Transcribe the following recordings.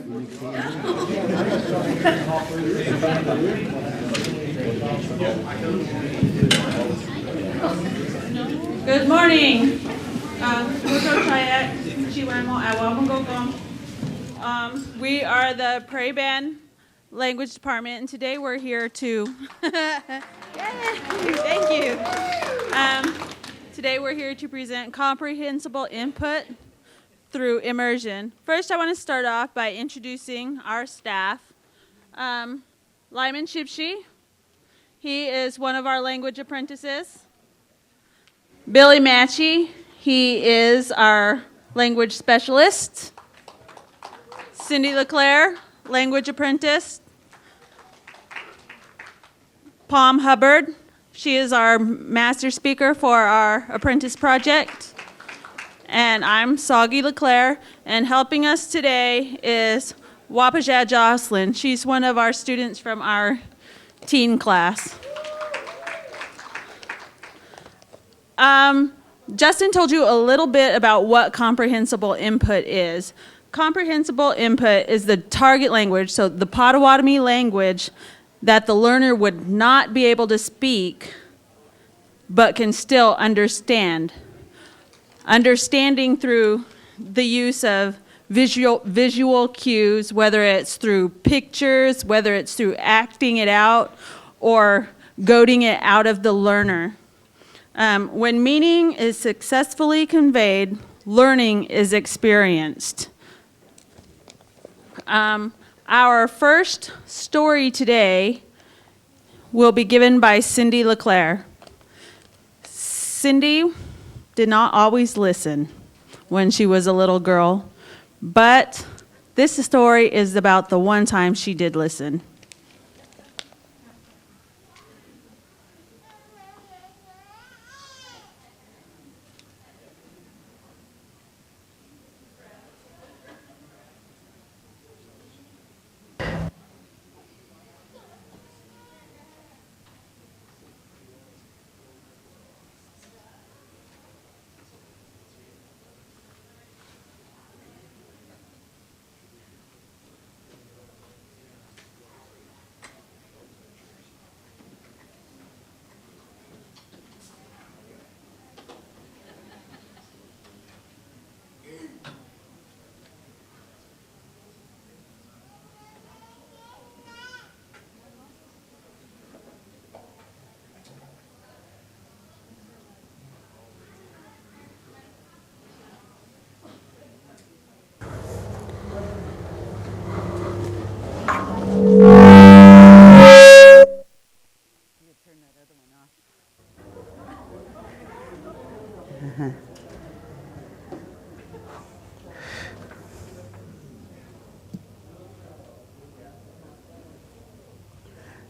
Good morning. We are the Prairie Band Language Department, and today we're here to. Thank you. Today we're here to present comprehensible input through immersion. First, I want to start off by introducing our staff. Lyman Shipshi, he is one of our language apprentices. Billy Matchey, he is our language specialist. Cindy LeClaire, language apprentice. Palm Hubbard, she is our master speaker for our apprentice project. And I'm Soggy LeClaire, and helping us today is Wapaja Jocelyn. She's one of our students from our teen class. Justin told you a little bit about what comprehensible input is. Comprehensible input is the target language, so the Potawatomi language that the learner would not be able to speak, but can still understand. Understanding through the use of visual cues, whether it's through pictures, whether it's through acting it out, or goading it out of the learner. When meaning is successfully conveyed, learning is experienced. Our first story today will be given by Cindy LeClaire. Cindy did not always listen when she was a little girl, but this story is about the one time she did listen.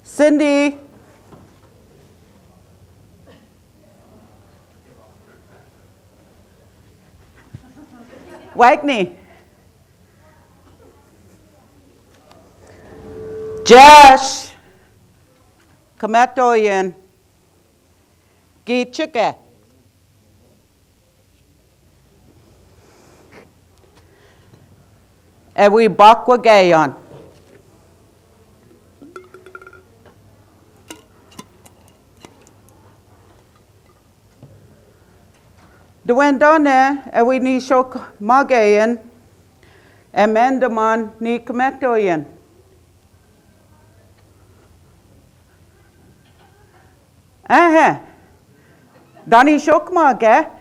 Cindy. Wagney. Josh. Kamatoyan. Gichuka. Ewi Bakwa Gayon. Dwendone, ewi ni shok magayan, emendaman ni kametoyan. Dani shok maga,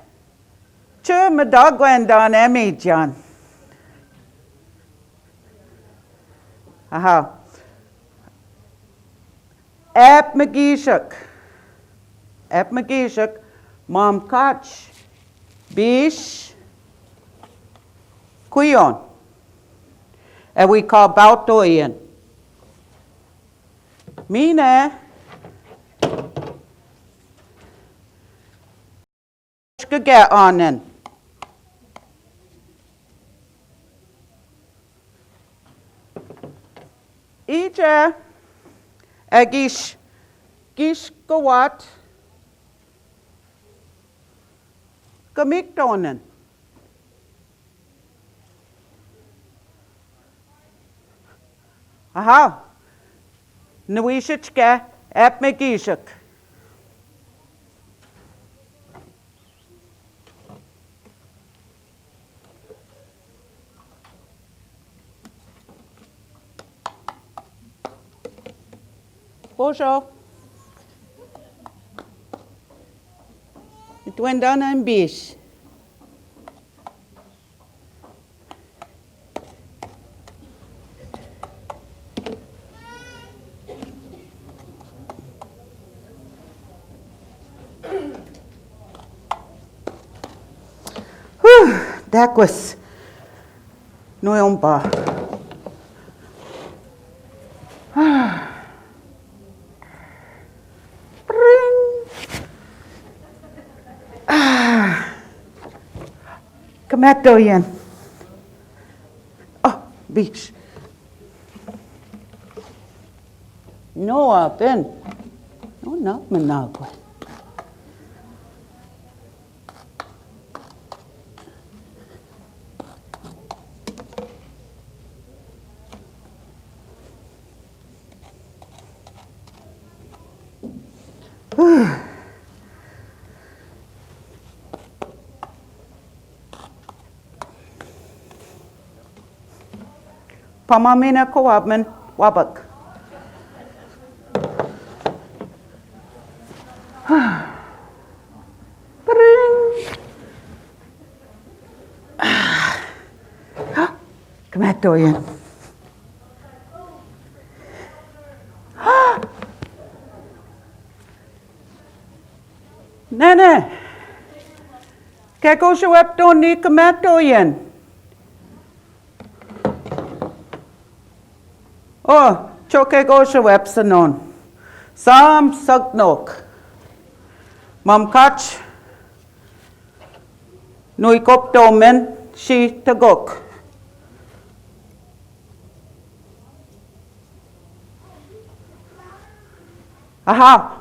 chu madagwendan emijan. Aha. Ep magishak, mom kach. Bish, Kuyon, and we call Bautoyan. Mina, get on then. Ija, Agish, Gish Gawat. Kamiktonen. Aha. Nuishitke ep megishik. Bonjour. Het went dan een bies. Dat was nooit onbaar. Kom maar doorheen. Oh, beach. No, Ben. No, not Managua. Pamamina koabman wabak. Kom maar doorheen. Nee. Kijk als je hebt dan niet kom maar doorheen. Oh, choke als je hebt ze non. Sam sagnok. Mam catch. Nui kop domen, she tagok. Aha.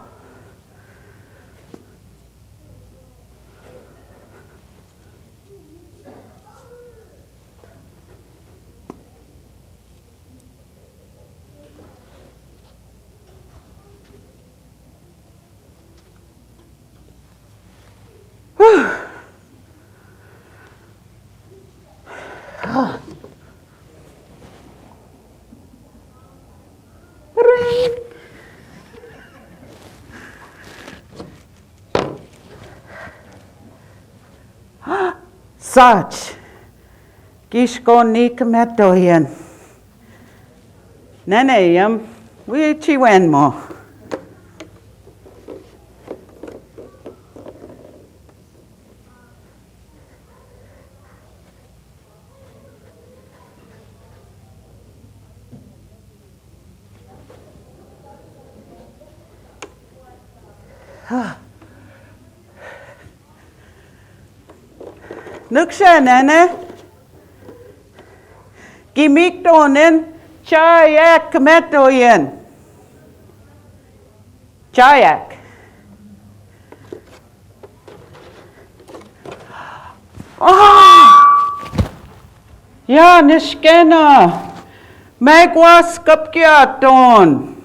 Such. Gishko nikamet doyen. Nene we chiwen mo. Nuksha nene. Gimik donen. Chayak kametoyen. Chayak. Ja, nishkena. Megwas kapkiaton.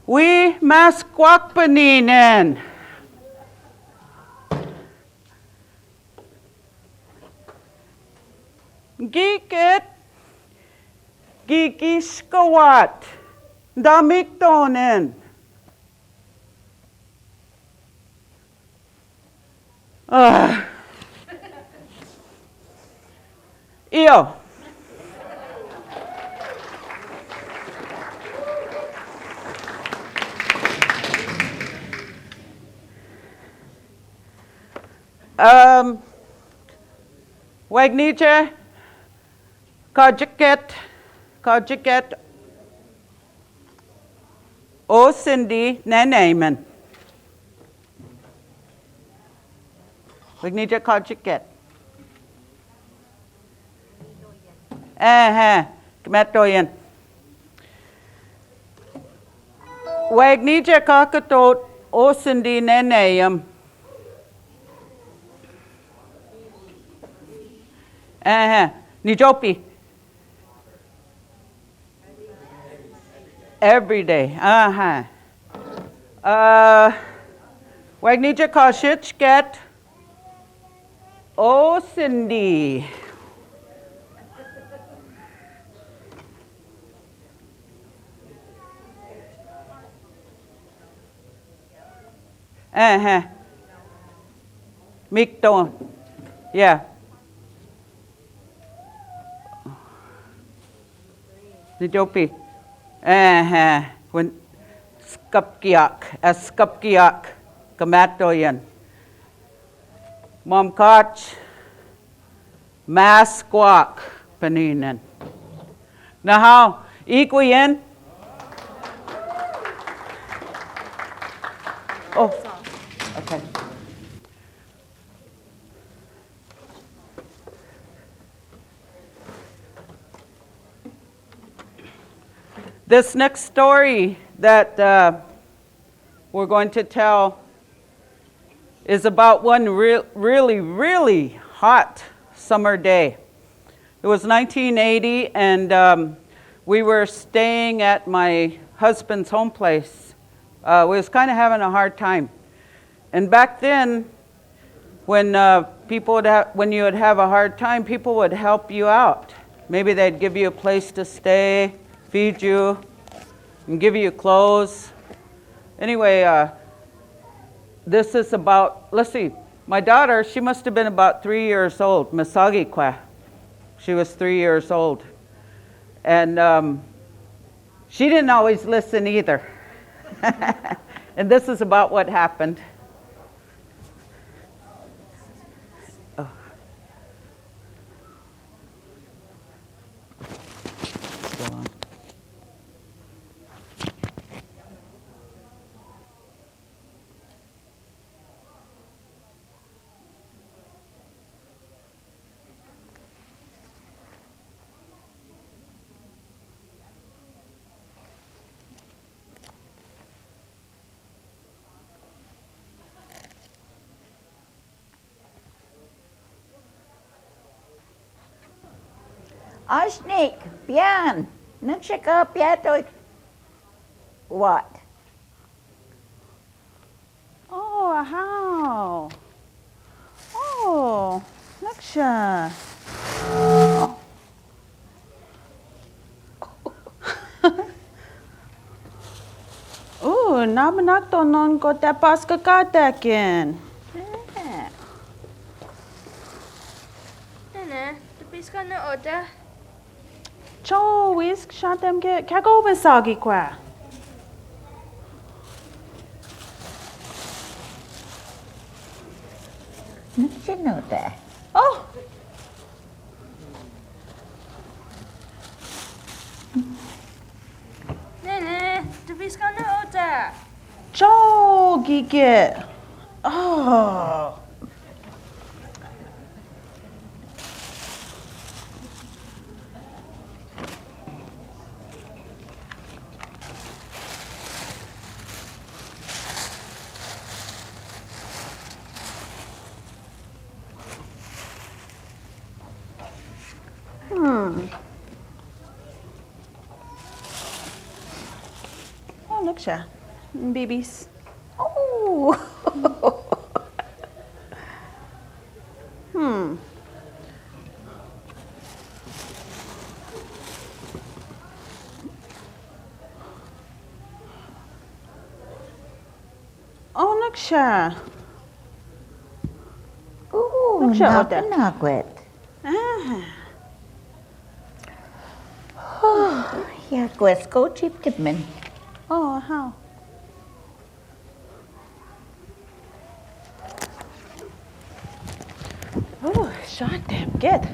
We mas kwakpaninen. Gikit. Gigiskawat. Damiktonen. Iyo. Wagnice, Kajiket, O Cindy, Neneman. Wagnice Kajiket. Kemetoyen. Wagnice Kakatot, O Cindy, Neneam. Nijopi. Every day. Wag nije get. Oh, Cindy. Mikton. Yeah. Nijopi. When skapkiak, kamatoyan. Mom koch, masquak, paninen. Now how? Equien? Oh, okay. This next story that we're going to tell is about one really hot summer day. It was 1980, and we were staying at my husband's home place. We was kind of having a hard time. And back then, when when you would have a hard time, people would help you out. Maybe they'd give you a place to stay, feed you, and give you clothes. Anyway, this is about, let's see, my daughter, she must have been about 3 years old, Misagi kwa. She was 3 years old. And she didn't always listen either. And this is about what happened. Oh. Go on. Ashnik, pian. Nagsaka piatoy. What? Oh, how? Oh, Naksha. Oh, namanak to non ko tapas kakatakin. Nene, tapis ka na oda. Cho, whisk, shatem ke, kago besagi kwa. Nagsinuta. Oh, Nene, tapis ka na oda. Cho, gigit. Oh. Oh, look siya. Babies. Oh. Oh, look siya. Oh, Look siya, Oda. nakwet. Ah. Oh, yeah, quest go chip kitman. Oh, how? Oh, shot them. Good.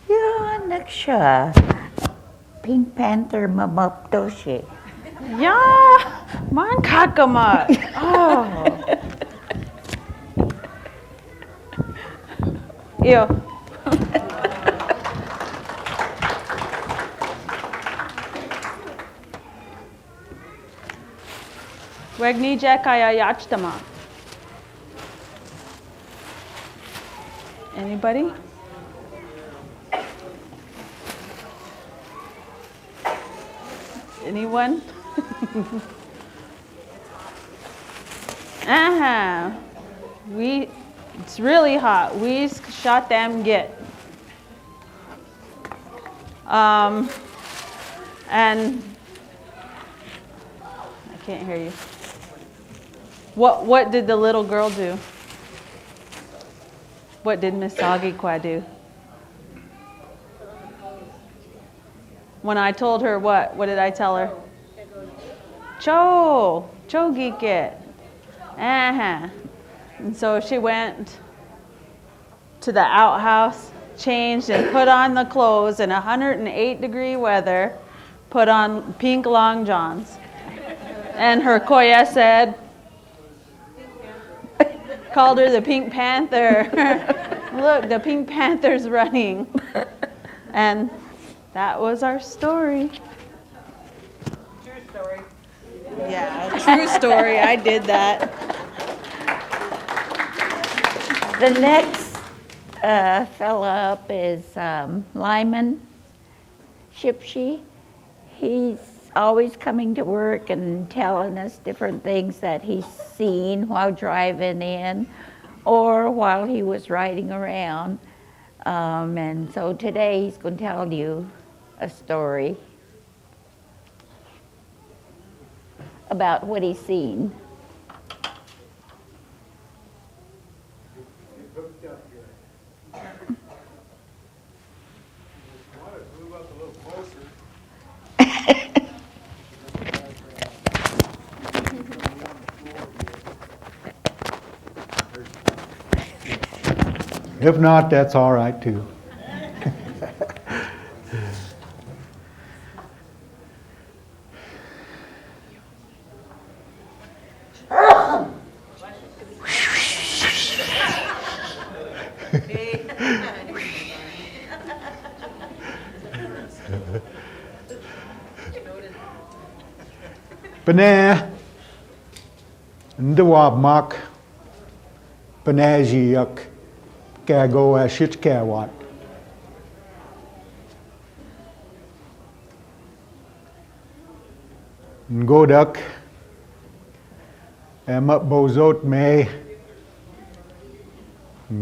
Yeah, nagsha. Pink Panther mamaptoshi. Yeah, man kakama. Oh. Ew. Wegni kaya yachtama. Anybody? Anyone? It's really hot. We shot them get. And I can't hear you. What did the little girl do? What did Miss Agikwa do? When I told her what did I tell her? Cho gikit. And so she went to the outhouse, changed and put on the clothes in 108-degree weather, put on pink long johns. And her koya said, called her the Pink Panther. Look, the Pink Panther's running. And that was our story. True story. Yeah, true story. I did that. The next fella up is Lyman Shipshe. He's always coming to work and telling us different things that he's seen while driving in or while he was riding around. And so today he's going to tell you a story about what he's seen. If not, that's all right too. Bana ndawab mak banajiak kago ashit kawat. Ngodak emat bozot me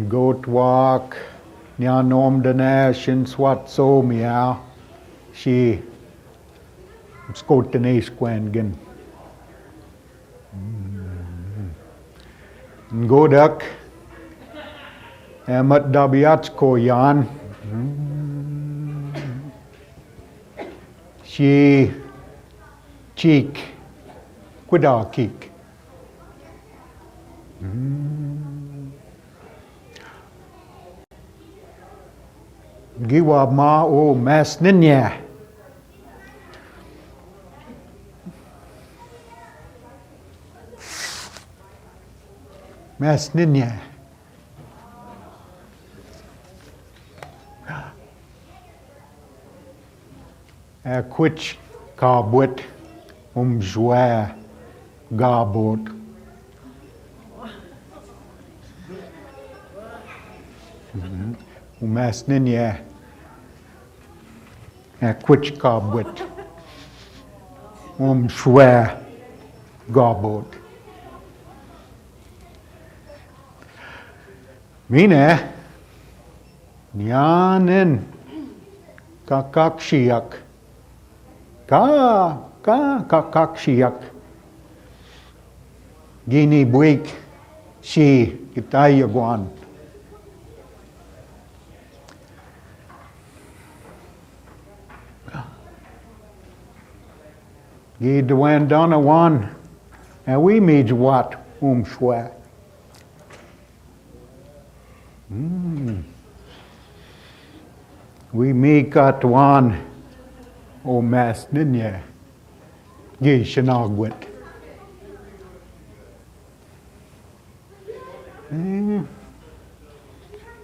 goat walk nyanom danash in swat so meow she skotenes kwengen. Ngodak emat dabiat koyan she cheek kudakik. Giwa ma o mas ninya. Mas ninya. Quich kabut joie gabot. Mas ninya. Quich kabut joie gabot. Mine nyanen kakakshiak. Kakakshiak. Gini buik si itayaguan. Gidwan donawan and we meet what shwa. We make at one o mas ninya gi shanagwit.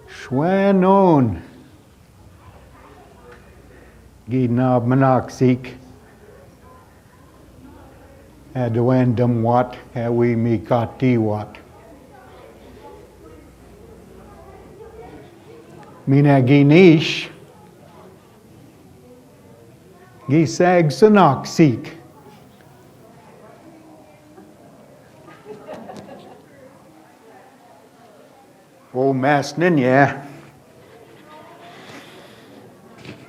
Shwanon gi na manaksik Adwendum wat, we mi kati wat. Mina ginish, gisag sanak seek. O mas ninya.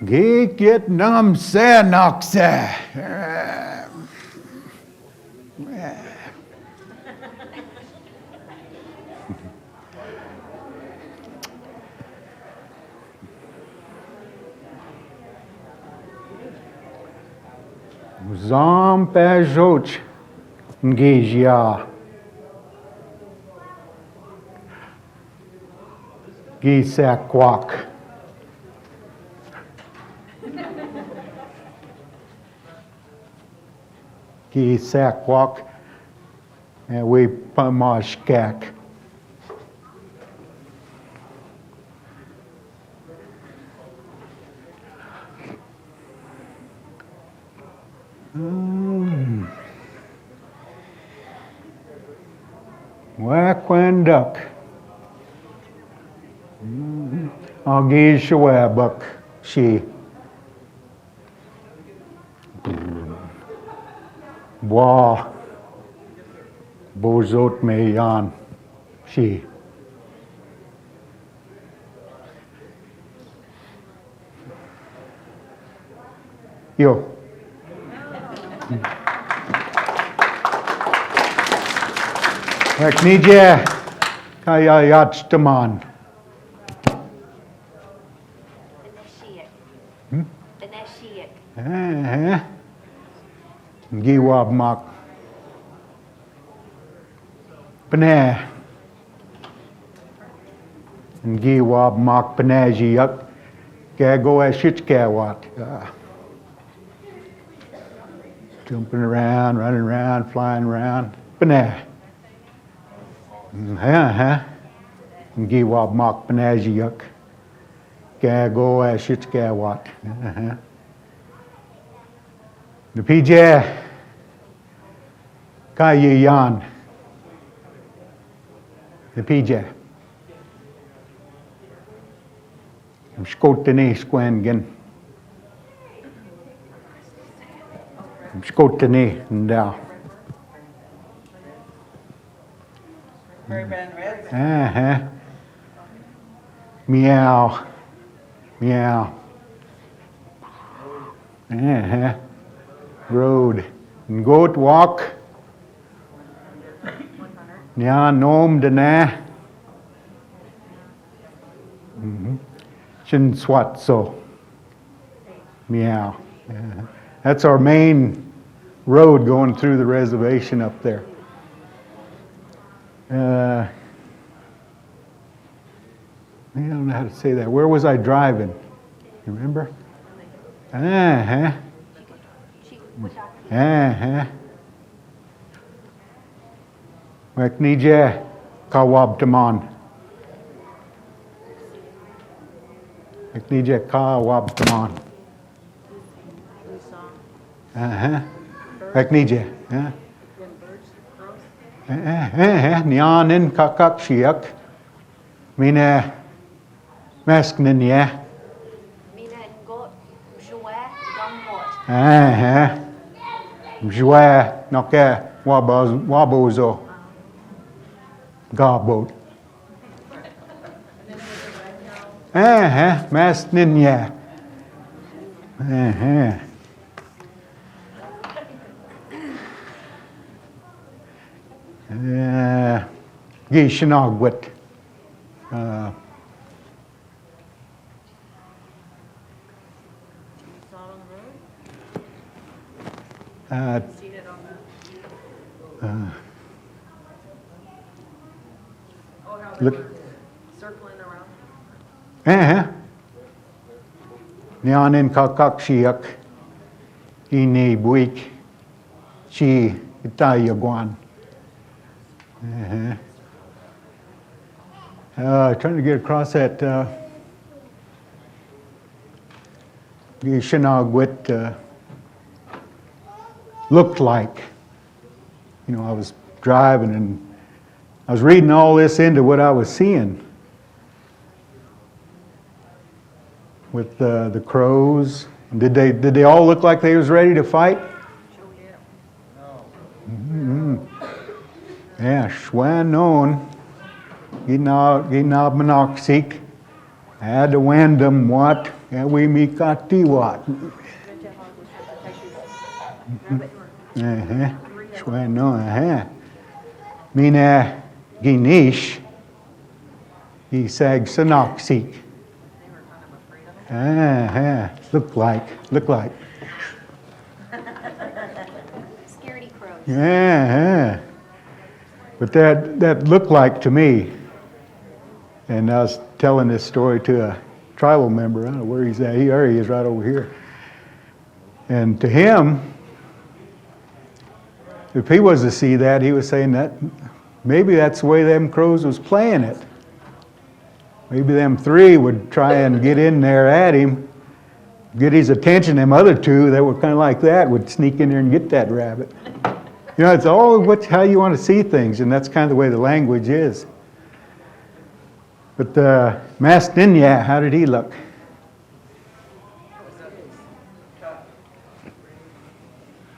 Get nam se nak se. Zam pejoch ngejia. Gisakwak. Gisakwak. And we pamashkak. Wakwanduk. Agishwabuk. She. Wa. Bozot meyan. She. Yo. Eknije kaya yachtaman. Giwab mak. Pne. Giwab mak pneji yak. Gago ashitskawat. Jumping around, running around, flying around. Pne. Giwab mak pneji yak. Gago ashitskawat. The PJ Kayi Yan. The PJ. I'm skotene squengen. I'm skotene and Meow. Meow. Road. And goat walk. Nya nom dana. Chin swat so. Meow. That's our main road going through the reservation up there. I don't know how to say that. Where was I driving? You remember? Meknije kawabtaman. Meknije kawabtaman. Meknije. Nyanin kakak shiak. Mina meskninye. Mjwe noke wabozo. Gabot. Meskninye. Gishinagwit. Look. Circling around. Nyanin kakak shiak. Ini buik. Chi itayaguan. Trying to get across that Gishinagwit looked like. I was driving and I was reading all this into what I was seeing with the crows. Did they all look like they was ready to fight? Ja, Shawnee, ginab manoxik, had the wandom what, we mikati what. Shawnee, mina ginish, gisag sanoxik. Look like. Scaredy crows. Yeah. But that looked like to me, and I was telling this story to a tribal member. I don't know where he's at. There he is, right over here. And to him, if he was to see that, he was saying that maybe that's the way them crows was playing it. Maybe them three would try and get in there at him, get his attention. Them other two that were kind of like that would sneak in there and get that rabbit. It's all how you want to see things, and that's kind of the way the language is. But Mastinya, how did he look?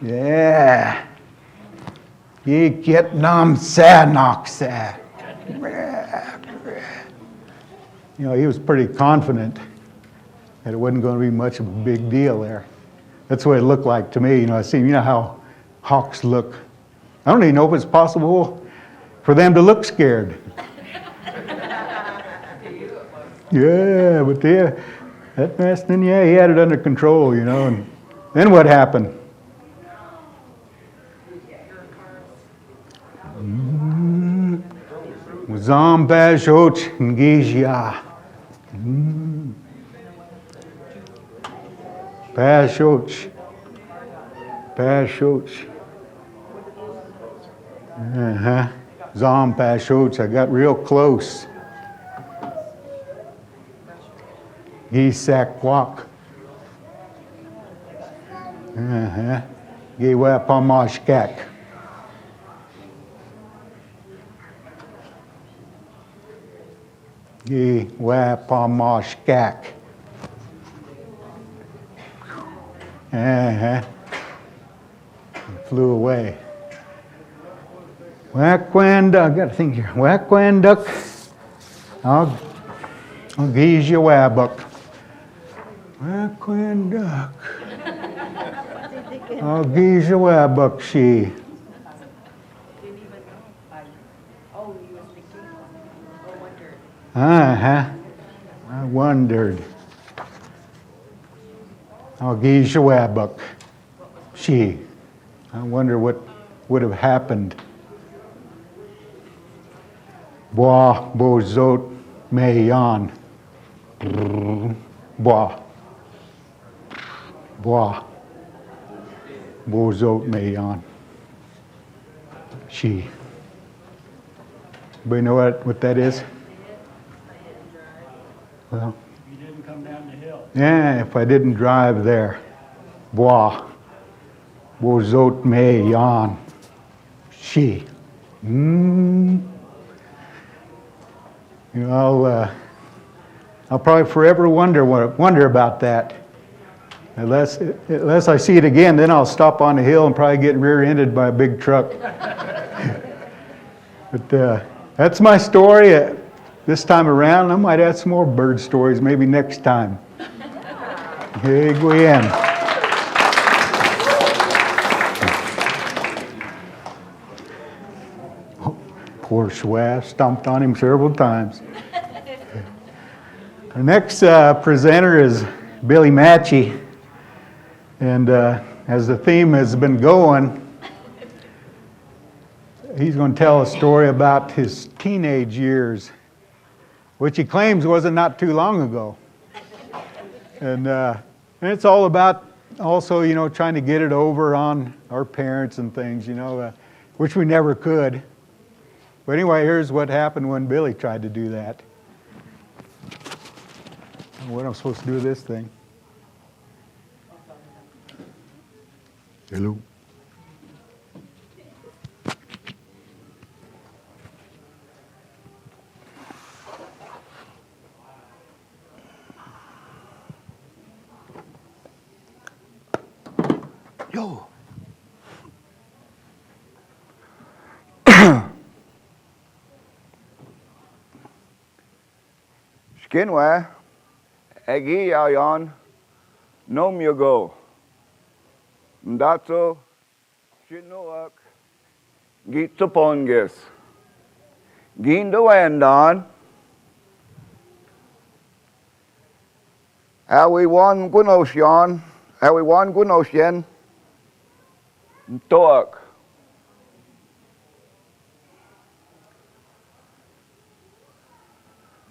Yeah. Ye get nam sa knock sa. He was pretty confident that it wasn't going to be much of a big deal there. That's what it looked like to me. I see, how hawks look. I don't even know if it's possible for them to look scared. Yeah, but that Maston, he had it under control, and then what happened? Zambajot ngizia. Pashoch. Zom Pashoch. I got real close. Gisakwak. Giwapamashkak. Giwapamashkak. Flew away. Wakwanduk, I got to think here. Wakwanduk, I'll geese you wabuk. Wakwanduk, I'll geese you wabuk she. I wondered. I'll geese you wabuk she. I wonder what would have happened. Bois bozot meyan. Bois bozot meyan. She. Anybody know what that is? Well, You didn't come down the hill. yeah, if I didn't drive there. Bois bozot meyan. She. I'll probably forever wonder about that. Unless I see it again, then I'll stop on the hill and probably get rear-ended by a big truck. But that's my story. This time around, I might add some more bird stories maybe next time. Hey, Gwen. Poor Schwab stomped on him several times. Our next presenter is Billy Matchey. And as the theme has been going, he's going to tell a story about his teenage years, which he claims wasn't not too long ago. And it's all about also, trying to get it over on our parents and things, which we never could. But anyway, here's what happened when Billy tried to do that. What am I supposed to do with this thing? Hello. Yo. Skinware, egi yayon, nom yogo. Ndatso, shinuak, gitsupongis. Gindoandon, awi wan gunosyan, awi wan gunosyen, toak.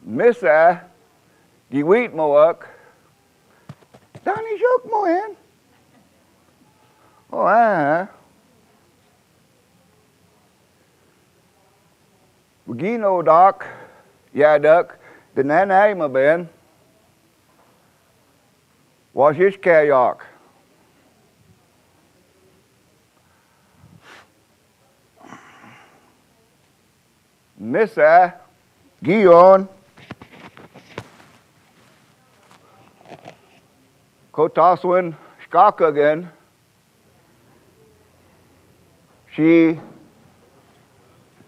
Missa, giwit moak, Danny shook moen. Oh, Gino doc, duck, the nanay ma ben, was his kayak. Missa, Gion, Kotaswin, Skakagan, she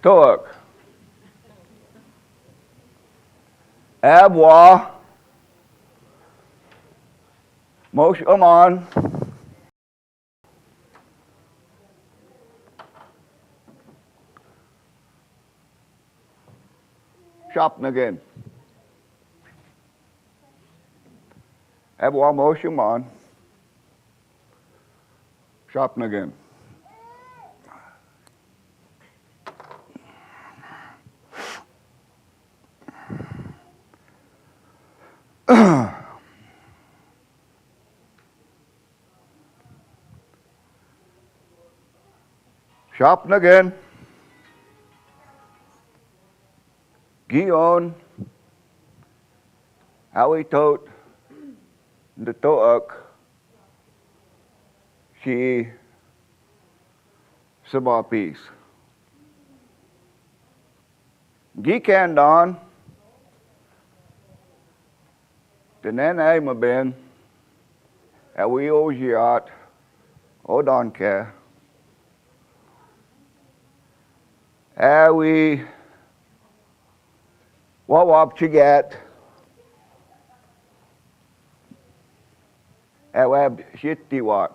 took. Abwa, Moshe Aman, shopping again. Abwa Moshe Aman, shopping again. Shopping again. Gion, Howie tote, the toak, she sabah piece. Gikandon, the nanay ma ben, Howie ojiat, odonke, Howie wawap chigat, Awab shittiwat.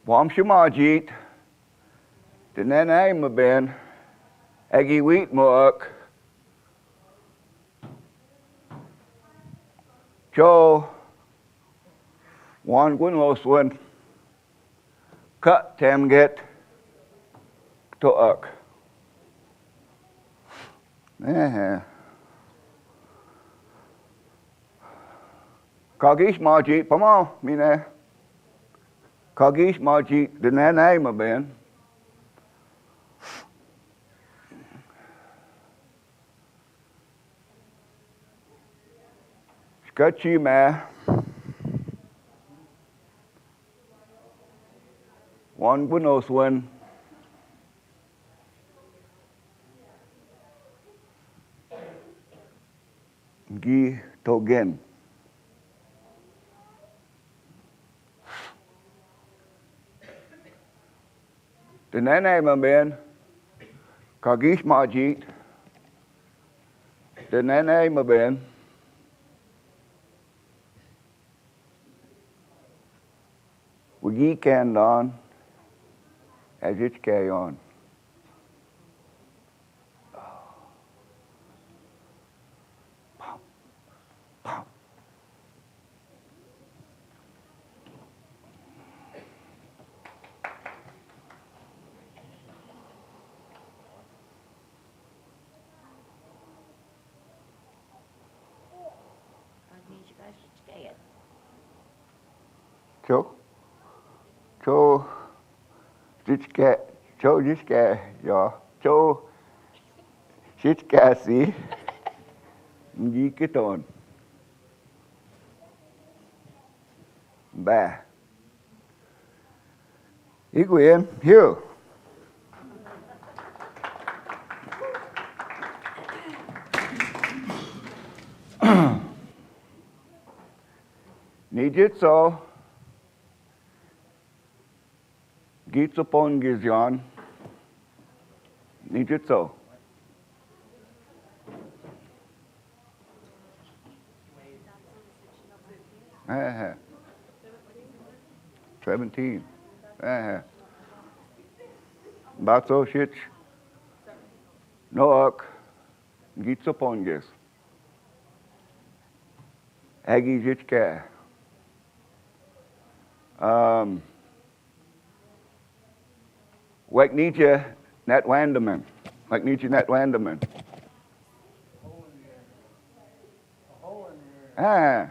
Wam shumajit, the nanay ma ben, Agi wheat moak, Cho, one gwinloswin, cut tamget, toak. Kagish majit, pamo, mine. Kagish majit, the nanay ma ben. Sketchy ma. One gwinloswin. Gi togen. The nanay ma ben, Kagish majit, the nanay ma ben, Wigi kandon, as it carry on. Cho jiska, ja, cho shitskasi, ngi kiton. Ba. Igwin, here. Nijitso. Gitsupon Gizyon. Nijitso. Uh-huh. 17. Uh-huh. Batso Shich. Noak. Gitsupon Giz. Agi Jichka. Waknija Netwandaman. Waknija Netwandaman. Ah,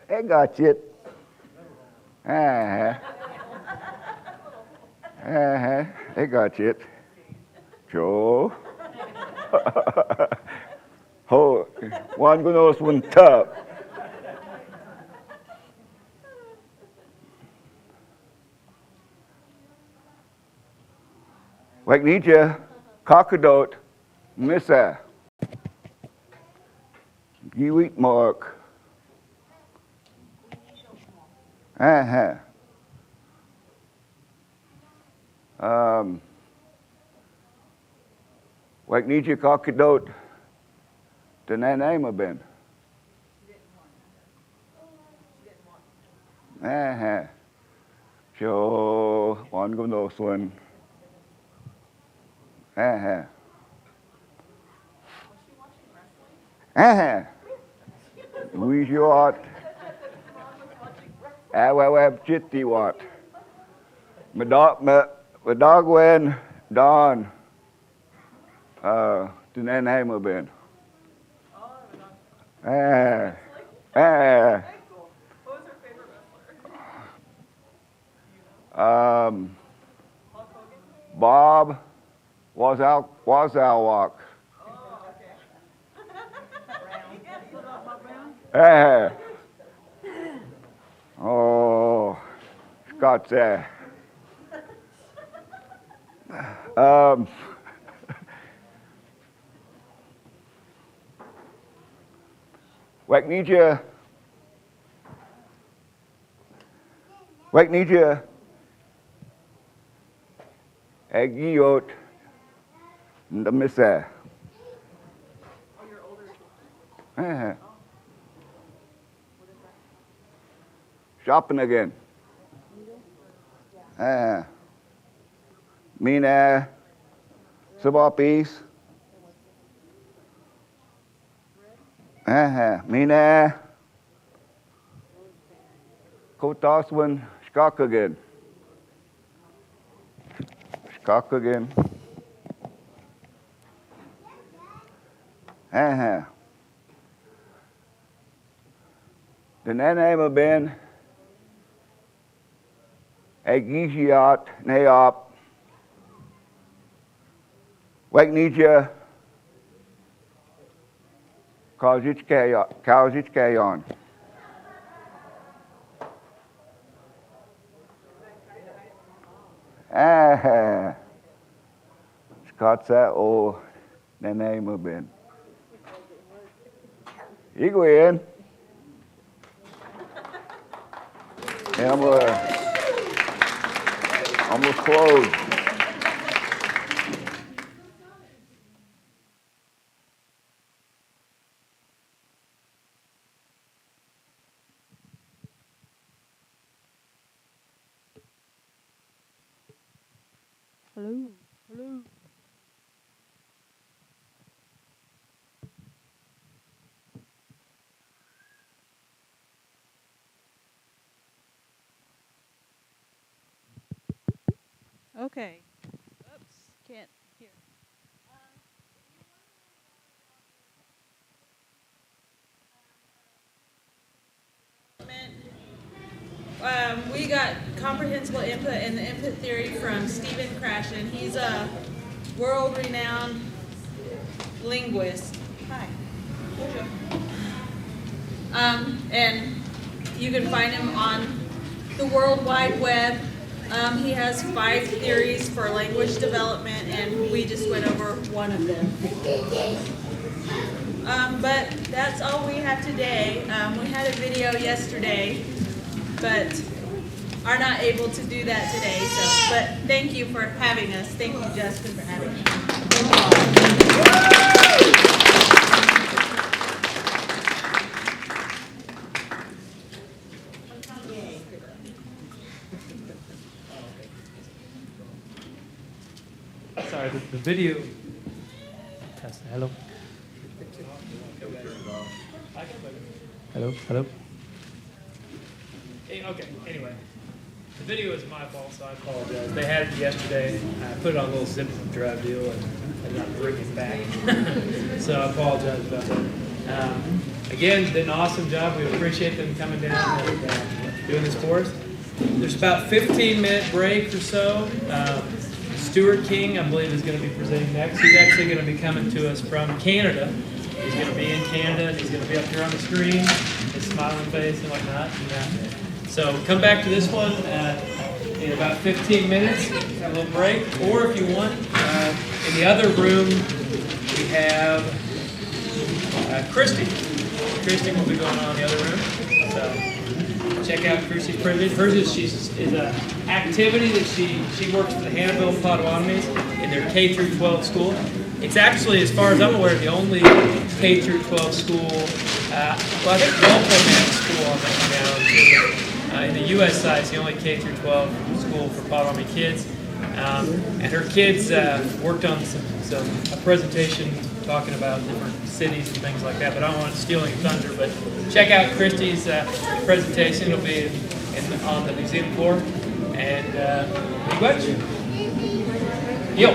I got it. I got it. Joe. Oh, one goes one top. Waknija Cockadot Missa. You eat mark. Uh-huh. Waknija Cockadot Dananama Ben. Uh-huh. So one goes one. Uh-huh. Uh-huh. We shot. Web chitty what? My dog went Don. To name of Ben. What was her favorite wrestler? Bob was our walk. Oh, okay. Oh, Scott's there. Waknija Agiot the Missa. Oh, your older sister. Shopping again. Mina Sabapis. Mina Kotaswan Skak again. Skak again. The name of Ben Agigiat Neop Waknija Kauzitkayon. Scottsa o the name of Ben. You go in. And I'm almost closed. Hello. Hello. Okay. Oops, can't hear. We got comprehensible input and the input theory from Stephen Krashen. He's a world-renowned linguist. Hi. And you can find him on the World Wide Web. He has 5 theories for language development, and we just went over one of them. But that's all we have today. We had a video yesterday, but are not able to do that today. So, but thank you for having us. Thank you, Justin, for having us. Sorry, the video. Test. Hello. Hello. Hello. Okay. Anyway, the video is my fault, so I apologize. They had it yesterday. I put it on a little zip drive deal and I did not bring it back. So I apologize about that. Again, did an awesome job. We appreciate them coming down and doing this for us. There's about 15-minute break or so. Stuart King, I believe, is going to be presenting next. He's actually going to be coming to us from Canada. He's going to be in Canada, and he's going to be up here on the screen, his smiling face and whatnot. So come back to this one in about 15 minutes, have a little break. Or if you want, in the other room, we have Christy. Christy will be going on in the other room. So check out Christy's presentation. Hers is an activity that she works for the Hannahville Potawatomi in their K through 12 school. It's actually, as far as I'm aware, the only K through 12 school. Well, I think Walpole has a school on that now. In the U.S. side, it's the only K through 12 school for Potawatomi kids. And her kids worked on a presentation talking about different cities and things like that, but I don't want to steal any thunder. But check out Christy's presentation. It'll be on the museum floor. And Yo.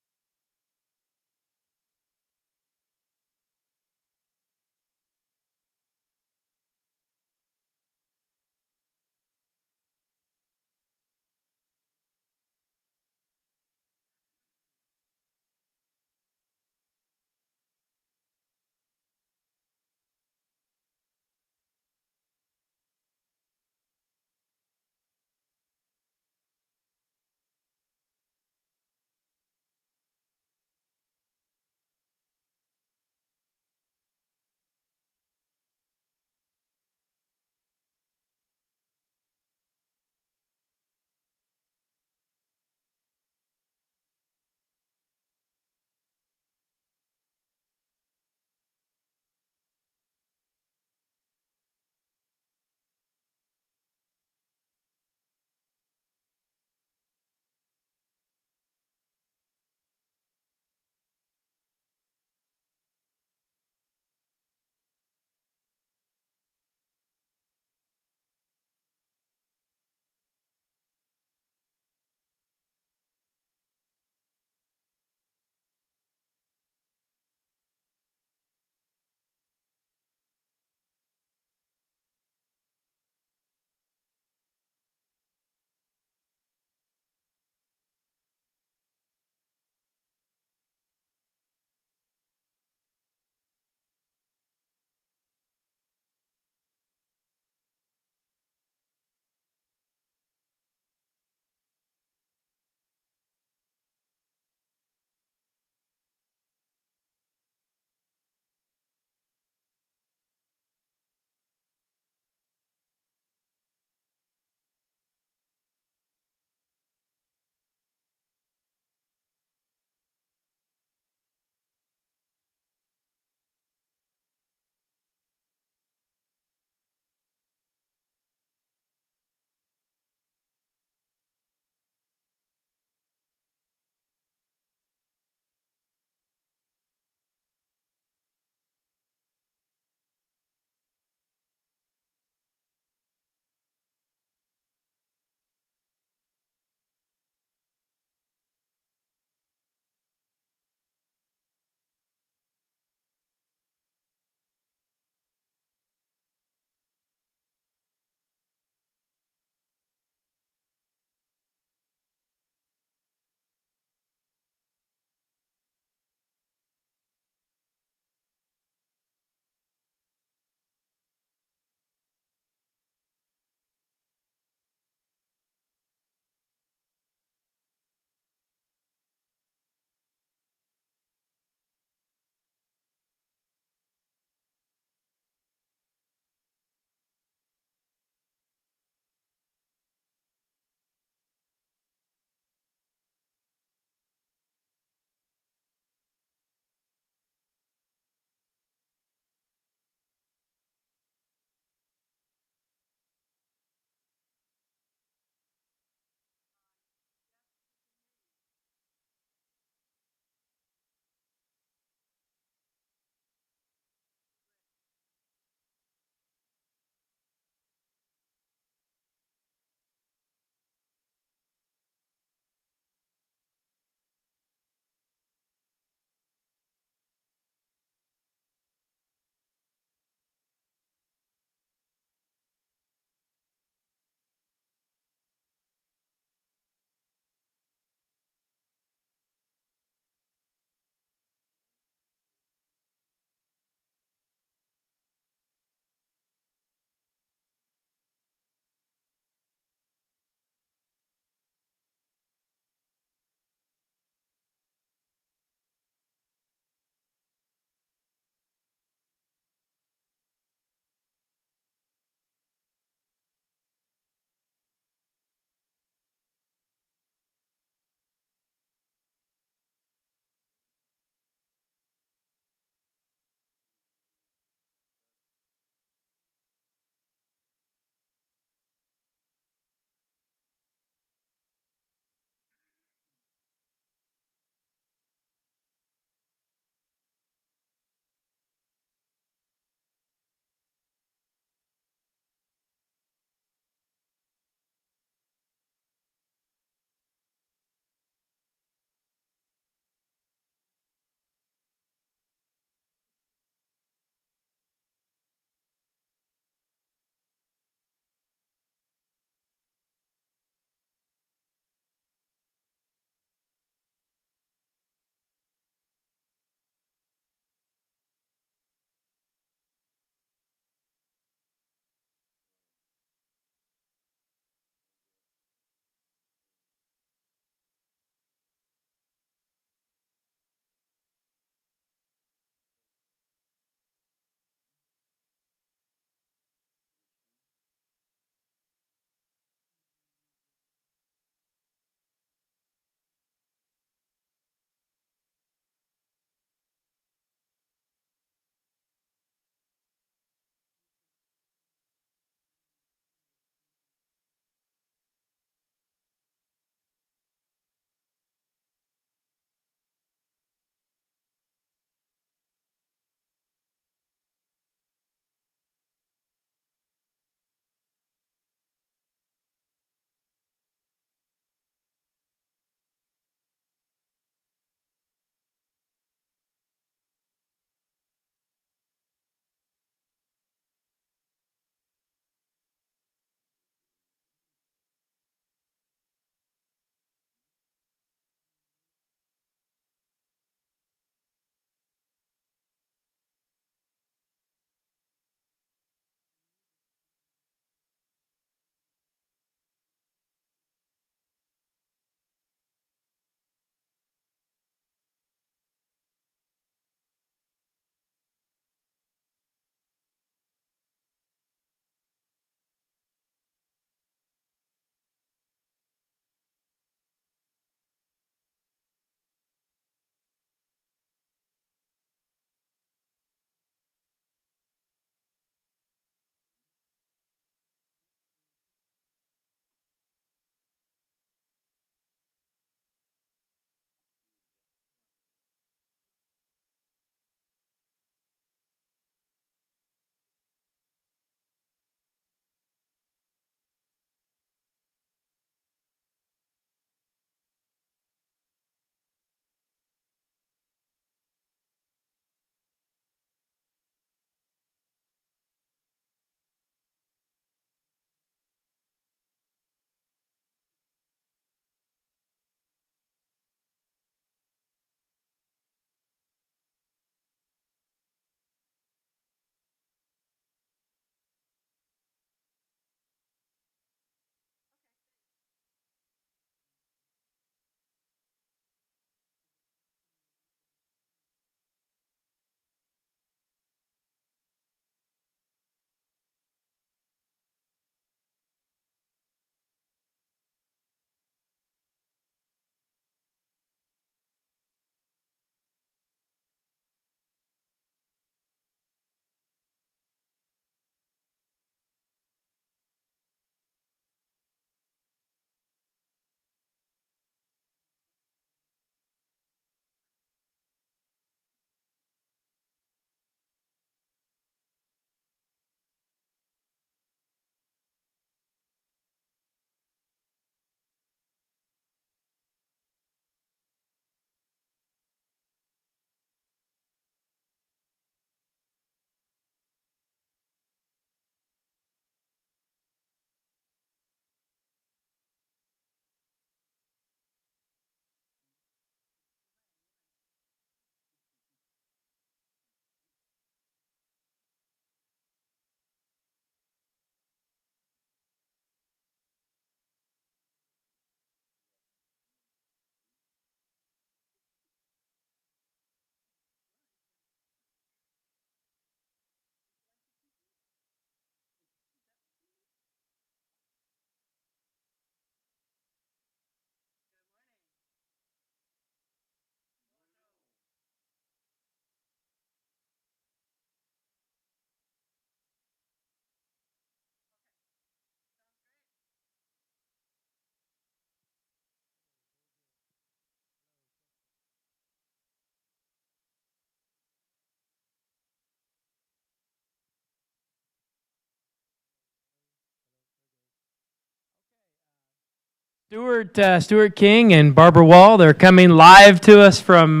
Stuart King and Barbara Wall. They're coming live to us from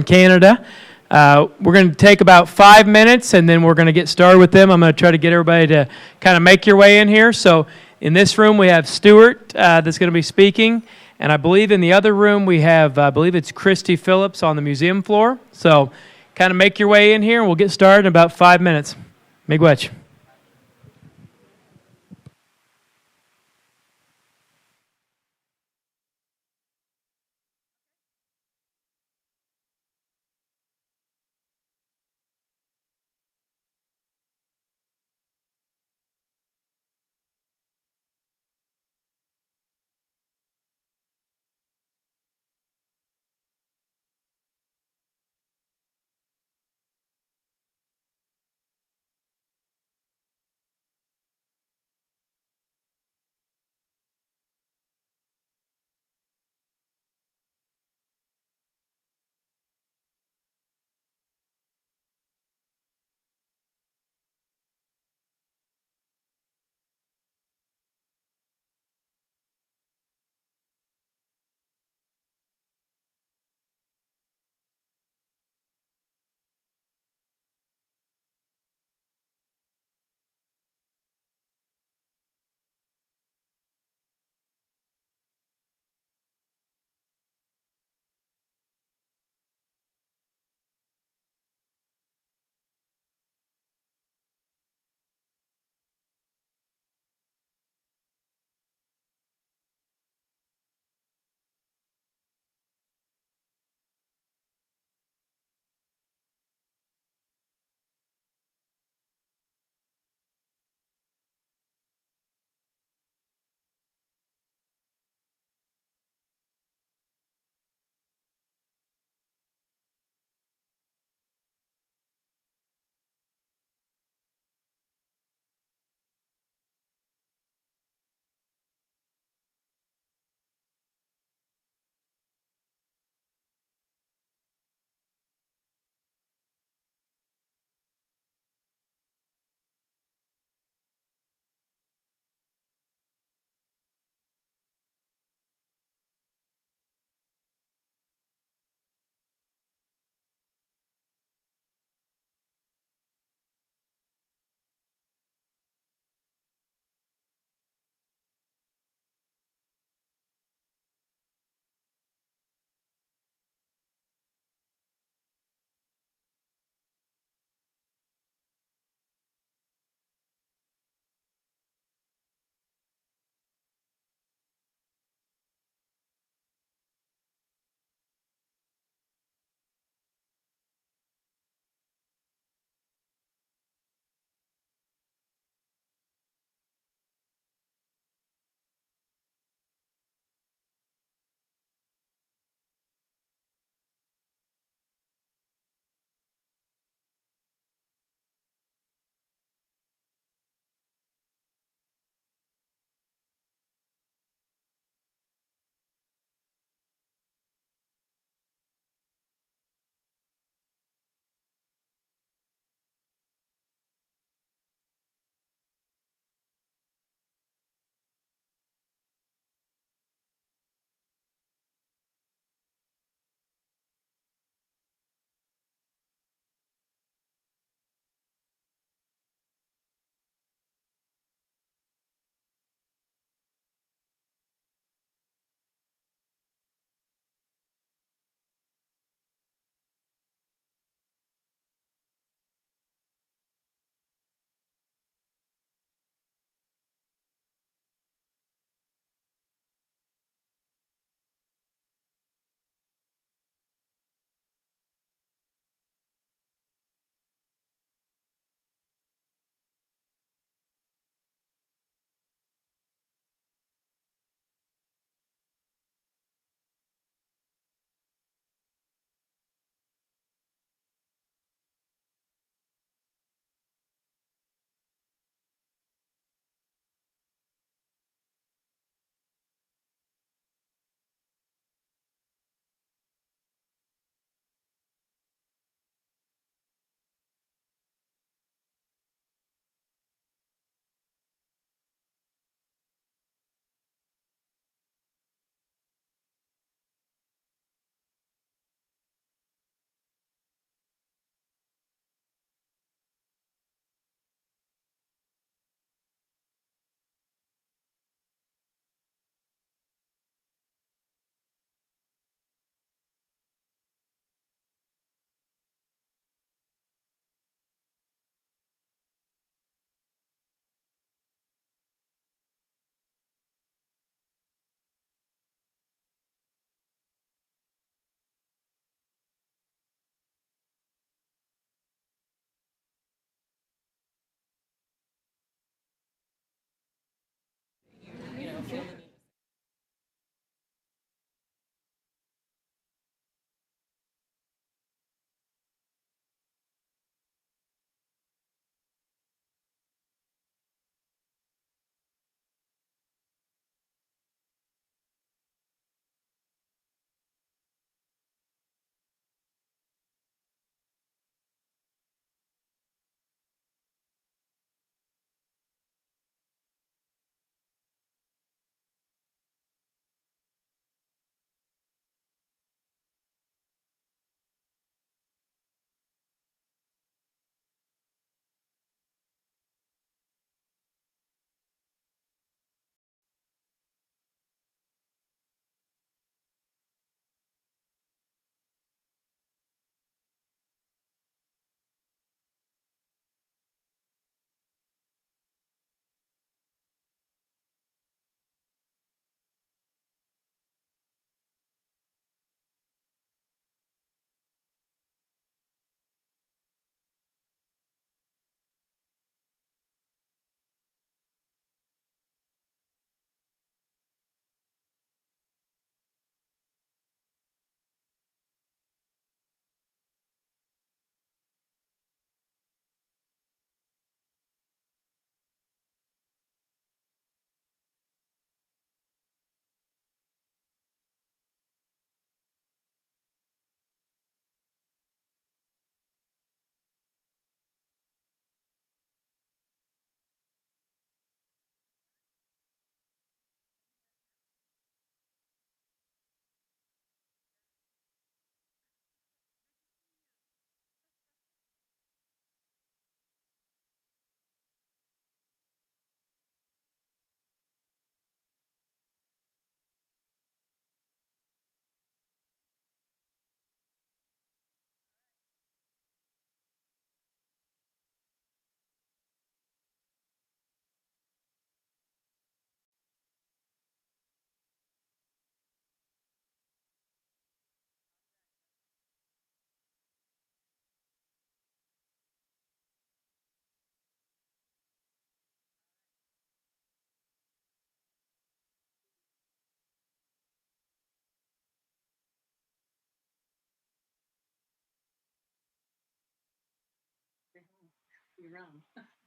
Canada. We're going to take about 5 minutes, and then we're going to get started with them. I'm going to try to get everybody to kind of make your way in here. So in this room, we have Stuart that's going to be speaking. And I believe in the other room, we have, I believe it's Christy Phillips on the museum floor. So kind of make your way in here, and we'll get started in about 5 minutes. Miigwech.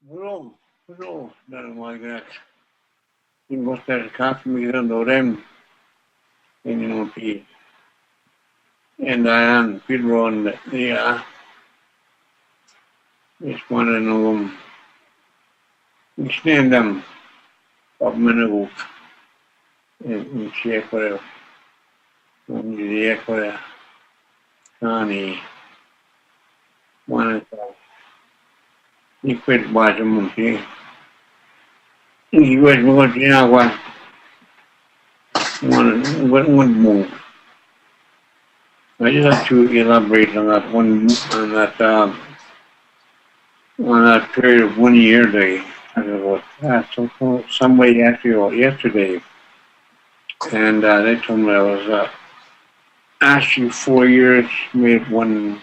No, nothing like that. You must have coffee me on them, and you know, and I am Pedro on the, it's one of them, we stand them, up minute, and check whatever, when you check whatever, Shawnee, one of the, you quit watching them, see, you quit watching one, one move. I just have to elaborate on that on that period of 1 year they talking about that. So somebody asked me about yesterday, and they told me I was asking 4 years made 4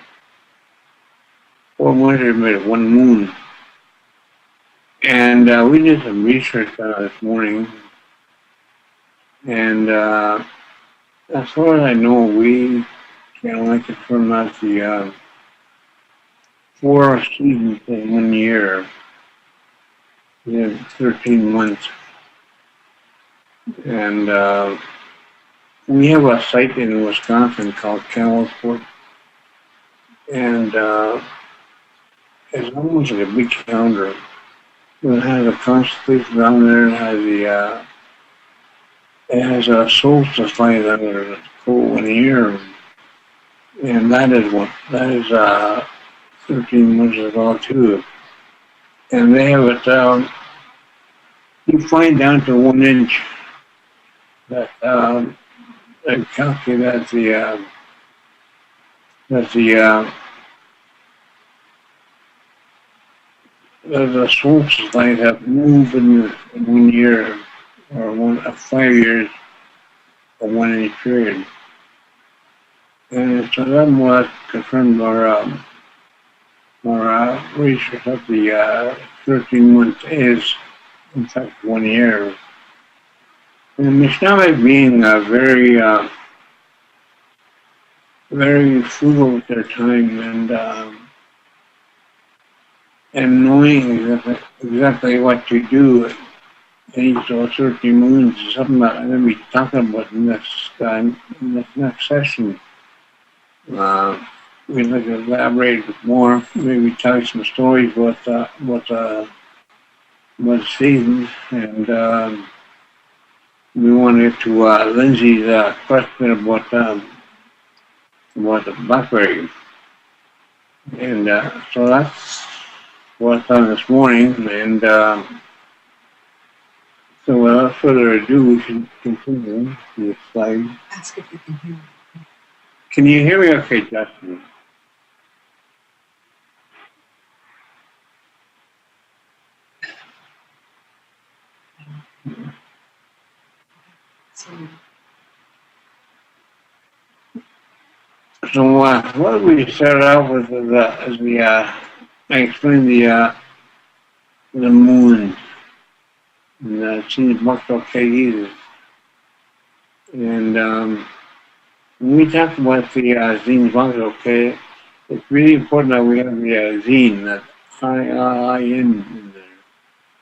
winters made one moon, and we did some research on it this morning, and as far as I know, we can only confirm that the 4 seasons in 1 year. We have 13 months, and we have a site in Wisconsin called Camelsport, and it's almost like a big calendar. It has a constellation down there. It has a solstice light on there that's cool in the year, and that is 13 months ago too. And they have it. You find down to 1 inch. That they calculate the solstice light have moved in 1 year or 5 years or 1 inch period. And so that was confirmed our research of the 13 months is in fact 1 year. And Mishnah being very frugal with their time and knowing exactly what to do at each of 13 moons is something that I'm going to be talking about in this next session. We'd like to elaborate a bit more, maybe tell you some stories about the seasons, and we want to get to Lindsay's question about the blackberry. And so that's what's on this morning, and so without further ado, we should continue to the slide. Ask if you can hear me. Can you hear me okay, Justin? So what we started out with is I explained the moon, and seems much okay, and when we talked about the zine box, okay, it's really important that we have the zine, that I-N in there,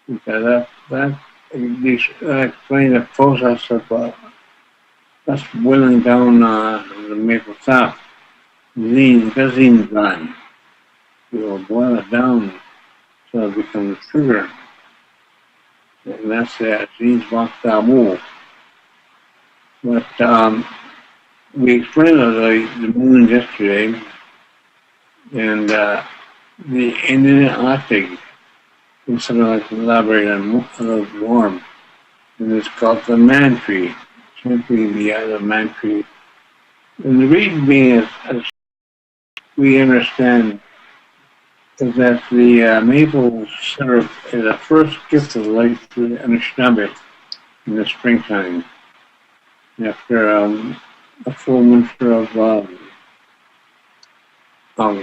because that explains the process of us boiling down the maple sap. Because zine's gone. We'll boil it down so it becomes sugar. And that's the zine's box tabu. But we explained the moon yesterday, and the Indian Arctic is something like to elaborate on a little more. And it's called the man tree. Simply the man tree. And the reason being is, as we understand, is that the maple syrup is the first gift of life to the Anishinaabe in the springtime. After a full winter of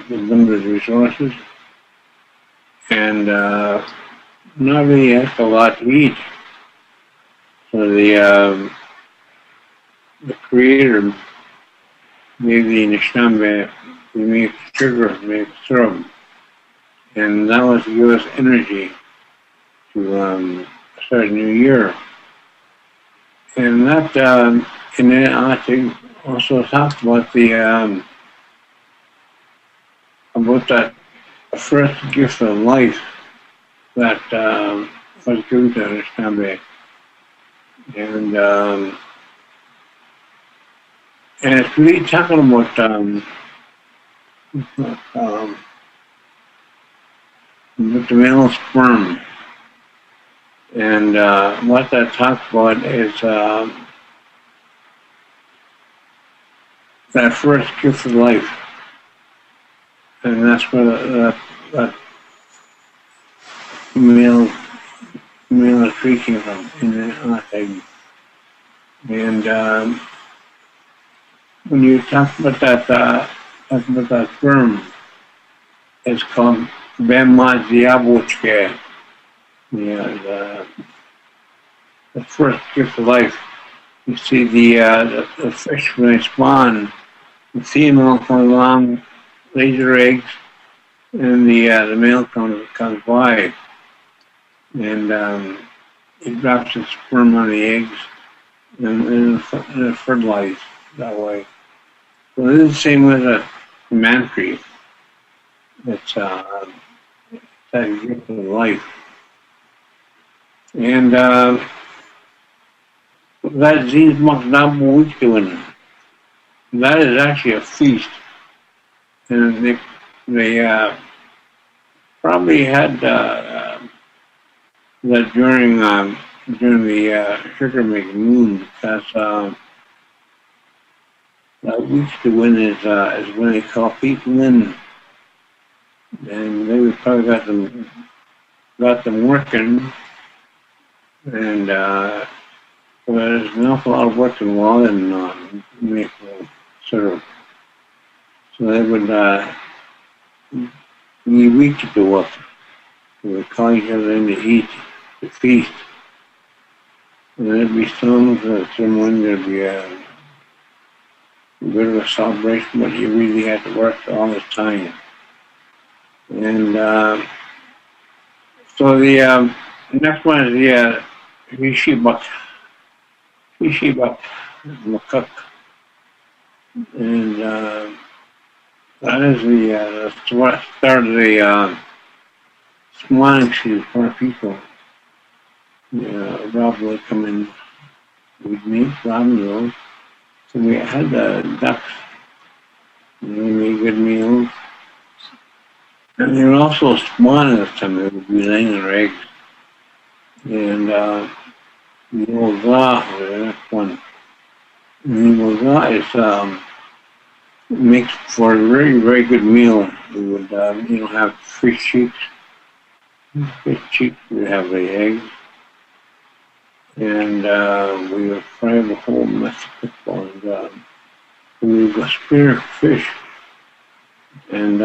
limited resources, and not really has a lot to eat. So the Creator made the Anishinaabe, he made sugar, made syrup, and that was to give us energy to start a new year. And that, and then I think also talked about about that first gift of life that was given to this family. And it's really talking about with the male sperm. And what that talks about is that first gift of life. And that's where that male tree came from in the thing. And when you talk about that sperm, it's called Bemaziabuchke. The first gift of life. You see the fish when they spawn, the female comes along, lays her eggs, and the male comes by, and it drops its sperm on the eggs, and it fertilizes that way. So it is the same with a man tree. It's that gift of life. And that Zines Maknabu doing, that is actually a feast. And they probably had that during the sugar making moon, because that week to win is when they call people in, and they would probably got them working. And there's an awful lot of work involved in make syrup. So they would need a week to do up. They would call each other in to eat, to feast. And there'd be songs, ceremony, there'd be a bit of a celebration, but you really had to work all the time. And so the next one is the Hishibak Makuk. And that is the start of the spawning season for people. Rob will come in with me, Rob and Rose. So we had ducks, and we made good meals. And they were also spawning this time, they would be laying their eggs. And the Olga, the next one. And the Olga is makes for a very, very good meal. We would have fish cheeks. We have the eggs. And we would fry the whole mess of football. And we would go spear fish. And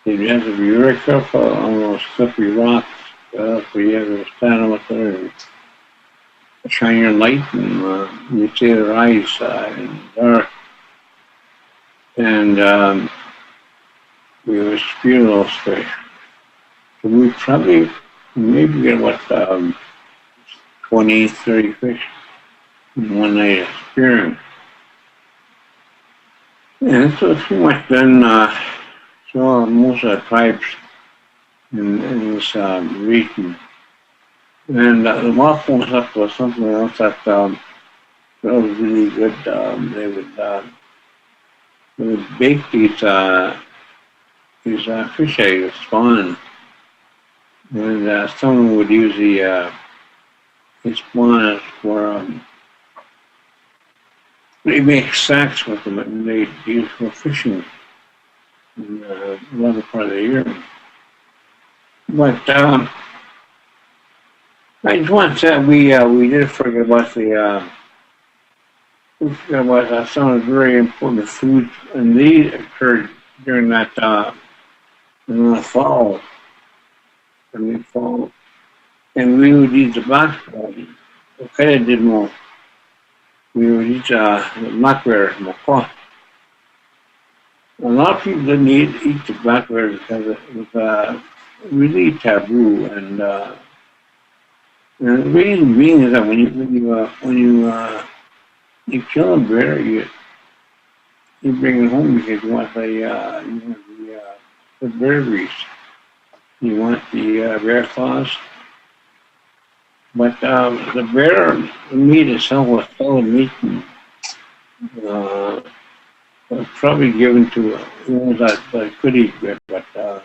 you have to be very careful on those slippery rocks. So you have to stand up there and shine your light, and you see their eyes in the dark. And we would spear those fish. So we probably maybe get 20, 30 fish in one night of spearing. And so it's pretty much been so most of the tribes in this region. And the waffle stuff was something else that was really good. They would bake these fish eggs spawn, and someone would use the spawn for they make sacks with them, and they use for fishing in the latter part of the year. But I just want to say we did forget about some of the very important foods, and these occurred during that in the fall. And we would eat the basketball. Okay, did more. We would eat blackberry, macaw. A lot of people didn't eat the black bear because it was really taboo, and the reason being is that when you kill a bear, you bring it home because you want the bear grease, you want the bear claws, but the bear meat itself was full of meat. Uh, was probably given to those that could eat bear, but the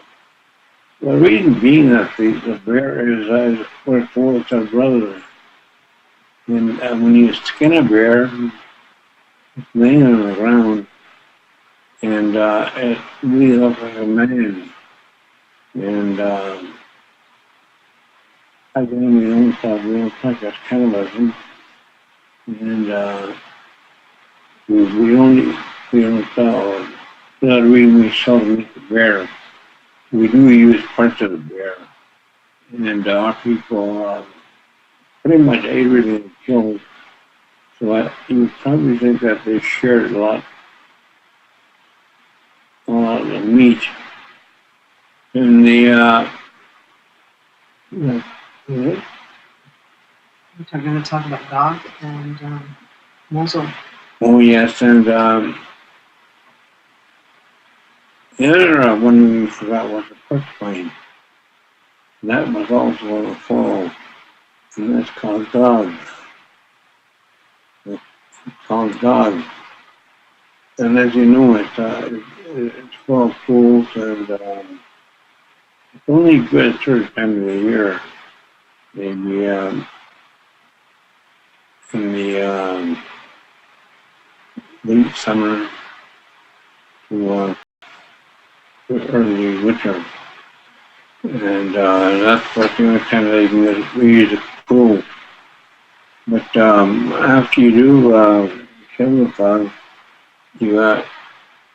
reason being that the bear is what it's our brother. And when you skin a bear, it's laying on the ground, and it really looks like a man. And again, we don't practice cannibalism, and we don't not really seldom eat the bear. We do use parts of the bear, and our people pretty much ate it and killed. So you would probably think that they shared a lot of the meat. And We're going to talk about Gog and Mosul. oh yes, and the other one we forgot was the porcupine. That was also in the fall, and that's called Gog. It's called Gog. And as you know, it's full of pools, and it's only good at certain time of the year. Maybe in the late summer to early winter. And that's what the only time they we use a pool. But after you do kill the dog,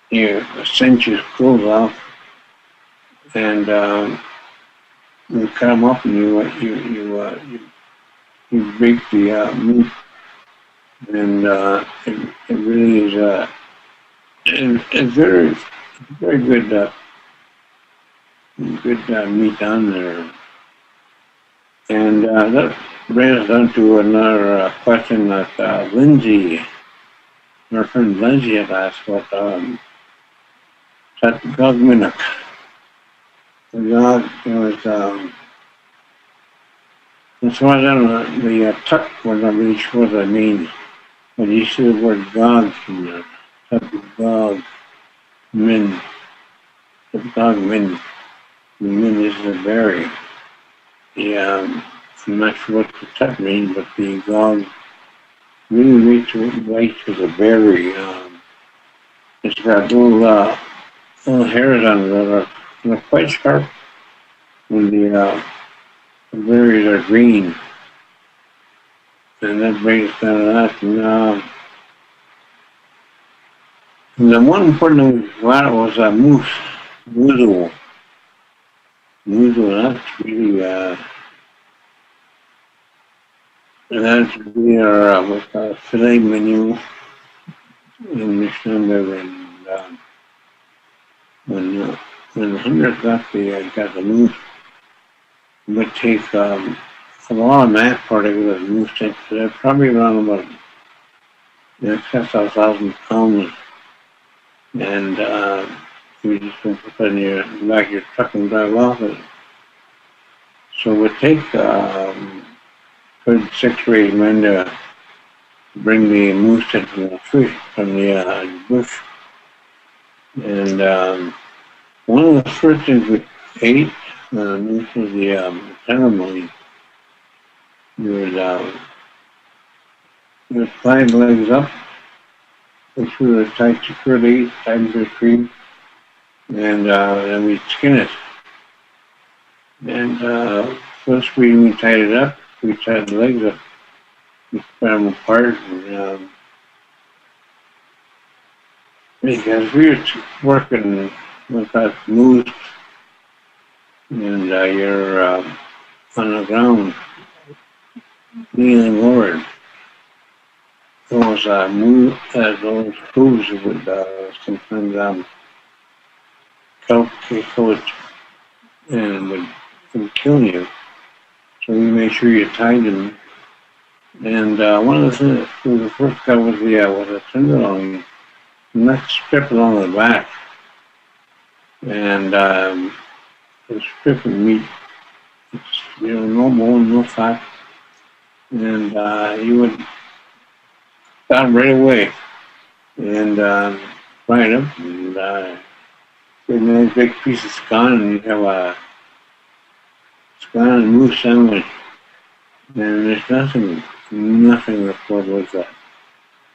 you cinch his clothes off, and you cut them up, and you break the meat, and it really is it's very good meat on there. And that brings us on to another question that Lindsay, our friend Lindsay, had asked about that Gog Minnock. The Gog, is as far as I know, the tuck was not really sure what I mean, but you see the word Gog from there. Tuck Gog Min. The Gog Min. The Min is a berry. I'm not sure what the tuck means, but the Gog really right to the berry. It's got little hairs on it that are quite sharp when the berries are green. And that brings us down to that. And the one important thing we got was moose. Moose. That's really that's really our filet menu in December, and when the hunters got the moose, it would take a lot of mass part of the moose tank. So they're probably around about in excess of 1,000 pounds, and you just put it in your back of your truck and drive off it. So it would take good 6 or 8 men to bring the moose in from the bush. And one of the first things we ate, this was the ceremony. You would 5 legs up, which we were tied securely, tied to a tree, and then we'd skin it. And first we tied it up, we tied the legs up, we spread them apart, and because we were working with that moose, and you're on the ground, kneeling over it. Those hooves would sometimes kelp coat and would kill you. So you make sure you tied them. And one of the things, the first cut was a tenderloin, and that's stripped along the back. And the strip of meat, it's, no bone, no fat. And you would start right away and fry it up and get a nice big piece of scone, and you have a scone and moose sandwich. And there's nothing record with that.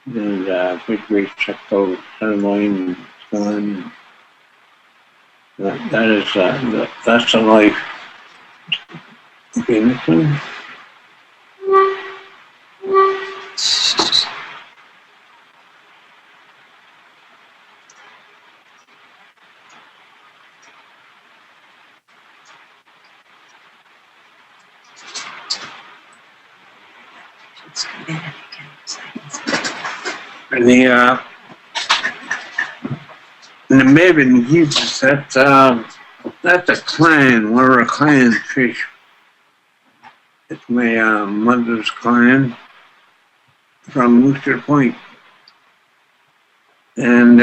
And big great chuckle, tenderloin, and scone. That is that's the life. Okay, next one. And the maven Hebrews, that's a clan. We're a clan fish. It's my mother's clan from Mooster Point. And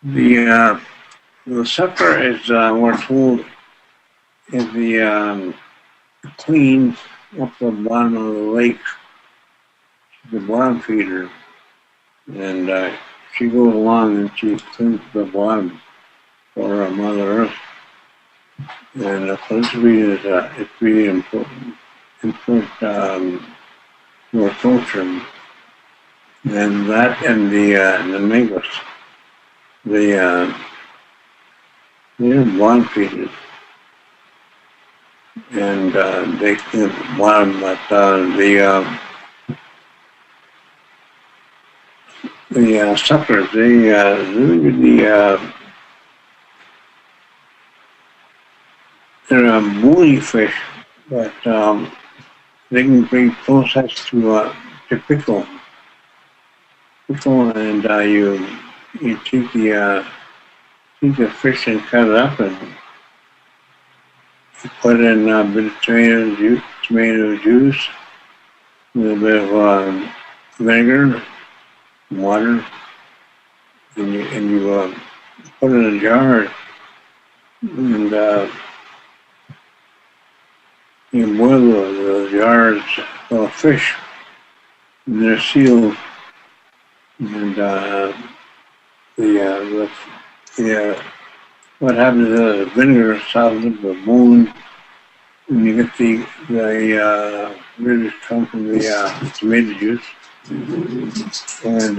the supper is, we're told, is the clean up the bottom of the lake, the bottom feeder. And she goes along and she cleans the bottom for Mother Earth. And for this reason, it's really important for culture. And that and the Megos, they're bottom feeders. And they clean the bottom, but the suckers, they really they're a bony fish, but they can be processed to pickle. And you take the fish and cut it up, and you put in a bit of tomato juice, a little bit of vinegar, water, and you put it in a jar, and you boil the jars of fish, and they're sealed. And what happens is the vinegar softens the bone, and you get the really come from the tomato juice, and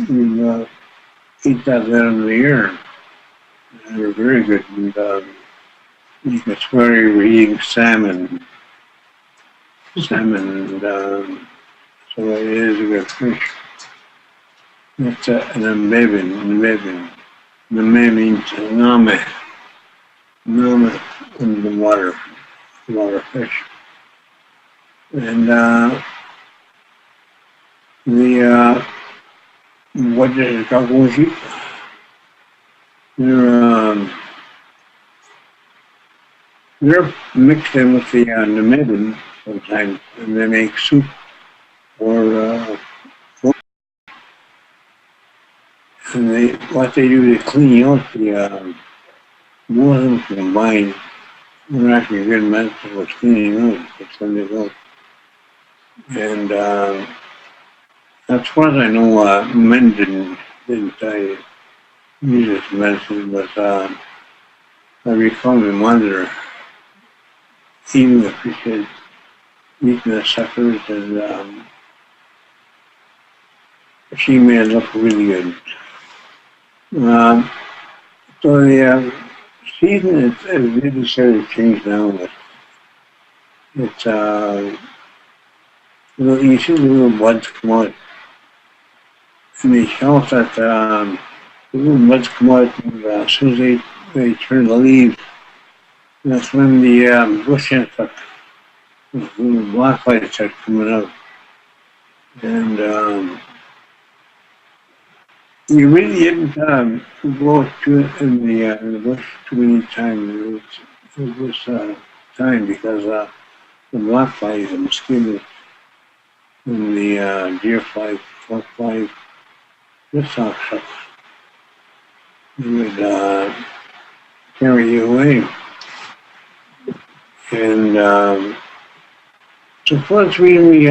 you eat that then in the year. And they're very good. And you can swear you were eating salmon, and so it is a good fish. It's an amebin. The me means name in the water fish. And what is it called? They're mixed in with the namibin sometimes, and they make soup or and what they do is clean out the more of them combined. They're actually good medicine for cleaning out. It's when they go. And as far as I know, men didn't use this medicine, but I recall my mother eating the fishes, eating the suckers, and she made it look really good. So the season is really started to change now. But it's you see the little buds come out, and they show us that the little buds come out, and as soon as they turn the leaves, that's when the bush ends up, the little black lights start coming out, and we really didn't go to in the bush too many times. It was time because the black flies, the mosquitoes, and the deer flies, fly flies, this sort of stuff, they would carry you away. And so for this reason, we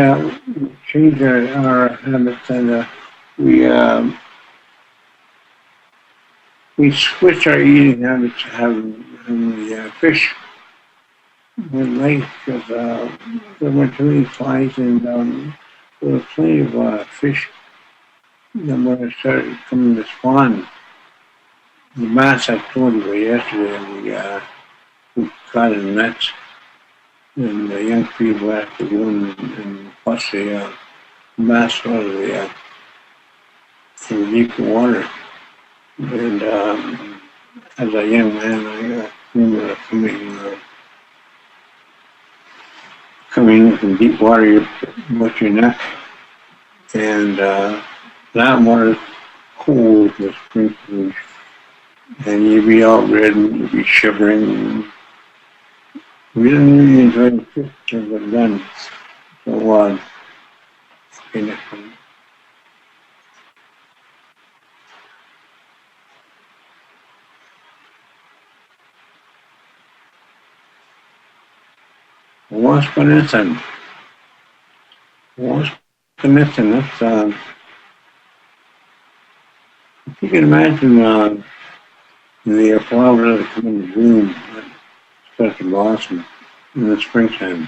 changed our habits and we switched our eating habits to having the fish with light because there weren't too many flies and there was plenty of fish that when it started coming to spawn. The bass I told you about yesterday, we caught in nets and the young people have to go and bust the bass out of the deep water. And as a young man, I remember coming from deep water, you put your neck, and that water cold with spring, and you'd be all red and you'd be shivering. We didn't really enjoy the trip till we're done. So, Wasp-Connection. Wasp-Connection, that's, if you can imagine the flowers that come in bloom, start to blossom in the springtime.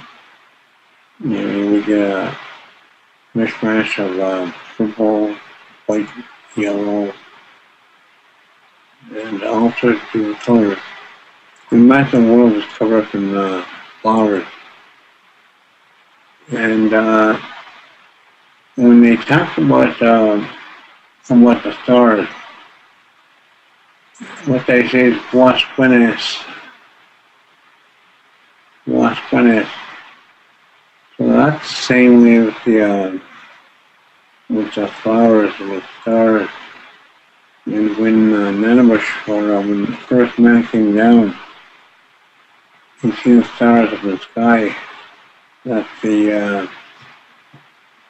You know, we get a mishmash of purple, white, yellow, and all sorts of different colors. Imagine the world is covered up in flowers. And when they talk about the stars, what they say is Wasp-Connection. Wasp-Connection. So that's the same way with the flowers and the stars. And when when the first man came down, he seen the stars up in the sky. That's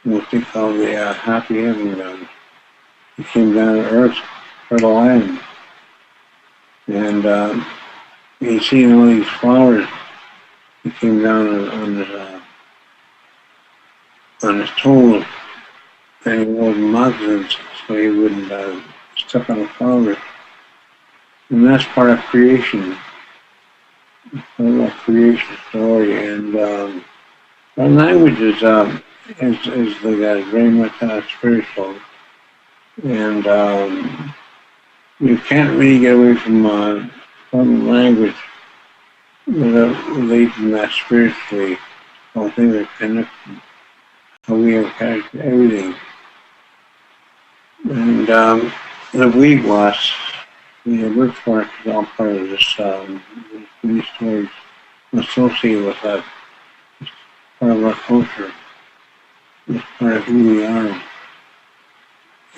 what they call the happy heaven. He came down to earth for the land. And he seen all these flowers. He came down on his toes, and he wore muslins so he wouldn't step on the flowers. And that's part of creation. Part of a creation story. And our language is very much spiritual. And you can't really get away from language without relating that spiritually. All things are connected. How we have connected everything. And the weed wasp, the birch bark is all part of this, these stories associated with that. It's part of our culture. It's part of who we are.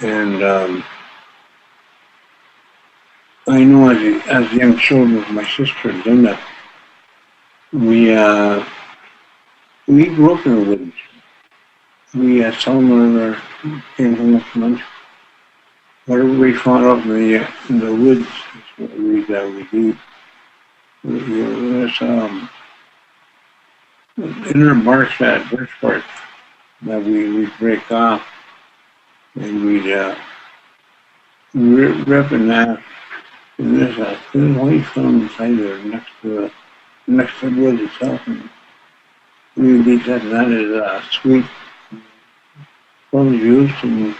And I know as young children with my sister and Linda, we grew up in the woods. We seldom came home from lunch. Whatever we found out in the woods is what we do. There's inner bark, that birch bark that we break off, and we'd rip in that. And there's a thin white film inside there next to the wood itself. And we would eat that, and that is sweet plum juice. And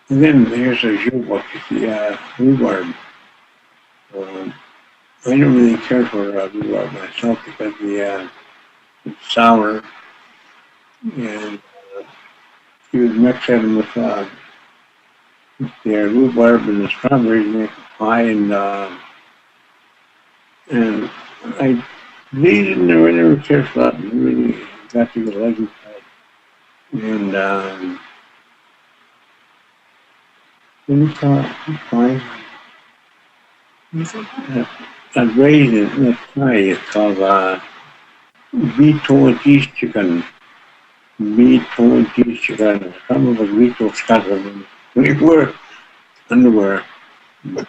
then here's a jewel, the rhubarb. I don't really care for rhubarb myself because it's sour, and you would mix it with the rhubarb and the strawberries, make a pie, and I really never cared for that. I really got to the legend side. And pie. A raisin, the pie is called beef cheese chicken. Beef cheese chicken. Some of the beef chicken. We were underwear. But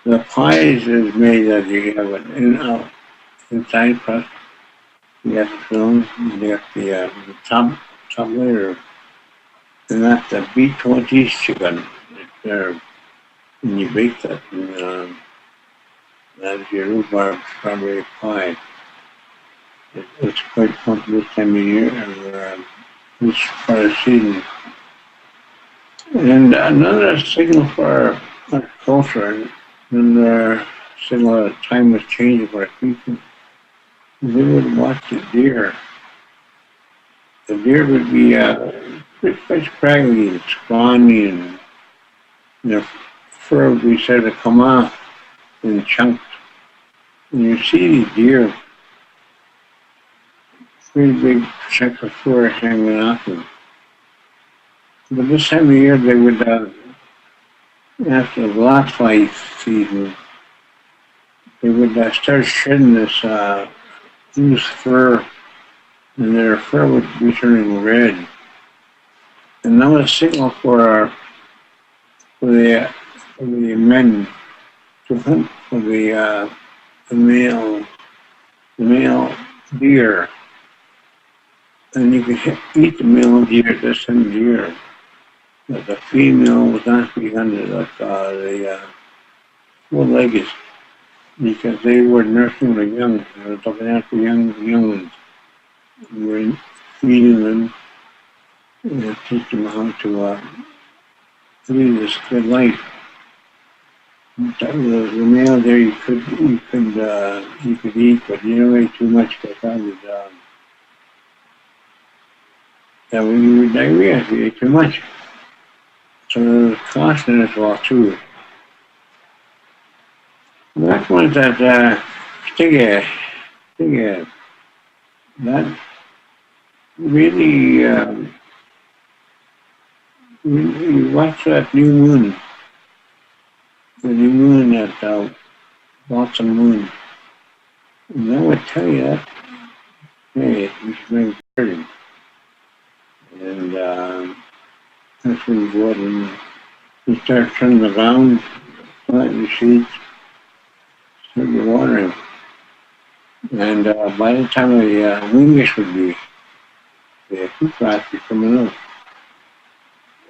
the pies is made that you have an in out inside crust. You got the filling, you got the top layer, and that's the beef cheese chicken. It's there, and you bake that, and that's your rhubarb strawberry pie. It's quite popular this time of year, and this part of the season. And another signal for our culture, and signal that time was changing for our people, they would watch the deer. The deer would be pretty scraggly and scrawny, and their fur would be starting to come off in chunks. And you see these deer, pretty big chunk of fur hanging off them. But this time of year, they would, after the blackfly season, they would start shedding this loose fur, and their fur would be turning red. And that was a signal for the men to hunt for the male deer. And you could eat the male deer, this time of year. But the female was not be hunted like the four-legged, because they were nursing the young. They were looking after young ones. We were feeding them and teach them how to lead this good life. The male there you could eat, but you don't eat too much because that would give you diarrhea if you ate too much. So there's caution as well too. That one that stick that really you watch that new moon, the new moon, that blossom moon, and that would tell you that, hey, you should make garden. And that's when you go out and you start turning the ground, plant your seeds, start your watering. And by the time the wingish would be, the fruit flies be coming out.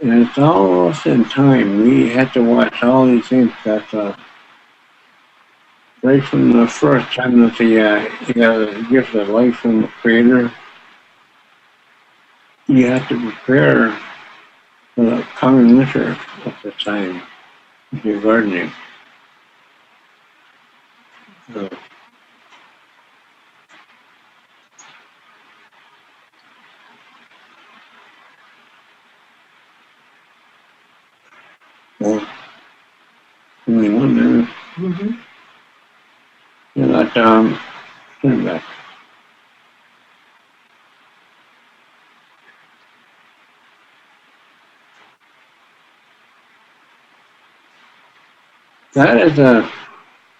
And it's all in time. We had to watch all these things that right from the first time that you got a gift of life from the Creator, you have to prepare for the coming winter at the time if you're gardening. So, well, only one minute. Mm-hmm. You got turn back. That is a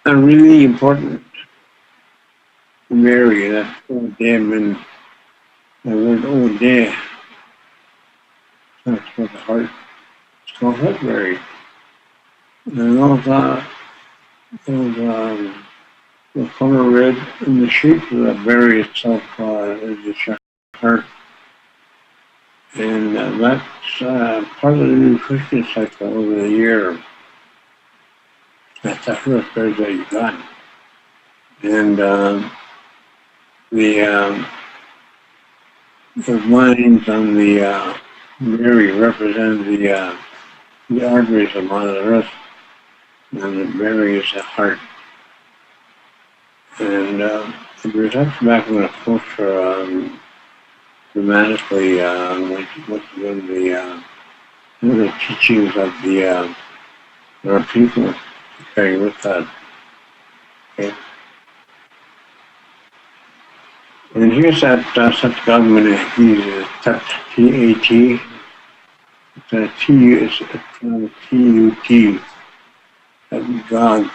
really important area. That's old dam, and the word old dam. That's what the heart. It's called Hutberry. And the color red, and the shape of the berry itself is a heart. And that's part of the nutrition cycle over the year. That's the first berry that you got. And the lines on the berry represent the arteries of Mother Earth, and the berry is the heart. And it reflects back on the culture dramatically what's been the teachings of our people to carry with that. Okay. And here's that such government uses TAT, It's a T, it's a T-U-T, a God,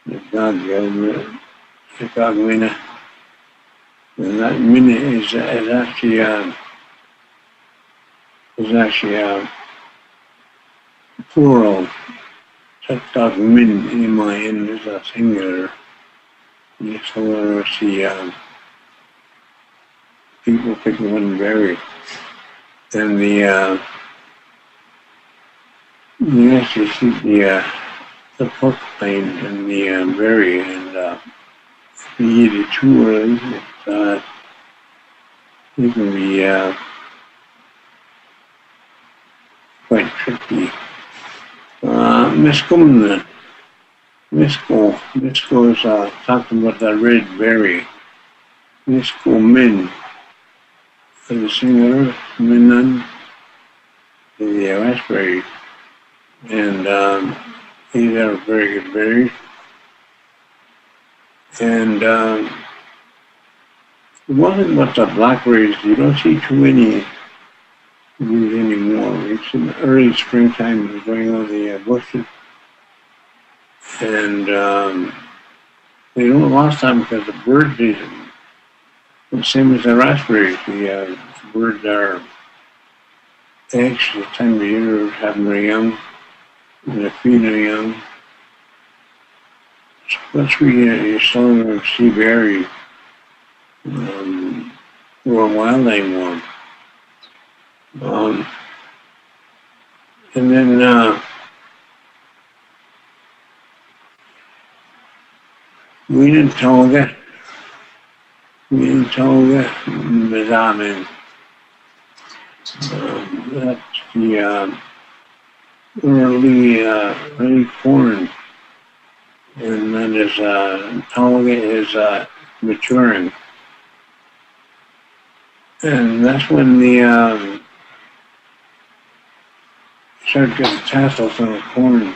the God, the God winner. And that minute is actually plural. That God min, M-I-N, is a singular. Yes, however, see people pick one berry. And you actually see the porcupine and the berry, and if you eat it too early, it can be quite tricky. Miscoming, Misco is talking about the red berry. Misco min, for the singular, minan, the raspberry. And these are very good berries. And one thing about the blackberries, you don't see too many these anymore. It's in the early springtime, we're going on the bushes. And they don't last time because the birds eat them. The same as the raspberries. The birds are anxious the time of year having their young, and they're feeding their young. Especially you saw them sea berries, or wildlife one. And then we didn't toga, Mazamin. That's the early corn. And then there's toga is maturing. And that's when the start getting tassels on the corn.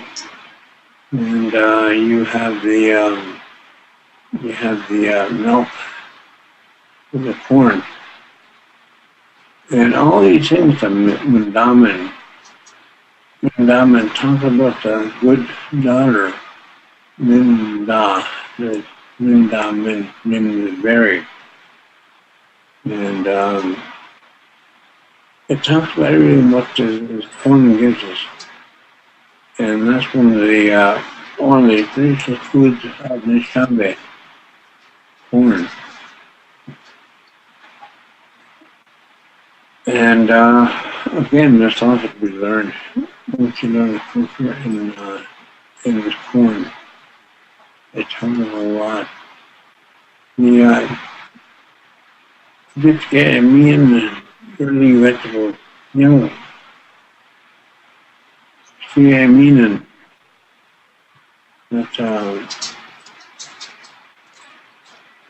And you have the milk in the corn. And all these things that Mandamin talk about the good daughter, Minda, the Min the berry. And it talks about everything what the corn gives us. And that's one of the traditional foods of Nishambe, corn. And again, there's a lot to be learned once you learn the culture in this corn. It tells us a lot. Just get me in the early vegetables, young. See, I mean, that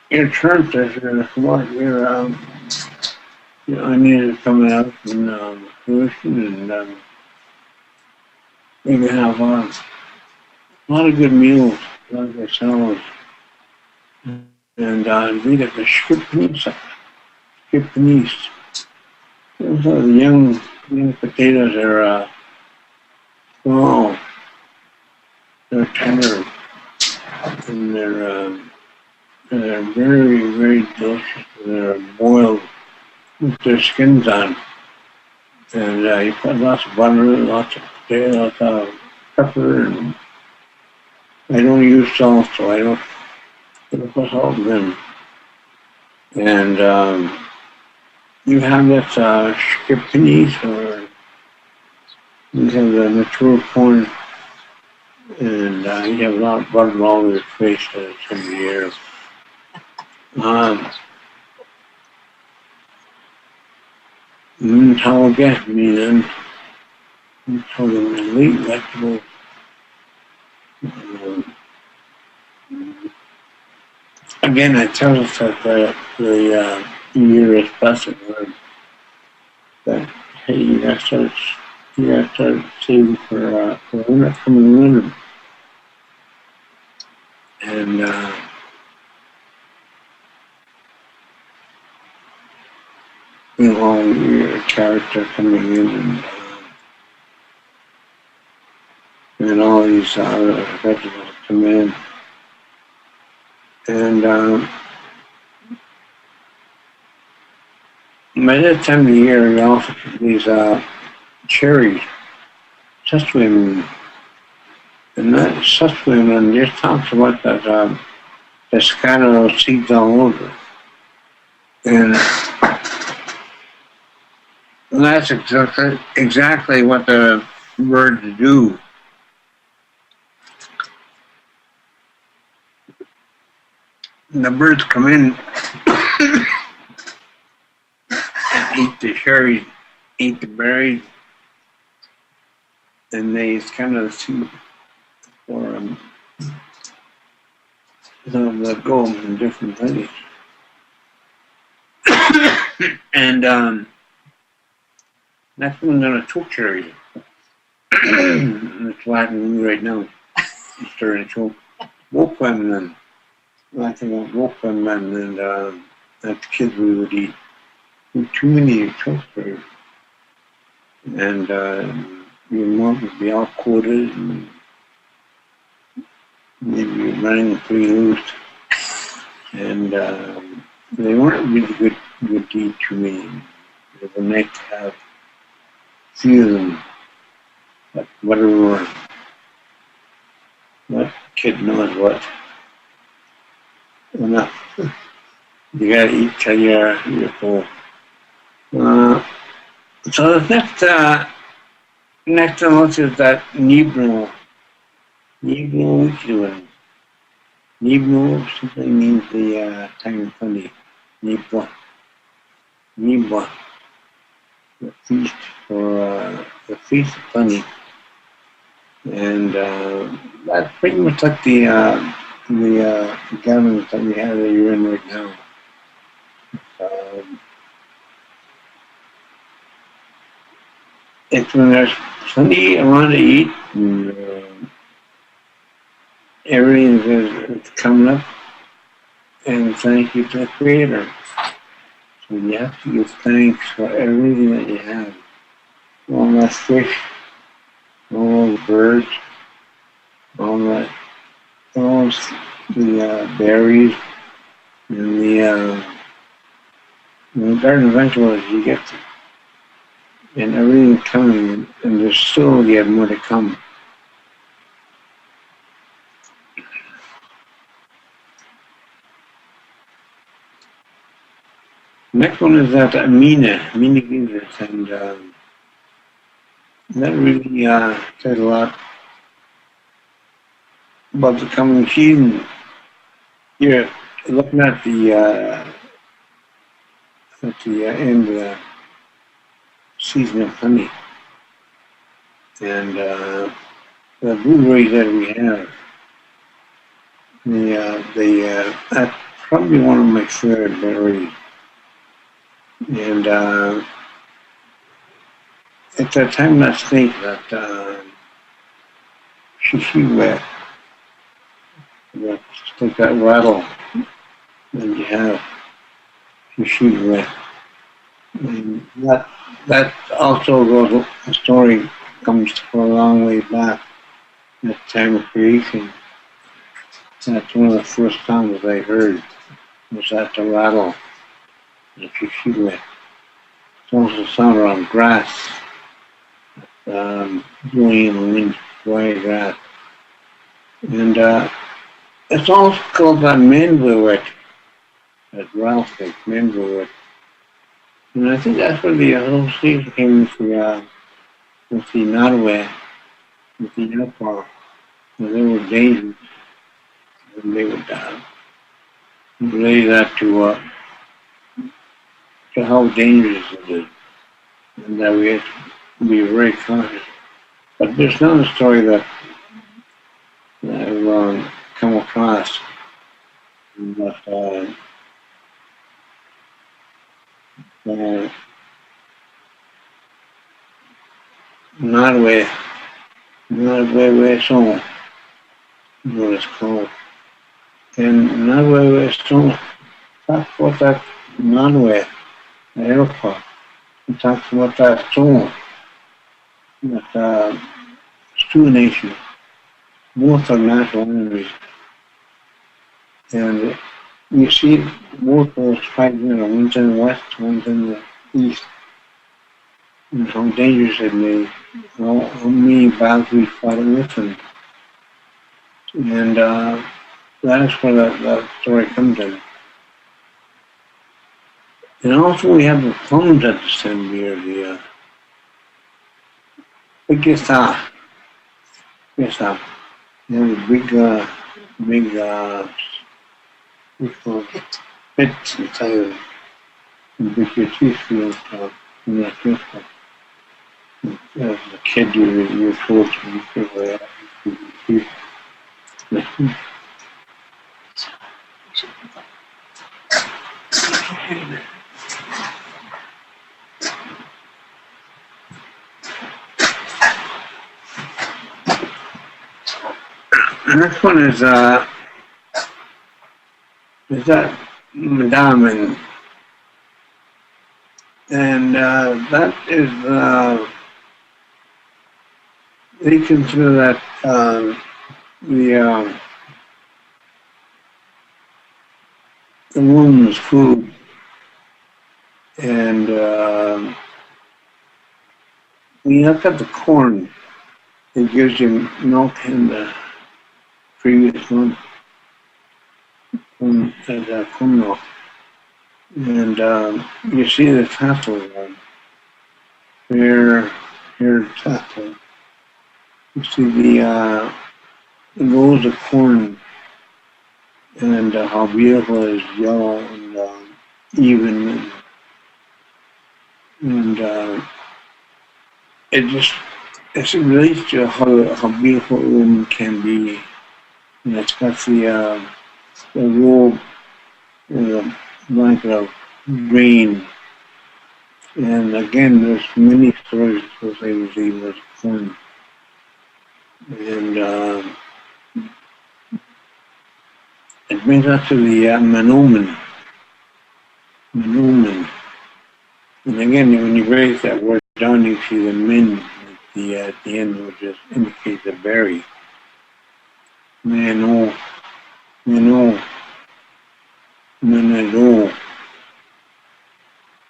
your church is what your onion is coming out in fruition, and you can have a lot of good meals like yourselves. And read it the Skipnese. Those are the young potatoes are small. They're tender, and they're very, very delicious. They're boiled with their skins on, and you put lots of butter, lots of potato, lots of pepper, and I don't use salt, so I don't put salt in them. And you have this Skipnese, or you have the mature corn, and you have a lot of butter all over your face this time of the year. Toga, meaning elite vegetable. Again, it tells us that the year is blessed. That hey, you gotta start saving for winter, coming winter, and you know, all your character coming in, and all these vegetables come in. And by that time of the year, we also get these cherries, sesame. And that sesame just talks about that the scatter of seeds all over. And that's exactly what the birds do. And the birds come in and eat the cherries, eat the berries, and they kind of see for they'll go in different things. And that's one that I took cherries. It's Latin right now. It's starting to show wolfram and I think of wolfram and that the kids would eat too many chocolate. And your mom would be all coated and maybe running pretty loose. And they weren't really good to eat too many. They were nice to have a few of them. But whatever, what kid knows what. Enough. You gotta eat till you're full. So the next one is that Nibno. Nibno Wikiwan. Nibno simply means the time of funny. Nibwa. Nibwa. The feast for the feast of funny. And that's pretty much like the government that we have that you're in right now. It's when there's plenty around to eat and everything is coming up, and thank you to the Creator. So you have to give thanks for everything that you have. All that fish, all those birds, all the berries, and the garden vegetables you get, and everything coming, and there's still yet more to come. Next one is that Amina Jesus, and that really says a lot about the coming season. You're looking at the end of the season of honey, and the blueberries that we have. That's probably one of my favorite berries. And it's a time that state that she wet. It's like that rattle that you have. She wet. And that also goes. The story comes for a long way back. At the time of creation. That's one of the first sounds I heard. Was that the rattle? The wet. It's also sound around grass. Blowing in the wind, dry grass. And it's also called that manbluet. That rattlesnake, manbluet. And I think that's where the association came with the Nottoway, with the Yellowpaw. They were dangerous. And they would relay that to how dangerous it is. And that we have to be very cautious. But there's another story that I've come across that Nottoway song is what it's called. And Nottoway song talks about that Nottoway, the Iroquois. It talks about that song, that Sioux Nation. both are natural enemies. And you see both those fighting, one's in the west, one's in the east, and how dangerous it may, how many battles we fought with them. And that's where that story comes in. And also we have the clones at the center here, the big guitar. Guitar. They have a big, what's it called? Pits inside of it. And big your teeth feel in that feel stuff. As a kid, you're supposed to be careful of that. The next one is that Madame, and that is they consider that the woman's food, and when you look at the corn, it gives you milk in the previous one, corn milk. And you see the tassel here tassel. You see the rows of corn and how beautiful it is, yellow and even, and it relates to how beautiful a woman can be. And it's got the robe and the blanket of rain. And again, there's many stories associated with corn. And it brings us to the Menomen. Menomen. And again, when you break that word down, you see the men at the end, which just indicates a berry. Meno.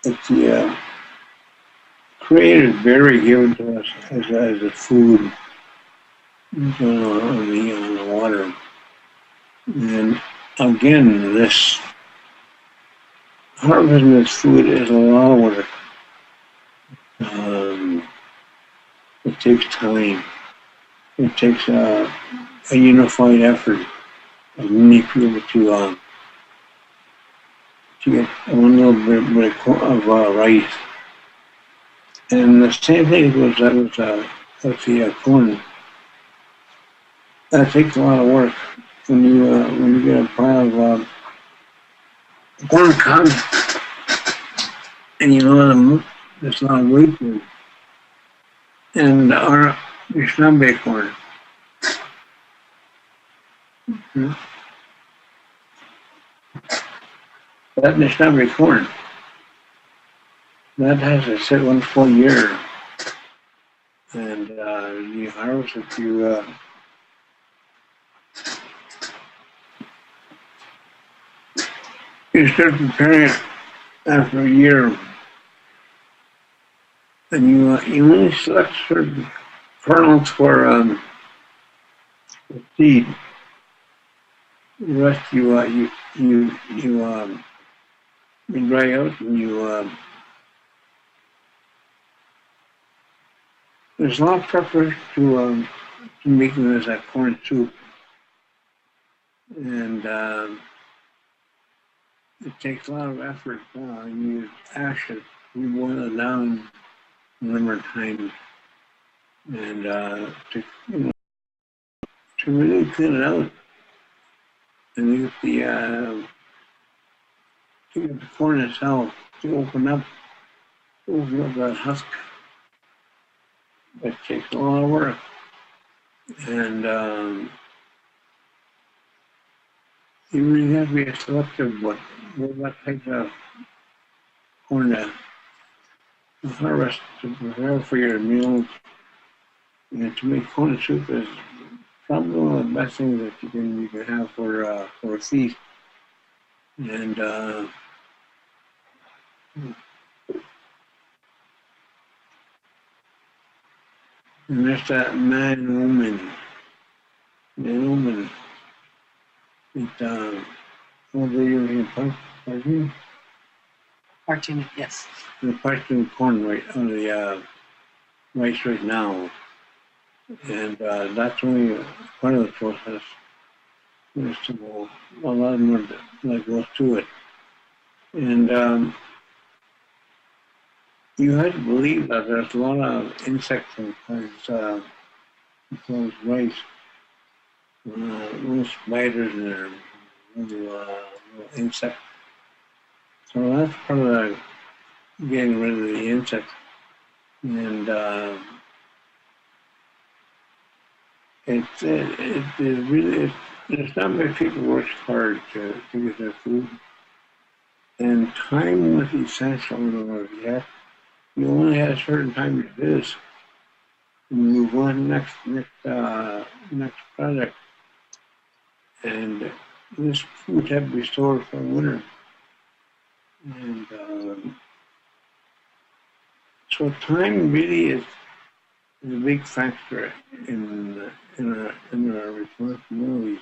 It's the created berry given to us as a food on the water. And again, this harvesting this food is a lot of work. It takes time. It takes a unified effort of many people to get one little bit of rice. And the same thing with the corn. That takes a lot of work. When you get a pile of corn cobs and you know there's a lot of weight to it. And our Shawnee corn. That Shawnee corn, that has to sit one full year. And you harvest it, you start preparing it after a year. And you only select certain kernels for seed. The rest you dry out and there's a lot of preparation to making this corn soup, and it takes a lot of effort. You use ashes, you boil it down a number of times, and to really clean it out, and you get the corn itself to open up that husk. It takes a lot of work, and you really have to be selective what type of corn to harvest to prepare for your meals. And to make corn soup is probably one of the best things that you can have for a feast. And and there's that man woman. It what are you in parking? Cartoon, yes. The parking corn right on the right now, and that's only part of the process. There's a lot more that goes to it, and you had to believe that there's a lot of insects in those rice. Little spiders in there, little insects. So that's part of getting rid of the insects. And it really, there's not many people work hard to get their food. And time was essential in order to get. You only had a certain time to do this. And move on next project. And this food had to be stored for winter. And so time really is a big factor in our responsibilities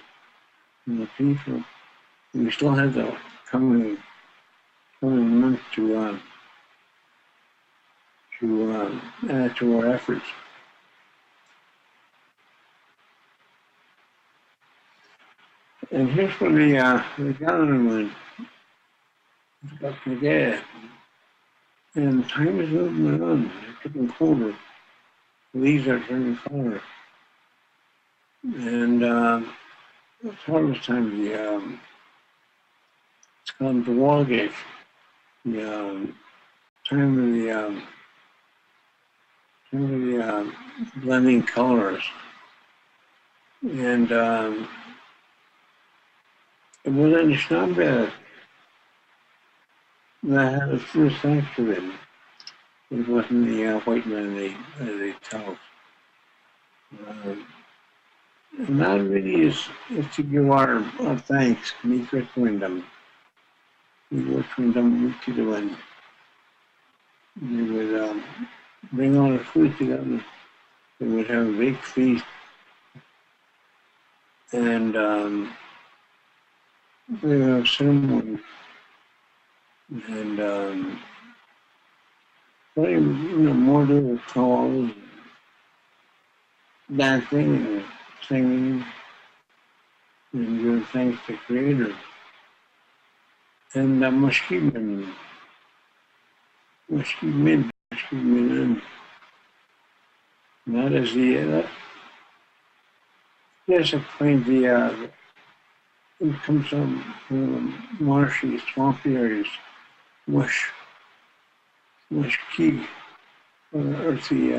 in the people. We still have the coming months to add to our efforts. And here's where the calendar went. It's got the day. And time is moving on. It's getting colder. Leaves are turning color. And it's harvest time. It's called the wallgate. The time of the blending colors. And it was in Shawnee that had its first Thanksgiving. It wasn't the white man they tell. And that really is to give our thanks. Me Christmas them. We worked from them week to the one. They would bring all the food together. They would have a big feast. And they would have ceremony. And probably, more to the calls, dancing and singing, and giving thanks to Creator. And Mushkib in. That is yes, explains it comes from marshy, swampy areas, mushki, earthy,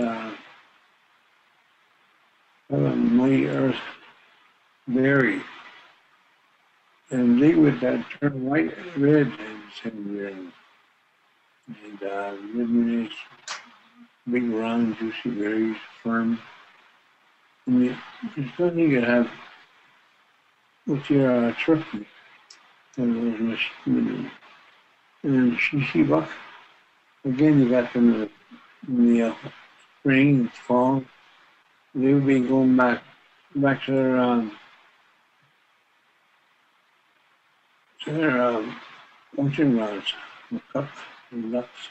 mighty earth berry. And they would turn white, red, and same year. And red big, round, juicy berries, firm. And there's nothing you could have with your turkey. And those machine. And shishi buck. Again, you got them in the spring and fall. They would be going back to their ocean routes, the cup and ducks.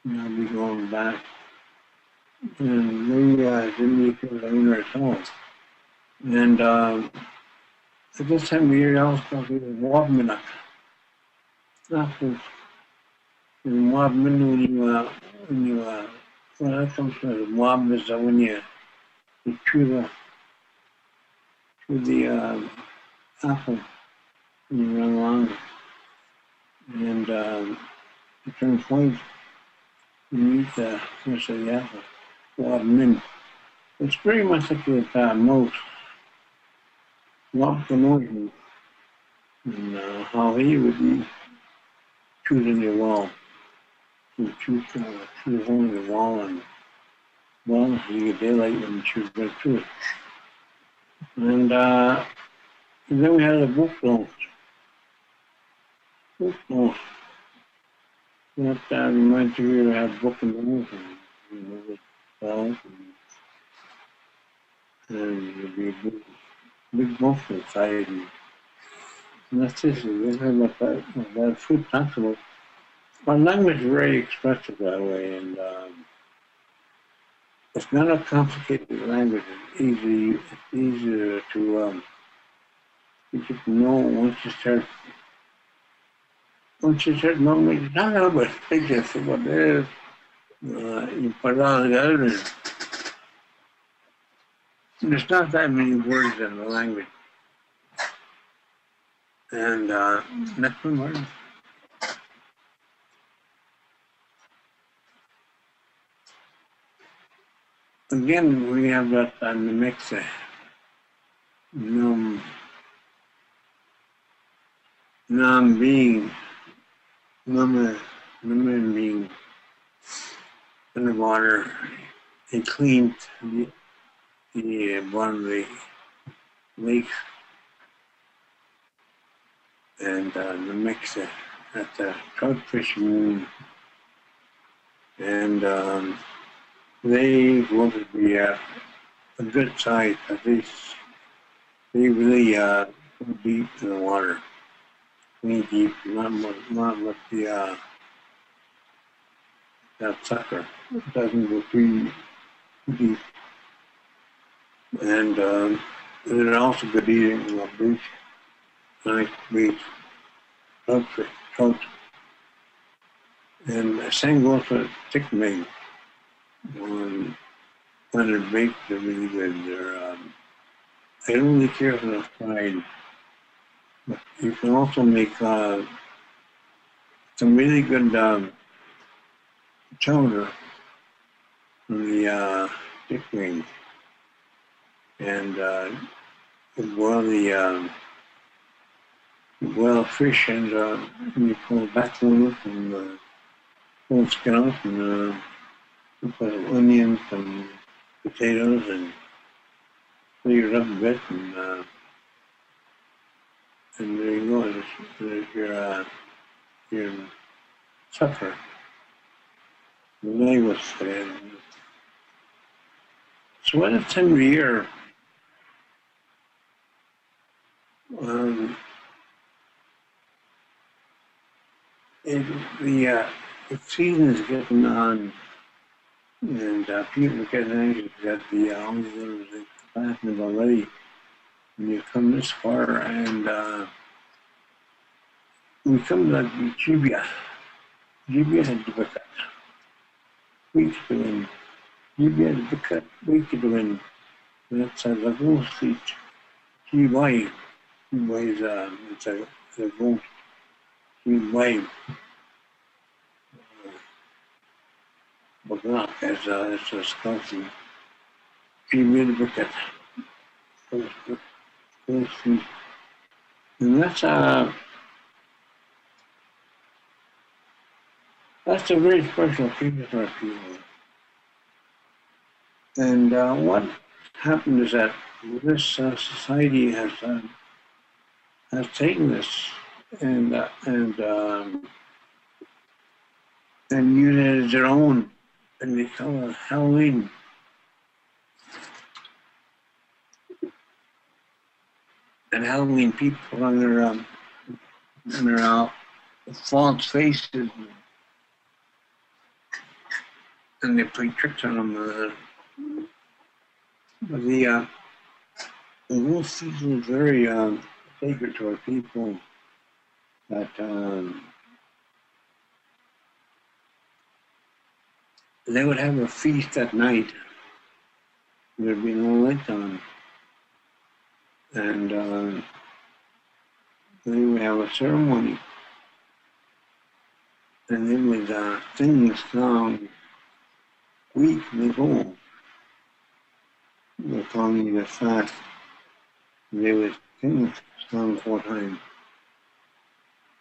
And I'll be going back. And they didn't eat the owner at all. And at this time of year, I also got the Wabminak. Apples. And Wabmin, well, that comes from the Wab is when you chew the apple and you run along and you turn point and you eat the rest of the apple. Wabmin. It's pretty much like the most Wab the Northern and how he would be choosing the wall. You choose a hole in the wall and well, you get daylight and choose right through it. And then we had a book launch. Book launch. That reminds you to have book in the house and with bells and it'll be a big book inside. And that's it. We have about that food talks about. Our language is very expressive that way, and it's not a complicated language. It's easier to you just know once you start knowing what you're talking about, it's just what it is. You put it all together, and there's not that many words in the language, and that's one word. Again, we have that on the mix. Num, num being, number being in the water. He cleaned the bottom of the lake and the mix at the trout fishing, and they wanted to be a good size. At least they really go deep in the water, knee deep, not with the that sucker. It doesn't go too deep, and they're also good eating on the beach, nice beach, trout. And the same goes for chick meat. When they're baked, they're really good. I don't really care for the fried, but you can also make some really good chowder from the chick wings, and you boil the fish, and you pull the backbone up and pull the skin off, and you put onions and potatoes and clean it up a bit, and there you go. There's your supper. The leg was so at this time of year, the season is getting on, and people are getting anxious that the all the others are passing already. When you come this far, and we come to Jibia. Jibia had the bucket. We could win. Jibia had the bucket. We could win. That's a lagoon street. GY. GY is it's a lagoon. GY. Bagnak as a scouting. Jibia the bucket. And that's a very special thing for our people. And what happened is that this society has taken this and used it as their own, and they call it Halloween. And Halloween people on their false faces, and they play tricks on them. But the whole season is very sacred to our people. That they would have a feast at night. There'd be no lights on. And they would have a ceremony, and they would sing the song "Week Before." They're calling it a fast. They would sing the song 4 times.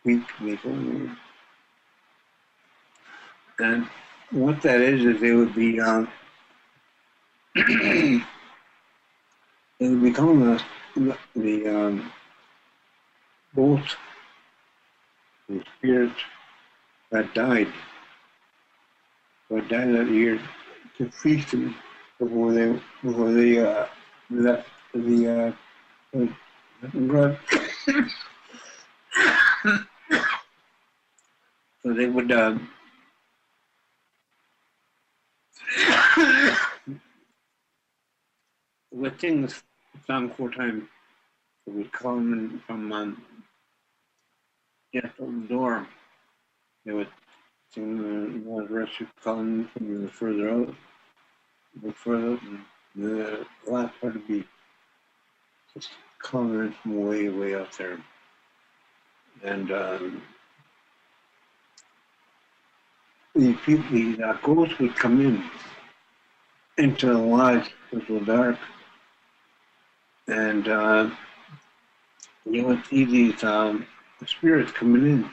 Week Before. And what that is they would be we call the ghost, the spirit that died that year to feast them before they left the blood. So they would would sing this song 4 times. So we'd call them in from just over the door. They would sing the rest would call them from the further out, go further out, and the last part would be just calling from way, way out there. And the ghosts would come into the lodge. It was dark, and you would see these spirits coming in.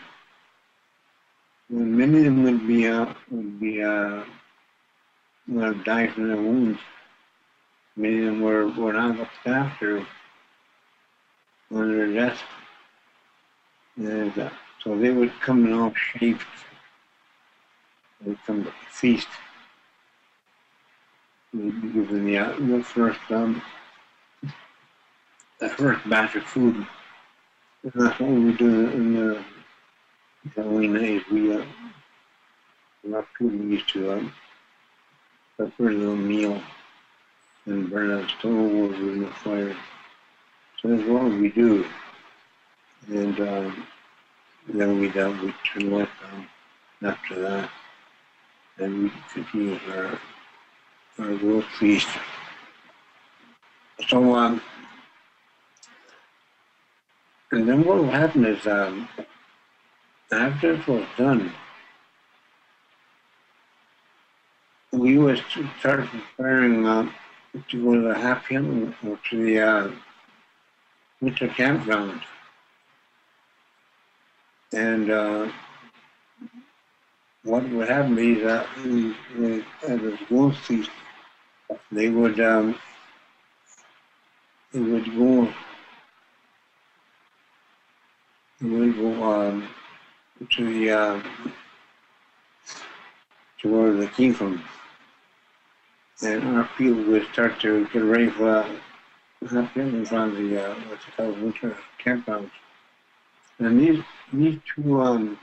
And many of them would have died from their wounds. Many of them were not looked after on their death, and so they would come in all shapes. They would come to feast. We'd be given the first batch of food. And that's what we would do in the Halloween days. Our people used to prepare a little meal and burn out stove over in the fire. So that's what we do. And then we'd turn the lights on after that. And we continue our roast feast. So, and then what will happen is, after it was done, we would start preparing to go to the happy hunting or to the winter campground. And what would happen is that at the ghost feast, they would go to the to where they came from, and our people would start to get ready for happy hunting from the what's it called, winter campgrounds. And these two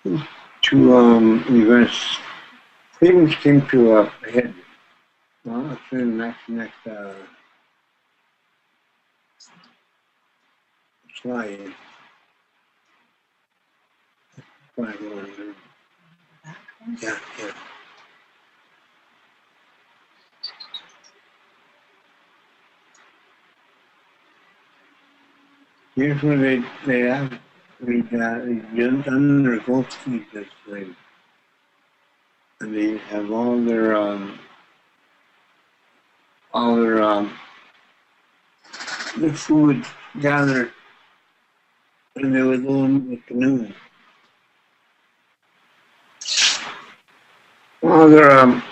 events pretty much came to a head. Well, actually, next slide. Yeah. Here's where they have they've done their ghost feed this thing, and they have all their the food gathered, and they would go in the canoe. All their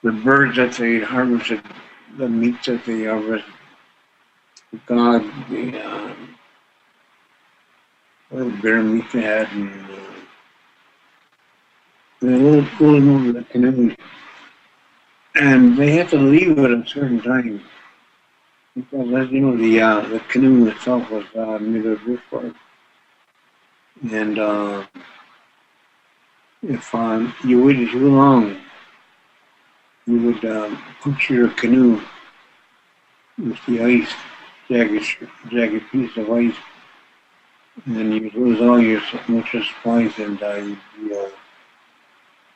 the birds that they harvested, the meat that they harvested, God, the little bear meat they had, and they would go over the canoe, and they had to leave at a certain time. Because, as you know, the canoe itself was made of driftwood. And if you waited too long, you would push your canoe with the ice, jagged piece of ice, and then you'd lose all your winter supplies, and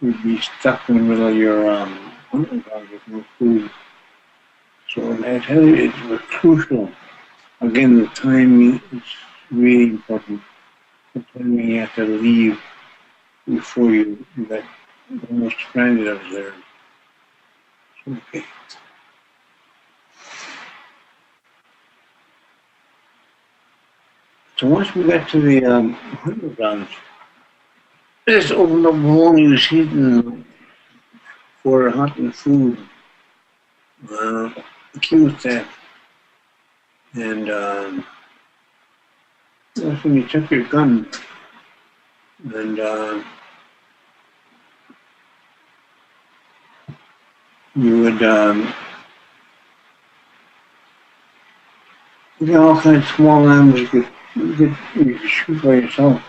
you'd be stuck in the middle of your hunting ground with no food. So I tell you, it was crucial. Again, the timing is really important. The timing you have to leave before you get almost stranded up there. Okay. So once we got to the hunting grounds, this opened up a whole new season for hunting food. accused that. And that's when you took your gun and you would you get all kinds of small animals you could shoot by yourself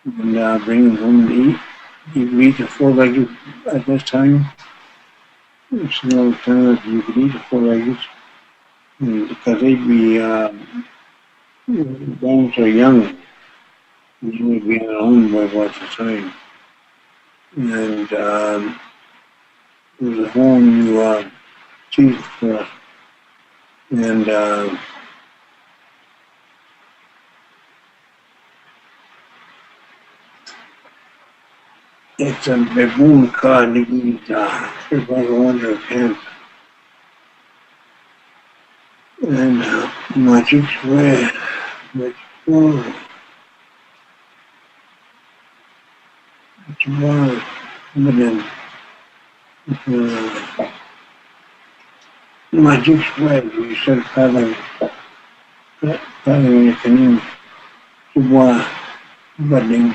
and bring them home to eat. You could eat the four-legged at this time. It's the only time that you could eat the four-legged because they'd be bones are young. You would be at home by about the time. And it was a whole new season for us. And it's a baboon cod that we everybody under a camp. And my cheeks red, but it's wild. But then my cheeks red, we started paddling in the canoe to budding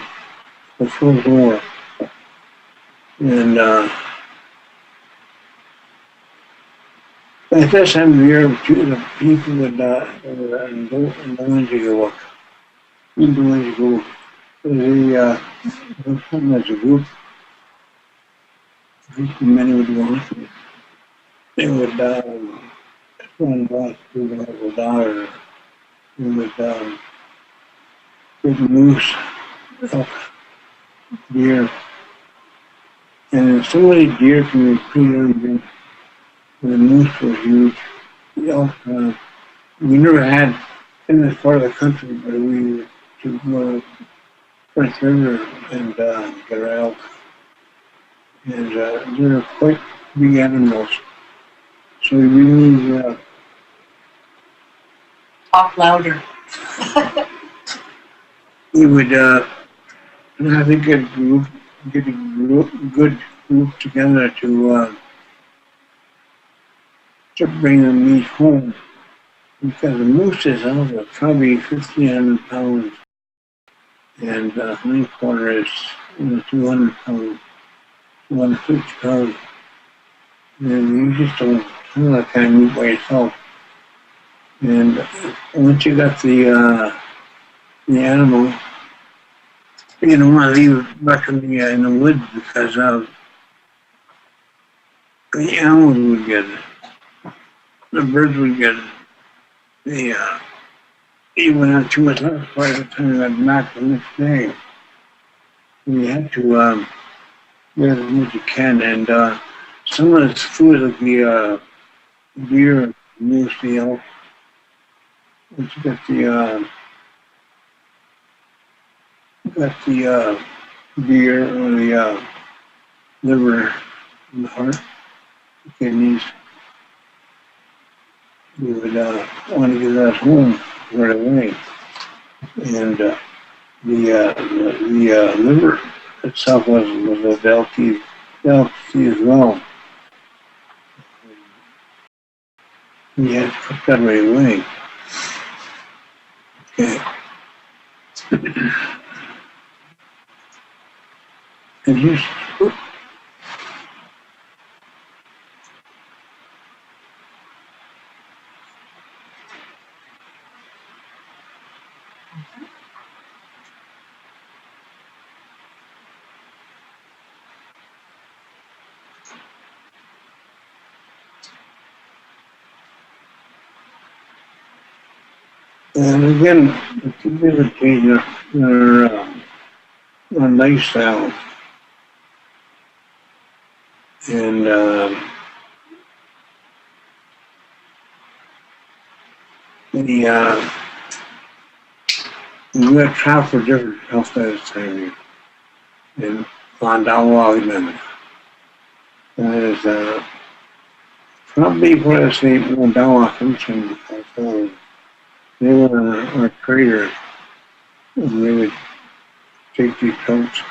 the full door. And at this time of year, the people would and the ones you go up, the ones you go, they come as a group of many would go with me. They would run back to the daughter. They would big moose, elk, deer, and so many deer can be pretty big. The moose was huge. The elk, we never had in this part of the country, but we were to go to French River and get our elk. And they're quite big animals. So we really Talk louder. we would I think get a good group together to bring the meat home because the mooses are probably 1,500 pounds and the hindquarter is 200 pounds, 150 pounds. And you just don't have that kind of meat by yourself. And once you got the animal, you don't want to leave it back in the woods because the animals would get it. The birds would get it. You went out too much left by the time you got back the next day. You had to get as much as you can. And some of this food like the deer, moose, the elk. Once you got the deer or the liver and the heart, the kidneys, we would want to get that home right away. And the liver itself was a delicacy as well. We had to cook that right away. Okay. And just and again, it's a bit of a change in our lifestyle. And we got to travel for different health at this time in Landau Island. That is probably what I say Landau function because they were our traders and they would take these coats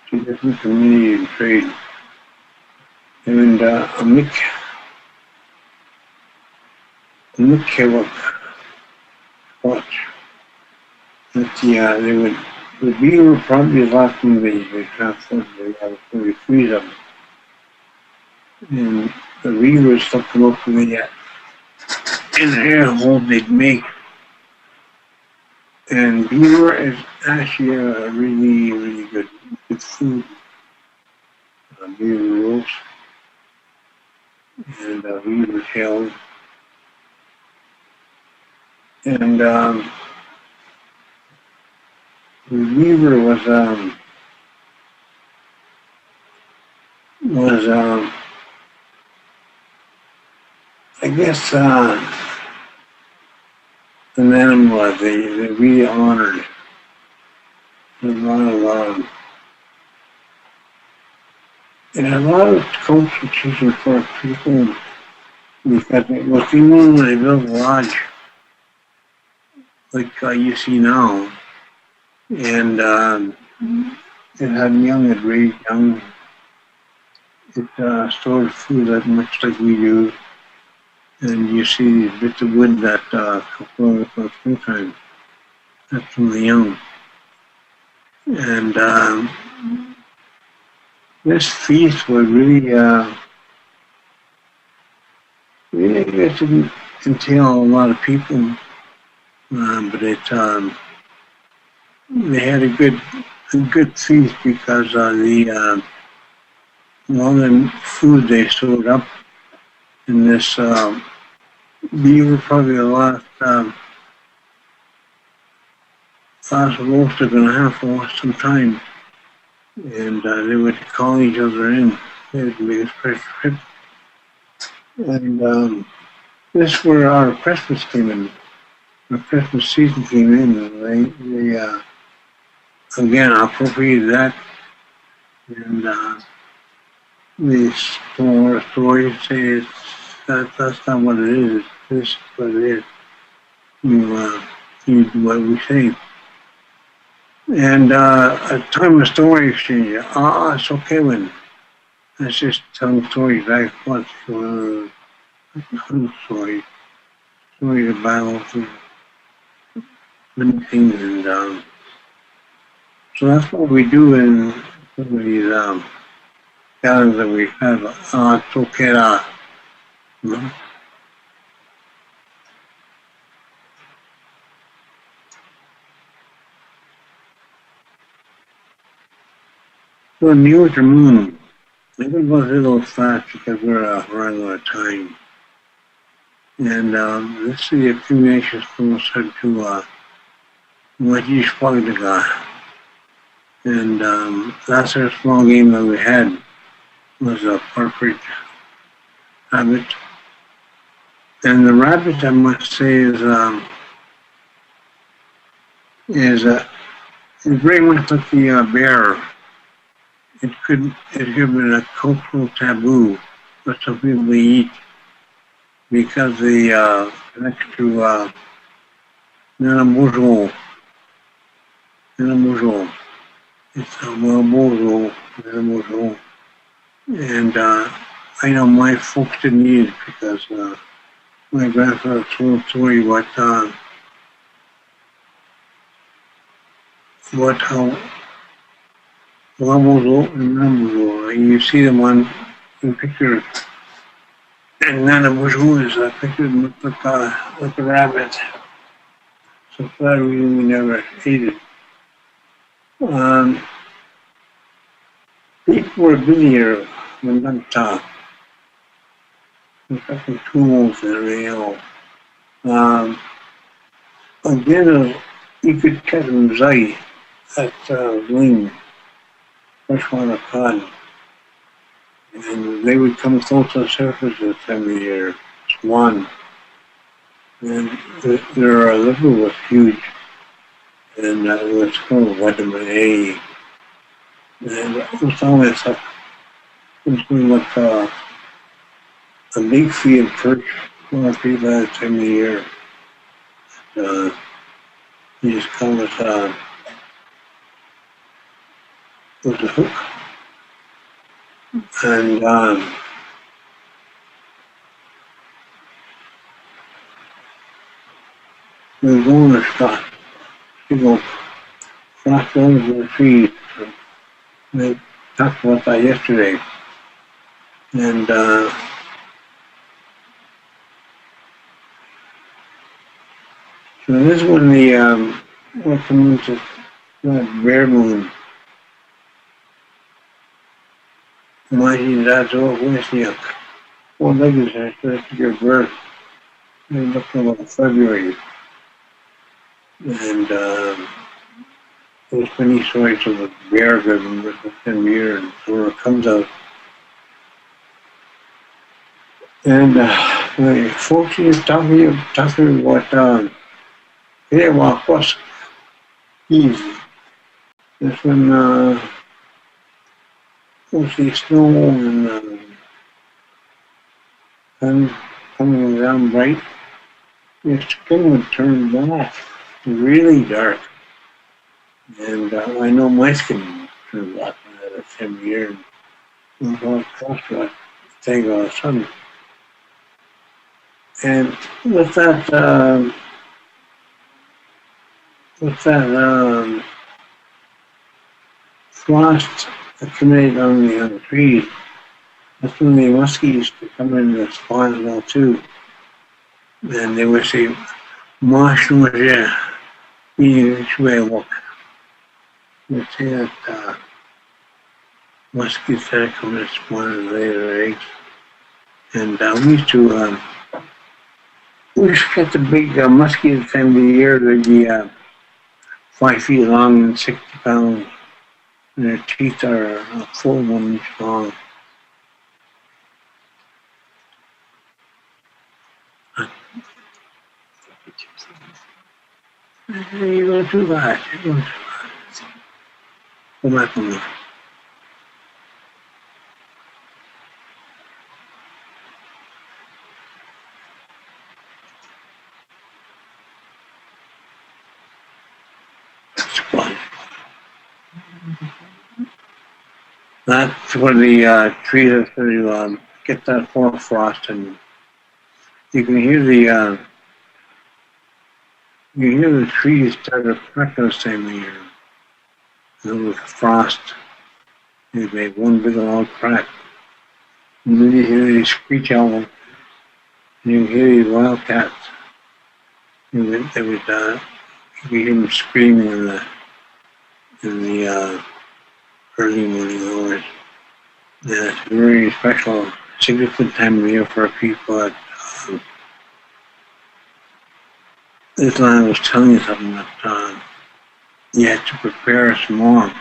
to different communities and trade. And Mick Mikkeluk watch. That they would, the beaver probably left them, they transported, they freeze them. And the beavers took them up to the, in the air hole they'd make. And beaver is actually a really, really good food. Beaver rolls and beaver tails. And the beaver was I guess an animal that they really honored. There's a lot of cultural teaching for people because it was the one when they built a lodge like you see now. And it had young, it raised young. It stored food that much like we do. And you see these bits of wood that come from springtime. That's from the young. And this feast was really, really, I guess, didn't entail a lot of people, but they had a good feast because all the food they stored up in this beaver probably the last roast they're gonna have for some time, and they would call each other in. They would make a special trip, and this is where our Christmas came in. Our Christmas season came in, and they again appropriated that, and the story says that's not what it is. This is what it is. You do what we say. And at the time of story exchange, it's okay when it's just telling stories back and forth. Stories of battles and many things, and so that's what we do in some of these gatherings that we have. It's okay, you know. So near with the moon, I think it was a little fast because we're running out of time. And this is the accumulation said to what you spoke to God. And that's our small game that we had was a perfect rabbit. And the rabbit, I must say, is very much like the bear. It could have been a cultural taboo for some people to eat because they connect to Nanamuzo. It's a Nanamuzo. And I know my folks didn't eat it because my grandfather told a story about how Nanamuzo and Nanamuzo, and you see them in pictures. And Nanamuzo is pictured like a rabbit. So for that reason, we never ate it. People were busier than that time. In fact, the tools and everything else. Again, you could catch them zai at Ling, freshwater cod. And they would come close to the surface this time of year, swan. And their liver was huge. And it was called vitamin A. And it was always like a big feed perch for people at the time of the year. You just call it with a hook. And we were going to stop, to go frost over the trees. We talked about that yesterday. And, so this one, what's the moon, rare moon. Mighty that's all with you. Well, leggings are supposed to give birth. They look about February. And, there's many stories of the bear giving birth within a year, and so it comes out. And, folks, you're talking about, yeah, well, plus, easy. This one, mostly snow and coming down bright. Your skin would turn black, really dark. And I know my skin turned black when I had a 10 year. And I was crossed thing all of a sudden. And with that, frost accumulated on the trees, that's when the muskies used to come in the spawn as well too. And they would say, "Marsh was meaning which way I walk." They'd say that muskies started coming to spawn and lay their eggs. And we used to get the big muskies at the time of the year. They'd be 5 feet long and 60 pounds. And their teeth are a full 1 inch long. You're going too fast. Go back on me. That's where the trees are to get that hoarfrost, and you can hear the trees start to crack those time of year. And with frost, they make one big long crack. And then you hear these screech owls, and you hear these wildcats. And they would you could hear them screaming in the early morning hours. Yeah, it's a very special, significant time of year for people that this line was telling you something that you had to prepare some more.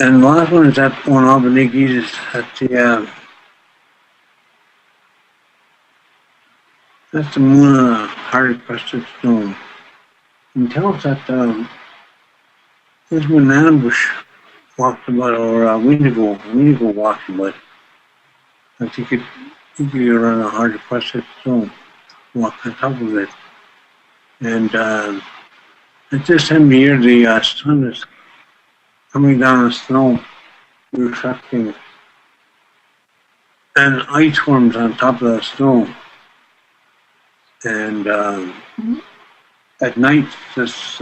And the last one is that one Albany Jesus at that's the moon on a hard crusted stone. And tell us that there's when an ambush walked about, or Windigo walked about. That you could run a hard crusted stone, walk on top of it. And at this time of year, the sun is coming down the snow, reflecting, and ice forms on top of the snow. And at night, it's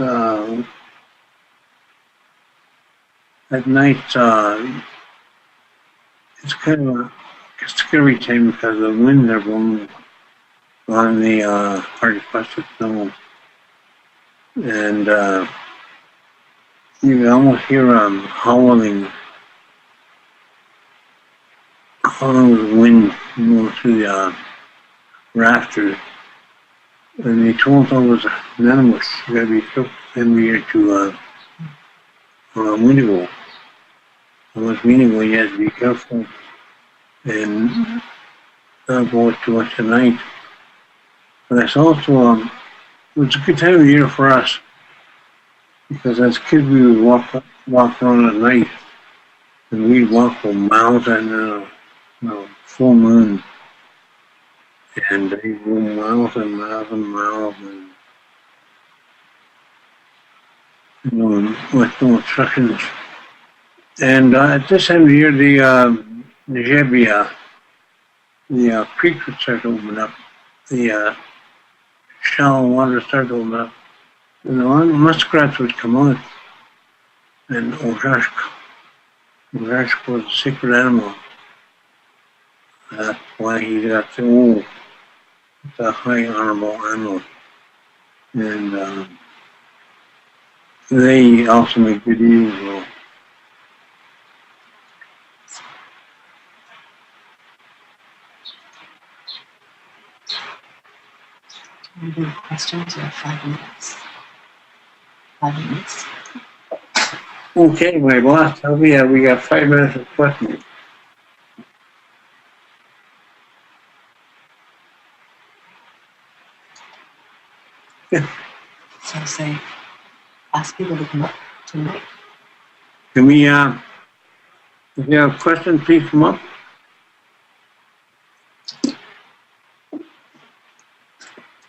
kind of a scary time because the winds are blowing on the hard crusted snow, and you can almost hear howling with wind moving through the rafters. And they told us was an ambush. You gotta be careful every year to Windigo. And with Windigo, you have to be careful and not go too much at night. But it's also it was a good time of year for us because as kids we would walk around at night, and we'd walk for miles and full moon. And they go miles and miles and miles, and with no instructions. And at this time of year, Jebia, the creek would start to open up. The shallow water started to open up. And the muskrats would come out. And Ojashk was a sacred animal. That's why he got so it's a high honorable animal. And they also make good eating as well. Any questions? You have 5 minutes. 5 minutes. Okay, my boss told me we got 5 minutes of questions. So say, ask people to come up to the mic. Can we, if you have questions, please come up.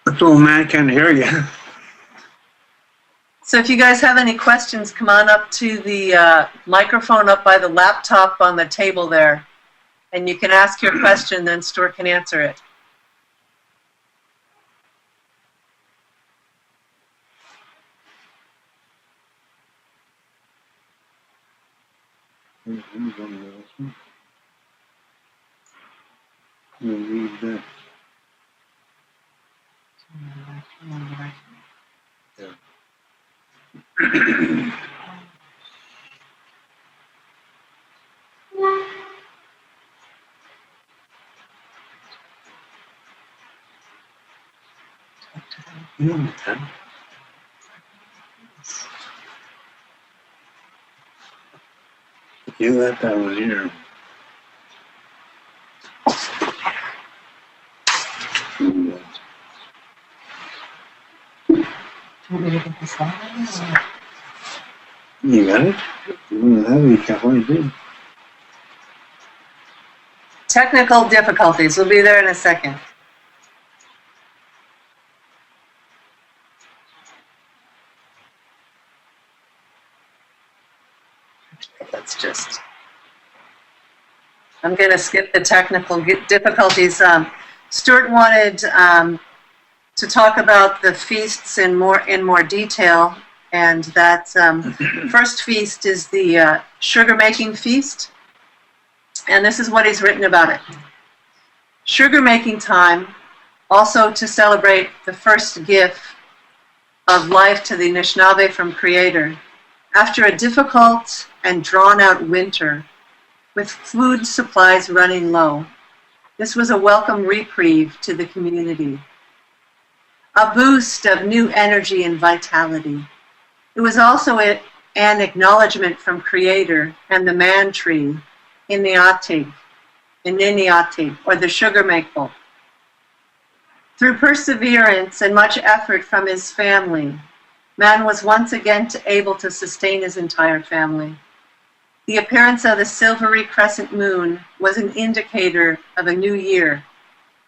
This old man can't hear you. So if you guys have any questions, come on up to the microphone up by the laptop on the table there, and you can ask your question, then Stuart can answer it. You let that was here. Do you want me to get this on? You got it? You can't find it. Technical difficulties. We'll be there in a second. Let's just... I'm going to skip the technical difficulties. Stuart wanted to talk about the feasts in more detail, and that first feast is the sugar-making feast, and this is what he's written about it. Sugar-making time, also to celebrate the first gift of life to the Anishinaabe from Creator, after a difficult and drawn-out winter, with food supplies running low. This was a welcome reprieve to the community, a boost of new energy and vitality. It was also an acknowledgement from Creator and the man tree in the Atig, in Niniatig, or the sugar maple. Through perseverance and much effort from his family, man was once again able to sustain his entire family. The appearance of the silvery crescent moon was an indicator of a new year,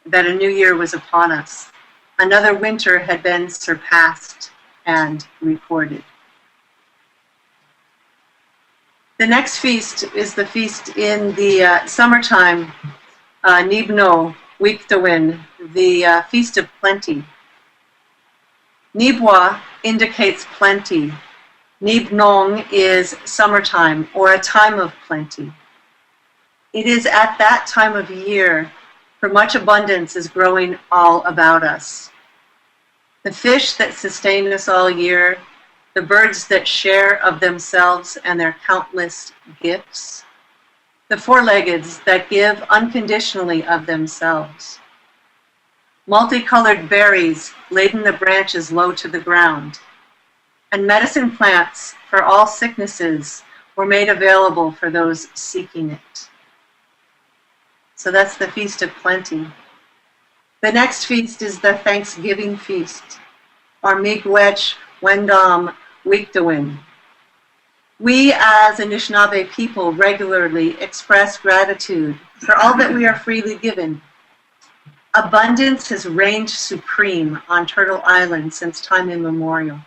that a new year was upon us. Another winter had been surpassed and recorded. The next feast is the feast in the summertime, Nibno Wiktawin, the Feast of Plenty. Nibwa indicates plenty. Nibnong is summertime, or a time of plenty. It is at that time of year, for much abundance is growing all about us. The fish that sustain us all year, the birds that share of themselves and their countless gifts, the four-leggeds that give unconditionally of themselves. Multicolored berries laden the branches low to the ground, and medicine plants for all sicknesses were made available for those seeking it. So that's the Feast of Plenty. The next feast is the Thanksgiving Feast, or Miigwech Wendam Wiktawin. We as Anishinaabe people regularly express gratitude for all that we are freely given. Abundance has reigned supreme on Turtle Island since time immemorial.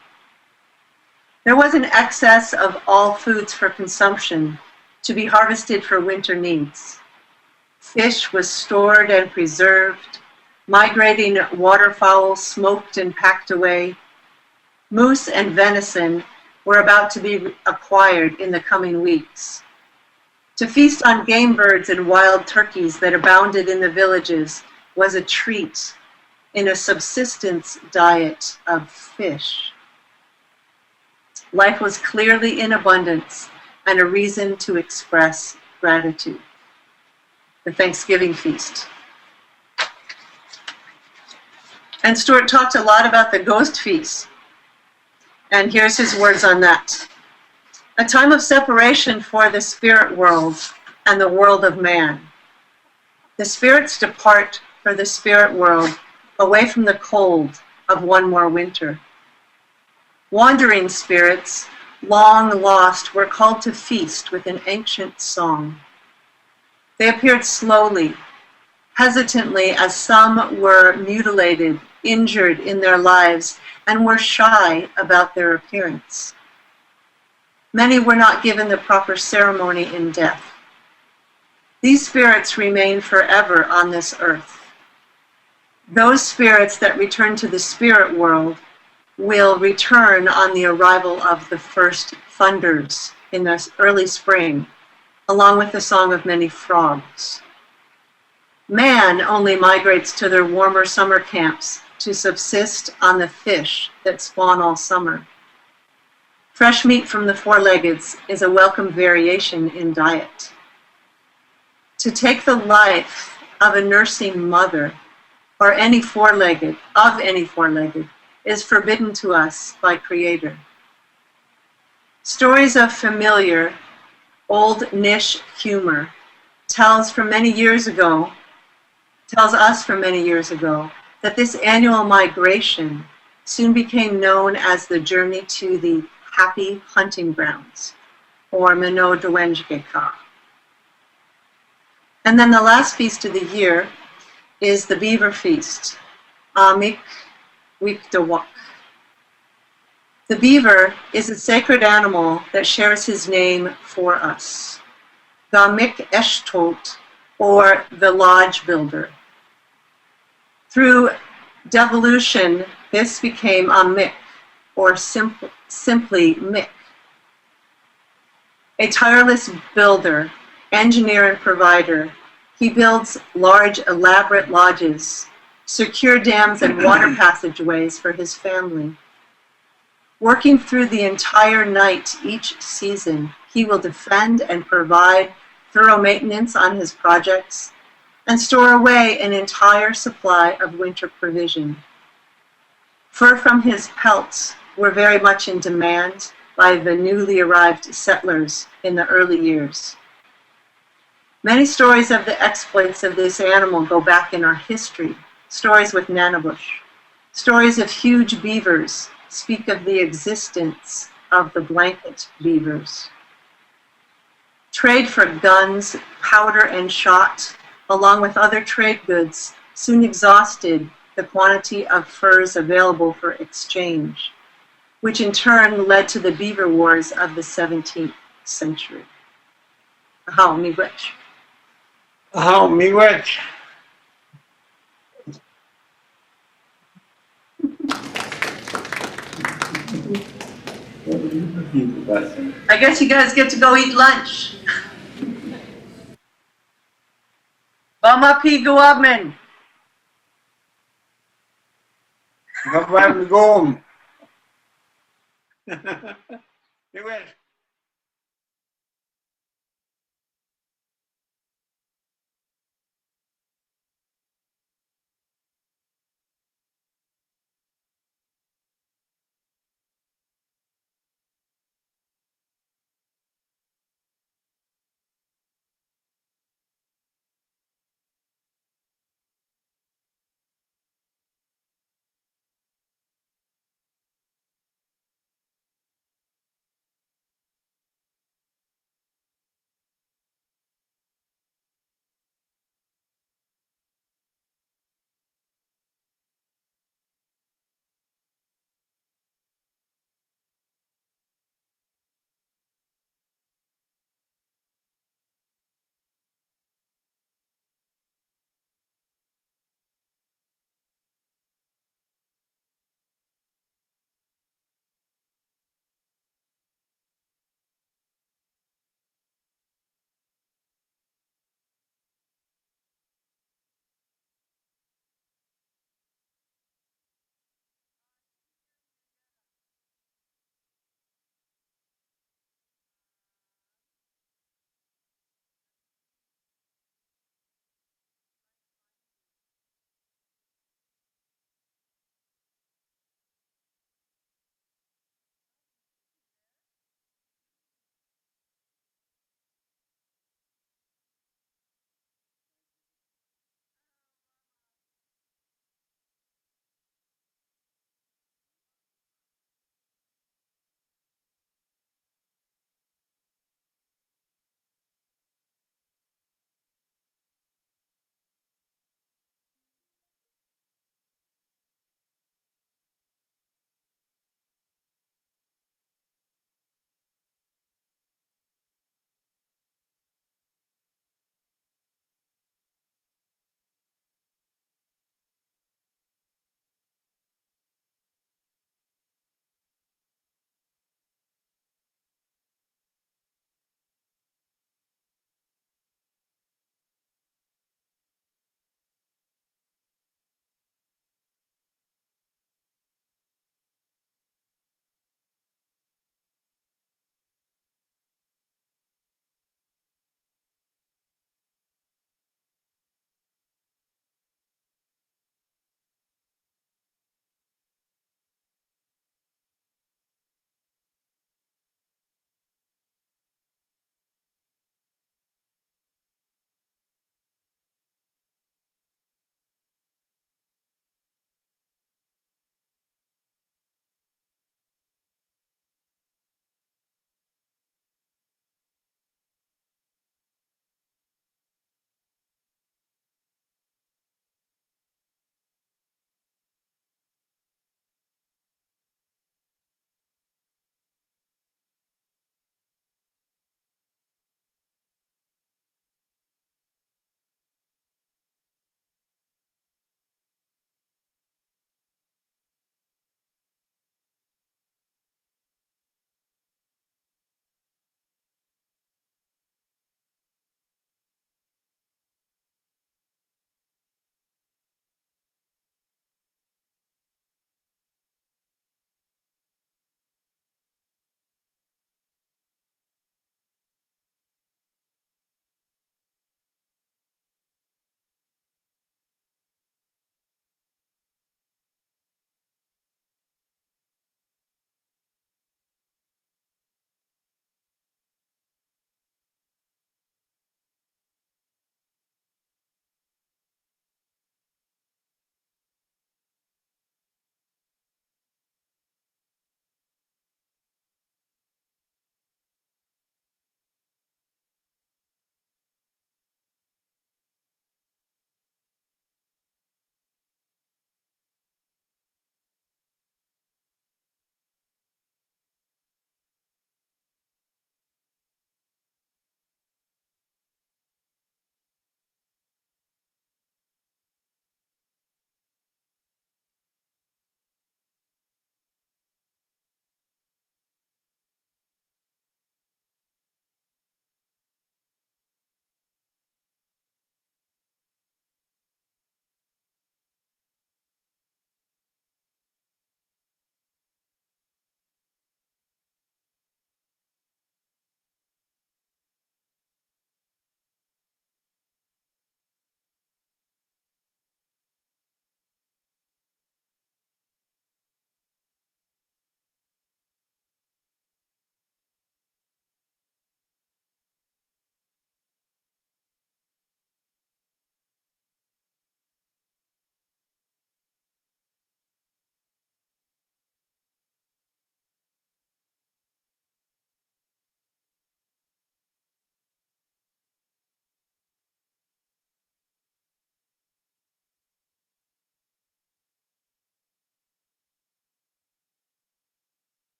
There was an excess of all foods for consumption to be harvested for winter needs. Fish was stored and preserved, migrating waterfowl smoked and packed away. Moose and venison were about to be acquired in the coming weeks. To feast on game birds and wild turkeys that abounded in the villages was a treat in a subsistence diet of fish. Life was clearly in abundance and a reason to express gratitude. The Thanksgiving feast. And Stuart talked a lot about the ghost feast. And here's his words on that. A time of separation for the spirit world and the world of man. The spirits depart for the spirit world away from the cold of one more winter. Wandering spirits, long lost, were called to feast with an ancient song. They appeared slowly, hesitantly, as some were mutilated, injured in their lives, and were shy about their appearance. Many were not given the proper ceremony in death. These spirits remain forever on this earth. Those spirits that return to the spirit world will return on the arrival of the first thunders in the early spring, along with the song of many frogs. Man only migrates to their warmer summer camps to subsist on the fish that spawn all summer. Fresh meat from the four-leggeds is a welcome variation in diet. To take the life of a nursing mother or any four-legged, is forbidden to us by Creator. Stories of familiar, old niche humor tells us from many years ago that this annual migration soon became known as the journey to the happy hunting grounds, or Mino Dwenjgeka. And then the last feast of the year is the beaver feast, Amik Wikdawak. The beaver is a sacred animal that shares his name for us, Gamik Eshtot, or the lodge builder. Through devolution, this became Amik, or simply Mik. A tireless builder, engineer, and provider, he builds large, elaborate lodges, secure dams and water passageways for his family. Working through the entire night each season, he will defend and provide thorough maintenance on his projects and store away an entire supply of winter provision. Fur from his pelts were very much in demand by the newly arrived settlers in the early years. Many stories of the exploits of this animal go back in our history. Stories with Nanabush. Stories of huge beavers speak of the existence of the blanket beavers. Trade for guns, powder, and shot, along with other trade goods, soon exhausted the quantity of furs available for exchange, which in turn led to the beaver wars of the 17th century. Aha, miigwech. Aha, miigwech. I guess you guys get to go eat lunch. Bama pi guabman. Gabam gom. Miigwech.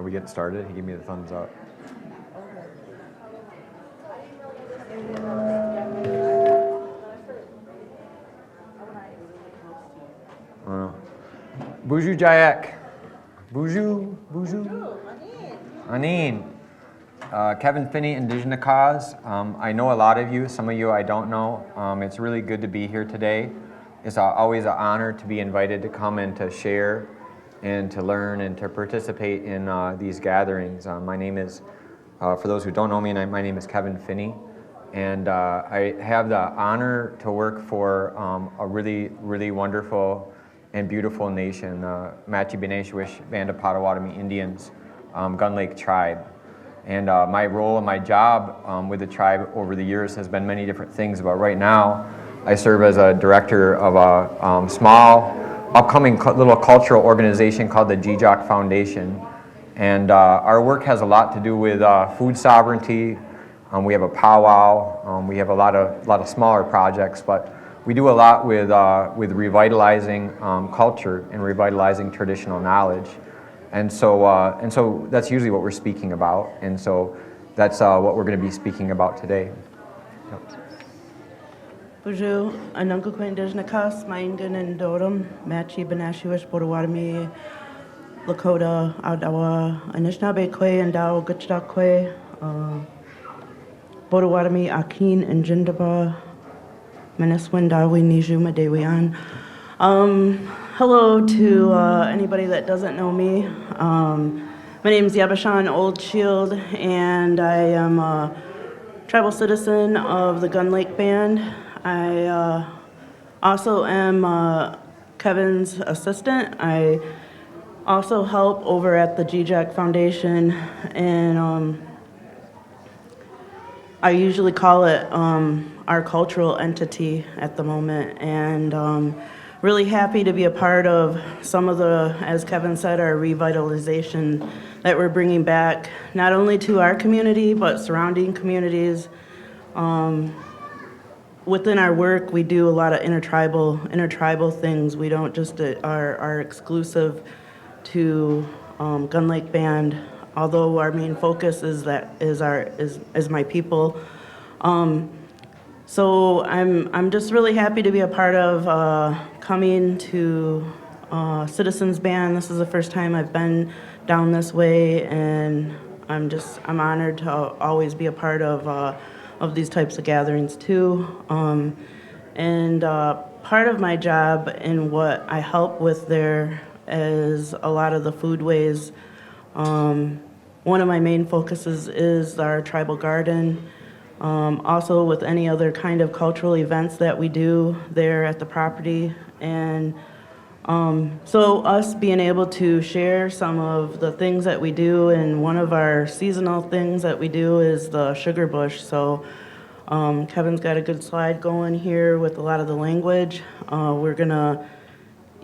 Are we getting started? He gave me the thumbs up. Buju Jayak. Buju. Aneen. Kevin Finney, Indigenous Cause. I know a lot of you, some of you I don't know. It's really good to be here today. It's always an honor to be invited to come and to share and to learn and to participate in these gatherings. My name is, for those who don't know me, my name is Kevin Finney. And I have the honor to work for a really, really wonderful and beautiful nation, Machi Beneshwish Band of Potawatomi Indians, Gun Lake Tribe. And my role and my job with the tribe over the years has been many different things, but right now I serve as a director of a small, upcoming little cultural organization called the GJOC Foundation. And our work has a lot to do with food sovereignty. We have a powwow. We have a lot of smaller projects, but we do a lot with revitalizing culture and revitalizing traditional knowledge. And so that's usually what we're speaking about. And so that's what we're going to be speaking about today. Bonjour, Anunga Indigenous Cause, Maingan and Dorum, Machi Benashiwish, Potawatomi, Lakota, Adawa, Anishinaabe Kwe, and Dao Gutchda Kwe, Potawatomi, Akin, and Jindaba, Meneswindawi, Nijuma, Dewian. Hello to anybody that doesn't know me. My name is Yabashan Old Shield, and I am a tribal citizen of the Gun Lake Band. I also am Kevin's assistant. I also help over at the GJAC Foundation, and I usually call it our cultural entity at the moment, and really happy to be a part of some of the, as Kevin said, our revitalization that we're bringing back, not only to our community, but surrounding communities. Within our work, we do a lot of intertribal things. We don't just are exclusive to Gun Lake Band, although our main focus is my people. So I'm just really happy to be a part of coming to Citizens Band. This is the first time I've been down this way, and I'm honored to always be a part of these types of gatherings too. And part of my job and what I help with there is a lot of the foodways. One of my main focuses is our tribal garden. Also with any other kind of cultural events that we do there at the property. And so us being able to share some of the things that we do, and one of our seasonal things that we do is the sugar bush. So Kevin's got a good slide going here with a lot of the language. We're gonna,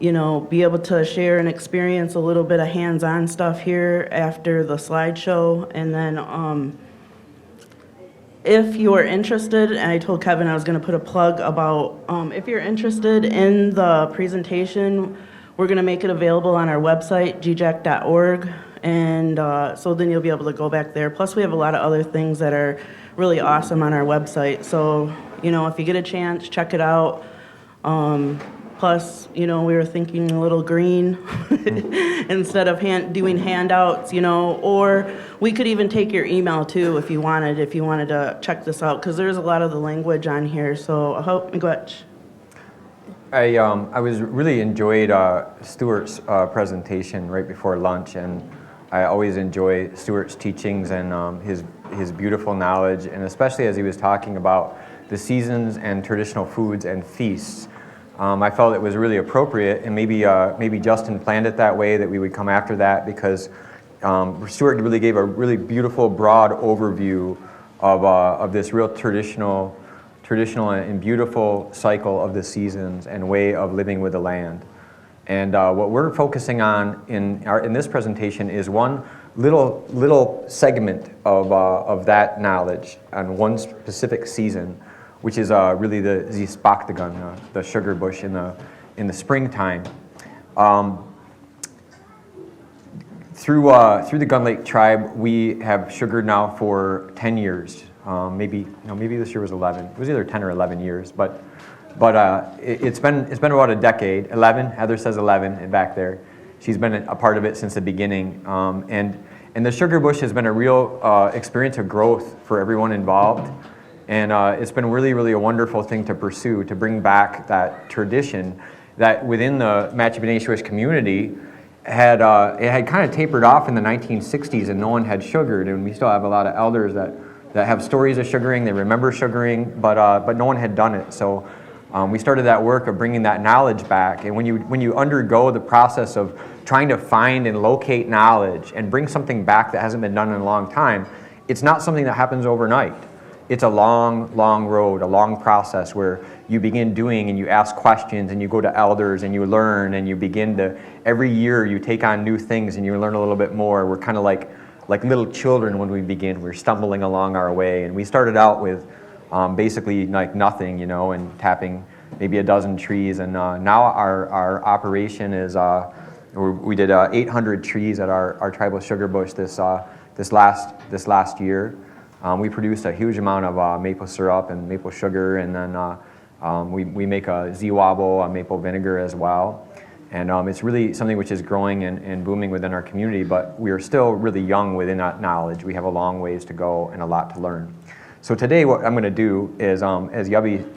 be able to share and experience a little bit of hands-on stuff here after the slideshow. And then if you're interested, and I told Kevin I was going to put a plug about, if you're interested in the presentation, we're going to make it available on our website, gjac.org, and so then you'll be able to go back there. Plus, we have a lot of other things that are really awesome on our website. So, if you get a chance, check it out. Plus, we were thinking a little green instead of doing handouts, or we could even take your email too if you wanted to check this out, because there's a lot of the language on here. So I hope, I was really enjoyed Stuart's presentation right before lunch, and I always enjoy Stuart's teachings and his beautiful knowledge, and especially as he was talking about the seasons and traditional foods and feasts. I felt it was really appropriate, and maybe Justin planned it that way, that we would come after that, because Stuart really gave a really beautiful, broad overview of this real traditional and beautiful cycle of the seasons and way of living with the land. And what we're focusing on in this presentation is one little segment of that knowledge on one specific season, which is really the Zispaktagun, the sugar bush in the springtime. through the Gun Lake tribe, we have sugared now for 10 years. Maybe this year was 11. It was either 10 or 11 years, but it's been about a decade. 11. Heather says 11 back there. She's been a part of it since the beginning, and the sugar bush has been a real experience of growth for everyone involved, and it's been really, really a wonderful thing to pursue, to bring back that tradition that within the Matchi-B'nai community it had kind of tapered off in the 1960s, and no one had sugared, and we still have a lot of elders that have stories of sugaring. They remember sugaring, but no one had done it. So we started that work of bringing that knowledge back. And when you undergo the process of trying to find and locate knowledge and bring something back that hasn't been done in a long time, it's not something that happens overnight. It's a long, long road, a long process where you begin doing and you ask questions and you go to elders and you learn and you begin to, every year you take on new things and you learn a little bit more. We're kind of like little children when we begin. We're stumbling along our way. And we started out with basically like nothing, and tapping maybe a dozen trees. And now our operation is, we did 800 trees at our tribal sugar bush this last year. We produced a huge amount of maple syrup and maple sugar, and then we make a Z-wobble, maple vinegar as well. And it's really something which is growing and booming within our community, but we are still really young within that knowledge. We have a long ways to go and a lot to learn. So today what I'm going to do is, as Yubby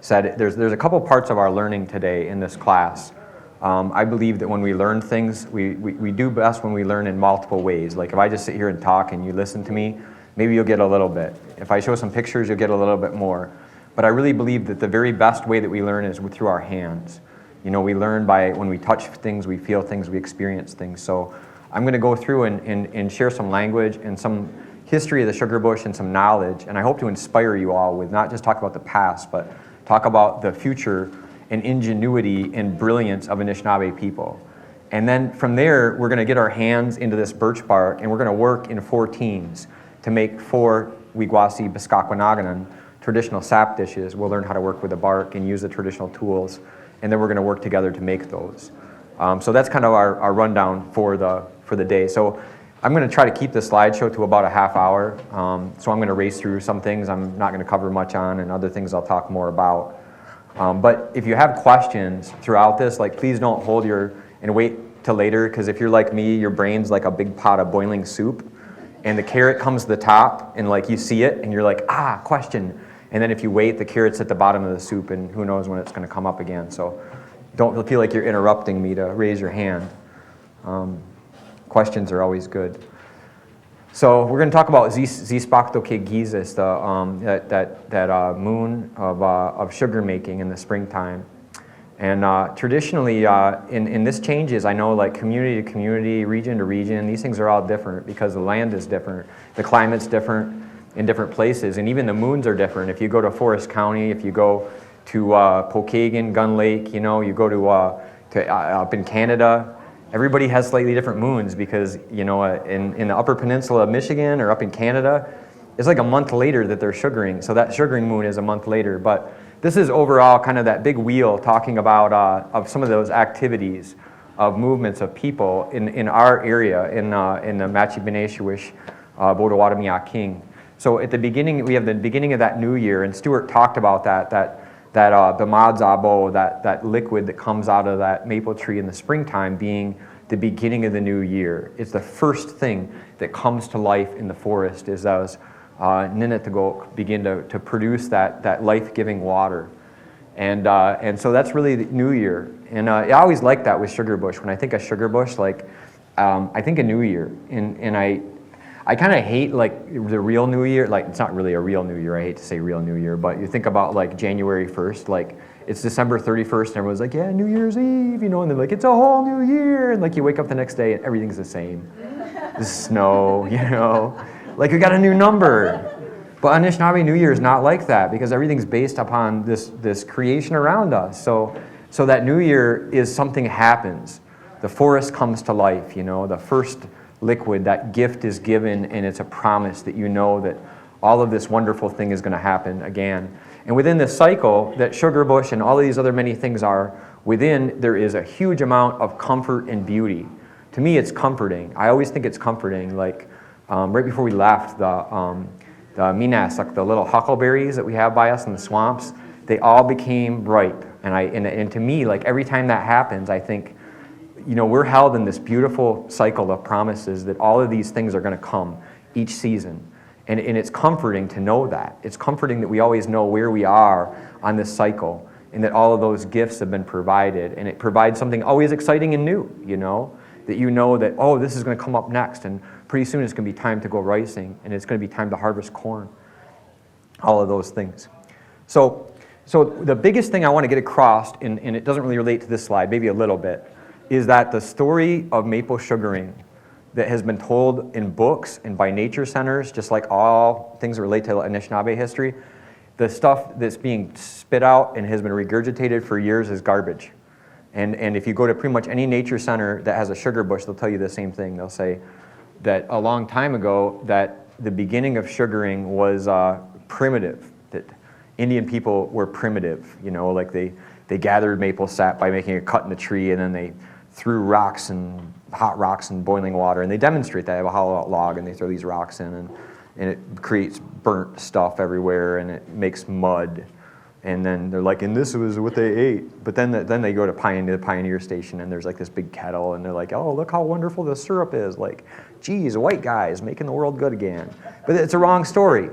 said, there's a couple parts of our learning today in this class. I believe that when we learn things, we do best when we learn in multiple ways. Like if I just sit here and talk and you listen to me, maybe you'll get a little bit. If I show some pictures, you'll get a little bit more. But I really believe that the very best way that we learn is through our hands. We learn by when we touch things, we feel things, we experience things. So I'm going to go through and share some language and some history of the sugar bush and some knowledge. And I hope to inspire you all with not just talk about the past, but talk about the future and ingenuity and brilliance of Anishinaabe people. And then from there, we're going to get our hands into this birch bark, and we're going to work in 4 teams to make 4 Wigwasi Biskakwanagan traditional sap dishes. We'll learn how to work with the bark and use the traditional tools, and then we're going to work together to make those. So that's kind of our rundown for the day. So I'm going to try to keep the slideshow to about a half hour. So I'm going to race through some things I'm not going to cover much on, and other things I'll talk more about. But if you have questions throughout this, please don't hold and wait till later, because if you're like me, your brain's like a big pot of boiling soup, and the carrot comes to the top, and you see it, and you're like, question. And then if you wait, the carrot's at the bottom of the soup, and who knows when it's going to come up again. So don't feel like you're interrupting me to raise your hand. Questions are always good. So we're going to talk about Zispakto Kegizis, that moon of sugar making in the springtime. And traditionally, in this changes, I know community to community, region to region, these things are all different because the land is different, the climate's different in different places, and even the moons are different. If you go to Forest County, if you go to Pokagon, Gun Lake, you go to up in Canada, everybody has slightly different moons because, in the Upper Peninsula of Michigan or up in Canada, it's like a month later that they're sugaring. So that sugaring moon is a month later. But this is overall kind of that big wheel talking about of some of those activities of movements of people in our area, in the Matchi-B'nai Potawatomi King. So at the beginning, we have the beginning of that new year, and Stuart talked about that the madzabo, that liquid that comes out of that maple tree in the springtime being the beginning of the new year. It's the first thing that comes to life in the forest is those ninetagok begin to produce that life-giving water. And so that's really the new year. And I always like that with sugar bush. When I think of sugar bush, I think of New Year. And I kind of hate the real New Year. It's not really a real New Year. I hate to say real New Year, but you think about January 1st, it's December 31st, and everyone's like, yeah, New Year's Eve, and they're like, it's a whole new year, and you wake up the next day and everything's the same. The snow, we got a new number. But Anishinaabe New Year is not like that because everything's based upon this creation around us. So that New Year is something happens. The forest comes to life, the first liquid, that gift is given, and it's a promise that that all of this wonderful thing is going to happen again. And within this cycle that sugar bush and all of these other many things are within, there is a huge amount of comfort and beauty to me, it's comforting. I always think it's comforting. Like right before we left, the minas, like the little huckleberries that we have by us in the swamps, they all became ripe. And to me, like every time that happens, I think, we're held in this beautiful cycle of promises that all of these things are going to come each season. And it's comforting to know that. It's comforting that we always know where we are on this cycle and that all of those gifts have been provided. And it provides something always exciting and new, that that, oh, this is going to come up next. And pretty soon it's going to be time to go ricing and it's going to be time to harvest corn. All of those things. So the biggest thing I want to get across, and it doesn't really relate to this slide, maybe a little bit, is that the story of maple sugaring that has been told in books and by nature centers, just like all things that relate to Anishinaabe history, the stuff that's being spit out and has been regurgitated for years is garbage. And if you go to pretty much any nature center that has a sugar bush, they'll tell you the same thing. They'll say that a long time ago that the beginning of sugaring was primitive, that Indian people were primitive, like they gathered maple sap by making a cut in the tree, and then they threw hot rocks in boiling water, and they demonstrate that. They have a hollow out log, and they throw these rocks in, and it creates burnt stuff everywhere, and it makes mud. And then they're like, and this was what they ate. But then they go to the Pioneer Station, and there's like this big kettle, and they're like, oh, look how wonderful the syrup is. Like, geez, white guys making the world good again. But it's a wrong story.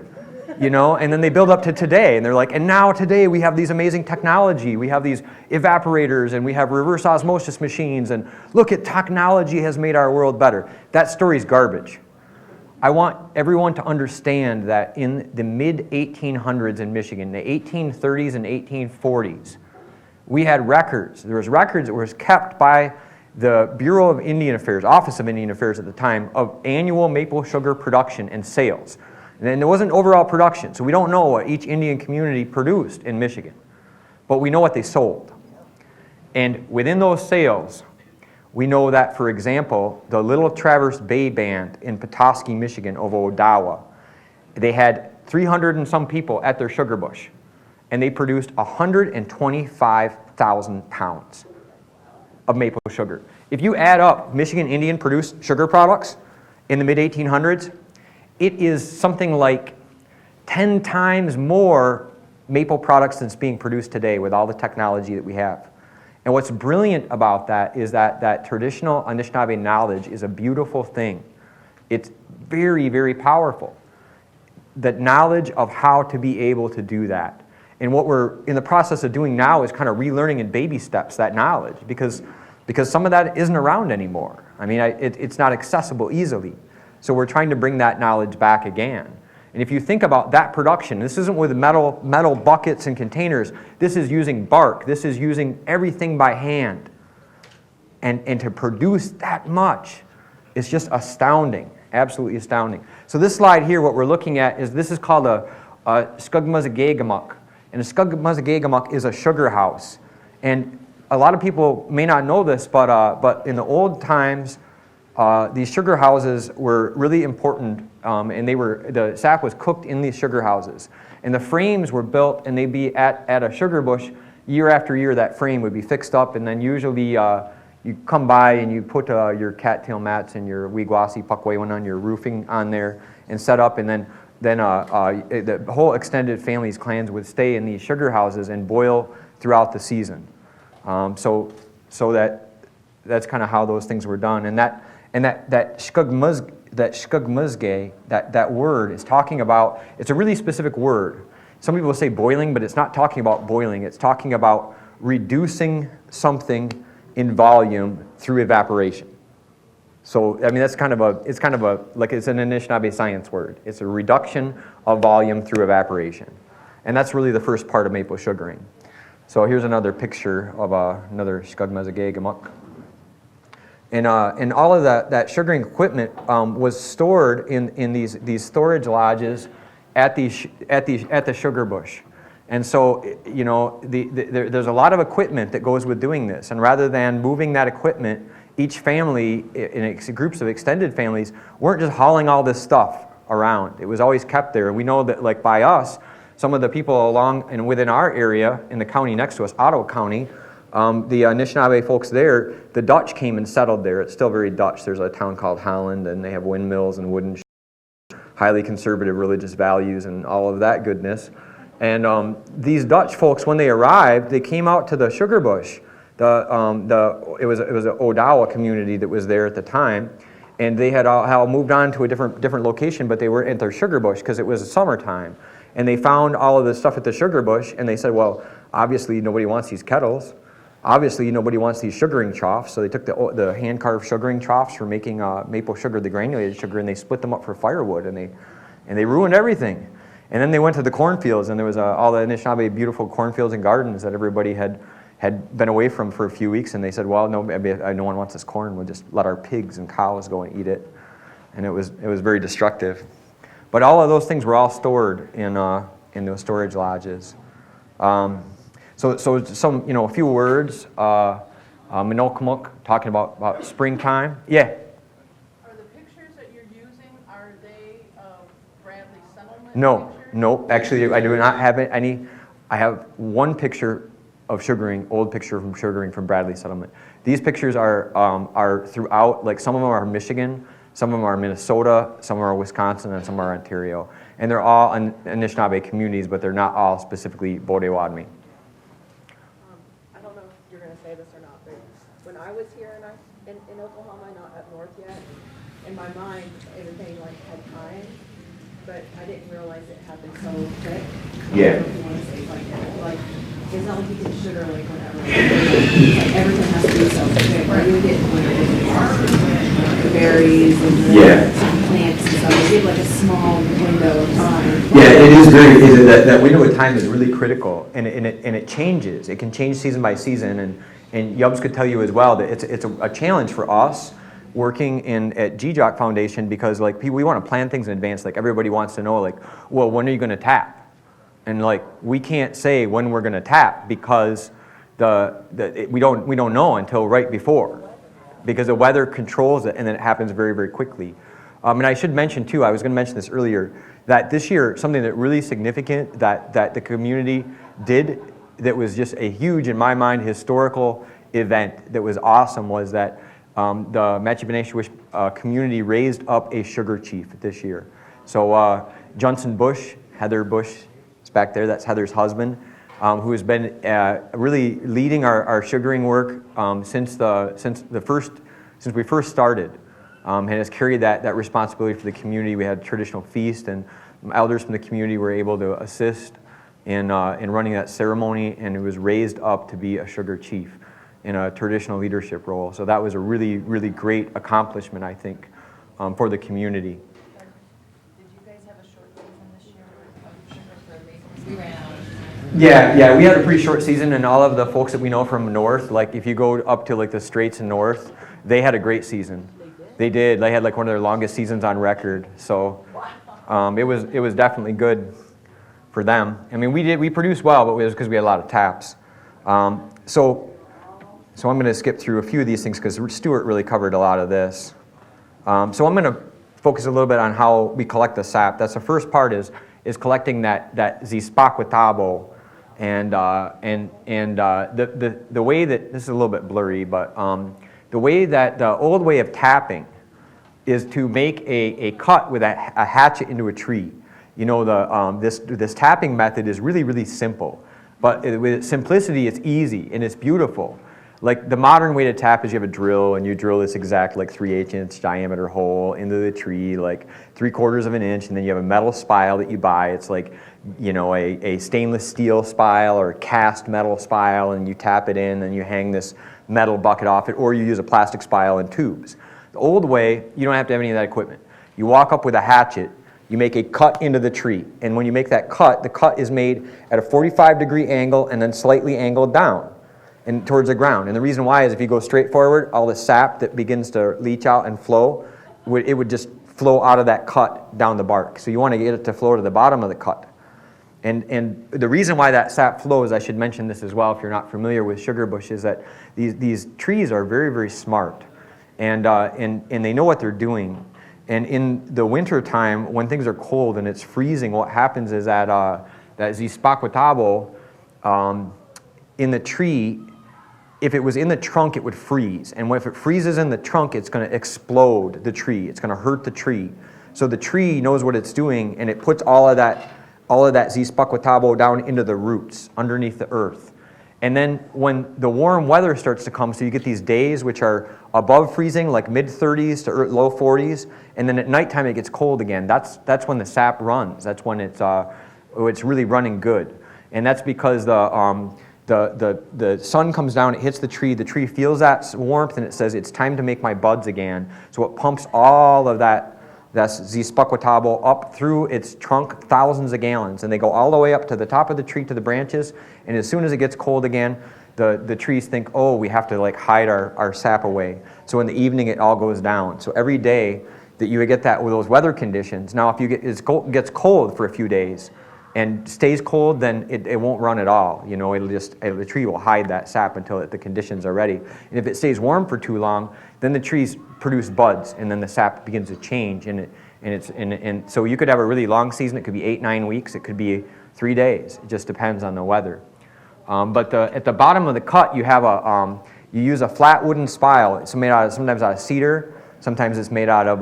And then they build up to today, and they're like, and now today we have these amazing technology. We have these evaporators, and we have reverse osmosis machines, and look at technology has made our world better. That story's garbage. I want everyone to understand that in the mid-1800s in Michigan, the 1830s and 1840s, we had records. There was records that were kept by the Bureau of Indian Affairs, Office of Indian Affairs at the time, of annual maple sugar production and sales. And there wasn't overall production, so we don't know what each Indian community produced in Michigan. But we know what they sold. And within those sales, we know that, for example, the Little Traverse Bay Band in Petoskey, Michigan, of Odawa, they had 300 and some people at their sugar bush, and they produced 125,000 pounds of maple sugar. If you add up Michigan Indian produced sugar products in the mid-1800s, it is something like 10 times more maple products that's being produced today with all the technology that we have. And what's brilliant about that is that traditional Anishinaabe knowledge is a beautiful thing. It's very, very powerful. The knowledge of how to be able to do that. And what we're in the process of doing now is kind of relearning in baby steps that knowledge because some of that isn't around anymore. I mean, it's not accessible easily. So we're trying to bring that knowledge back again. And if you think about that production, this isn't with metal buckets and containers. This is using bark. This is using everything by hand. And to produce that much is just astounding, absolutely astounding. So this slide here, what we're looking at this is called a skugmuzgagamuk. And a skugmuzgagamuk is a sugar house. And a lot of people may not know this, but in the old times, these sugar houses were really important, and the sap was cooked in these sugar houses. And the frames were built, and they'd be at a sugar bush year after year. That frame would be fixed up, and then usually you come by and you put your cattail mats and your wigwasi pakwewan on your roofing on there and set up, and then the whole extended families, clans would stay in these sugar houses and boil throughout the season. So that's kind of how those things were done, and that shkugmuzge, that word is talking about, it's a really specific word. Some people say boiling, but it's not talking about boiling. It's talking about reducing something in volume through evaporation. So, I mean, it's an Anishinaabe science word. It's a reduction of volume through evaporation. And that's really the first part of maple sugaring. So here's another picture of another shkugmuzgagamuk. And all of that sugaring equipment was stored in these storage lodges at the sugar bush. And so, there's a lot of equipment that goes with doing this. And rather than moving that equipment, each family, in groups of extended families, weren't just hauling all this stuff around. It was always kept there. And we know that, like by us, some of the people along and within our area, in the county next to us, Ottawa County, The Anishinaabe folks there, the Dutch came and settled there. It's still very Dutch. There's a town called Holland, and they have windmills and wooden highly conservative religious values and all of that goodness. And these Dutch folks, when they arrived, they came out to the sugar bush. It was an Odawa community that was there at the time, and they had all moved on to a different location, but they were at their sugar bush because it was summertime. And they found all of this stuff at the sugar bush, and they said, well, obviously nobody wants these kettles. Obviously nobody wants these sugaring troughs, so they took the hand-carved sugaring troughs for making maple sugar, the granulated sugar, and they split them up for firewood, and they ruined everything. And then they went to the cornfields, and there was all the Anishinaabe beautiful cornfields and gardens that everybody had been away from for a few weeks, and they said, well, no one wants this corn, we'll just let our pigs and cows go and eat it. And it was very destructive. But all of those things were all stored in those storage lodges. So some, a few words. Minokamuk, talking about springtime. Yeah. Are the pictures that you're using, are they of Bradley settlement? No. Actually, I do not have any. I have one picture of sugaring, old picture from sugaring from Bradley settlement. These pictures are throughout. Like some of them are Michigan, some of them are Minnesota, some are Wisconsin, and some are Ontario. And they're all Anishinaabe communities, but they're not all specifically Potawatomi. I don't know if you're going to say this or not, but when I was here in Oklahoma, not up north yet, in my mind, everything had time, but I didn't realize it happened so quick. Yeah. I don't know if you want to say it's not like you can sugar whenever. Everything has to be so quick. Right. You get the berries and the plants and stuff. You have a small window of time. Yeah, it is that window of time is really critical, and it changes. It can change season by season, and Yubbs could tell you as well that it's a challenge for us working at GJOC Foundation because we want to plan things in advance. Everybody wants to know well, when are you going to tap? And we can't say when we're going to tap because we don't know until right before, because the weather controls it, and then it happens very, very quickly. And I should mention too, I was going to mention this earlier, that this year something that really significant that the community did that was just a huge, in my mind, historical event that was awesome was that the Matchibeneshiwish community raised up a sugar chief this year. So Johnson Bush, Heather Bush, back there, that's Heather's husband, who has been really leading our sugaring work since we first started, and has carried that responsibility for the community. We had a traditional feast, and elders from the community were able to assist in running that ceremony, and it was raised up to be a sugar chief in a traditional leadership role. So that was a really, really great accomplishment, I think, for the community. Yeah, we had a pretty short season, and all of the folks that we know from north, if you go up to the Straits and north, they had a great season. They did. They had one of their longest seasons on record. So it was definitely good for them. I mean, we produced well, but it was because we had a lot of taps. So I'm going to skip through a few of these things because Stuart really covered a lot of this. So I'm going to focus a little bit on how we collect the sap. That's the first part is collecting that Zispaquatabo. And the way that, this is a little bit blurry, but the way that the old way of tapping is to make a cut with a hatchet into a tree. This tapping method is really, really simple, but with simplicity, it's easy and it's beautiful. The modern way to tap is you have a drill and you drill this exact 3/8 inch diameter hole into the tree, 3/4 of an inch, and then you have a metal spile that you buy. It's a stainless steel spile or a cast metal spile, and you tap it in and you hang this metal bucket off it, or you use a plastic spile and tubes. The old way, you don't have to have any of that equipment. You walk up with a hatchet, you make a cut into the tree, and when you make that cut, the cut is made at a 45-degree angle and then slightly angled down and towards the ground. And the reason why is if you go straight forward, all the sap that begins to leach out and flow, it would just flow out of that cut down the bark. So you want to get it to flow to the bottom of the cut. And the reason why that sap flows, I should mention this as well if you're not familiar with sugar bush, is that these trees are very, very smart. And they know what they're doing. And in the winter time, when things are cold and it's freezing, what happens is that Zispaquatabo in the tree, if it was in the trunk, it would freeze. And if it freezes in the trunk, it's going to explode the tree. It's going to hurt the tree. So the tree knows what it's doing, and it puts all of that Z. spuckwatabo down into the roots, underneath the earth. And then when the warm weather starts to come, so you get these days which are above freezing, like mid-30s to low 40s, and then at nighttime it gets cold again. That's when the sap runs. That's when it's really running good. And that's because the sun comes down, it hits the tree feels that warmth, and it says, it's time to make my buds again. So it pumps all of that Z. spuckwatabo up through its trunk, thousands of gallons, and they go all the way up to the top of the tree, to the branches, and as soon as it gets cold again, the trees think, oh, we have to like hide our sap away. So in the evening, it all goes down. So every day that you get that with those weather conditions, now if it gets cold for a few days and stays cold, then it won't run at all. You know, the tree will hide that sap until the conditions are ready. And if it stays warm for too long, then the trees produce buds, and then the sap begins to change. And so you could have a really long season. It could be 8-9 weeks. It could be 3 days. It just depends on the weather. But at the bottom of the cut, you have you use a flat wooden spile. It's made sometimes out of cedar. Sometimes it's made out of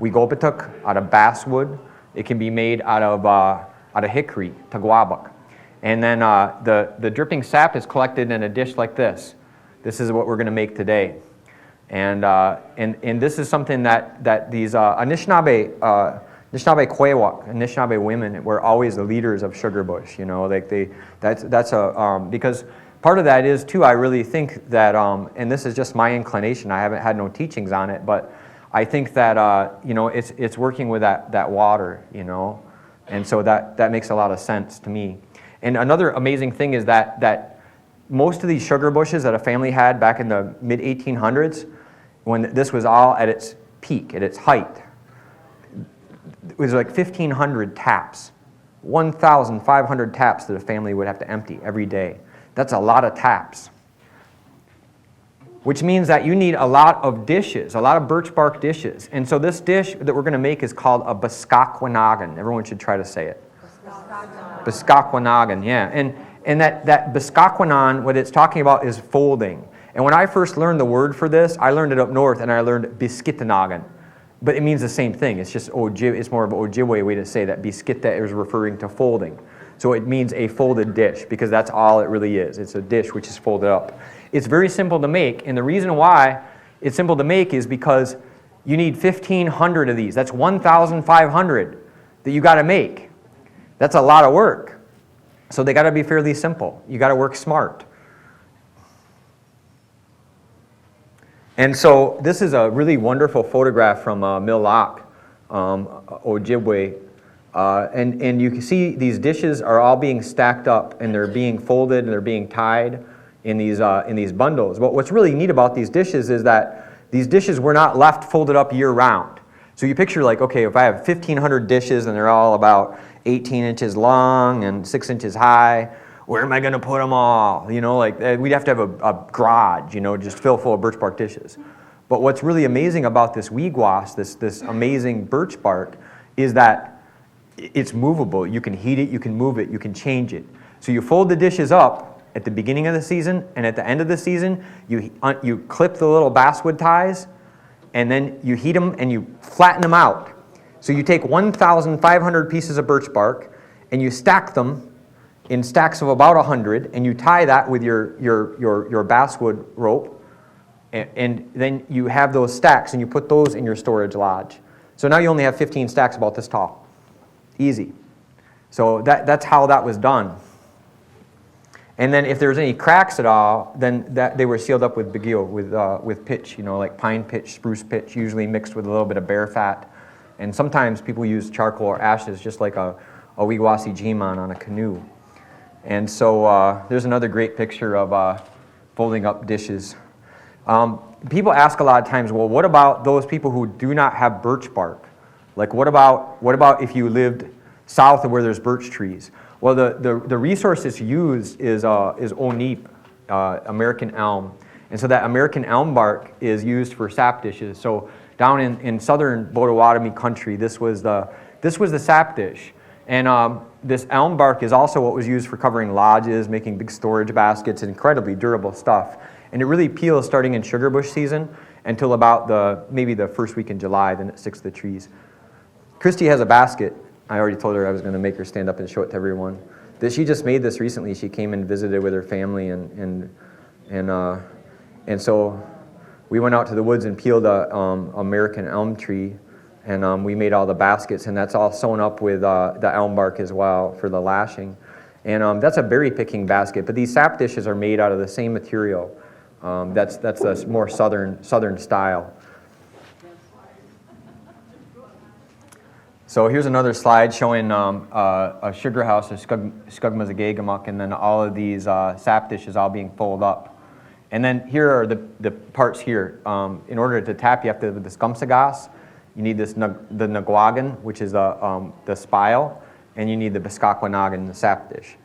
wegopatuk, out of basswood. It can be made out of hickory, taguabak. And then the dripping sap is collected in a dish like this. This is what we're going to make today. And this is something that these Anishinaabe Kwewak, Anishinaabe women were always the leaders of sugar bush. You know, like because part of that is too. I really think that, and this is just my inclination. I haven't had no teachings on it, but I think that you know, it's working with that water. You know, and so that makes a lot of sense to me. And another amazing thing is that most of these sugar bushes that a family had back in the mid-1800s, when this was all at its peak, at its height, it was like 1,500 taps, 1,500 taps that a family would have to empty every day. That's a lot of taps, which means that you need a lot of dishes, a lot of birch bark dishes. And so this dish that we're going to make is called a biskakwanagan. Everyone should try to say it. Biskakwanagan, yeah. And that biskakwanan, what it's talking about is folding. And when I first learned the word for this, I learned it up north, and I learned biskitanagan. But it means the same thing. It's just it's more of an Ojibwe way to say that biskita is referring to folding. So it means a folded dish, because that's all it really is. It's a dish which is folded up. It's very simple to make, and the reason why it's simple to make is because you need 1,500 of these. That's 1,500 that you got to make. That's a lot of work. So they got to be fairly simple. You got to work smart. And so this is a really wonderful photograph from Millock, Ojibwe. And you can see these dishes are all being stacked up, and they're being folded, and they're being tied in these bundles. But what's really neat about these dishes is that these dishes were not left folded up year round. So you picture, like, okay, if I have 1,500 dishes and they're all about 18 inches long and 6 inches high, where am I going to put them all? You know, like, we'd have to have a garage, you know, just full of birch bark dishes. But what's really amazing about this weegwas, this amazing birch bark, is that it's movable. You can heat it, you can move it, you can change it. So you fold the dishes up at the beginning of the season, and at the end of the season, you clip the little basswood ties, and then you heat them and you flatten them out. So you take 1,500 pieces of birch bark and you stack them in stacks of about 100, and you tie that with your basswood rope, and then you have those stacks and you put those in your storage lodge. So now you only have 15 stacks about this tall. Easy. So that's how that was done. And then if there's any cracks at all, then they were sealed up with bagio, with pitch, you know, like pine pitch, spruce pitch, usually mixed with a little bit of bear fat. And sometimes people use charcoal or ashes, just like a wigwasi jiman on a canoe. And so there's another great picture of folding up dishes. People ask a lot of times, well, what about those people who do not have birch bark? Like, what about if you lived south of where there's birch trees? Well, the resource that's used is oneep, American elm. And so that American elm bark is used for sap dishes. So down in southern Potawatomi country, this was the sap dish. And this elm bark is also what was used for covering lodges, making big storage baskets, incredibly durable stuff. And it really peels starting in sugar bush season until about maybe the first week in July, then it sticks to the trees. Christy has a basket. I already told her I was going to make her stand up and show it to everyone. She just made this recently. She came and visited with her family, and so we went out to the woods and peeled a American elm tree, and we made all the baskets, and that's all sewn up with the elm bark as well for the lashing. And that's a berry picking basket, but these sap dishes are made out of the same material. That's a more southern style. So here's another slide showing a sugar house, a Skugmazagagamuk, and then all of these sap dishes all being folded up. And then here are the parts here. In order to tap, you have to have the skumsagas. You need the nagwagan, which is the spile, and you need the biskakwanagan, the sap dish.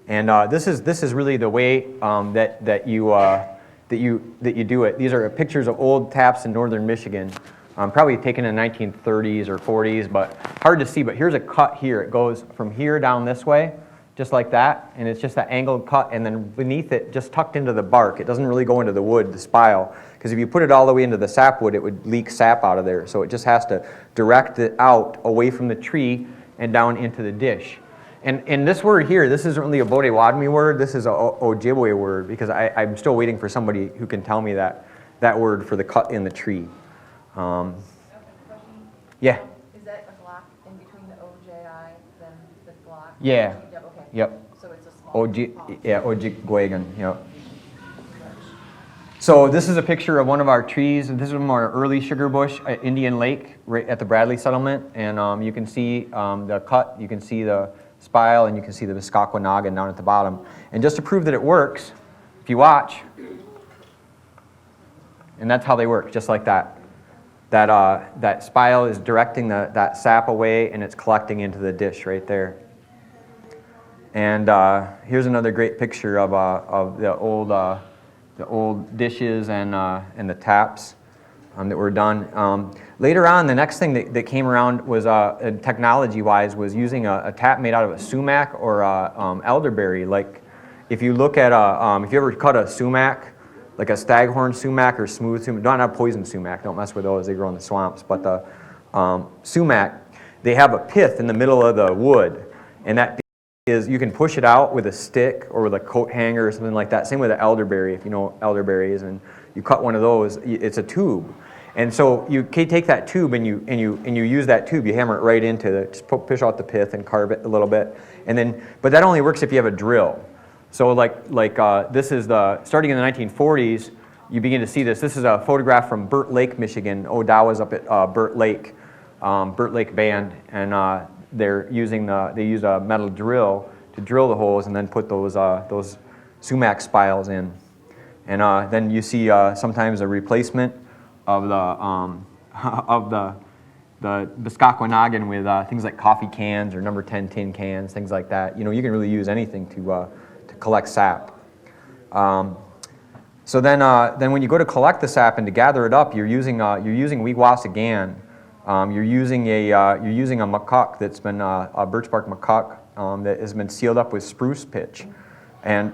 And this is really the way that you do it. These are pictures of old taps in northern Michigan, probably taken in the 1930s or 40s, but hard to see. But here's a cut here. It goes from here down this way, just like that, and it's just that angled cut, and then beneath it, just tucked into the bark. It doesn't really go into the wood, the spile, because if you put it all the way into the sapwood, it would leak sap out of there. So it just has to direct it out away from the tree and down into the dish. And this word here, this isn't really a Potawatomi word, this is a Ojibwe word, because I'm still waiting for somebody who can tell me that word for the cut in the tree. Yeah. Is that a block in between the OJI, then the block? Yeah. Okay. Yep. So it's a small. Ojigwagan, yep. So this is a picture of one of our trees. This is from our early sugar bush at Indian Lake, right at the Bradley settlement. And you can see the cut, you can see the spile, and you can see the biskakwanagan down at the bottom. And just to prove that it works, if you watch, and that's how they work, just like that. That spile is directing that sap away, and it's collecting into the dish right there. And here's another great picture of the old dishes and the taps that were done. Later on, the next thing that came around was technology-wise was using a tap made out of a sumac or elderberry. Like if you look at if you ever cut a sumac, like a staghorn sumac or smooth sumac, not poison sumac, don't mess with those, they grow in the swamps, but the sumac, they have a pith in the middle of the wood, and that is, you can push it out with a stick or with a coat hanger or something like that. Same with the elderberry, if you know elderberries, and you cut one of those, it's a tube. And so you take that tube and you use that tube, you hammer it right into it, just push out the pith and carve it a little bit, and then, but that only works if you have a drill. So this is starting in the 1940s, you begin to see this. This is a photograph from Burt Lake, Michigan. Odawa's up at Burt Lake Band, and they use a metal drill to drill the holes and then put those sumac spiles in. And then you see sometimes a replacement of the biskakwanagan with things like coffee cans or number 10 tin cans, things like that. You know, you can really use anything to collect sap. So then when you go to collect the sap and to gather it up, you're using wigwasagan. You're using a macaque that's been a birch bark macaque that has been sealed up with spruce pitch, and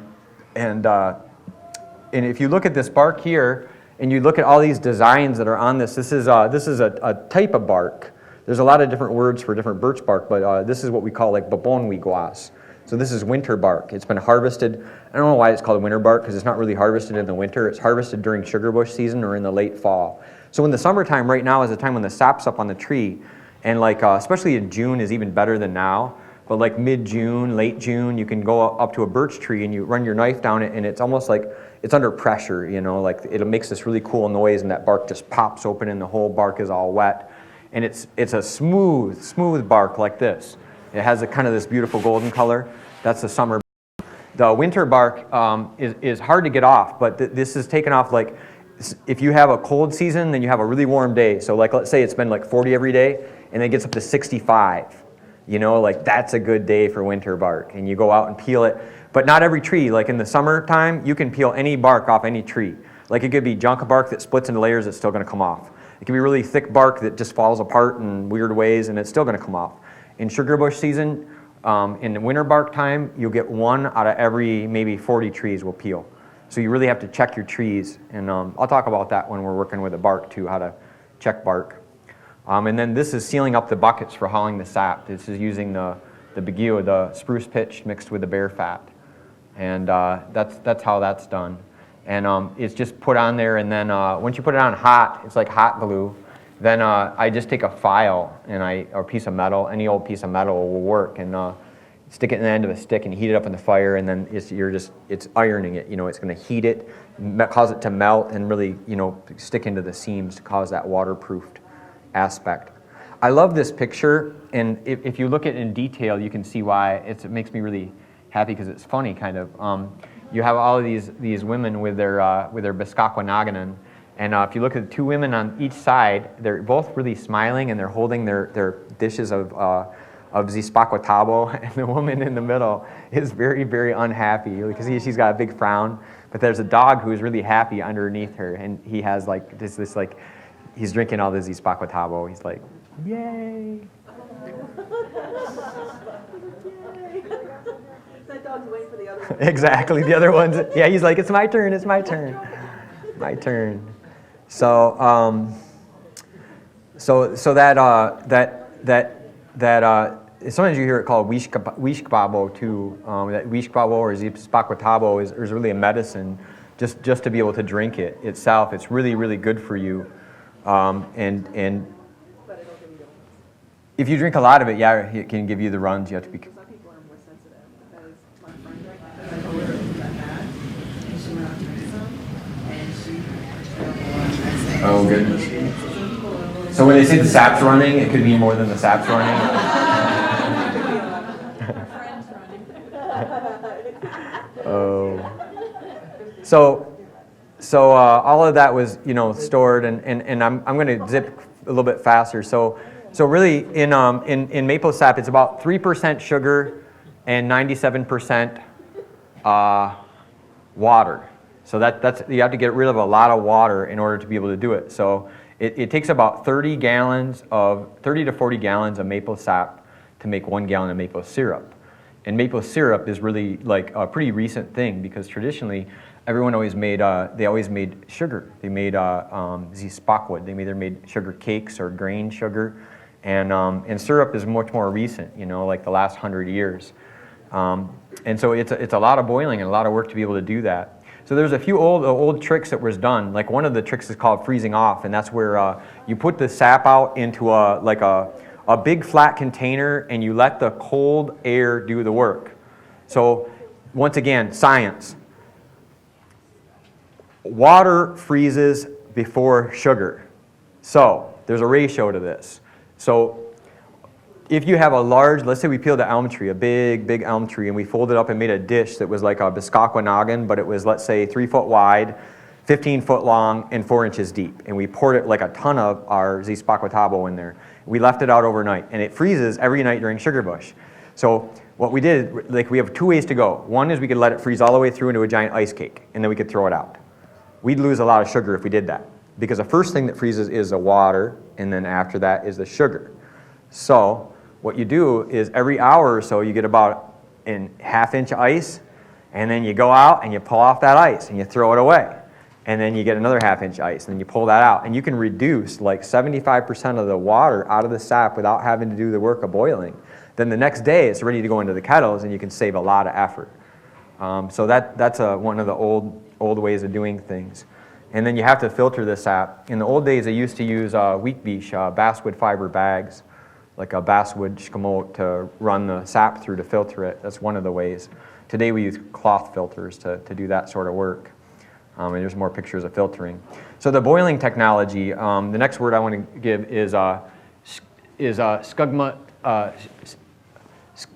if you look at this bark here and you look at all these designs that are on this is a type of bark. There's a lot of different words for different birch bark, but this is what we call like babon wigwas. So this is winter bark. It's been harvested. I don't know why it's called winter bark, because it's not really harvested in the winter. It's harvested during sugar bush season or in the late fall. So in the summertime, right now is the time when the sap's up on the tree, and especially in June is even better than now. But like mid-June, late June, you can go up to a birch tree and you run your knife down it, and it's almost like it's under pressure. You know, like it makes this really cool noise, and that bark just pops open, and the whole bark is all wet, and it's a smooth bark like this. It has kind of this beautiful golden color. That's the summer. The winter bark is hard to get off, but this is taken off like if you have a cold season, then you have a really warm day. So like let's say it's been like 40 every day, and it gets up to 65. You know, like that's a good day for winter bark, and you go out and peel it. But not every tree. Like in the summertime, you can peel any bark off any tree. Like it could be junk bark that splits into layers that's still going to come off. It could be really thick bark that just falls apart in weird ways, and it's still going to come off. In sugar bush season, in the winter bark time, you'll get 1 out of every maybe 40 trees will peel. So you really have to check your trees, and I'll talk about that when we're working with the bark too, how to check bark. And then this is sealing up the buckets for hauling the sap. This is using the baguio, the spruce pitch mixed with the bear fat. And that's how that's done. And it's just put on there, and then once you put it on hot, it's like hot glue. Then I just take a file or a piece of metal, any old piece of metal will work, and stick it in the end of a stick and heat it up in the fire, and then it's ironing it. It's going to heat it, cause it to melt, and really stick into the seams to cause that waterproofed aspect. I love this picture, and if you look at it in detail, you can see why it makes me really happy, because it's funny kind of. You have all of these women with their Bisquaquanaganan, and if you look at the 2 women on each side, they're both really smiling, and they're holding their dishes of Zispaquatabo, and the woman in the middle is very, very unhappy because she's got a big frown. But there's a dog who is really happy underneath her, and he has like this like he's drinking all the Zispaquatabo. He's like, yay! That dog's waiting for the other one. Exactly, the other ones. Yeah, he's like, it's my turn, my turn. So that sometimes you hear it called wishkbabo too. That wishkbabo or Zispaquatabo is really a medicine, just to be able to drink it itself. It's really, really good for you. And if you drink a lot of it, yeah, it can give you the runs. You have to be. Some people are more sensitive because my friend I told her it was that bad, and she went out to drink some, and she Oh goodness. So when they say the sap's running, it could be more than the sap's running. Oh. So all of that was stored, and I'm going to zip a little bit faster. So really in maple sap, it's about 3% sugar and 97% water. So that's you have to get rid of a lot of water in order to be able to do it. So it takes about 30 to 40 gallons of maple sap to make 1 gallon of maple syrup. And maple syrup is really like a pretty recent thing, because traditionally everyone always made sugar. They made zispaquat. They either made sugar cakes or grain sugar, and syrup is much more recent. Like the last 100 years. And so it's a lot of boiling and a lot of work to be able to do that. So there's a few old tricks that was done. Like one of the tricks is called freezing off, and that's where you put the sap out into a big flat container, and you let the cold air do the work. So once again, science. Water freezes before sugar. So there's a ratio to this. So if you have a large, let's say we peeled an elm tree, a big elm tree, and we folded up and made a dish that was like a Bisquaquanagan, but it was, let's say, 3 foot wide, 15 foot long, and 4 inches deep. And we poured it like a ton of our Zispaquatabo in there. We left it out overnight, and it freezes every night during sugar bush. So what we did, like, we have 2 ways to go. One is we could let it freeze all the way through into a giant ice cake, and then we could throw it out. We'd lose a lot of sugar if we did that, because the first thing that freezes is the water, and then after that is the sugar. So what you do is every hour or so you get about a half-inch ice, and then you go out and you pull off that ice and you throw it away. And then you get another half-inch ice, and then you pull that out. And you can reduce like 75% of the water out of the sap without having to do the work of boiling. Then the next day it's ready to go into the kettles, and you can save a lot of effort. So that's one of the old ways of doing things. And then you have to filter the sap. In the old days, they used to use wheat beech, basswood fiber bags, like a basswood shkamot, to run the sap through to filter it. That's one of the ways. Today we use cloth filters to do that sort of work. And there's more pictures of filtering. So the boiling technology, the next word I want to give is skugma,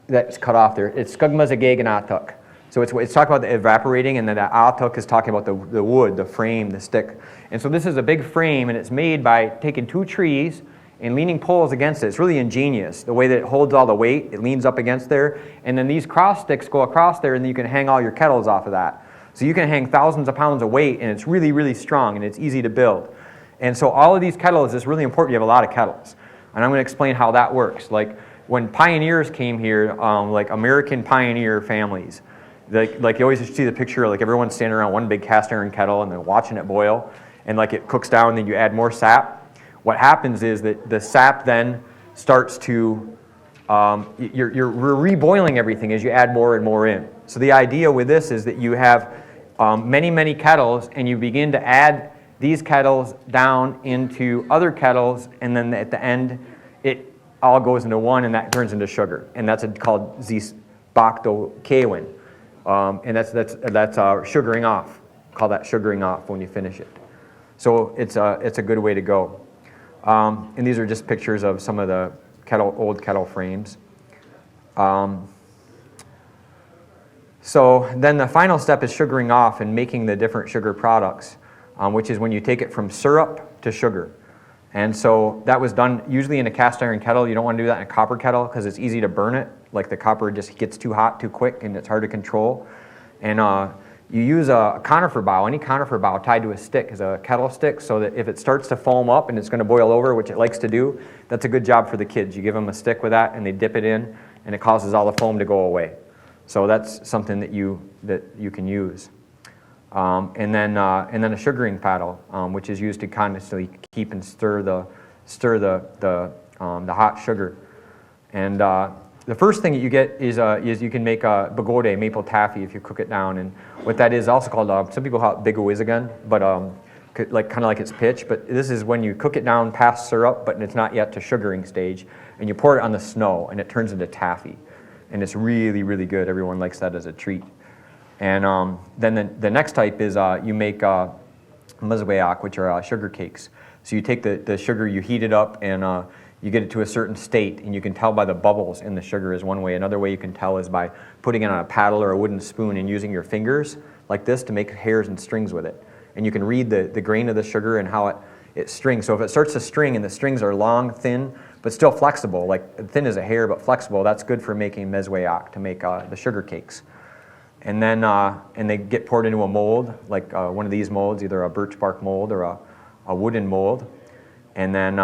that's cut off there. It's skugma zagaganatuk. So it's talking about the evaporating, and then the atuk is talking about the wood, the frame, the stick. And so this is a big frame, and it's made by taking 2 trees and leaning poles against it. It's really ingenious. The way that it holds all the weight, it leans up against there, and then these cross sticks go across there, and then you can hang all your kettles off of that. So you can hang thousands of pounds of weight, and it's really, really strong, and it's easy to build. And so all of these kettles is really important. You have a lot of kettles. And I'm going to explain how that works. Like when pioneers came here, like American pioneer families, like you always see the picture of like everyone standing around one big cast iron kettle and then watching it boil, and like it cooks down and then you add more sap. What happens is that the sap then starts to, you're reboiling everything as you add more and more in. So the idea with this is that you have many kettles, and you begin to add these kettles down into other kettles, and then at the end it all goes into one, and that turns into sugar, and that's called Bakto-Kewin. And that's sugaring off. Call that sugaring off when you finish it. So it's a good way to go. And these are just pictures of some of the old kettle frames. So then the final step is sugaring off and making the different sugar products, which is when you take it from syrup to sugar. And so that was done usually in a cast iron kettle. You don't want to do that in a copper kettle because it's easy to burn it. Like the copper just gets too hot too quick and it's hard to control. And you use a conifer bough, any conifer bough tied to a stick as a kettle stick, so that if it starts to foam up and it's going to boil over, which it likes to do, that's a good job for the kids. You give them a stick with that and they dip it in and it causes all the foam to go away. So that's something that you can use. And then a sugaring paddle, which is used to constantly keep and stir the hot sugar. And the first thing that you get is you can make a bagode, maple taffy, if you cook it down. And what that is also called, some people call it bigowizigan, but kind of like its pitch. But this is when you cook it down past syrup, but it's not yet to sugaring stage, and you pour it on the snow, and it turns into taffy. And it's really, really good. Everyone likes that as a treat. And then the next type is you make mezweak, which are sugar cakes. So you take the sugar, you heat it up, and you get it to a certain state, and you can tell by the bubbles in the sugar is one way. Another way you can tell is by putting it on a paddle or a wooden spoon and using your fingers like this to make hairs and strings with it. And you can read the grain of the sugar and how it strings. So if it starts to string and the strings are long, thin, but still flexible, like thin as a hair but flexible, that's good for making mezweak, to make the sugar cakes. And then and they get poured into a mold, like one of these molds, either a birch bark mold or a wooden mold. And then,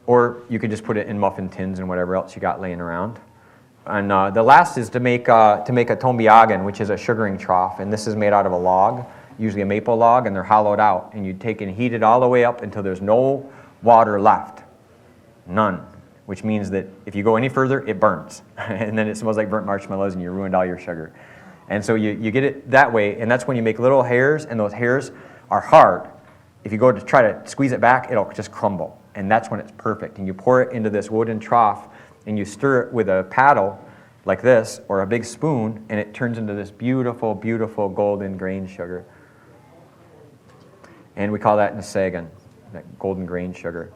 or you could just put it in muffin tins and whatever else you got laying around. And the last is to make a tombiagan, which is a sugaring trough. And this is made out of a log, usually a maple log, and they're hollowed out. And you take and heat it all the way up until there's no water left. None. Which means that if you go any further, it burns. And then it smells like burnt marshmallows and you ruined all your sugar. And so you get it that way, and that's when you make little hairs, and those hairs are hard. If you go to try to squeeze it back, it'll just crumble. And that's when it's perfect. And you pour it into this wooden trough, and you stir it with a paddle like this, or a big spoon, and it turns into this beautiful, beautiful golden grain sugar. And we call that nasegan, that golden grain sugar.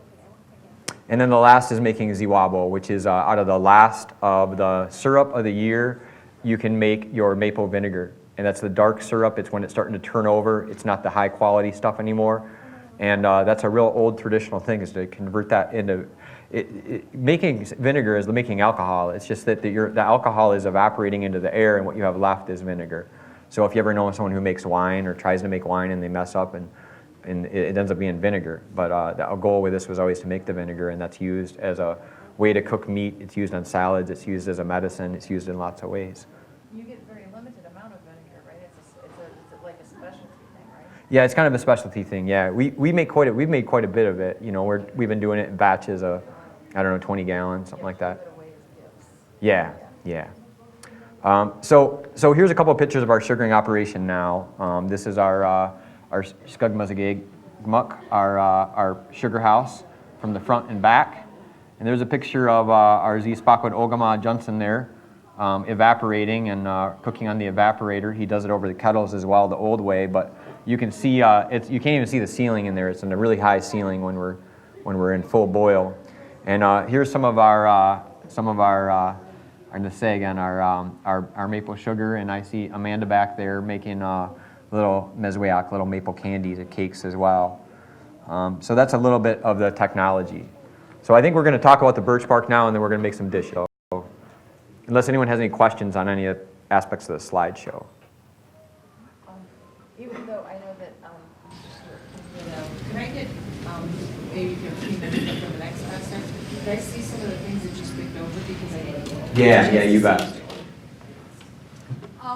And then the last is making ziwabo, which is out of the last of the syrup of the year, you can make your maple vinegar. And that's the dark syrup. It's when it's starting to turn over. It's not the high quality stuff anymore. And that's a real old traditional thing, is to convert that into, making vinegar is making alcohol. It's just that the alcohol is evaporating into the air, and what you have left is vinegar. So if you ever know someone who makes wine or tries to make wine and they mess up and it ends up being vinegar. But the goal with this was always to make the vinegar, and that's used as a way to cook meat. It's used on salads. It's used as a medicine. It's used in lots of ways. You get a very limited amount of vinegar, right? It's like a specialty thing, right? Yeah, it's kind of a specialty thing. Yeah, we've made quite a bit of it. You know, we've been doing it in batches of, 20 gallons, something like that. Yeah. So here's a couple of pictures of our sugaring operation now. This is our Skugmazagig Gmuk, our sugar house from the front and back. And there's a picture of our Spakwad Ogama Johnson there, evaporating and cooking on the evaporator. He does it over the kettles as well, the old way, but you can see, you can't even see the ceiling in there. It's in a really high ceiling when we're in full boil. And here's some of our nasegan, our maple sugar, and I see Amanda back there making little mezweak, little maple candies and cakes as well. So that's a little bit of the technology. So I think we're going to talk about the birch bark now, and then we're going to make some dish. So unless anyone has any questions on any aspects of the slideshow. Even though I know that, can I get maybe a few minutes for the next question? Did I see some of the things that you speak over because I didn't get it. Yeah, you bet.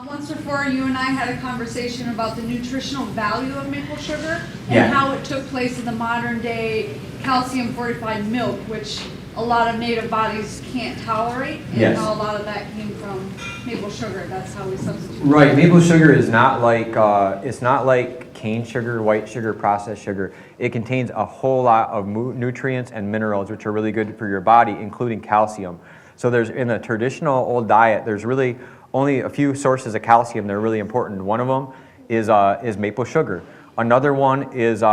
Once before, you and I had a conversation about the nutritional value of maple sugar and Yeah. how it took place in the modern day calcium fortified milk, which a lot of native bodies can't tolerate, and Yes. how a lot of that came from maple sugar. That's how we substitute. Right, maple sugar is not like it's not like cane sugar, white sugar, processed sugar. It contains a whole lot of nutrients and minerals which are really good for your body, including calcium. So there's in the traditional old diet, there's really only a few sources of calcium that are really important. One of them is maple sugar. Another one is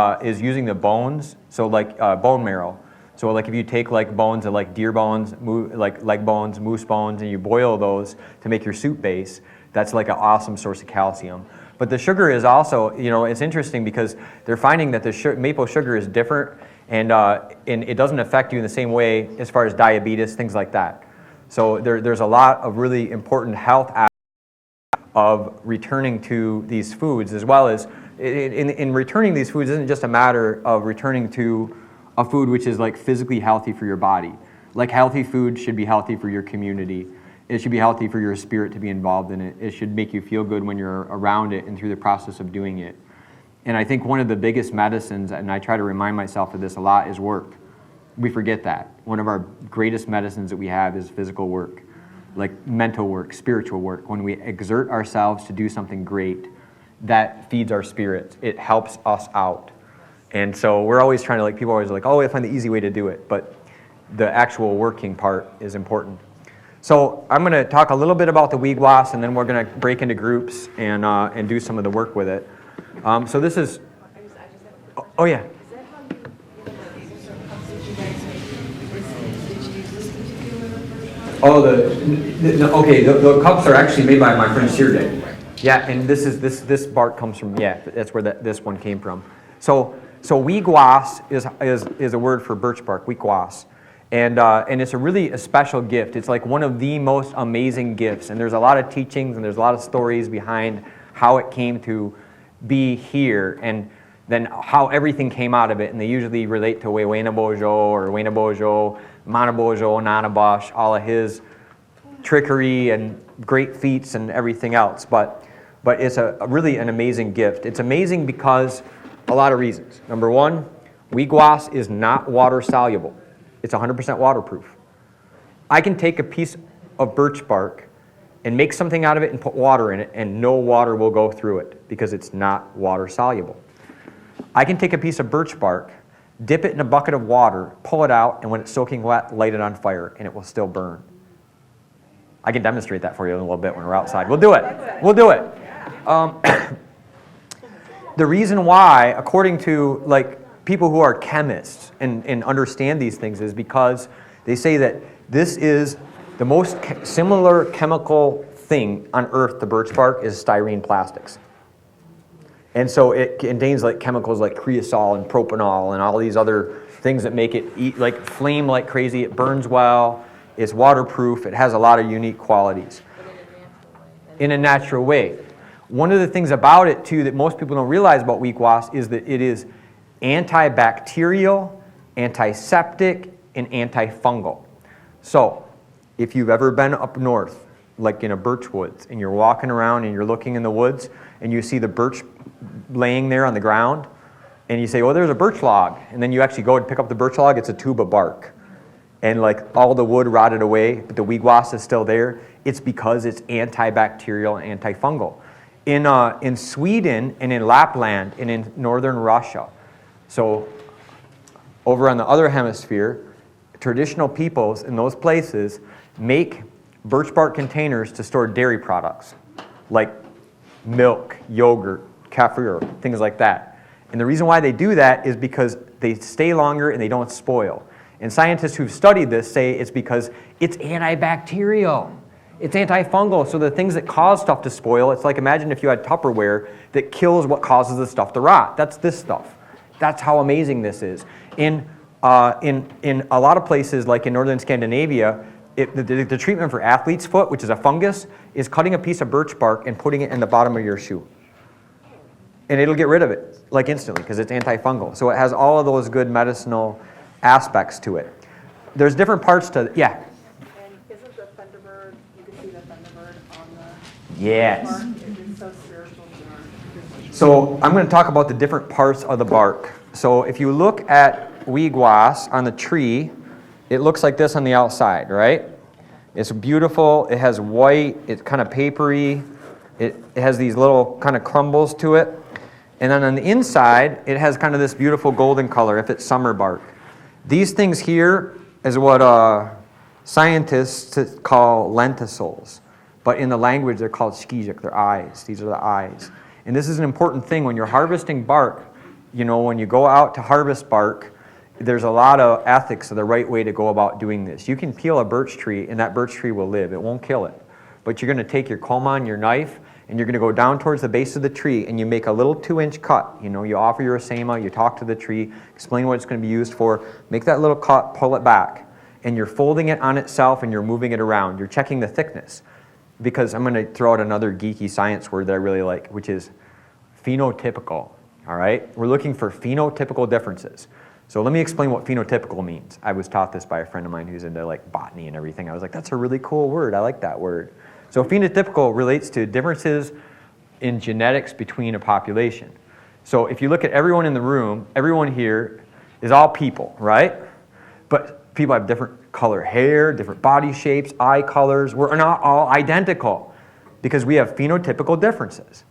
using the bones, so like bone marrow. So like if you take like bones of like deer bones, like leg bones, moose bones, and you boil those to make your soup base, that's like an awesome source of calcium. But the sugar is also, it's interesting because they're finding that the maple sugar is different and it doesn't affect you in the same way as far as diabetes, things like that. So there's a lot of really important health aspects of returning to these foods, as well as in returning these foods isn't just a matter of returning to a food which is like physically healthy for your body. Like healthy food should be healthy for your community. It should be healthy for your spirit to be involved in it. It should make you feel good when you're around it and through the process of doing it. And I think one of the biggest medicines, and I try to remind myself of this a lot, is work. We forget that. One of our greatest medicines that we have is physical work, like mental work, spiritual work. When we exert ourselves to do something great, that feeds our spirits. It helps us out. And so we're always trying to, people are always like, oh, I find the easy way to do it. But the actual working part is important. So I'm going to talk a little bit about the wheatgrass, and then we're going to break into groups and do some of the work with it. So this is, oh yeah. Oh, the cups are actually made by my friend Sirde. Yeah, and this bark comes from, that's where this one came from. So wheatgrass is a word for birch bark, wheatgrass. And it's a special gift. It's like one of the most amazing gifts. And there's a lot of teachings and there's a lot of stories behind how it came to be here and then how everything came out of it. And they usually relate to Wewena Bojo or Wena Bojo, Mana Bojo, Nana Bosch, all of his trickery and great feats and everything else. But it's really an amazing gift. It's amazing because a lot of reasons. Number one, wheatgrass is not water soluble. It's 100% waterproof. I can take a piece of birch bark and make something out of it and put water in it, and no water will go through it because it's not water soluble. I can take a piece of birch bark, dip it in a bucket of water, pull it out, and when it's soaking wet, light it on fire, and it will still burn. I can demonstrate that for you in a little bit when we're outside. We'll do it. We'll do it. The reason why, according to people who are chemists and understand these things, is because they say that this is the most similar chemical thing on Earth to birch bark is styrene plastics. And so it contains chemicals like creosol and propanol and all these other things that make it flame like crazy. It burns well. It's waterproof. It has a lot of unique qualities in a natural way. One of the things about it too that most people don't realize about wheatgrass is that it is antibacterial, antiseptic, and antifungal. So if you've ever been up north, like in a birch woods, and you're walking around and you're looking in the woods and you see the birch laying there on the ground, and you say, oh, there's a birch log, and then you actually go and pick up the birch log, it's a tube of bark. And all the wood rotted away, but the wheatgrass is still there. It's because it's antibacterial and antifungal. In Sweden and in Lapland and in northern Russia, so over on the other hemisphere, traditional peoples in those places make birch bark containers to store dairy products like milk, yogurt, kefir, things like that. And the reason why they do that is because they stay longer and they don't spoil. And scientists who've studied this say it's because it's antibacterial. It's antifungal, so the things that cause stuff to spoil, it's like imagine if you had Tupperware that kills what causes the stuff to rot. That's this stuff. That's how amazing this is. In a lot of places, like in northern Scandinavia, the treatment for athlete's foot, which is a fungus, is cutting a piece of birch bark and putting it in the bottom of your shoe. And it'll get rid of it, instantly, because it's antifungal. So it has all of those good medicinal aspects to it. There's different parts to, yeah? And isn't with the Thunderbird, you can see the Thunderbird on the Yes. bark. It's so spiritual to our Christian. So I'm going to talk about the different parts of the bark. So if you look at weegwas on the tree, it looks like this on the outside, right? It's beautiful. It has white. It's kind of papery. It has these little kind of crumbles to it. And then on the inside, it has kind of this beautiful golden color if it's summer bark. These things here is what scientists call lenticels. But in the language, they're called skijik. They're eyes. These are the eyes. And this is an important thing. When you're harvesting bark, you know, when you go out to harvest bark, there's a lot of ethics of the right way to go about doing this. You can peel a birch tree, and that birch tree will live. It won't kill it. But you're going to take your koma, your knife, and you're going to go down towards the base of the tree, and you make a little 2-inch cut. You know, you offer your asema, you talk to the tree, explain what it's going to be used for, make that little cut, pull it back, and you're folding it on itself, and you're moving it around. You're checking the thickness. Because I'm going to throw out another geeky science word that I really like, which is phenotypical. All right? We're looking for phenotypical differences. So let me explain what phenotypical means. I was taught this by a friend of mine who's into like botany and everything. I was like, that's a really cool word. I like that word. So phenotypical relates to differences in genetics between a population. So if you look at everyone in the room, everyone here is all people, right? But people have different color hair, different body shapes, eye colors. We're not all identical because we have phenotypical differences.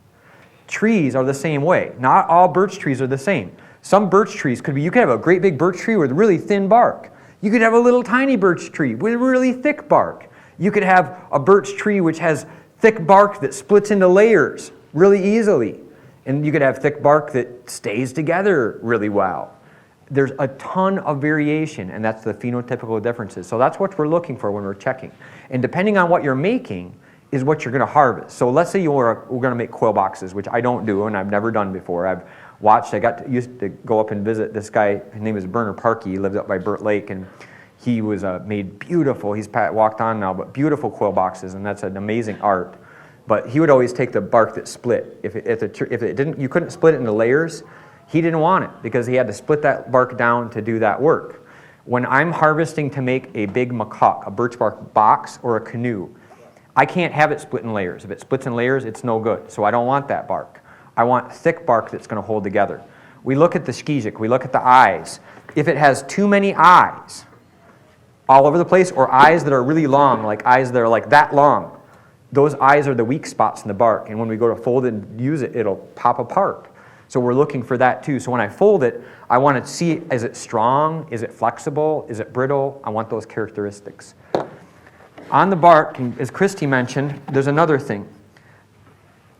Trees are the same way. Not all birch trees are the same. Some birch trees could be, you could have a great big birch tree with really thin bark. You could have a little tiny birch tree with really thick bark. You could have a birch tree which has thick bark that splits into layers really easily. And you could have thick bark that stays together really well. There's a ton of variation, and that's the phenotypical differences. So that's what we're looking for when we're checking. And depending on what you're making is what you're going to harvest. So let's say we're going to make quill boxes, which I don't do and I've never done before. I've watched, used to go up and visit this guy. His name is Bernard Parkey. He lives up by Burt Lake, and he was made beautiful. He's walked on now, but beautiful quill boxes, and that's an amazing art. But he would always take the bark that split. If it didn't, you couldn't split it into layers. He didn't want it because he had to split that bark down to do that work. When I'm harvesting to make a big macaque, a birch bark box or a canoe, I can't have it split in layers. If it splits in layers, it's no good. So I don't want that bark. I want thick bark that's going to hold together. We look at the skijik. We look at the eyes. If it has too many eyes all over the place, or eyes that are really long, like eyes that are like that long, those eyes are the weak spots in the bark. And when we go to fold it and use it, it'll pop apart. So we're looking for that too. So when I fold it, I want to see, is it strong? Is it flexible? Is it brittle? I want those characteristics. On the bark, as Christy mentioned, there's another thing.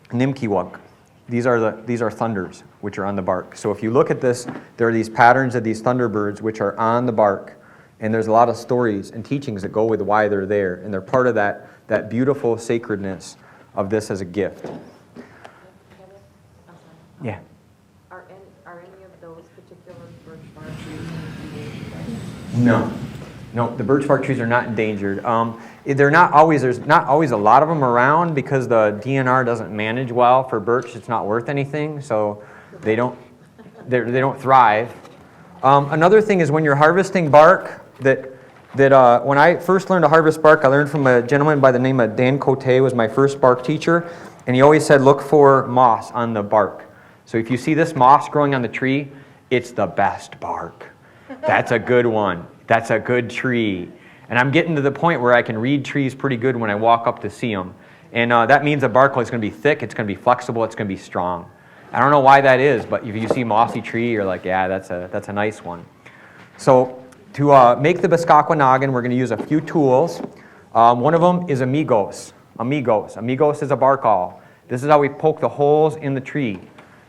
Nimkiwag. These are thunders, which are on the bark. So if you look at this, there are these patterns of these thunderbirds which are on the bark. And there's a lot of stories and teachings that go with why they're there. And they're part of that beautiful sacredness of this as a gift. Yeah. Are any of those particular birch bark trees endangered? No, the birch bark trees are not endangered. There's not always a lot of them around because the DNR doesn't manage well for birch. It's not worth anything, so they don't thrive. Another thing is when you're harvesting bark, that when I first learned to harvest bark, I learned from a gentleman by the name of Dan Cote, was my first bark teacher, and he always said look for moss on the bark. So if you see this moss growing on the tree, it's the best bark. That's a good one. That's a good tree. And I'm getting to the point where I can read trees pretty good when I walk up to see them. And that means the bark is going to be thick, it's going to be flexible, it's going to be strong. I don't know why that is, but if you see a mossy tree, you're like, yeah, that's a nice one. So to make the Beskakwa noggin, we're going to use a few tools. One of them is amigos. Amigos is a bark awl. This is how we poke the holes in the tree.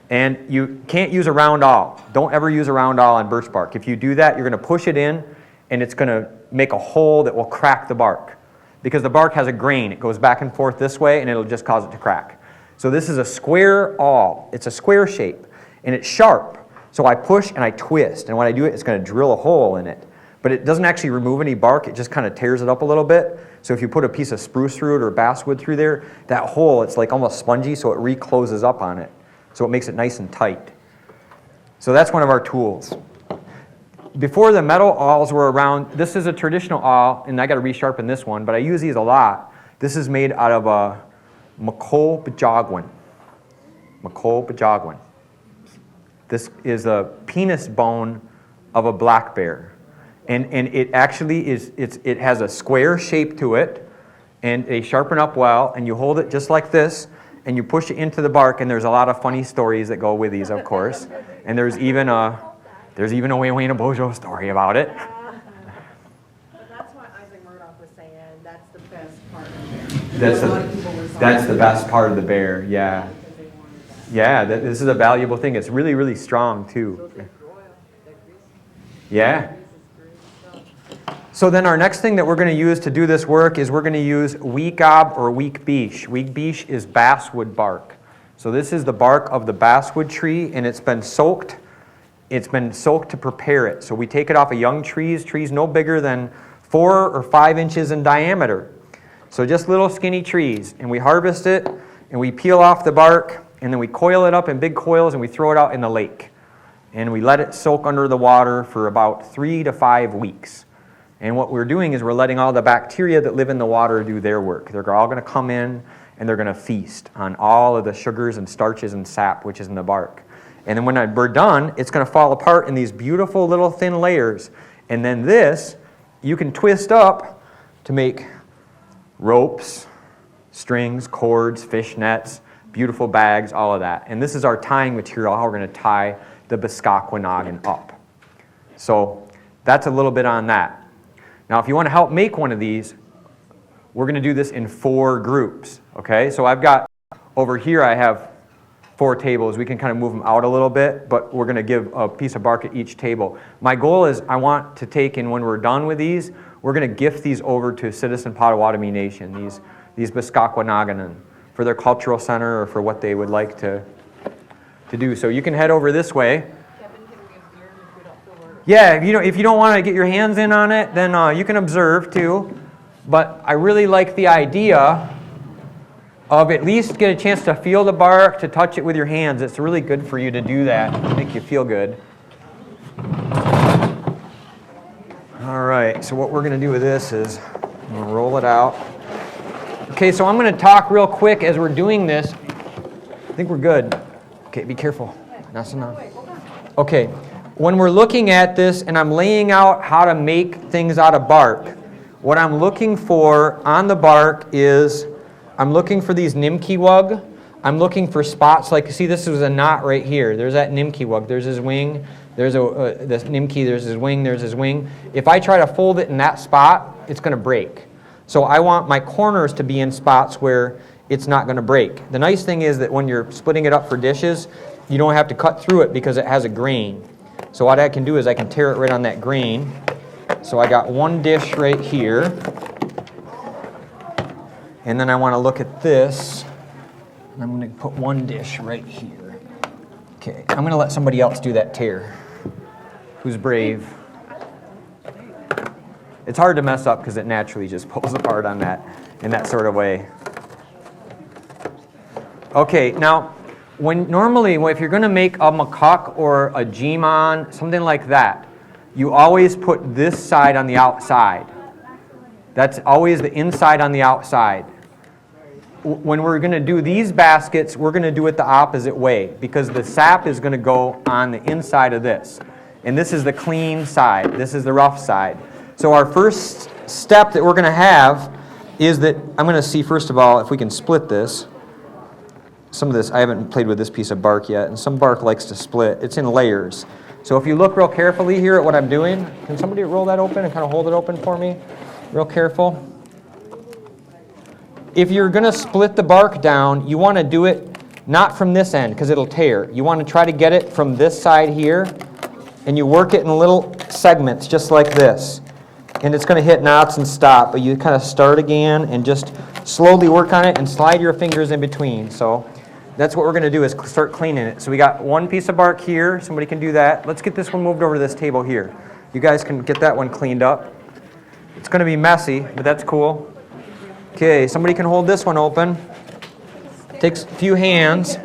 And you can't use a round awl. Don't ever use a round awl on birch bark. If you do that, you're going to push it in, and it's going to make a hole that will crack the bark. Because the bark has a grain. It goes back and forth this way, and it'll just cause it to crack. So this is a square awl. It's a square shape, and it's sharp. So I push and I twist, and when I do it, it's going to drill a hole in it. But it doesn't actually remove any bark. It just kind of tears it up a little bit. So if you put a piece of spruce through it or basswood through there, that hole, it's like almost spongy, so it recloses up on it. So it makes it nice and tight. So that's one of our tools. before the metal awls were around, this is a traditional awl, and I got to resharpen this one, but I use these a lot. This is made out of a Potawatomi. Potawatomi. This is a penis bone of a black bear. And it actually it has a square shape to it, and they sharpen up well, and you hold it just like this, and you push it into the bark, and there's a lot of funny stories that go with these, of course. And there's even a Wayne Bojo story about it. But that's why Isaac Murdoch was saying that's the best part of the bear. That's the best part of the bear, yeah. Yeah, this is a valuable thing. It's really, really strong, too. Yeah. So then our next thing that we're going to use to do this work is we're going to use weak-ob or weak beech. Weak beech is basswood bark. So this is the bark of the basswood tree, and it's been soaked. It's been soaked to prepare it. So we take it off of young trees no bigger than 4 or 5 inches in diameter. So just little skinny trees. And we harvest it, and we peel off the bark, and then we coil it up in big coils, and we throw it out in the lake. And we let it soak under the water for about 3 to 5 weeks. And what we're doing is we're letting all the bacteria that live in the water do their work. They're all going to come in, and they're going to feast on all of the sugars and starches and sap, which is in the bark. And then when we're done, it's going to fall apart in these beautiful little thin layers. And then this, you can twist up to make ropes, strings, cords, fish nets, beautiful bags, all of that. And this is our tying material, how we're going to tie the Bisquaquanagan up. So that's a little bit on that. Now, if you want to help make one of these, we're going to do this in 4 groups, okay? So I've got, over here I have 4 tables. We can kind of move them out a little bit, but we're going to give a piece of bark at each table. My goal is I want to take, and when we're done with these, we're going to gift these over to Citizen Potawatomi Nation, these Bisquaquanagan, for their cultural center or for what they would like to do. So you can head over this way. Yeah, if you don't want to get your hands in on it, then you can observe too. But I really like the idea of at least get a chance to feel the bark, to touch it with your hands. It's really good for you to do that, to make you feel good. All right, so what we're going to do with this is I'm going to roll it out. Okay, so I'm going to talk real quick as we're doing this. I think we're good. Okay, be careful. Okay. When we're looking at this and I'm laying out how to make things out of bark, what I'm looking for on the bark is I'm looking for these nimkiwug. I'm looking for spots like, see, this is a knot right here. There's that nimkiwug. There's his wing. There's this nimki. There's his wing. There's his wing. If I try to fold it in that spot, it's going to break. So I want my corners to be in spots where it's not going to break. The nice thing is that when you're splitting it up for dishes, you don't have to cut through it because it has a grain. So what I can do is I can tear it right on that grain. So I got one dish right here. And then I want to look at this. And I'm going to put one dish right here. Okay, I'm going to let somebody else do that tear. Who's brave? It's hard to mess up because it naturally just pulls apart on that, in that sort of way. Okay, now, normally, if you're going to make a makak or a jimon, something like that, you always put this side on the outside. That's always the inside on the outside. When we're going to do these baskets, we're going to do it the opposite way because the sap is going to go on the inside of this. And this is the clean side. This is the rough side. So our first step that we're going to have is that I'm going to see, first of all, if we can split this. Some of this, I haven't played with this piece of bark yet, and some bark likes to split. It's in layers. So if you look real carefully here at what I'm doing, can somebody roll that open and kind of hold it open for me? Real careful. If you're going to split the bark down, you want to do it not from this end because it'll tear. You want to try to get it from this side here, and you work it in little segments just like this. And it's going to hit knots and stop, but you kind of start again and just slowly work on it and slide your fingers in between. So that's what we're going to do is start cleaning it. So we got one piece of bark here. Somebody can do that. Let's get this one moved over to this table here. You guys can get that one cleaned up. It's going to be messy, but that's cool. Okay, somebody can hold this one open. Takes a few hands.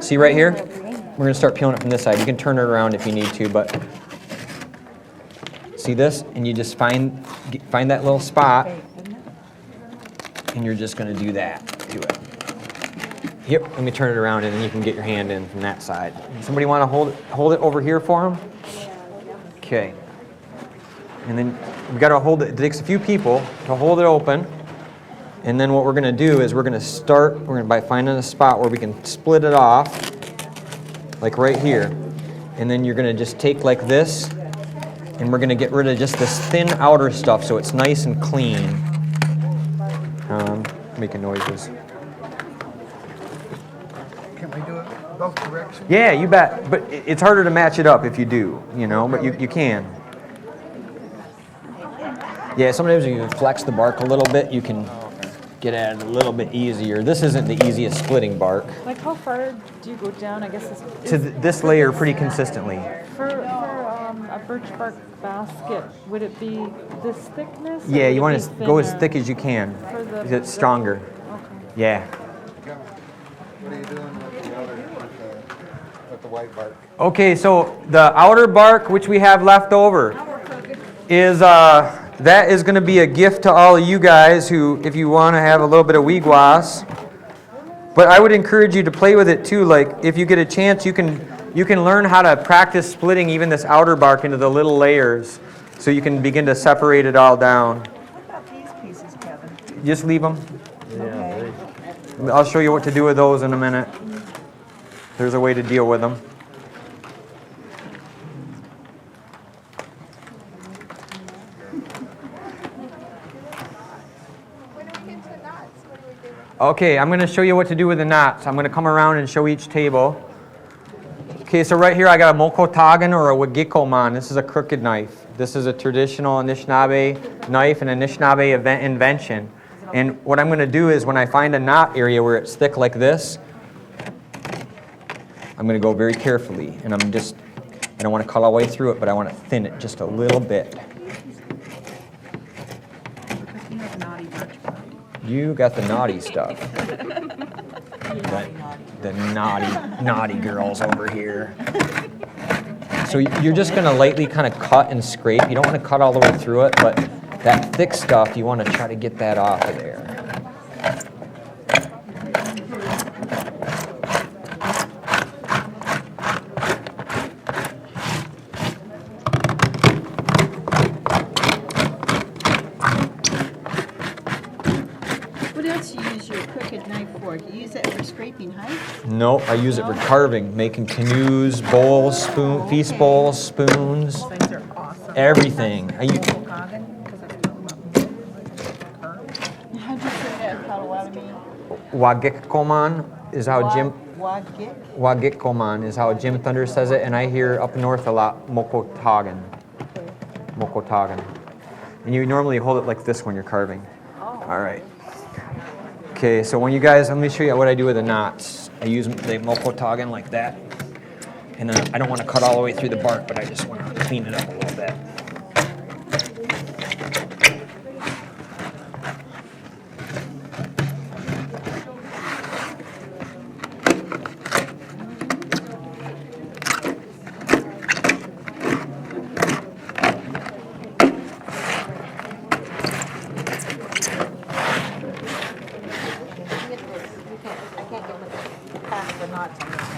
See right here? We're going to start peeling it from this side. You can turn it around if you need to, but See this? And you just find that little spot, and you're just going to do that to it. Yep, let me turn it around, and then you can get your hand in from that side. Somebody want to hold it over here for them? Okay. And then we got to hold it. It takes a few people to hold it open. And then what we're going to do is we're going to start by finding a spot where we can split it off, like right here. And then you're going to just take like this, and we're going to get rid of just this thin outer stuff so it's nice and clean. Making noises. Can we do it both directions? Yeah, you bet. But it's harder to match it up if you do, but you can. Yeah, sometimes if you flex the bark a little bit, you can get at it a little bit easier. This isn't the easiest splitting bark. Like how far do you go down, I guess, To this layer pretty consistently. for a birch bark basket, would it be this thickness? Yeah, you want to go as thick as you can. For the- Because it's stronger. Okay. Yeah. What are you doing with the white bark? Okay, so the outer bark, which we have left over, is that is going to be a gift to all of you guys who, if you want to have a little bit of wigwas. But I would encourage you to play with it too. Like if you get a chance, you can learn how to practice splitting even this outer bark into the little layers, so you can begin to separate it all down. What about these pieces, Kevin? Just leave them. Okay. I'll show you what to do with those in a minute. There's a way to deal with them. Okay, I'm going to show you what to do with the knots. I'm going to come around and show each table. Okay, so right here I got a mokotagan or a wagikoman. This is a crooked knife. This is a traditional Anishinaabe knife and Anishinaabe invention. And what I'm going to do is when I find a knot area where it's thick like this, I'm going to go very carefully. And I don't want to cut all the way through it, but I want to thin it just a little bit. You got the naughty stuff. The naughty girls over here. So you're just going to lightly kind of cut and scrape. You don't want to cut all the way through it, but that thick stuff, you want to try to get that off of there. What else do you use your crooked knife for? Do you use it for scraping height? No, I use it for carving, making canoes, bowls, feast bowls, spoons, everything. How'd you say that, Potawatomi? Wagikkoman is how Jim Wagik? Wagikkoman is how Jim Thunder says it, and I hear up north a lot mokotagan. Mokotagan. And you normally hold it like this when you're carving. All right. Okay, so when you guys, let me show you what I do with the knots. I use the mokotagan like that. And then I don't want to cut all the way through the bark, but I just want to clean it up a little bit.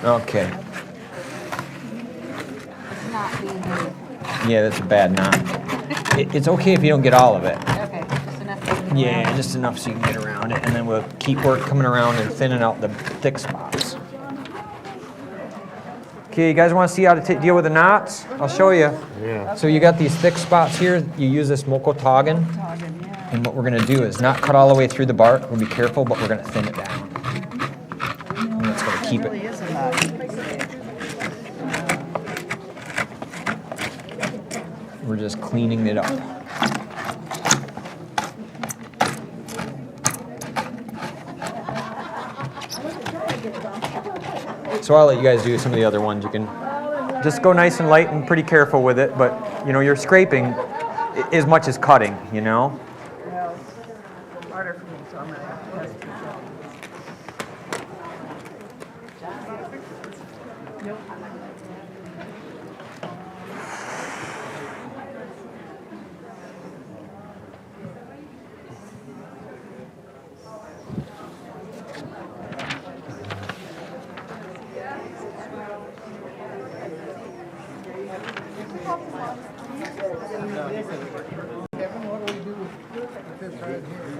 Okay. Yeah, that's a bad knot. It's okay if you don't get all of it. Okay, just enough. Yeah, just enough so you can get around it, and then we'll keep coming around and thinning out the thick spots. Okay, you guys want to see how to deal with the knots? I'll show you. Yeah. So you got these thick spots here. You use this mokotagan, and what we're going to do is not cut all the way through the bark. We'll be careful, but we're going to thin it down. And that's going to keep it. We're just cleaning it up. So I'll let you guys do some of the other ones. You can just go nice and light and pretty careful with it, but you're scraping as much as cutting, Well, it's harder for me, so I'm going to have to test it.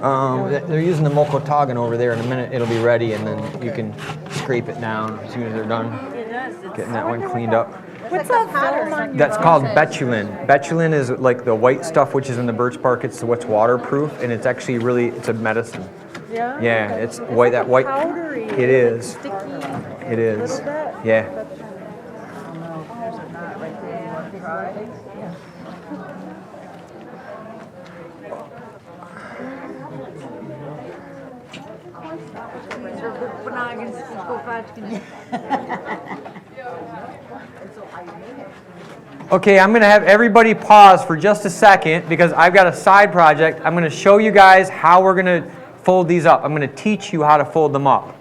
They're using the mokotagan over there. In a minute, it'll be ready, and then you can scrape it down as soon as they're done getting that one cleaned up. What's that film on your That's called betulin. Betulin is like the white stuff which is in the birch bark. It's what's waterproof, and it's actually really, it's a medicine. Yeah? Yeah, it's white. That white. Powdery. It is. Sticky. It is. Little bit. Yeah. Okay, I'm going to have everybody pause for just a second because I've got a side project. I'm going to show you guys how we're going to fold these up. I'm going to teach you how to fold them up.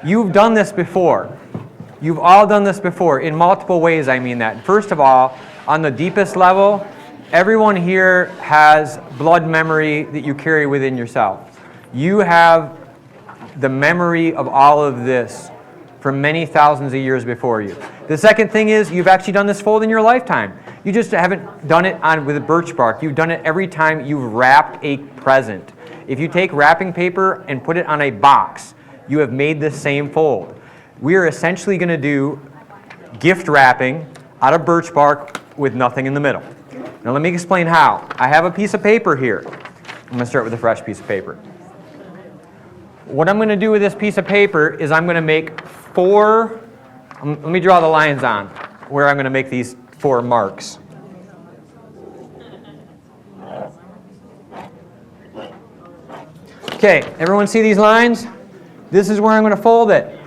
You've done this before. You've all done this before in multiple ways, I mean that. First of all, on the deepest level, everyone here has blood memory that you carry within yourself. You have the memory of all of this from many thousands of years before you. The second thing is you've actually done this fold in your lifetime. You just haven't done it with birch bark. You've done it every time you've wrapped a present. If you take wrapping paper and put it on a box, you have made the same fold. We are essentially going to do gift wrapping out of birch bark with nothing in the middle. Now let me explain how. I have a piece of paper here. I'm going to start with a fresh piece of paper. What I'm going to do with this piece of paper is I'm going to make 4, let me draw the lines on where I'm going to make these 4 marks. Okay, everyone see these lines? This is where I'm going to fold it.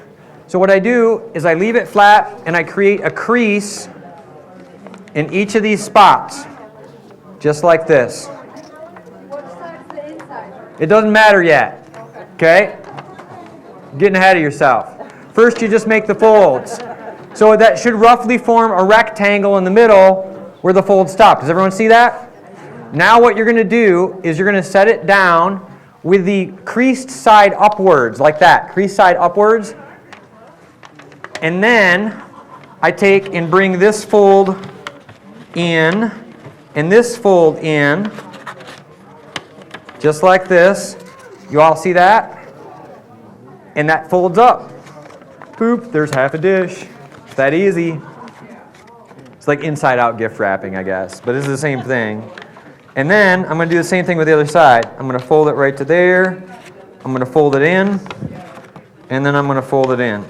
So what I do is I leave it flat and I create a crease in each of these spots, just like this. It doesn't matter yet. Okay? Getting ahead of yourself. First, you just make the folds. So that should roughly form a rectangle in the middle where the fold stops. Does everyone see that? Now what you're going to do is you're going to set it down with the creased side upwards, like that. Creased side upwards. And then I take and bring this fold in and this fold in, just like this. You all see that? And that folds up. Poop, there's half a dish. It's that easy. It's like inside out gift wrapping, I guess. But it's the same thing. And then I'm going to do the same thing with the other side. I'm going to fold it right to there. I'm going to fold it in. And then I'm going to fold it in.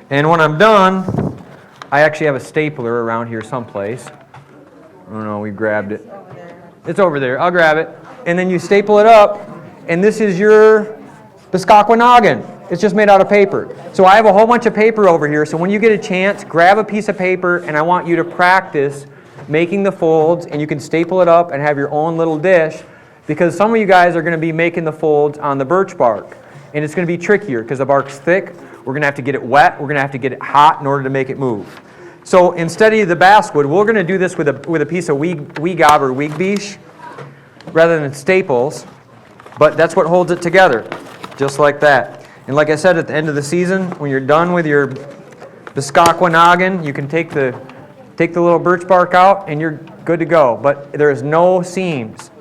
And when I'm done, I actually have a stapler around here someplace. I don't know, we grabbed it. It's over there. I'll grab it. And then you staple it up. And this is your Biscaqua noggin. It's just made out of paper. So I have a whole bunch of paper over here. So when you get a chance, grab a piece of paper, and I want you to practice making the folds, and you can staple it up and have your own little dish, because some of you guys are going to be making the folds on the birch bark. And it's going to be trickier because the bark's thick. We're going to have to get it wet. We're going to have to get it hot in order to make it move. So instead of the basswood, we're going to do this with a piece of weegob or weegbeesh rather than staples. But that's what holds it together, just like that. And like I said, at the end of the season, when you're done with your Biscaqua noggin, you can take the little birch bark out and you're good to go. But there is no seams.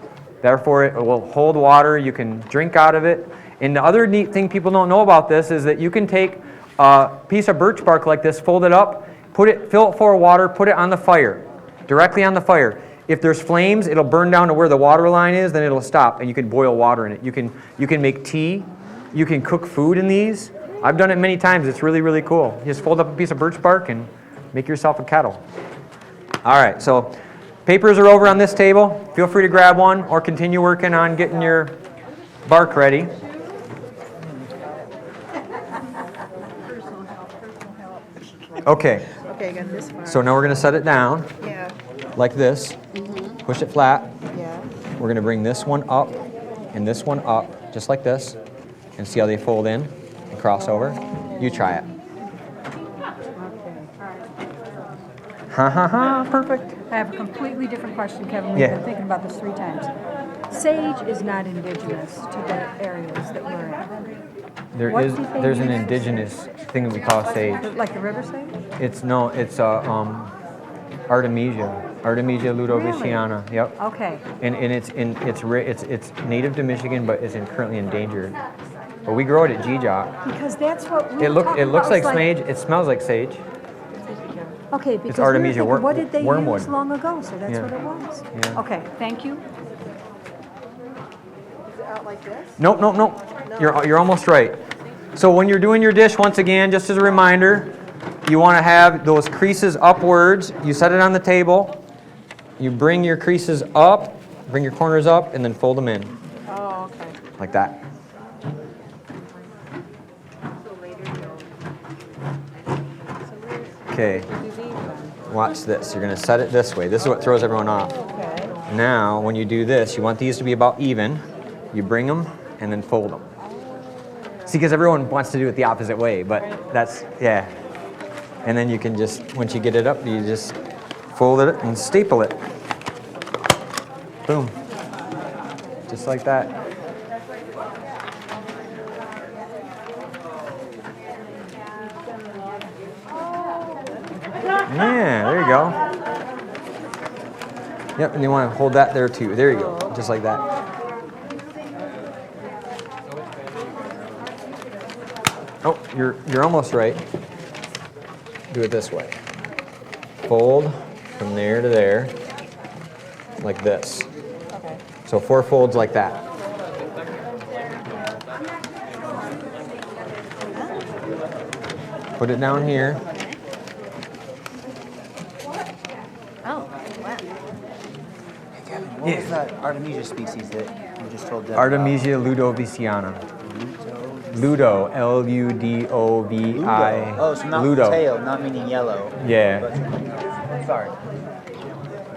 Therefore, it will hold water. You can drink out of it. And the other neat thing people don't know about this is that you can take a piece of birch bark like this, fold it up, fill it full of water, put it on the fire, directly on the fire. If there's flames, it'll burn down to where the water line is, then it'll stop, and you can boil water in it. You can make tea. You can cook food in these. I've done it many times. It's really, really cool. You just fold up a piece of birch bark and make yourself a kettle. All right, so papers are over on this table. Feel free to grab one or continue working on getting your bark ready. Okay. Okay, got this far. So now we're going to set it down. Yeah. Like this. Push it flat. Yeah. We're going to bring this one up and this one up, just like this, and see how they fold in and cross over. You try it. Ha ha ha, perfect. I have a completely different question, Kevin. We've Yeah. been thinking about this 3 times. Sage is not indigenous to the areas that we're in. There's an indigenous thing that we call sage. Like the river sage? It's Artemisia. Artemisia ludoviciana. Yep. Okay. And it's native to Michigan, but is currently endangered. But we grow it at GJOC. Because that's what we It were talking looks about. like sage. It smells like sage. Okay, because Artemisia we were thinking, what did they wormwood. use long ago? So that's Yeah. what it was. Yeah. Okay, thank you. Is it out like this? Nope. You're almost right. So when you're doing your dish, once again, just as a reminder, you want to have those creases upwards. You set it on the table. You bring your creases up, bring your corners up, and then fold them in. Oh, okay. Like that. Okay. Watch this. You're going to set it this way. This is what throws everyone off. Okay. Now, when you do this, you want these to be about even. You bring them and then fold them. See, because everyone wants to do it the opposite way, but that's, yeah. And then you can just, once you get it up, you just fold it and staple it. Boom. Just like that. Yeah, there you go. Yep, and you want to hold that there too. There you go, just like that. Oh, you're almost right. Do it this way. Fold from there to there, like this. Okay. So 4 folds like that. Put it down here. Oh, wow. What was that Artemisia species that you just told Deb Artemisia ludoviciana. Ludo, L-U-D-O-V-I. Oh, so not Ludo. tail, not meaning yellow. Yeah. But, sorry.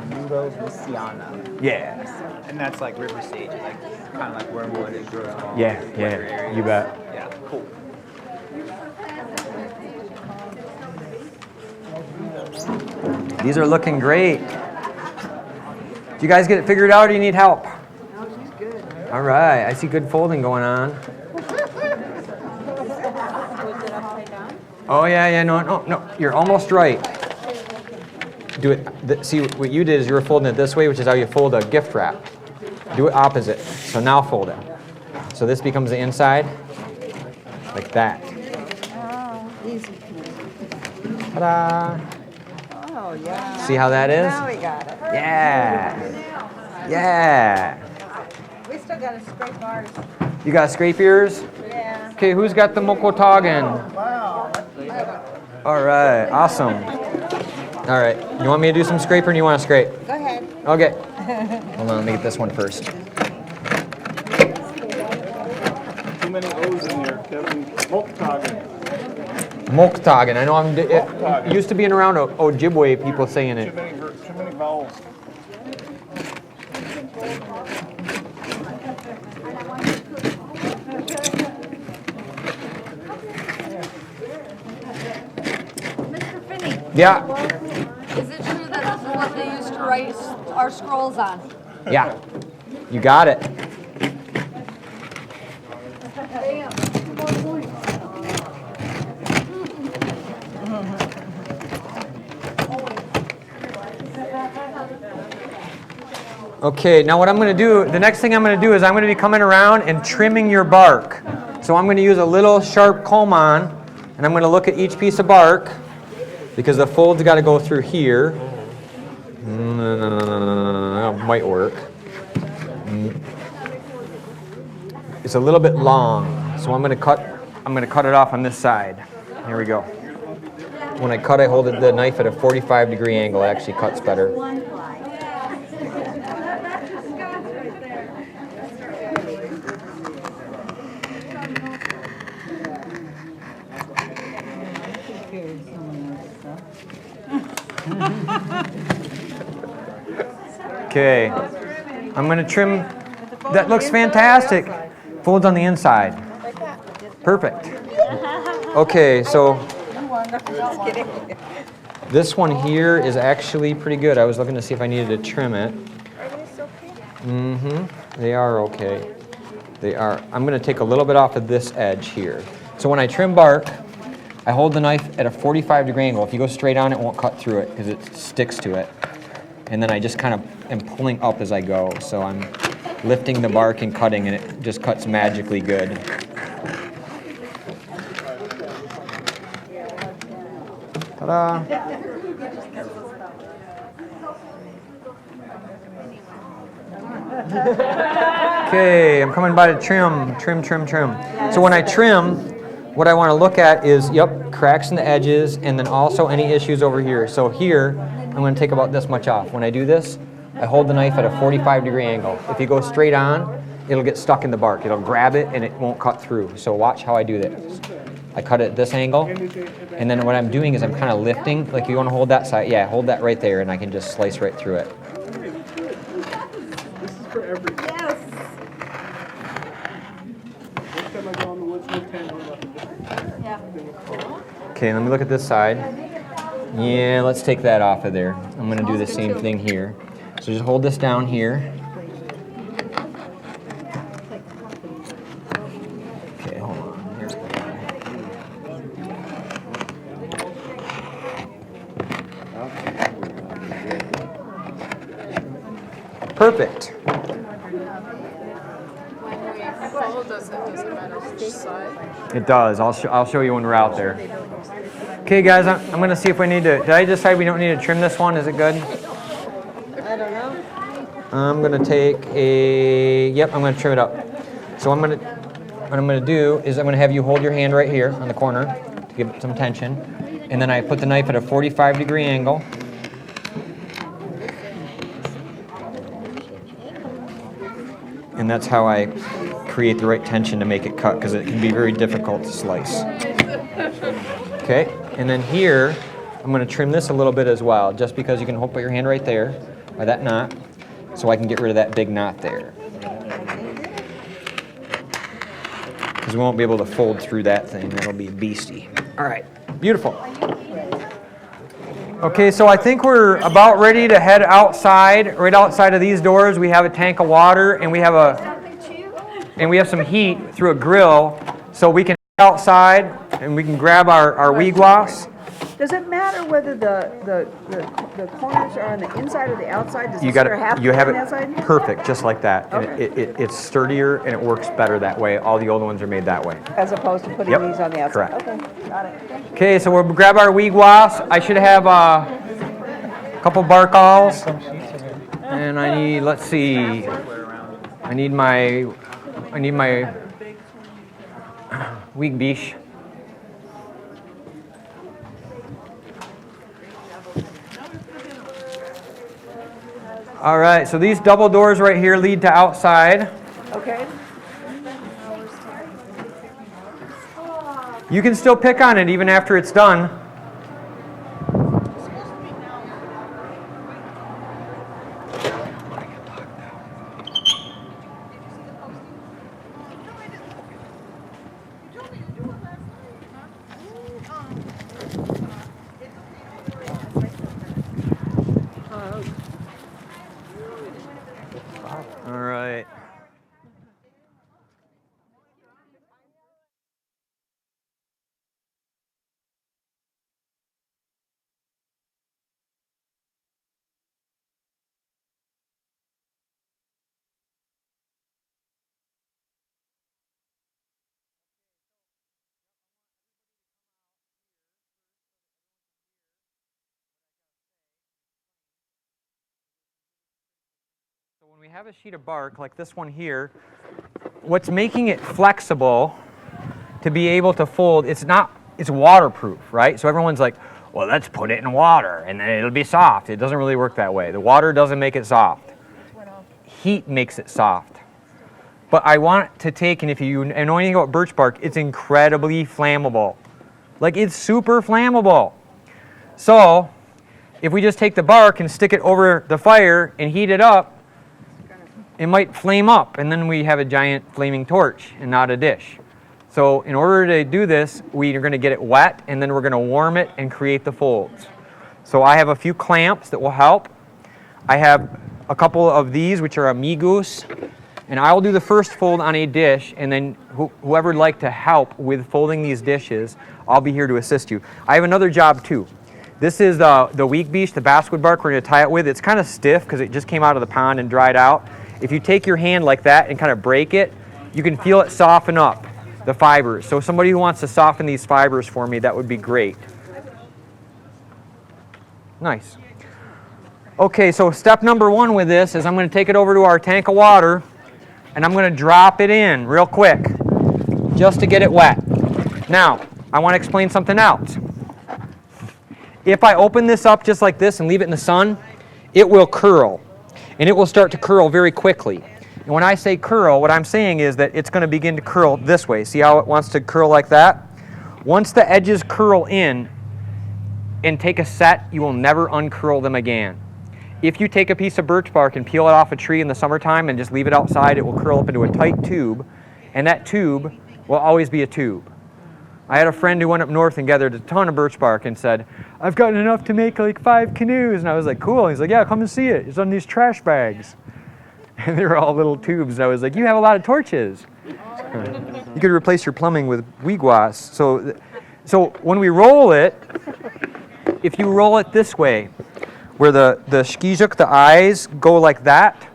Ludoviciana. Yeah. And that's like river sage, like kind of like wormwood. It grows along. Yeah, wetter yeah, areas. you bet. Yeah, cool. These are looking great. Did you guys get it figured out or do you need help? No, she's good. All right, I see good folding going on. Was it upside down? Oh yeah, no, you're almost right. Do it, see what you did is you were folding it this way, which is how you fold a gift wrap. Do it opposite, so now fold it. So this becomes the inside, like that. Oh, easy. Ta-da! Oh, yeah. See how that is? Now we got it. Yeah. Yeah. We still got to scrape ours. You got to scrape yours? Yeah. Okay, who's got the mokotagan? Wow. All right, awesome. All right, you want me to do some scraping or do you want to scrape? Go ahead. Okay. Hold on, let me get this one first. Too many O's in there, Kevin. Moktagen. Mokotagan. I know it used to be around Ojibwe, people saying it. Too many vowels. Mr. Finney, Yeah, is it true that this is what they used to write our scrolls on? yeah. You got it. Okay, now what I'm going to do, the next thing I'm going to do is I'm going to be coming around and trimming your bark. So I'm going to use a little sharp comb on, and I'm going to look at each piece of bark, because the fold's got to go through here. That might work. It's a little bit long, so I'm going to cut it off on this side. Here we go. When I cut, I hold the knife at a 45-degree angle. It actually cuts better. Okay, I'm going to trim. That looks fantastic. Folds on the inside. Perfect. Okay, so this one here is actually pretty good. I was looking to see if I needed to trim it. They are okay. They are. I'm going to take a little bit off of this edge here. So when I trim bark, I hold the knife at a 45-degree angle. If you go straight on, it won't cut through it because it sticks to it. and then I just kind of am pulling up as I go. So I'm lifting the bark and cutting, and it just cuts magically good. Ta-da! Okay, I'm coming by to trim. So when I trim, what I want to look at is, cracks in the edges, and then also any issues over here. So here, I'm going to take about this much off. When I do this, I hold the knife at a 45-degree angle. If you go straight on, it'll get stuck in the bark. It'll grab it, and it won't cut through. So watch how I do this. I cut it at this angle, and then what I'm doing is I'm kind of lifting, like you want to hold that side. Yeah, hold that right there, and I can just slice right through it. This is for everything. Yes. Next time I go on the woods with 10, Okay, let me look at this side. Yeah, let's take that off of there. I'm going to do the same thing here. So just hold this down here. Okay, hold on. Here's perfect. It does. I'll show you when we're out there. Okay, guys, I'm going to see if we need to. Did I decide we don't need to trim this one? Is it good? I don't know. I'm going to take a. Yep, I'm going to trim it up. So what I'm going to do is I'm going to have you hold your hand right here on the corner to give it some tension, and then I put the knife at a 45-degree angle. And that's how I create the right tension to make it cut, because it can be very difficult to slice. Okay, and then here, I'm going to trim this a little bit as well, just because you can put your hand right there by that knot, so I can get rid of that big knot there. Because we won't be able to fold through that thing. That'll be beastie. All right, beautiful. Okay, so I think we're about ready to head outside. Right outside of these doors, we have a tank of water, and we have some heat through a grill, so we can head outside and we can grab our wigwas. Does it matter whether the corners are on the inside or the outside? Does the You center have to be have on the it outside? perfect, just like that. And Okay. it's sturdier and it works better that way. All the old ones are made that way. As opposed to putting Yep, these on the outside? correct. Okay, got it. Okay, so we'll grab our wigwas. I should have a couple bark awls. And I need, let's see, I need my wig biche. All right, so these double doors right here lead to outside. Okay. You can still pick on it even after it's done. All right. So when we have a sheet of bark like this one here, what's making it flexible to be able to fold, it's waterproof, right? So everyone's like, well, let's put it in water and then it'll be soft. It doesn't really work that way. The water doesn't make it soft. Heat makes it soft. But I want to take, and if you know anything about birch bark, it's incredibly flammable. Like, it's super flammable. So if we just take the bark and stick it over the fire and heat it up, it might flame up, and then we have a giant flaming torch and not a dish. So in order to do this, we are going to get it wet, and then we're going to warm it and create the folds. So I have a few clamps that will help. I have a couple of these, which are amigos, and I will do the first fold on a dish, and then whoever would like to help with folding these dishes, I'll be here to assist you. I have another job too. This is the weak beech, the basswood bark we're going to tie it with. It's kind of stiff because it just came out of the pond and dried out. If you take your hand like that and kind of break it, you can feel it soften up, the fibers. So somebody who wants to soften these fibers for me, that would be great. Nice. Okay, so step number 1 with this is I'm going to take it over to our tank of water and I'm going to drop it in real quick just to get it wet. Now, I want to explain something else. If I open this up just like this and leave it in the sun, it will curl. And it will start to curl very quickly. And when I say curl, what I'm saying is that it's going to begin to curl this way. See how it wants to curl like that? Once the edges curl in and take a set, you will never uncurl them again. If you take a piece of birch bark and peel it off a tree in the summertime and just leave it outside, it will curl up into a tight tube, and that tube will always be a tube. I had a friend who went up north and gathered a ton of birch bark and said, I've gotten enough to make like 5 canoes. And I was like, cool. And he's like, yeah, come and see it. It's on these trash bags. And they were all little tubes. And I was like, you have a lot of torches. You could replace your plumbing with weegwas. So when we roll it, if you roll it this way, where the shkijuk, the eyes, go like that,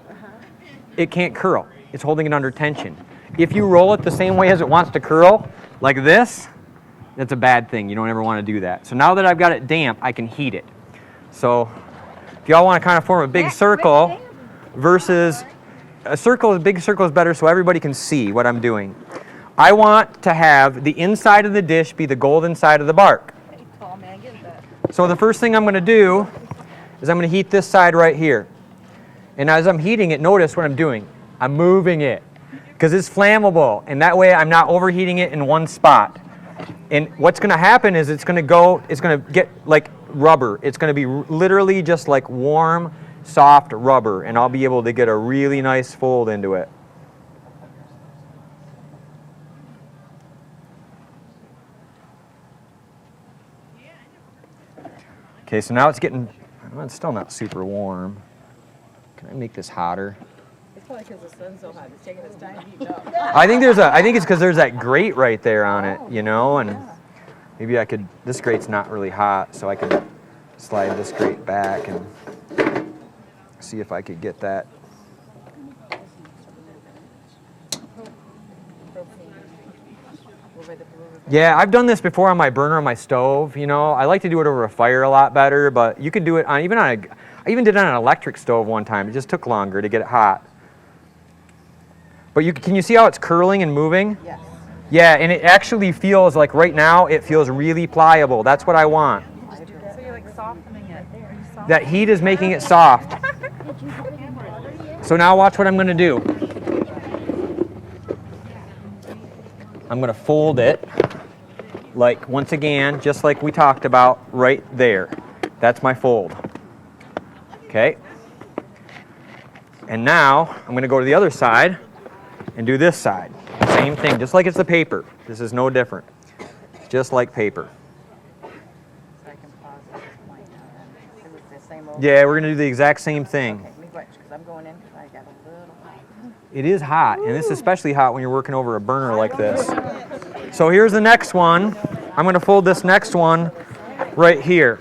it can't curl. It's holding it under tension. If you roll it the same way as it wants to curl, like this, that's a bad thing. You don't ever want to do that. So now that I've got it damp, I can heat it. So if y'all want to kind of form a big circle versus a big circle is better so everybody can see what I'm doing. I want to have the inside of the dish be the golden side of the bark. So the first thing I'm going to do is I'm going to heat this side right here. And as I'm heating it, notice what I'm doing. I'm moving it because it's flammable, and that way I'm not overheating it in one spot. And what's going to happen is it's going to get like rubber. It's going to be literally just like warm, soft rubber, and I'll be able to get a really nice fold into it. Okay, so now it's getting, well, it's still not super warm. Can I make this hotter? It's probably because the sun's so hot, it's taking its time to heat up. I think it's because there's that grate right there on it, you know, and maybe this grate's not really hot, so I could slide this grate back and see if I could get that. Yeah, I've done this before on my burner on my stove, you know. I like to do it over a fire a lot better, but you can do it I even did it on an electric stove one time. It just took longer to get it hot. But can you see how it's curling and moving? Yes. Yeah, and it actually feels like right now it feels really pliable. That's what I want. So you're like softening it. That heat is making it soft. So now watch what I'm going to do. I'm going to fold it, like once again, just like we talked about right there. That's my fold. Okay. And now I'm going to go to the other side and do this side. Same thing, just like it's the paper. This is no different. Just like paper. Yeah, we're going to do the exact same thing. It is hot, and it's especially hot when you're working over a burner like this. So here's the next one. I'm going to fold this next one right here.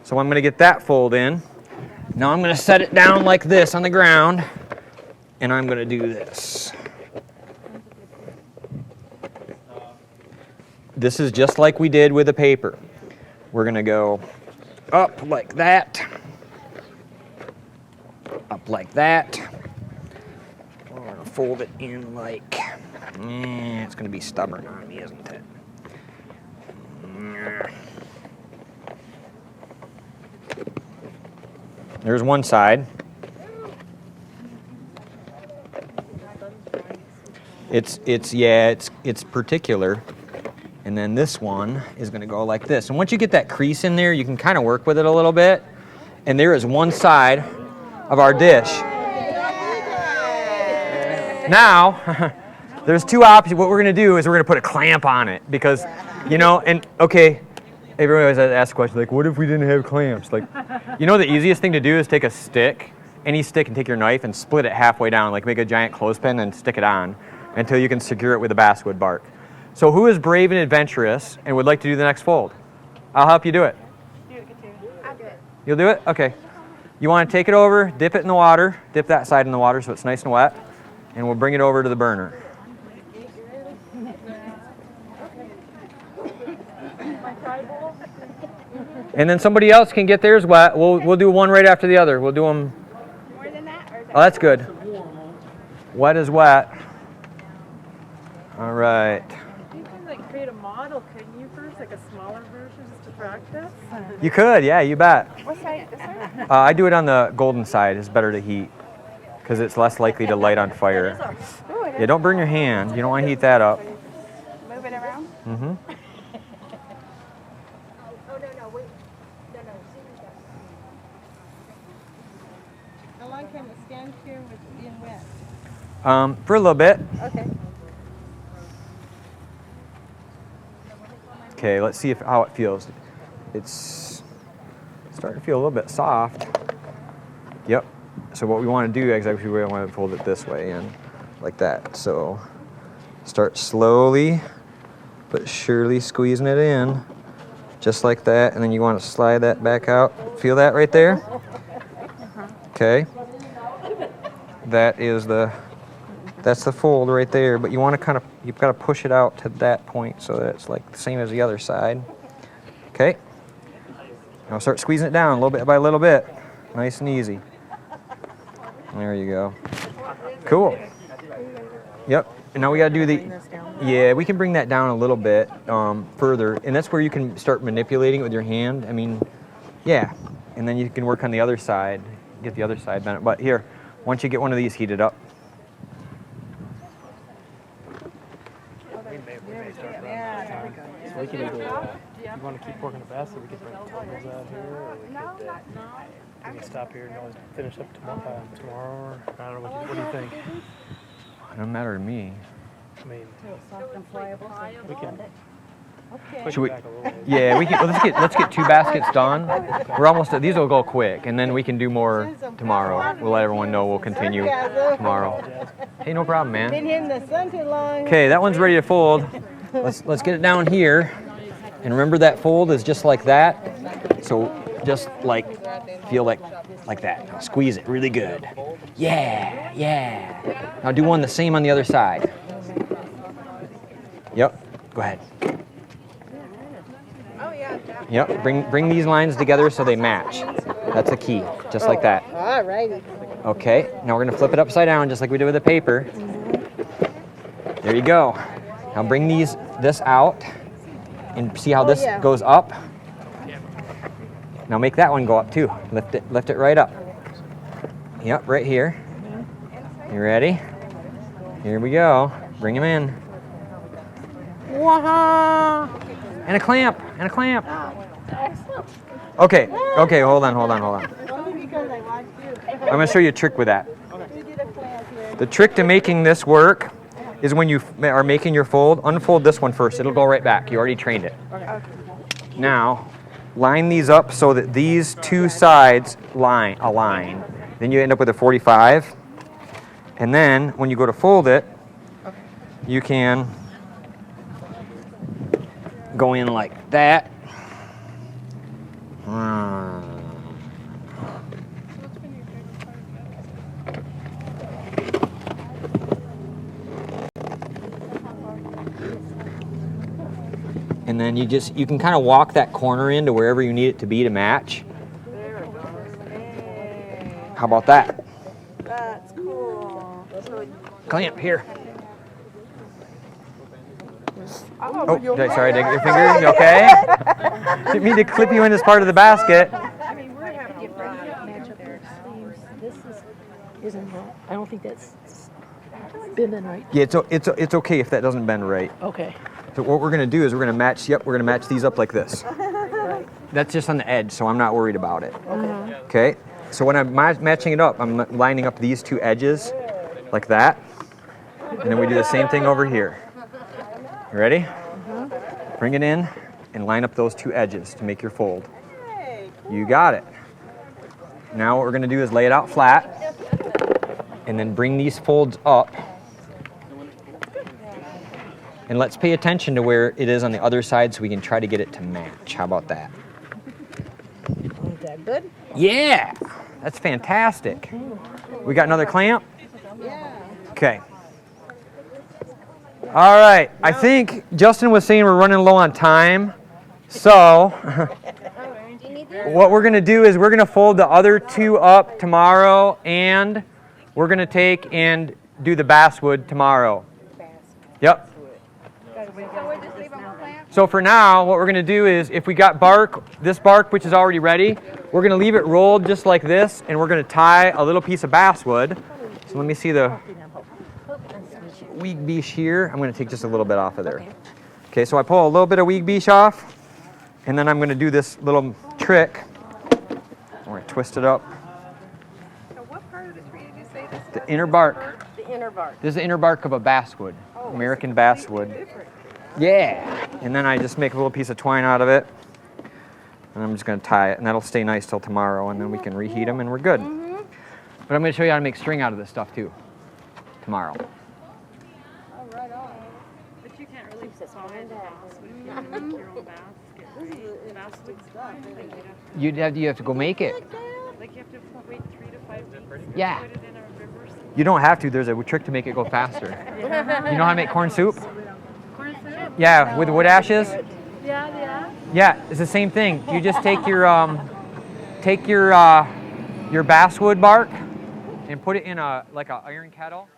So I'm going to get that fold in. Now I'm going to set it down like this on the ground, and I'm going to do this. This is just like we did with the paper. We're going to go up like that, up like that. We're going to fold it in like, it's going to be stubborn on me, isn't it? There's one side. It's particular. And then this one is going to go like this. And once you get that crease in there, you can kind of work with it a little bit. And there is one side of our dish. Now, there's two options. What we're going to do is we're going to put a clamp on it because, you know, and okay, everyone always asks the question, like, what if we didn't have clamps? Like, you know, the easiest thing to do is take a stick, any stick, and take your knife and split it halfway down, like make a giant clothespin and stick it on until you can secure it with a basswood bark. So who is brave and adventurous and would like to do the next fold? I'll help you do it. I'll do it. You'll do it? Okay. You want to take it over, dip it in the water, dip that side in the water so it's nice and wet, and we'll bring it over to the burner. And then somebody else can get theirs wet. We'll do one right after the other. We'll do them. More than that? Or is that Oh, that's good. Wet is wet. All right. You can like create a model, couldn't you, first, like a smaller version just to practice? You could, yeah, you bet. what side? This side? I do it on the golden side. It's better to heat because it's less likely to light on fire. Ooh, it is. Yeah, don't burn your hand. You don't want to heat that up. Move it around. Mm-hmm. Oh, no, wait. No. How long can it stand here with being wet? For a little bit. Okay. Okay, let's see how it feels. It's starting to feel a little bit soft. Yep. So what we want to do is actually we want to fold it this way in, like that. So start slowly but surely squeezing it in, just like that, and then you want to slide that back out. Feel that right there? Okay. That's the fold right there, but you want to you've got to push it out to that point so that it's like the same as the other side. Okay. Now start squeezing it down a little bit by little bit. Nice and easy. There you go. Cool. Yep. And now we got to do yeah, we can bring that down a little bit further, and that's where you can start manipulating it with your hand. I mean, yeah. And then you can work on the other side, get the other side bent. But here, once you get one of these heated up, So we can either, you want to keep working the basket, we can bring tables out here, or we can stop here and always finish up tomorrow, or I don't know, what do you think? it doesn't matter to me. I mean, Soft and pliable. we can Okay. push Should it we? back a little bit. Yeah, we can. Let's get 2 baskets done. We're almost. These will go quick, and then we can do more tomorrow. We'll let everyone know. We'll continue tomorrow. Hey, no problem, man. Been in the sun too long. Okay, that one's ready to fold. Let's get it down here, and remember that fold is just like that. So just feel like that. Now squeeze it really good. Yeah, yeah. Now do one the same on the other side. Yep. Go ahead. Oh, yeah. Yep. Bring these lines together so they match. That's the key. Just like that. All righty. Okay. Now we're gonna flip it upside down just like we did with the paper. There you go. Now bring this out and see how this goes up. Now make that one go up too. Lift it right up. Yep, right here. You ready? Here we go. Bring him in. Wow. And a clamp. Okay, hold on. Only because I watched you. I'm gonna show you a trick with that. The trick to making this work is when you are making your fold, unfold this one first. It'll go right back. You already trained it. Now, line these up so that these 2 sides align. Then you end up with a 45. And then when you go to fold it, you can go in like that. And then you can kind of walk that corner into wherever you need it to be to match. How about that? That's cool. Clamp here. Oh, Sorry, did I get your finger? You okay? Didn't mean to clip you in this part of the basket. I mean, we're having to match up their sleeves. This isn't that. I don't think that's bending right. Yeah, it's okay if that doesn't bend right. Okay. So what we're gonna do is we're gonna match these up like this. Right. That's just on the edge, so I'm not worried about it. Okay. So when I'm matching it up, I'm lining up these 2 edges like that, and then we do the same thing over here. You ready? Bring it in and line up those 2 edges to make your fold. You got it. Now what we're gonna do is lay it out flat, and then bring these folds up. And let's pay attention to where it is on the other side so we can try to get it to match. How about that? Ain't that good? Yeah, that's fantastic. We got another clamp? Yeah. Okay. All right, I think Justin was saying we're running low on time. So what we're gonna do is we're gonna fold the other two up tomorrow, and we're gonna take and do the basswood tomorrow. Yep. So for now, what we're going to do is, if we got bark, this bark which is already ready, we're going to leave it rolled just like this, and we're going to tie a little piece of basswood. So let me see the weed beach here. I'm going to take just a little bit off of there. Okay, so I pull a little bit of weed beach off, and then I'm going to do this little trick. I'm going to twist it up. So what part of the tree did you say this The inner bark. The inner bark. This is the inner bark of a basswood, American basswood. Yeah, and then I just make a little piece of twine out of it, and I'm just going to tie it, and that'll stay nice till tomorrow, and then we can reheat them, and we're good. But I'm going to show you how to make string out of this stuff too, tomorrow. Oh, right on. But you can't really solid basswood if you don't make your own basket. Basswood stuff. You have to go make it. Like you have to wait 3 to 5 weeks. Yeah. Put it in a river. You don't have to. There's a trick to make it go faster. You know how to make corn soup? Corn soup? Yeah, with wood ashes. Yeah. Yeah, it's the same thing. You just take your basswood bark and put it in a iron kettle.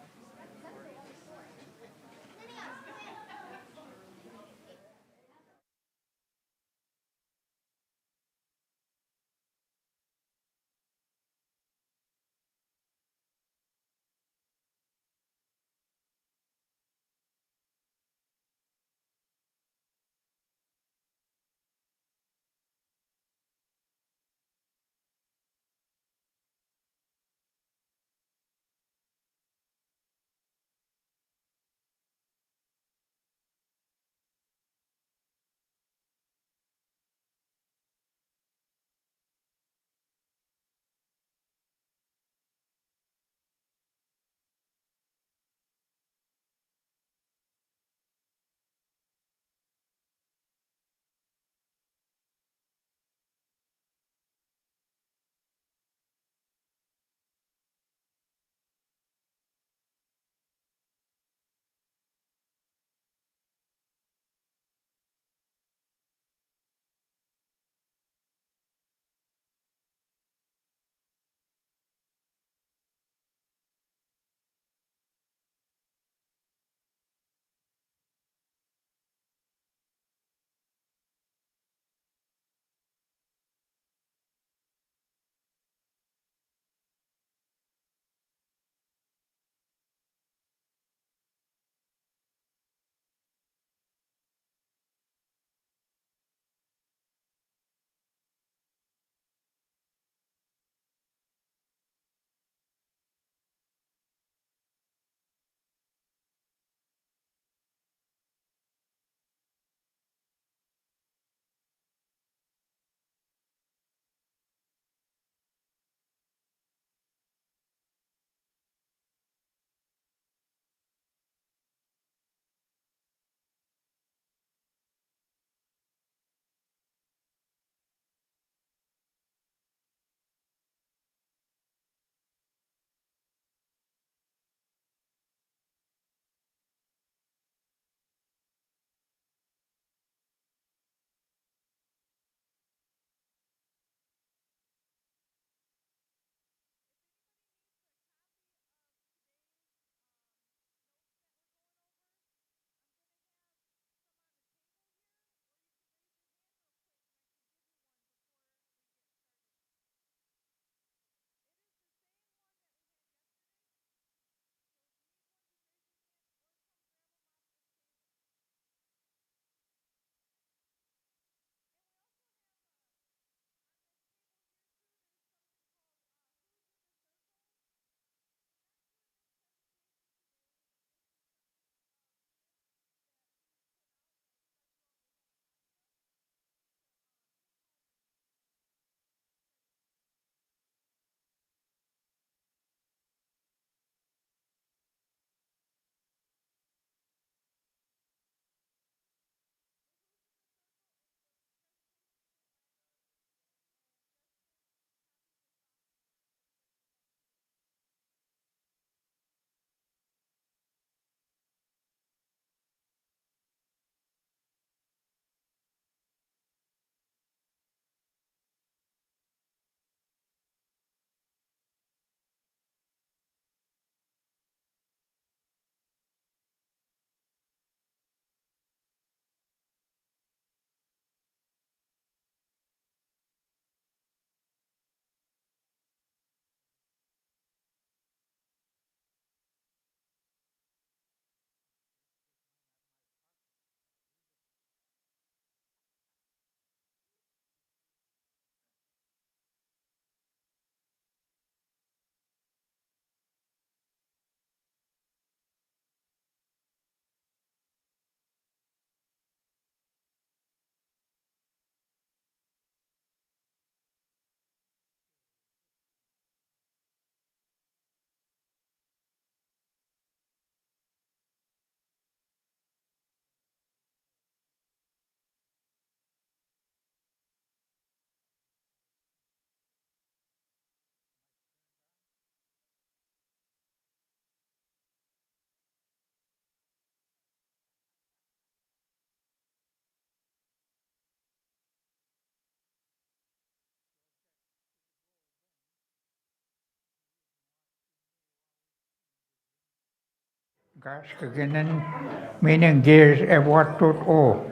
Gashkagenen, meaning gears a what to o,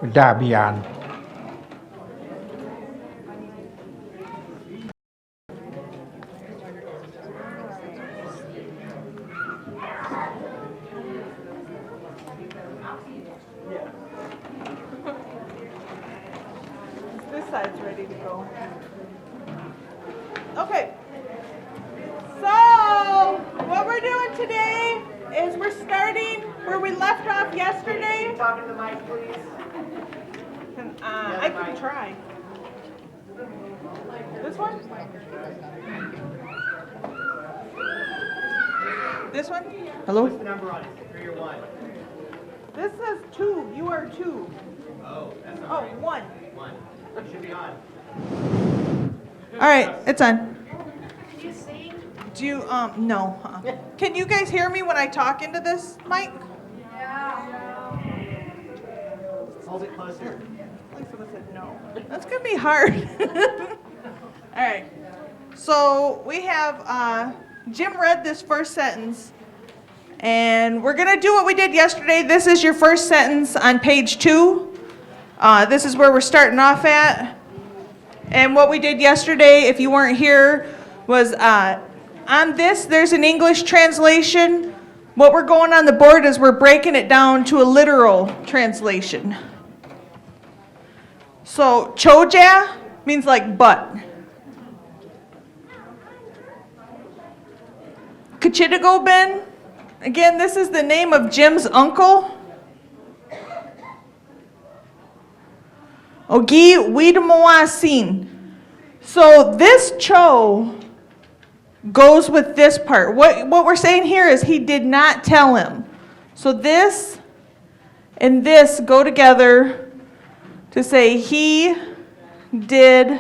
Dabian. This side's ready to go. Okay. So, what we're doing today is we're starting where we left off yesterday. Can you talk to the mic, please? I can try. This one? This one? Hello? What's the number on it? 3 or 1? This says 2. You are 2. Oh, that's all right. 1. 1. It should be on. All right, it's on. Can you sing? Do you, no. Can you guys hear me when I talk into this mic? Hold it closer. At least someone said no. That's going to be hard. All right. So we have, Jim read this first sentence, and we're going to do what we did yesterday. This is your first sentence on page 2. This is where we're starting off at. And what we did yesterday, if you weren't here, was on this, there's an English translation. What we're going on the board is we're breaking it down to a literal translation. So, choja means like butt. Kachitagoben, again, this is the name of Jim's uncle. Ogi Widamawasin. So this cho goes with this part. What we're saying here is he did not tell him. So this and this go together to say he did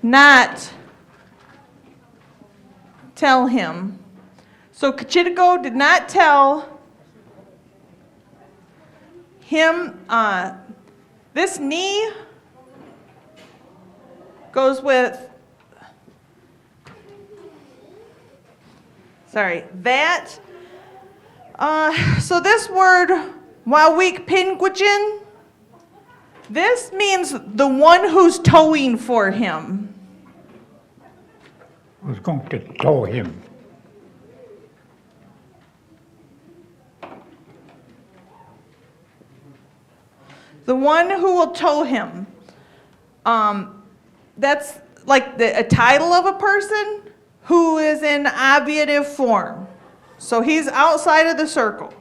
not tell him. So Kachitiko did not tell him. This knee goes with, that. So this word, wawik pinguichin, this means the one who's towing for him. Who's going to tow him? The one who will tow him. That's like a title of a person who is in obviative form. So he's outside of the circle.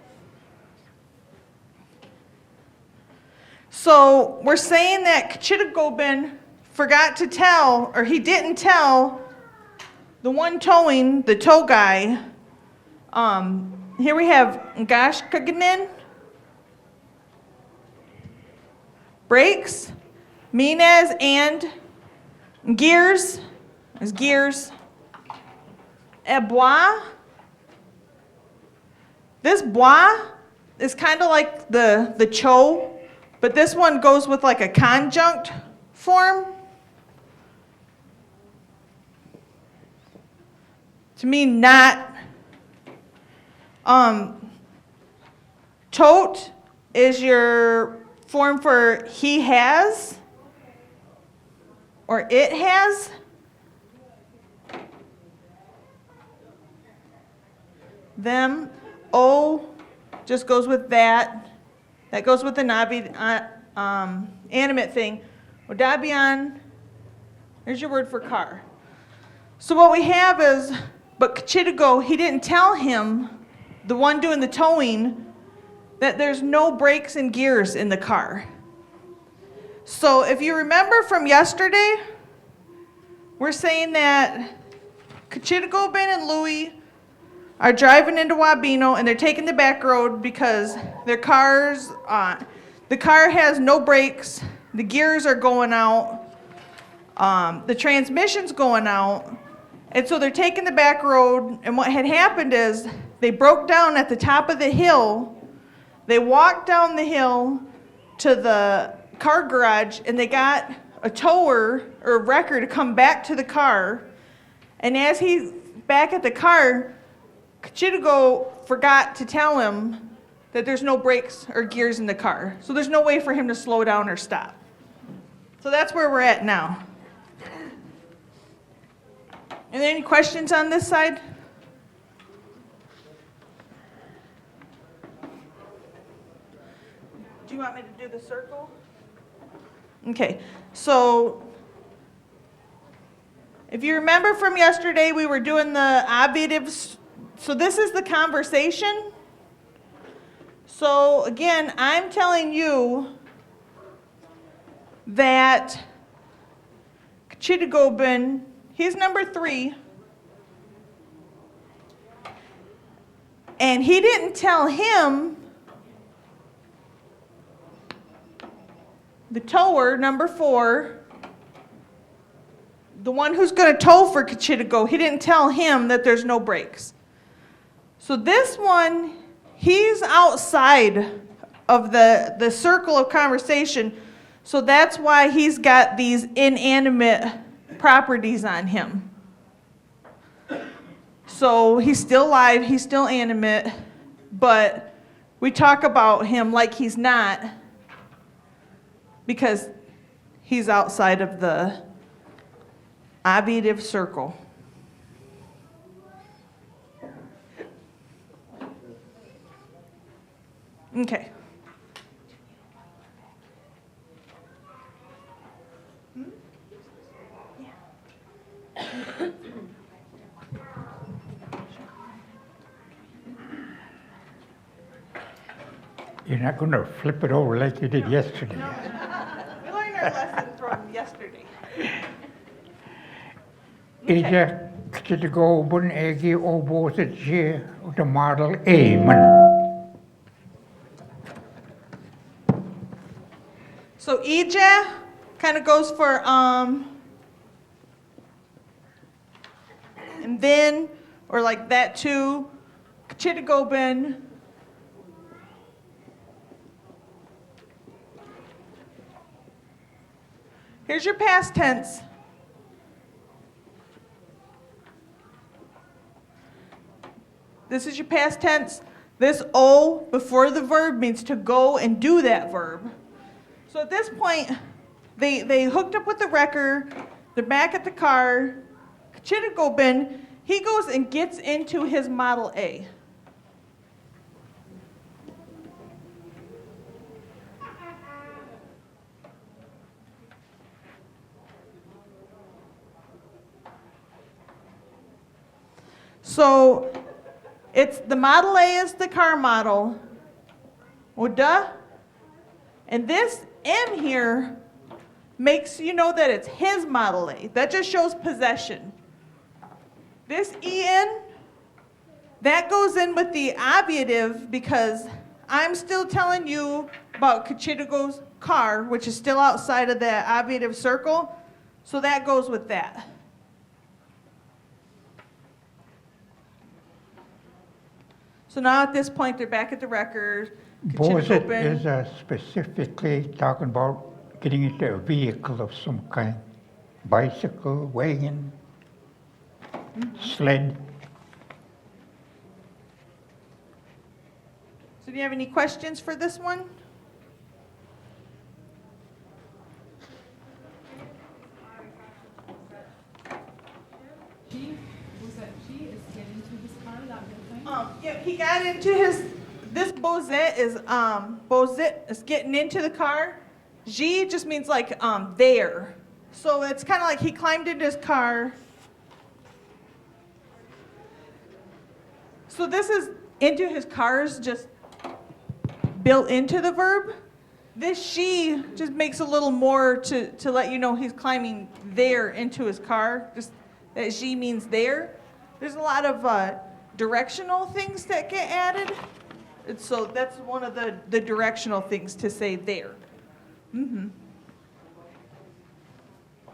So we're saying that Kachitagoben forgot to tell, or he didn't tell, the one towing, the tow guy. Here we have Ngashkagnen. Brakes, Minez, and gears, is gears. Bois. This bois is kind of like the cho, but this one goes with like a conjunct form. To mean not. Tote is your form for he has or it has. Them. O just goes with that. That goes with the animate thing. Odabian, there's your word for car. So what we have is, but Kachitago, he didn't tell him, the one doing the towing, that there's no brakes and gears in the car. So if you remember from yesterday, we're saying that Kachitago, Ben, and Louie are driving into Wabino and they're taking the back road because their cars, the car has no brakes, the gears are going out, the transmission's going out, and so they're taking the back road, and what had happened is they broke down at the top of the hill, they walked down the hill to the car garage, and they got a tower or a wrecker to come back to the car, and as he's back at the car, Kachitago forgot to tell him that there's no brakes or gears in the car. So there's no way for him to slow down or stop. So that's where we're at now. Are there any questions on this side? Do you want me to do the circle? Okay, so if you remember from yesterday, we were doing the obviatives. So this is the conversation. So again, I'm telling you that Chitagobin, he's number 3. And he didn't tell him, the tower, number 4, the one who's going to tow for Kachitago, he didn't tell him that there's no brakes. So this one, he's outside of the circle of conversation. So that's why he's got these inanimate properties on him. So he's still alive, he's still animate, but we talk about him like he's not because he's outside of the obviative circle. Okay. You're not going to flip it over like you did yesterday. No. We learned our lesson from yesterday. Ija Kachitago bun egi obosit je the model A man. So Ija kind of goes for and then, or like that too. Kachitagobin. Here's your past tense. This is your past tense. This O before the verb means to go and do that verb. So at this point, they hooked up with the wrecker. They're back at the car. Kachitagobin, he goes and gets into his Model A. So it's the Model A is the car model. Duh. And this M here makes you know that it's his Model A. That just shows possession. This EN, that goes in with the obviative because I'm still telling you about Kachitago's car, which is still outside of the obviative circle. So that goes with that. So now at this point, they're back at the record. Bosit is specifically talking about getting into a vehicle of some kind. Bicycle, wagon, sled. So do you have any questions for this one? Yeah, he got into his, this Bozet is getting into the car. G just means like there. So it's kind of like he climbed into his car. So this is into his cars just built into the verb. This she just makes a little more to let you know he's climbing there into his car. Just that she means there. There's a lot of directional things that get added. And so that's one of the directional things to say there. Mm-hmm.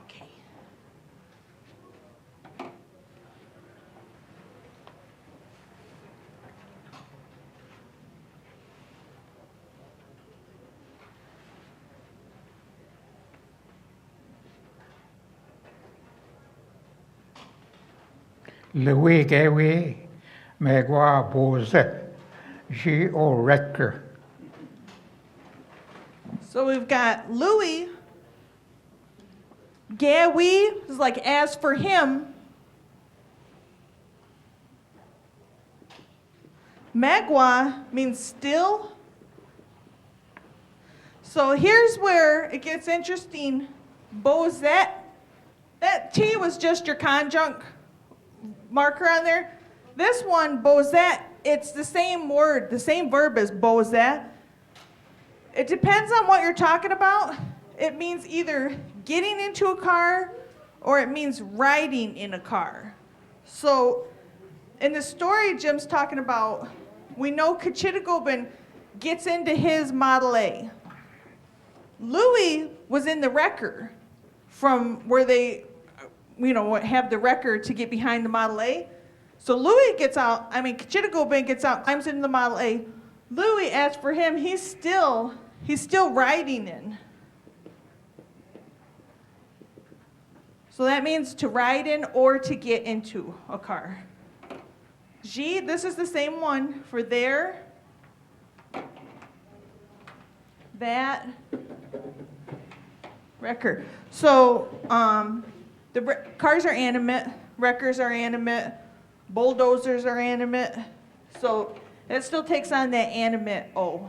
Okay. Le way, megwa, Bosit. G.O. Rector. So we've got Louis. Gawi is like as for him. Magua means still. So here's where it gets interesting. Bozet, that T was just your conjunct marker on there. This one, Bozet, it's the same word, the same verb as Bozet. It depends on what you're talking about. It means either getting into a car or it means riding in a car. So in the story Jim's talking about, we know Kachitagobin gets into his Model A. Louis was in the wrecker from where they, have the wrecker to get behind the Model A. So Louis gets out, Kachitagobin gets out, climbs into the Model A. Louis, as for him, he's still riding in. So that means to ride in or to get into a car. G, this is the same one for there, that, wrecker. So the cars are animate, wreckers are animate, bulldozers are animate. So it still takes on that animate O.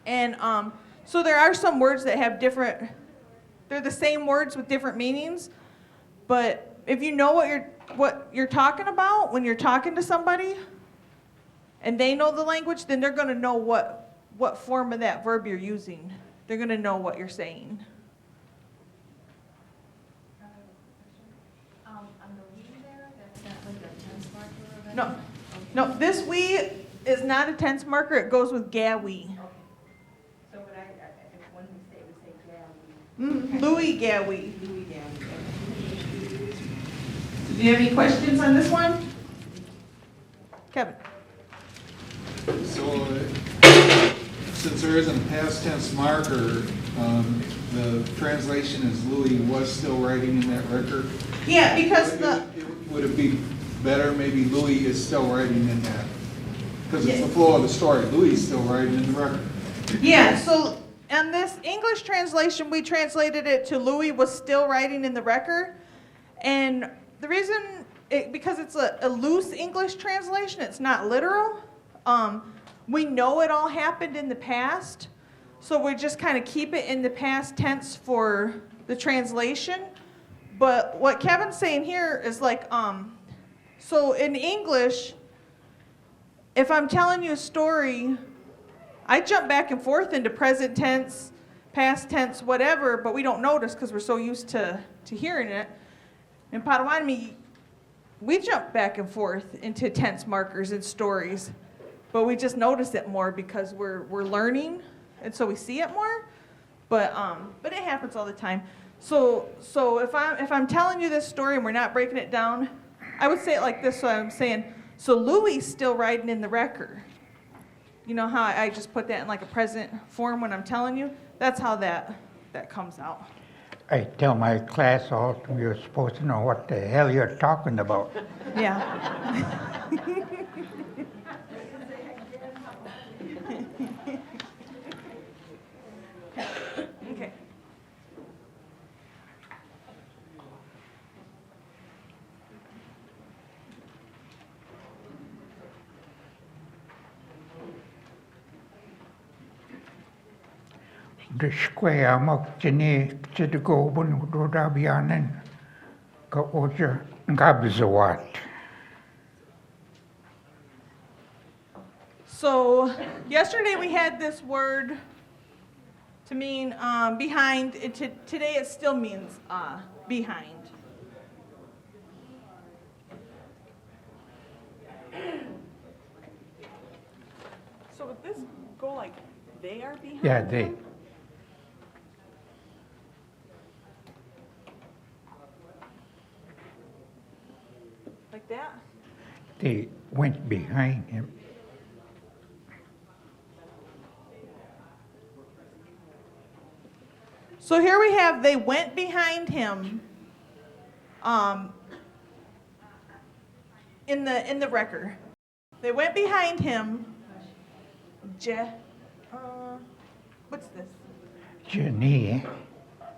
And so there are some words that have different, they're the same words with different meanings, but if you know what you're talking about when you're talking to somebody and they know the language, then they're going to know what form of that verb you're using. They're going to know what you're saying. On the we there, that's not like a tense marker or anything? No, this we is not a tense marker. It goes with gawi. So when if one we say gawi. Louis gawi. Louis gawi. Do you have any questions on this one? Kevin. So, since there isn't a past tense marker, the translation is Louis was still writing in that record? Yeah, because Would it be better maybe Louis is still writing in that? Because it's the flow of the story. Louis is still writing in the record. Yeah, so in this English translation, we translated it to Louis was still writing in the record. And the reason, because it's a loose English translation, it's not literal. We know it all happened in the past, so we just kind of keep it in the past tense for the translation. But what Kevin's saying here is like, so in English, if I'm telling you a story, I jump back and forth into present tense, past tense, whatever, but we don't notice because we're so used to hearing it. In Potawatomi, we jump back and forth into tense markers and stories, but we just notice it more because we're learning, and so we see it more. But it happens all the time. So if I'm telling you this story and we're not breaking it down, I would say it like this. So I'm saying, so Louis still riding in the wrecker. You know how I just put that in like a present form when I'm telling you? That's how that comes out. I tell my class all, you're supposed to know what the hell you're talking about. Yeah. Okay. The square Mokchini Chitagobun Rodabianan Kaoja Gabzawat. So yesterday we had this word to mean behind. Today it still means behind. So would this go like they are behind? Yeah, they. Like that? They went behind him. So here we have they went behind him in the wrecker. They went behind him. What's this? Shawnee,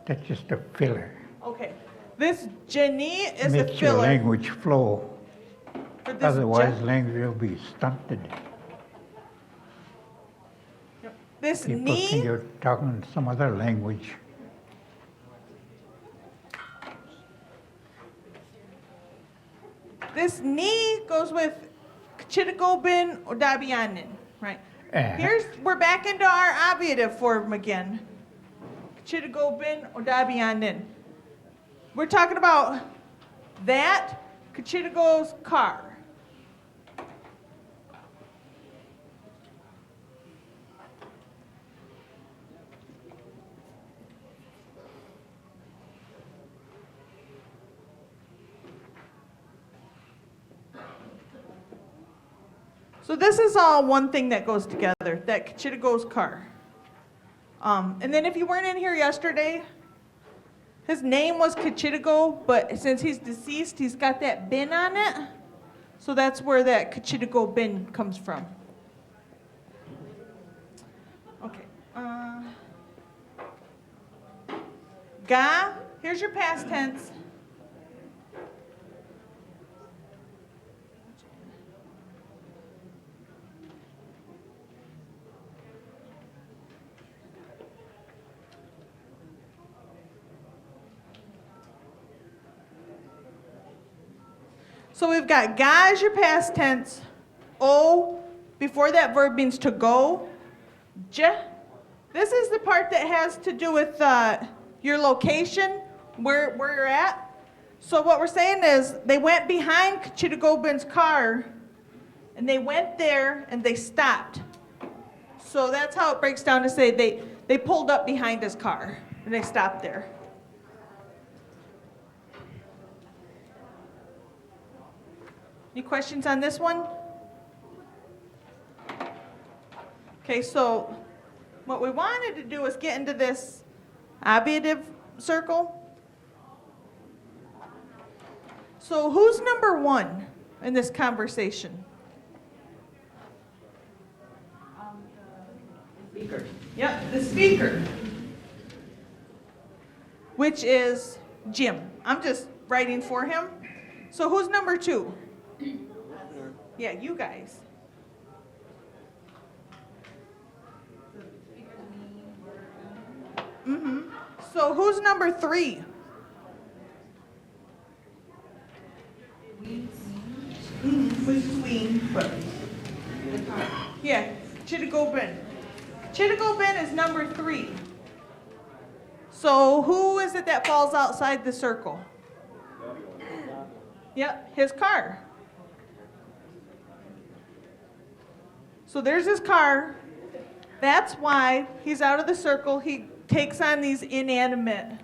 that's just a filler. Okay. This Jenny is a Makes your filler. language flow. For this Otherwise, language will be stunted. This People knee. think you're talking some other language. This knee goes with Kchitagobin or Dabianin, right? We're back into our ablative form again. Kchitagobin or Dabianin. We're talking about that Kchitago's car. So this is all one thing that goes together, that Kchitago's car. And then if you weren't in here yesterday, his name was Kchitago, but since he's deceased, he's got that bin on it. So that's where that Kchitago bin comes from. Okay. Ga, here's your past tense. So we've got ga as your past tense. O, before that verb means to go. J, this is the part that has to do with your location, where you're at. So what we're saying is they went behind Kchitagobin's car, and they went there and they stopped. So that's how it breaks down to say they pulled up behind his car and they stopped there. Any questions on this one? Okay, so what we wanted to do is get into this ablative circle. So who's number one in this conversation? The speaker. Yep, the speaker. Which is Jim. I'm just writing for him. So who's number two? Yeah, you guys. Mm-hmm. So who's number three? Between. Yeah, Kchitagobin. Kchitagobin is number three. So who is it that falls outside the circle? Yep, his car. So there's his car. That's why he's out of the circle. He takes on these inanimate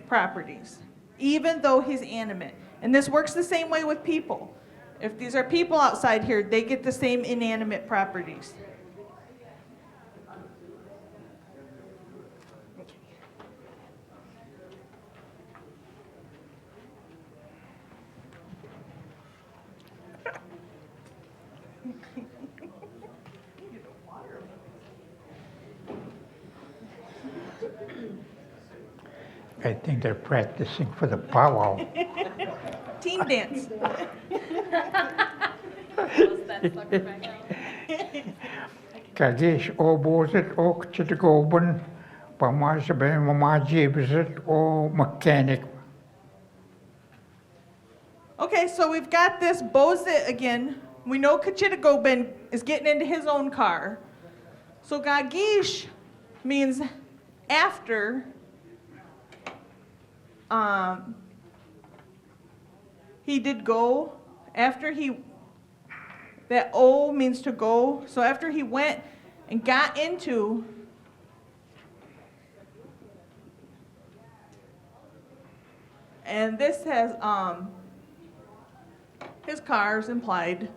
properties, even though he's animate. And this works the same way with people. If these are people outside here, they get the same inanimate properties. I think they're practicing for the powwow. Team dance. Kagish o bozit o Kchitagobin, pamasabi mamajibizit o mechanic. Okay, so we've got this bozit again. We know Kchitagobin is getting into his own car. So gagish means after. He did go. After that O means to go. So after he went and got into, and this has his car is implied.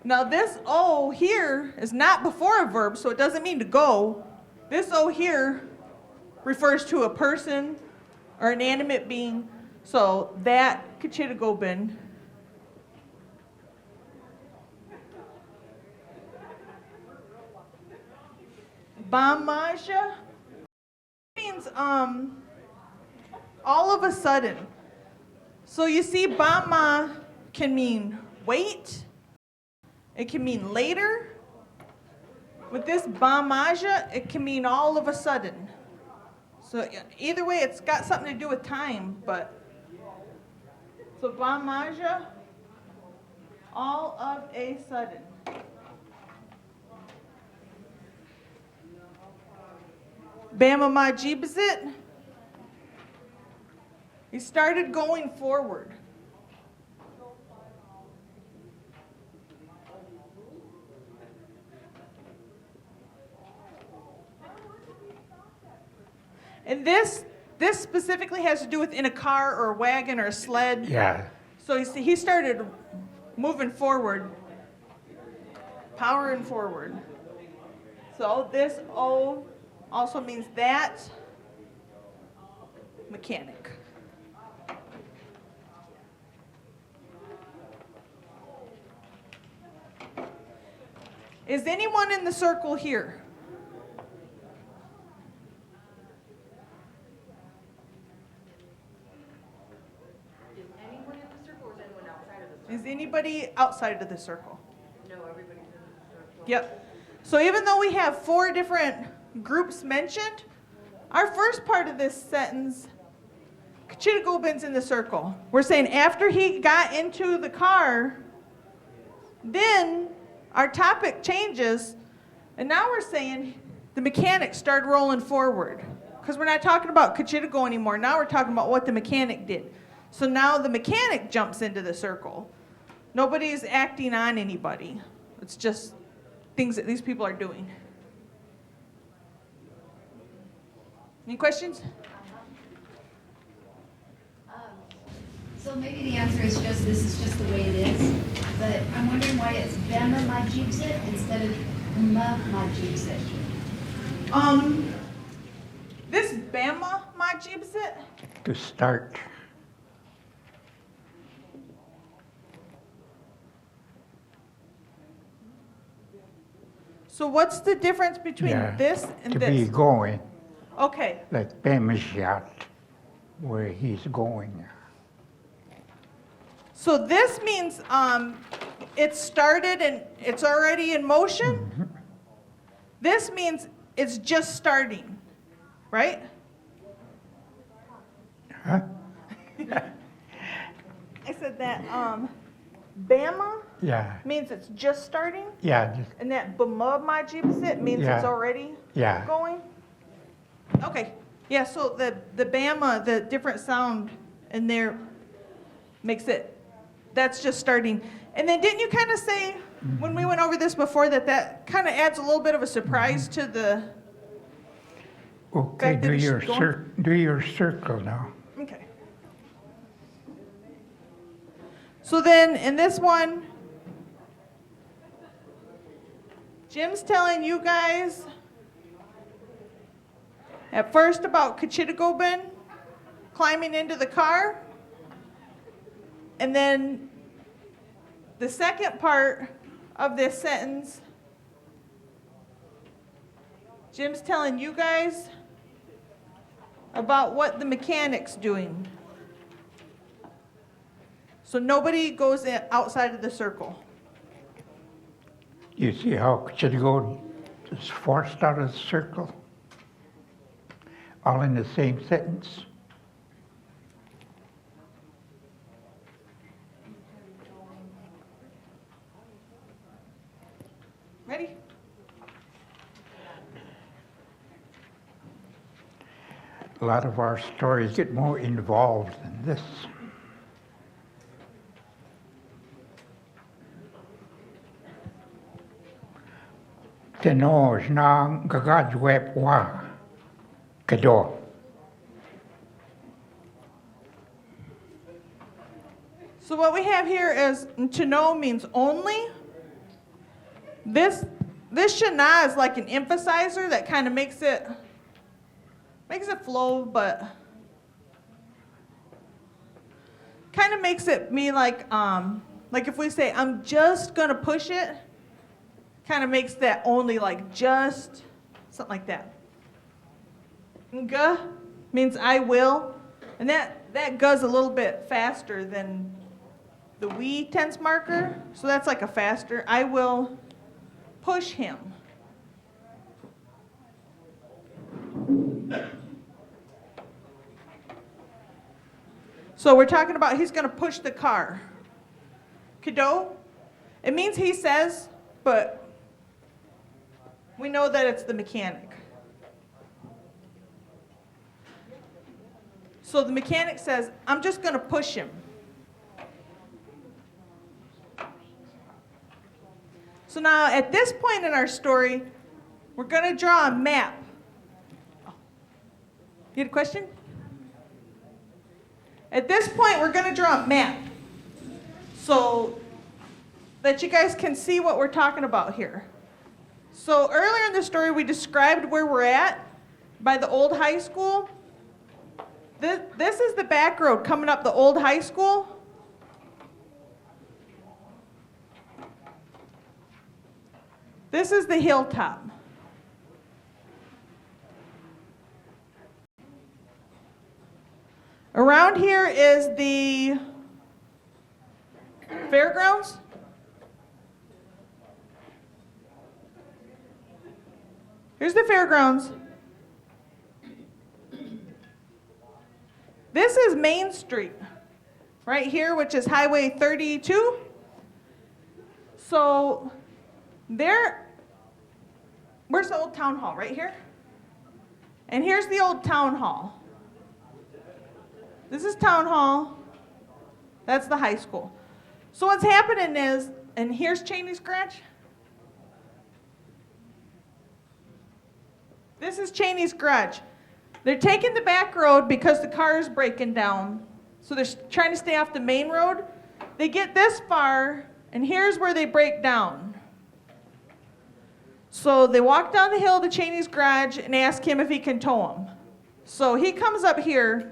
Now this O here is not before a verb, so it doesn't mean to go. This O here refers to a person or an animate being. So that Kchitagobin Bamaja means all of a sudden. So you see, Bama can mean wait. It can mean later. With this Bamaja, it can mean all of a sudden. So either way, it's got something to do with time, but so Bamaja, all of a sudden. Bama Majibzit, he started going forward. And this specifically has to do with in a car or a wagon or a sled. Yeah. So you see, he started moving forward, powering forward. So this O also means that mechanic. Is anyone in the circle here? Is anybody outside of the circle? No, everybody's in the circle. Yep. So even though we have 4 different groups mentioned, our first part of this sentence, Kachitagobin's in the circle. We're saying after he got into the car, then our topic changes, and now we're saying the mechanic started rolling forward. Because we're not talking about Kachitago anymore. Now we're talking about what the mechanic did. So now the mechanic jumps into the circle. Nobody's acting on anybody. It's just things that these people are doing. Any questions? So maybe the answer is just this is just the way it is. But I'm wondering why it's Bama Majibzit instead of Ma Majibzit. This Bama Majibzit, To start. so what's the difference between Yeah, this and to this? be going, Okay, like Bamajat, where he's going. so this means it started and it's already in motion. Mm-hmm. This means it's just starting, right? Huh? I said that Bama Yeah, means it's just starting, yeah, and that Bama Majibzit means Yeah. it's already yeah. going. Okay, yeah. So the Bama, the different sound in there makes it. That's just starting. And then didn't you kind of say when we went over this before that kind of adds a little bit of a surprise to the Okay, fact that it's going? do your circle now. Okay. So then in this one, Jim's telling you guys at first about Kachitagobin climbing into the car. And then the second part of this sentence, Jim's telling you guys about what the mechanic's doing. So nobody goes outside of the circle. You see how Kachitago is forced out of the circle? All in the same sentence. Ready? A lot of our stories get more involved than this. Teno nang gagajwep wa kado. So what we have here is to know means only. This shana is like an emphasizer that kind of makes it flow, but kind of makes it me like if we say I'm just gonna push it, kind of makes that only like just something like that. Nga means I will, and that goes a little bit faster than the we tense marker, so that's like a faster. I will push him. So we're talking about he's going to push the car. Kado, it means he says, but we know that it's the mechanic. So the mechanic says, I'm just going to push him. So now at this point in our story, we're going to draw a map. You had a question? At this point, we're going to draw a map so that you guys can see what we're talking about here. So earlier in the story, we described where we're at by the old high school. This is the back road coming up the old high school. This is the hilltop. Around here is the fairgrounds. Here's the fairgrounds. This is Main Street, right here, which is Highway 32. So where's the old town hall? Right here? And here's the old town hall. This is town hall. That's the high school. So what's happening is, and here's Cheney's garage. This is Cheney's garage. They're taking the back road because the car is breaking down. So they're trying to stay off the main road. They get this far, and here's where they break down. So they walk down the hill to Cheney's garage and ask him if he can tow them. So he comes up here,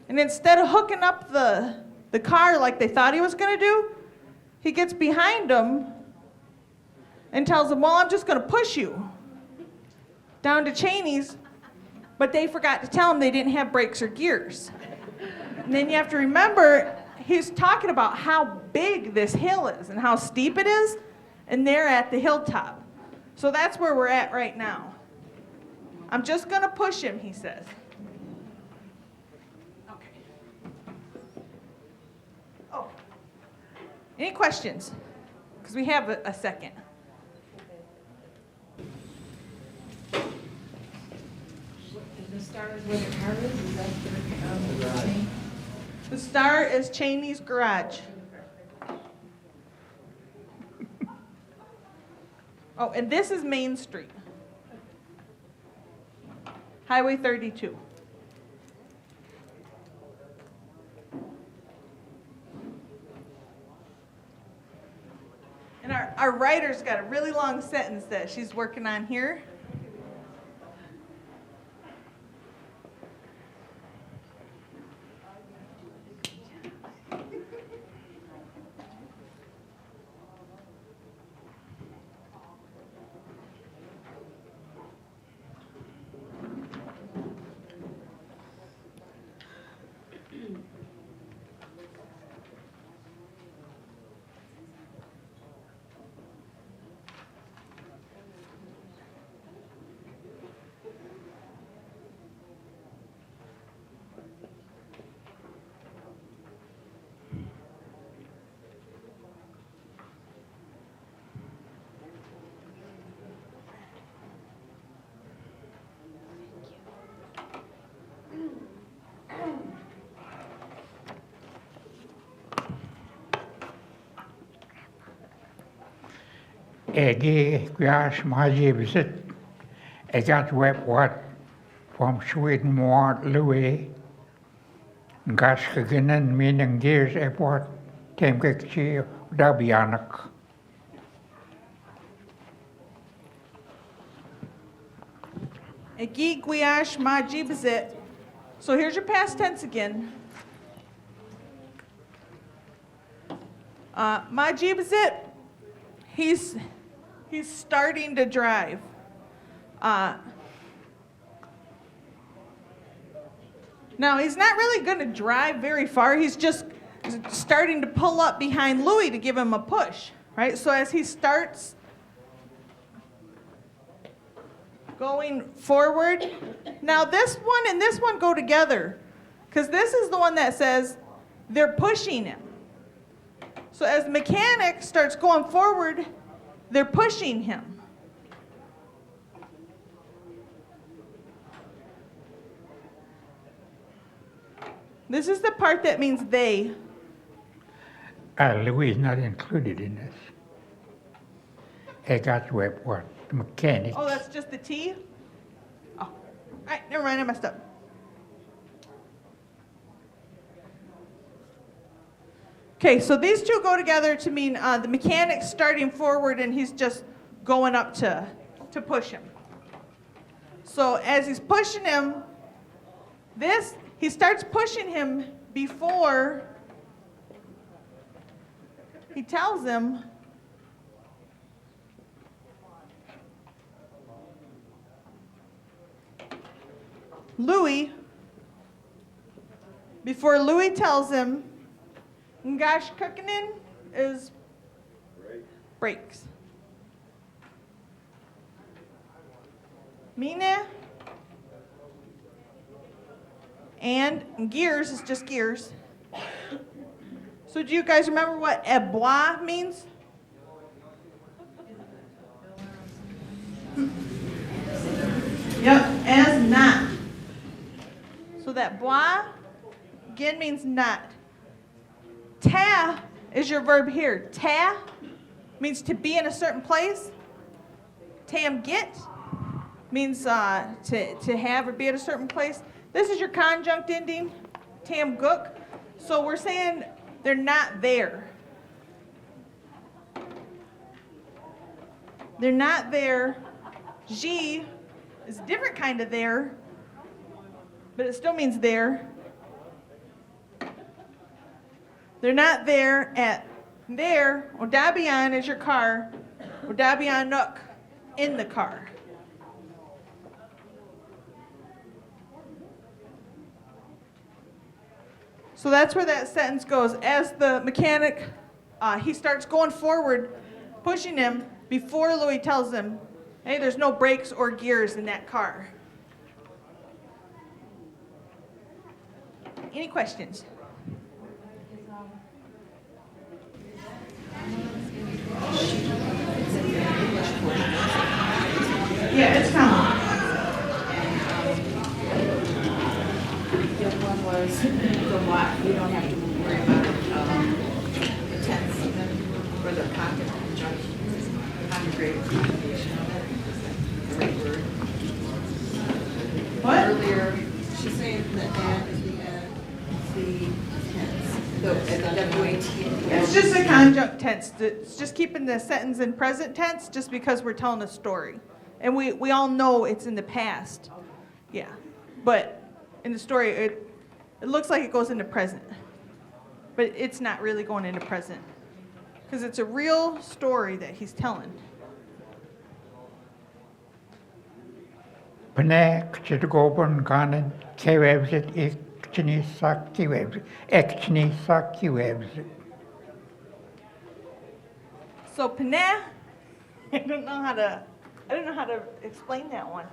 and instead of hooking up the car like they thought he was going to do, he gets behind them and tells them, well, I'm just going to push you down to Cheney's, but they forgot to tell him they didn't have brakes or gears. And then you have to remember, he's talking about how big this hill is and how steep it is, and they're at the hilltop. So that's where we're at right now. I'm just going to push him, he says. Okay. Oh, any questions? Because we have a second. The star is where the car is that the chain? The star is Cheney's garage. Oh, and this is Main Street. Highway 32. And our writer's got a really long sentence that she's working on here. Gosh, my visit. I got what from Sweden more Louis. Gosh, beginnen meaning years airport. Temkekje Dabianak. Egi guiash ma jibzit. So here's your past tense again. Ma jibzit. He's starting to drive. Now, he's not really going to drive very far. He's just starting to pull up behind Louis to give him a push, right? So as he starts going forward, now this one and this one go together, because this is the one that says they're pushing him. So as the mechanic starts going forward, they're pushing him. This is the part that means they. Louis is not included in this. I got what the mechanic. Oh, that's just the T? Oh, all right, never mind, I messed up. Okay, so these two go together to mean the mechanic's starting forward and he's just going up to push him. So as he's pushing him, he starts pushing him before he tells him before Louis tells him Ngash Kukinin is brakes. Mine and gears is just gears. So do you guys remember what ebois means? Yep, as not. So that bois again means not. Ta is your verb here. Ta means to be in a certain place. Tam get means to have or be at a certain place. This is your conjunct ending, tam guk. So we're saying they're not there. They're not there. Ji is a different kind of there, but it still means there. They're not there at there. Odabian is your car. Odabian nuk, in the car. So that's where that sentence goes. As the mechanic, he starts going forward, pushing him before Louis tells him, hey, there's no brakes or gears in that car. Any questions? Yeah, it's coming. The other one was the what, you don't have to worry about the tense or the conjugate conjugation of it. The right word. What? Earlier, she's saying that at is the tense. The WAT. It's just a conjunct tense. It's just keeping the sentence in present tense just because we're telling a story. And we all know it's in the past. Yeah. But in the story, it looks like it goes into present. But it's not really going into present. Because it's a real story that he's telling. Pane kchitgobon ganen kewebzit ikchni sakiwebzit ekchni sakiwebzit. So Paneh, I don't know how to explain that one.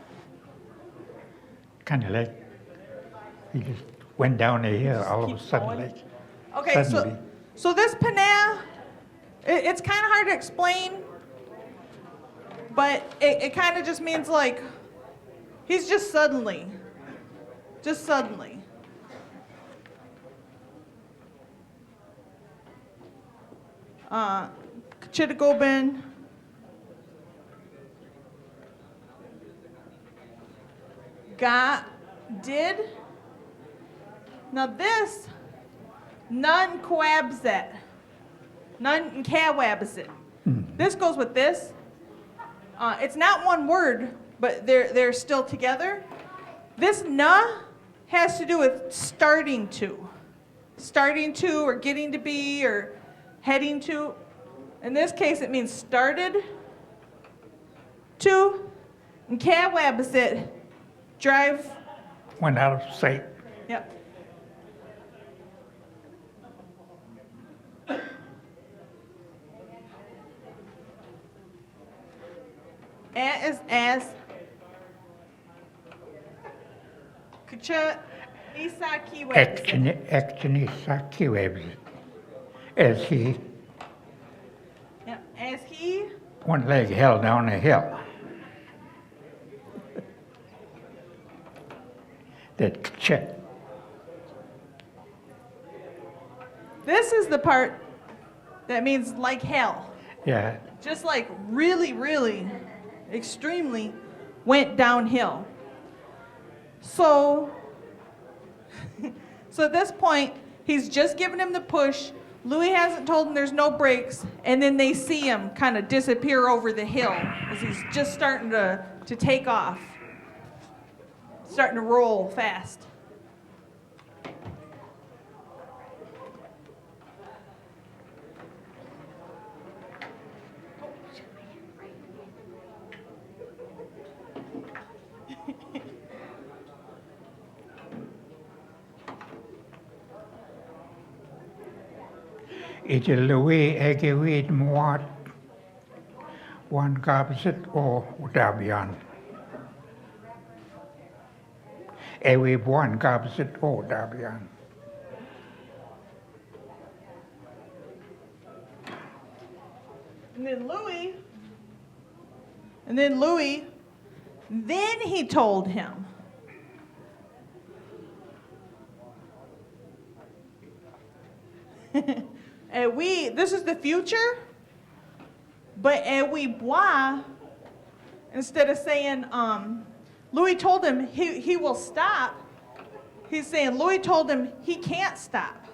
Kind of like he just went down a hill all of a sudden. Like, Okay, suddenly. so this Paneh, it's kind of hard to explain, but it kind of just means like, he's just suddenly. Chitagobin. Did. Now this, none coabset. None kawabset. This goes with this. It's not one word, but they're still together. This na has to do with starting to. Starting to, or getting to be, or heading to. In this case, it means started to. And kawabset, drive. Went out of sight. Yep. As Kacha Isa Kiwebs. Actionisa Kiwebs. As he, Yeah, as he one leg held down a hill. That check. This is the part that means like hell. Yeah. Just like really, really, extremely went downhill. So at this point, he's just giving him the push. Louis hasn't told him there's no brakes, and then they see him kind of disappear over the hill as he's just starting to take off. Starting to roll fast. It's a Louis Egewid Muat. One gabset or Dabian. Ewe one gabset or Dabian. And then Louis, then he told him. This is the future, but we bois, instead of saying, Louis told him he will stop, he's saying Louis told him he can't stop.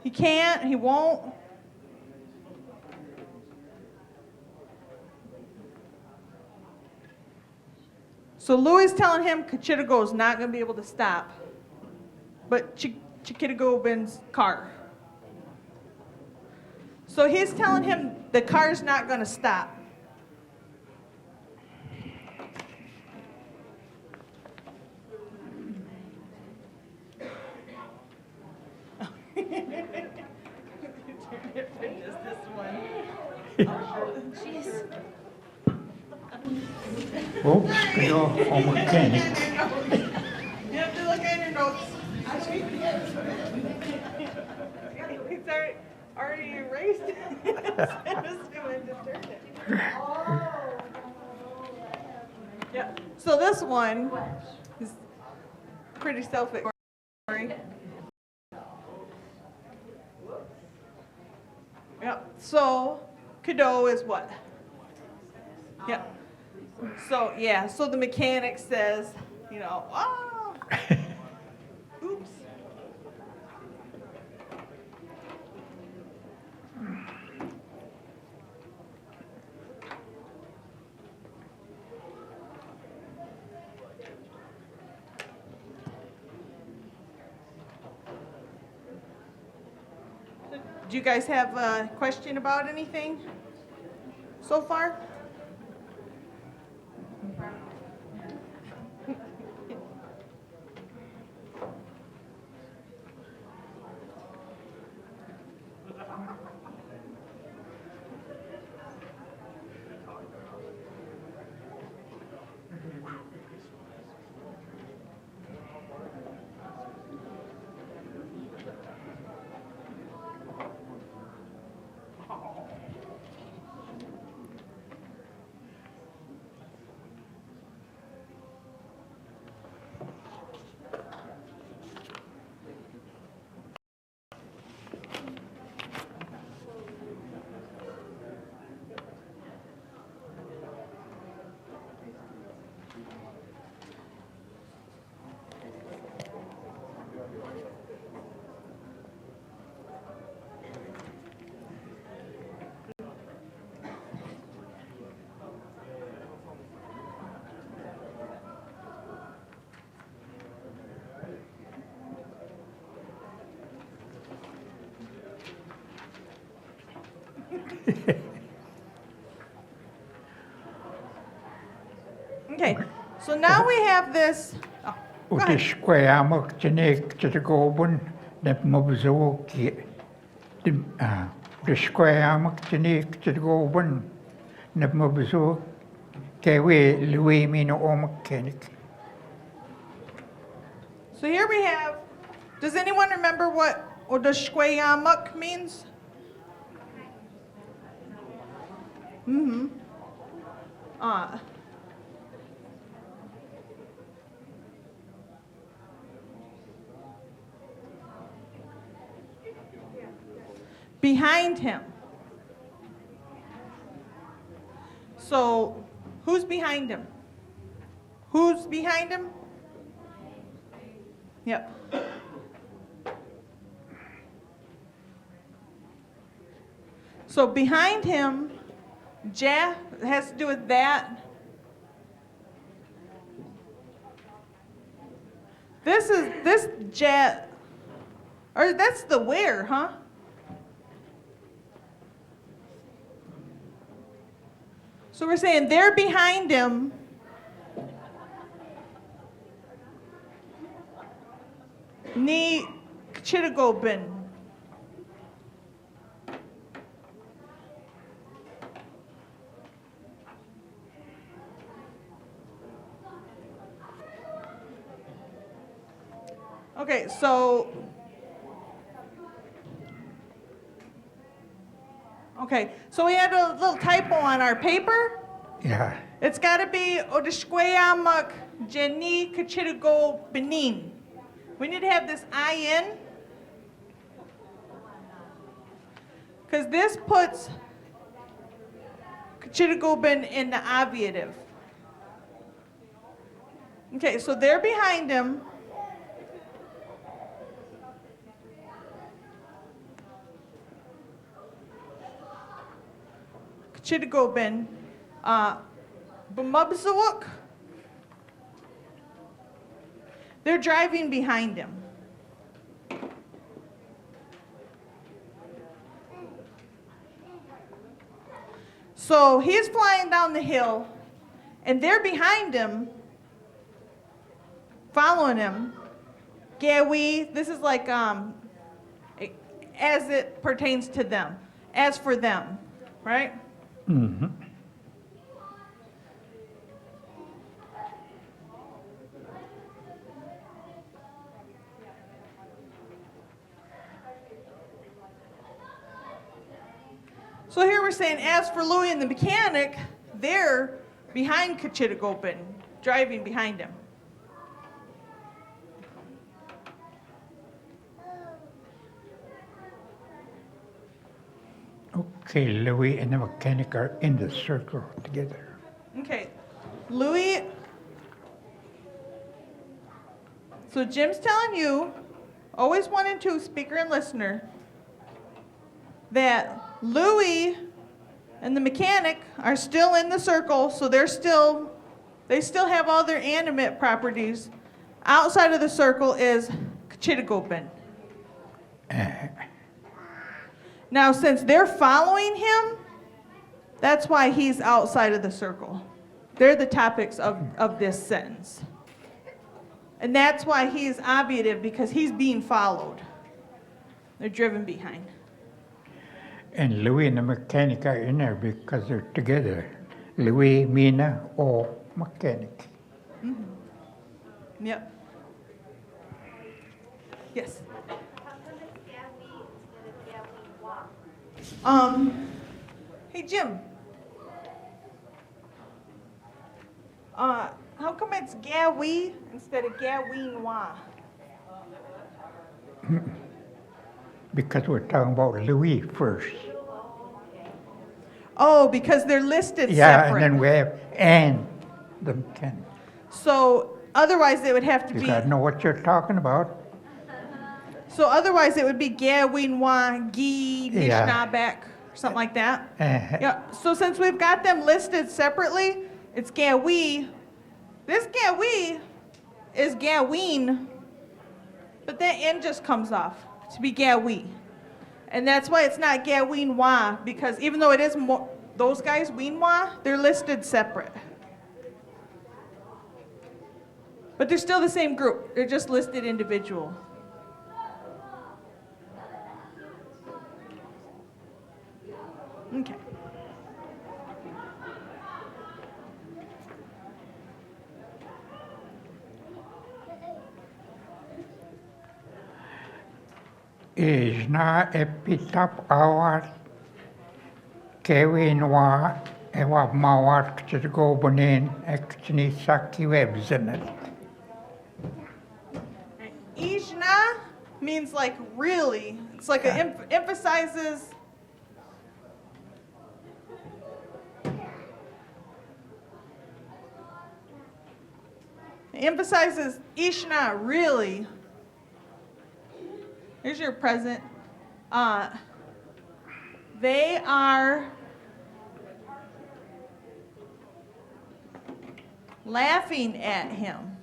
He can't, he won't. So Louis is telling him Kachitago is not going to be able to stop, but Chikitago Ben's car. So he's telling him the car's not going to stop. Oops, you're a mechanic. You have to look at your notes. It's already erased. Yeah. So this one is pretty self-explanatory. Yep. So Cadeau is what? Yep. So yeah, so the mechanic says, you know, oh, oops. Do you guys have a question about anything so far? Okay, so now we have this. Oh, go ahead. Utisquayamak Janek to the Goban, dat mobizo ki de square mak tini to go one na mobizo kewe Louis Mino o mechanic. So here we have, does anyone remember what Odashkweyamak means? Mm-hmm. Behind him. So, who's behind him? Who's behind him? Yep. So behind him, has to do with that. This or that's the where, huh? So we're saying they're behind him. Ni Chitagobin. Okay, so we had a little typo on our paper. Yeah. It's got to be Odishkweyamak Jeni Kachitago Benin. We need to have this I in, because this puts Kachitagobin in the obviative. Okay, so they're behind him. Kachitagobin, Bumubzawuk. They're driving behind him. So he's flying down the hill, and they're behind him, following him. Gawi, this is like as it pertains to them, as for them, right? Mm-hmm. So here we're saying, as for Louis and the mechanic, they're behind Kachitagobin, driving behind him. Okay, Louis and the mechanic are in the circle together. Okay, Louis. So Jim's telling you, always 1 and 2, speaker and listener, that Louis and the mechanic are still in the circle, so they still have all their animate properties. Outside of the circle is Kachitagobin. Now, since they're following him, that's why he's outside of the circle. They're the topics of this sentence. And that's why he is obviative, because he's being followed. They're driven behind. And Louis and the mechanic are in there because they're together. Louis, Mina, or mechanic. Mm-hmm. Yep. Yes. Hey Jim. How come it's Gawi instead of Gawinwa? Because we're talking about Louis first. Oh, because they're listed Yeah, separate. and then we have and the mechanic. So otherwise it would have to You be. gotta know what you're talking about. So otherwise it would be Gawinwa, Gi, Yeah. Nishnabek, something like that. Uh-huh. Yeah. So since we've got them listed separately, it's Gawi. This Gawi is Gawin, but that N just comes off to be Gawi. And that's why it's not Gawinwa, because even though it is those guys, Winwa, they're listed separate. But they're still the same group. They're just listed individual. Okay. Isna epitap awat kewinwa ewa mawat kchitgobonin ekchni saki webzenet. Ishna means like really. It's like it emphasizes. It emphasizes Ishna really. Here's your present. They are laughing at him.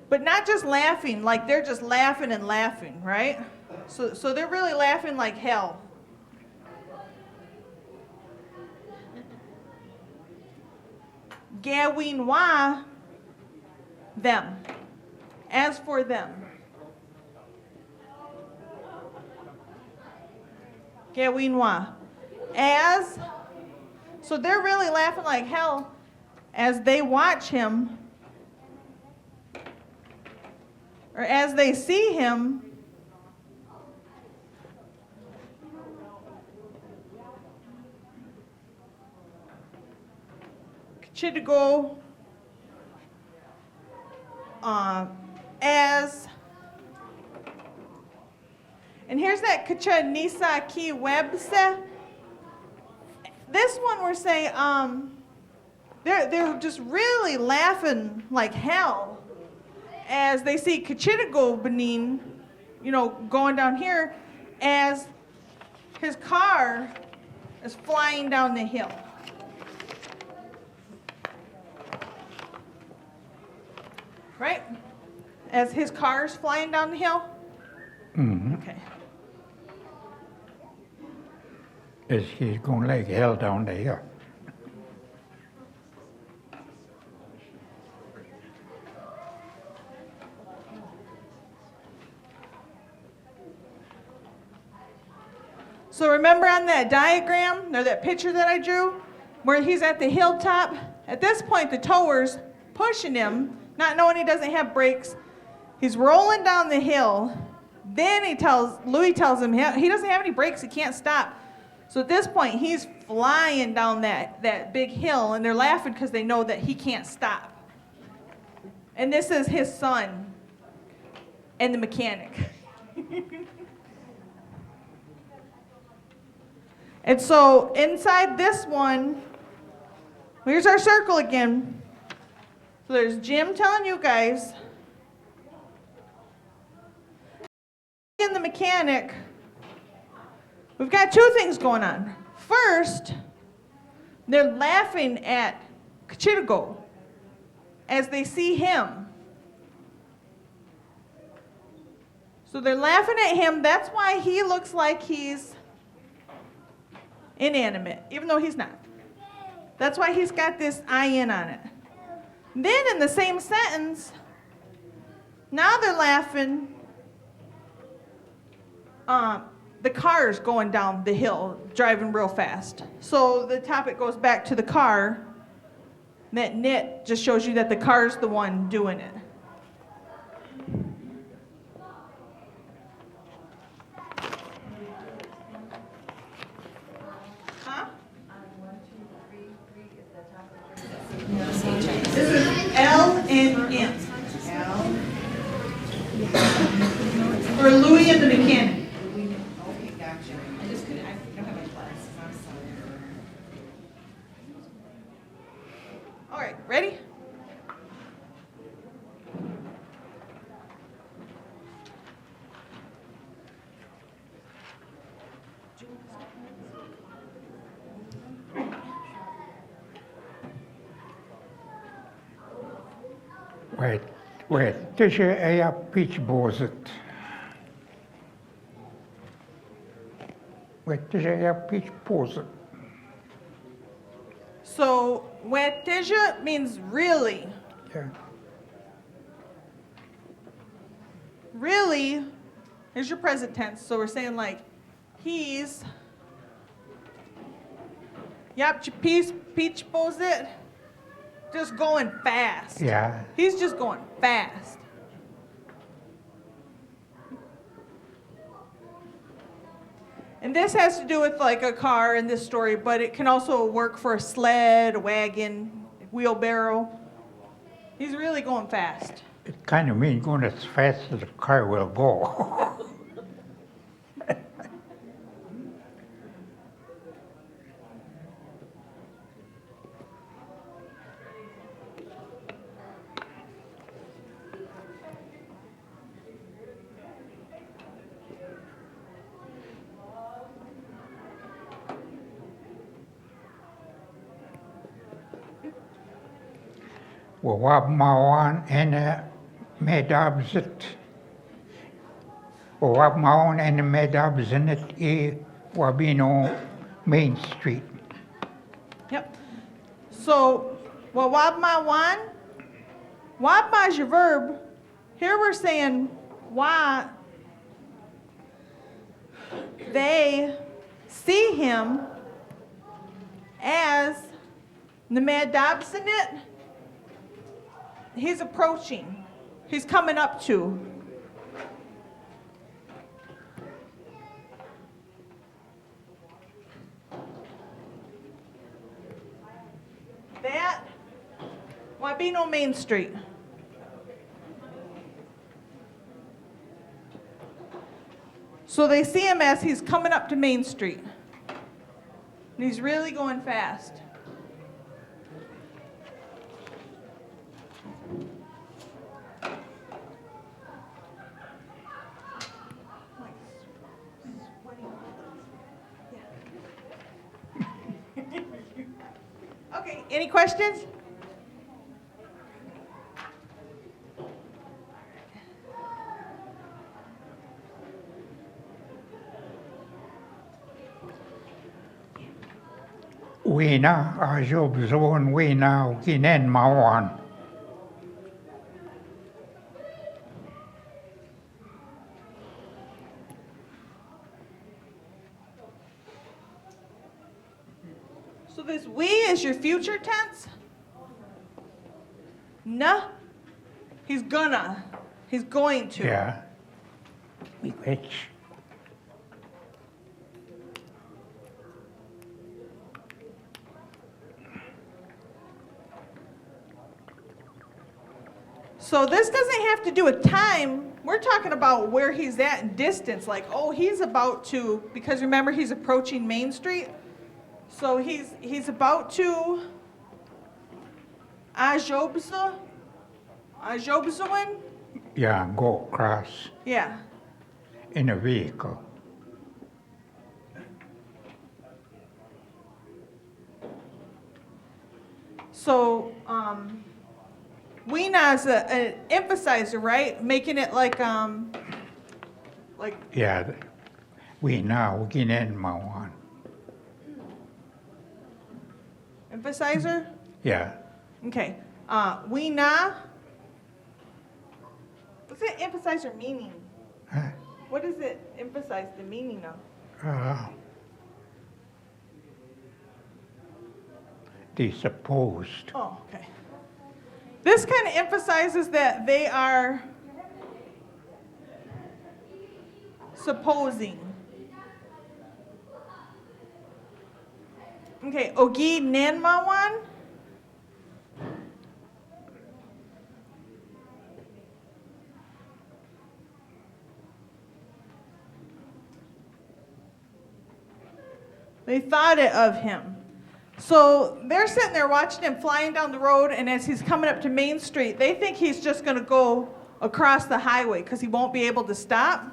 But not just laughing, like they're just laughing and laughing, right? So they're really laughing like hell. Gawinwa, them. As for them. Gawinwa. As, so they're really laughing like hell as they watch him, or as they see him Chitigo as, and here's that Kacha Nisa Ki Webse. This one we're saying they're just really laughing like hell as they see Kachitigo Benin, going down here as his car is flying down the hill. Right? As his car's flying down the hill? Mm-hmm. Okay. As he's going like hell down there. So remember on that diagram, or that picture that I drew, where he's at the hilltop? At this point, the tower's pushing him, not knowing he doesn't have brakes. He's rolling down the hill. Then Louis tells him he doesn't have any brakes, he can't stop. So at this point, he's flying down that big hill, and they're laughing because they know that he can't stop. And this is his son and the mechanic. And so inside this one, here's our circle again. So there's Jim telling you guys, and the mechanic. We've got two things going on. First, they're laughing at Kachitigo as they see him. So they're laughing at him. That's why he looks like he's inanimate, even though he's not. That's why he's got this IN on it. Then in the same sentence, now they're laughing. The car's going down the hill, driving real fast. So the topic goes back to the car. That knit just shows you that the car's the one doing it. Huh? This is L and M. For Louis and the mechanic. Okay, gotcha. I just couldn't, I don't have my glasses, I'm sorry. All right, ready? Wait, this is a pitch bozet. Wait, this is a pitch bozet. So, wetteja means really. Yeah. Really is your present tense. So we're saying like, he's Yep, Peach Bows it. Just going fast. Yeah. He's just going fast. And this has to do with like a car in this story, but it can also work for a sled, a wagon, wheelbarrow. He's really going fast. It kind of means going as fast as the car will go. Wawabmawan and Medabzit. Wawabmawan and Medabzinit e Wabino Main Street. Yep. So, wabma wan. Wabma is your verb. Here we're saying wa. They see him as Nemedabzinit. He's approaching. He's coming up to. That Wabino Main Street. So they see him as he's coming up to Main Street. And he's really going fast. Okay, any questions? Wina, Ajob Zon, Wina, Ginen Mawan. So this we is your future tense? Nah. He's gonna. He's going to. Yeah. Which? So this doesn't have to do with time. We're talking about where he's at in distance. Like, oh, he's about to, because remember he's approaching Main Street. So he's about to Ajobza? Ajobzawan? Yeah, go across Yeah. in a vehicle. So, Weena is an emphasizer, right? Making it like, Yeah, we now Ginen Mawan. emphasizer? Yeah, Okay. Weena. What's that emphasizer meaning? Huh? What does it emphasize the meaning of? They supposed. Oh, okay. This kind of emphasizes that they are supposing. Okay, Ogi Nanmawan. They thought it of him. So they're sitting there watching him flying down the road, and as he's coming up to Main Street, they think he's just going to go across the highway because he won't be able to stop.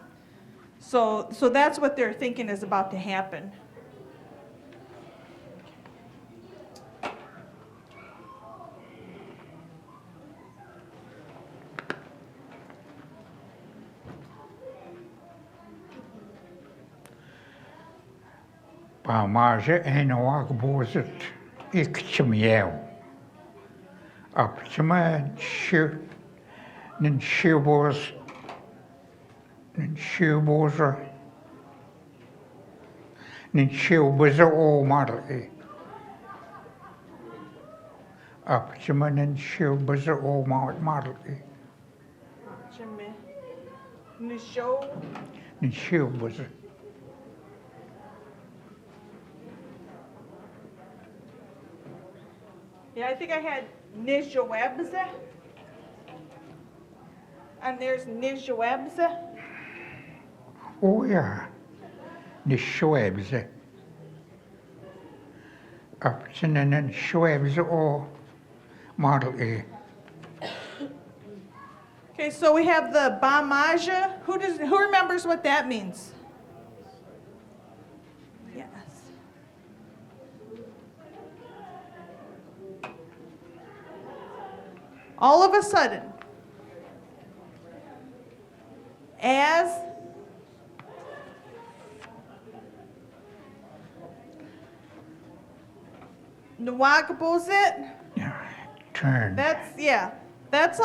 So that's what they're thinking is about to happen. Pamaja en wak bozet ik chmiel. Op chma shiv nin shivos nin shivboza o marli. Apchiman and Shiv Buzzer O Model A. Chime. Nisho. And Shiv Buzzer. Yeah, I think I had Nijawebza. And there's Nijawebza. Oh, yeah. The Schwabs. Apchiman and Schwabs O Model A. Okay, so we have the Bamaja. Who remembers what that means? Yes. All of a sudden, as Nwagabozit, Turn. That's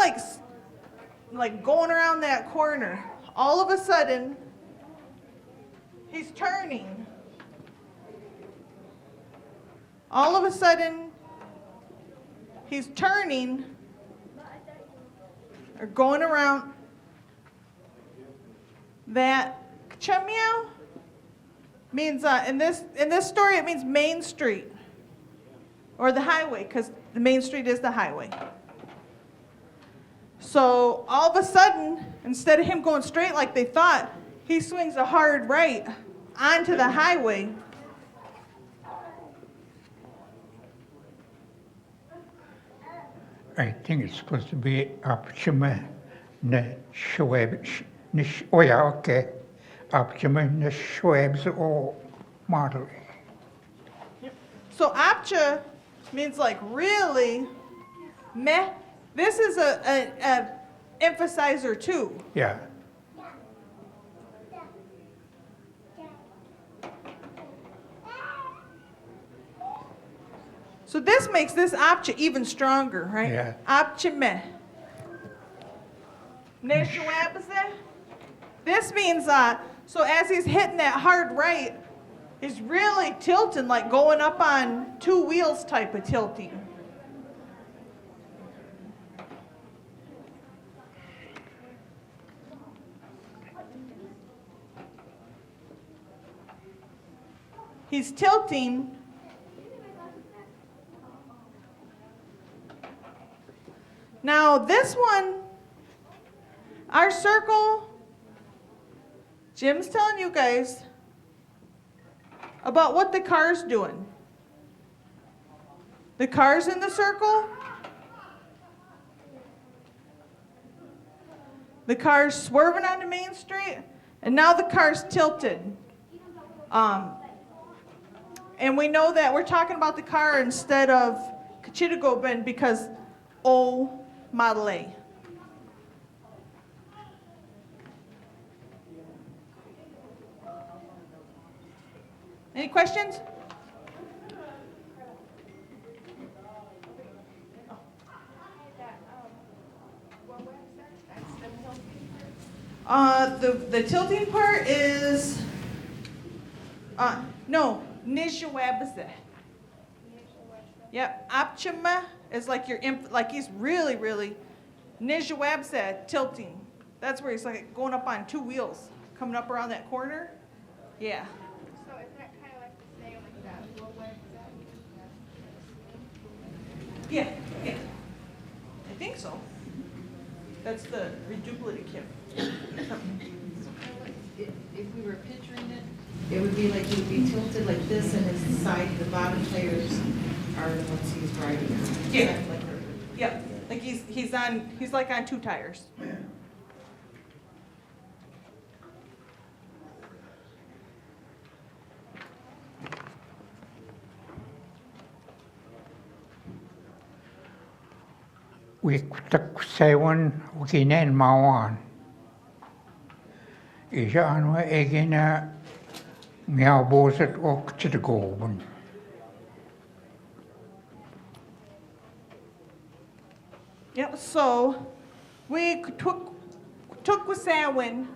like going around that corner. All of a sudden, he's turning. All of a sudden, he's turning or going around that. Chamiao means in this story it means Main Street or the highway, because the Main Street is the highway. So all of a sudden, instead of him going straight like they thought, he swings a hard right onto the highway. I think it's supposed to be Apchima ne Schwabs. Oh, yeah, okay. Apchima ne Schwabs O Model A. So apcha means like really, meh. This is a emphasizer too. Yeah. So this makes this apcha even stronger, right? Yeah. Apcha meh. Neshwabase. This means so as he's hitting that hard right, he's really tilting, like going up on two wheels type of tilting. He's tilting. Now this one, our circle, Jim's telling you guys about what the car's doing. The car's in the circle. The car's swerving onto Main Street, and now the car's tilted. And we know that we're talking about the car instead of Kachitagoben because O Model A. Any questions? The tilting part is no, Nishawabase. Yep, Apchima is like like he's really Nishawabase tilting. That's where he's like going up on two wheels, coming up around that corner. Yeah. So is that kind of like the same like that? Yeah. I think so. That's the reduplicative. If we were picturing it, it would be like he would be tilted like this, and his side, the bottom tires are the ones he's riding on. Yeah. Yep. Like he's like on two tires. We took 7 Wikinan Mawan. Isa ano egina miao boset ok to the golden. Yep. So we took Wasawin.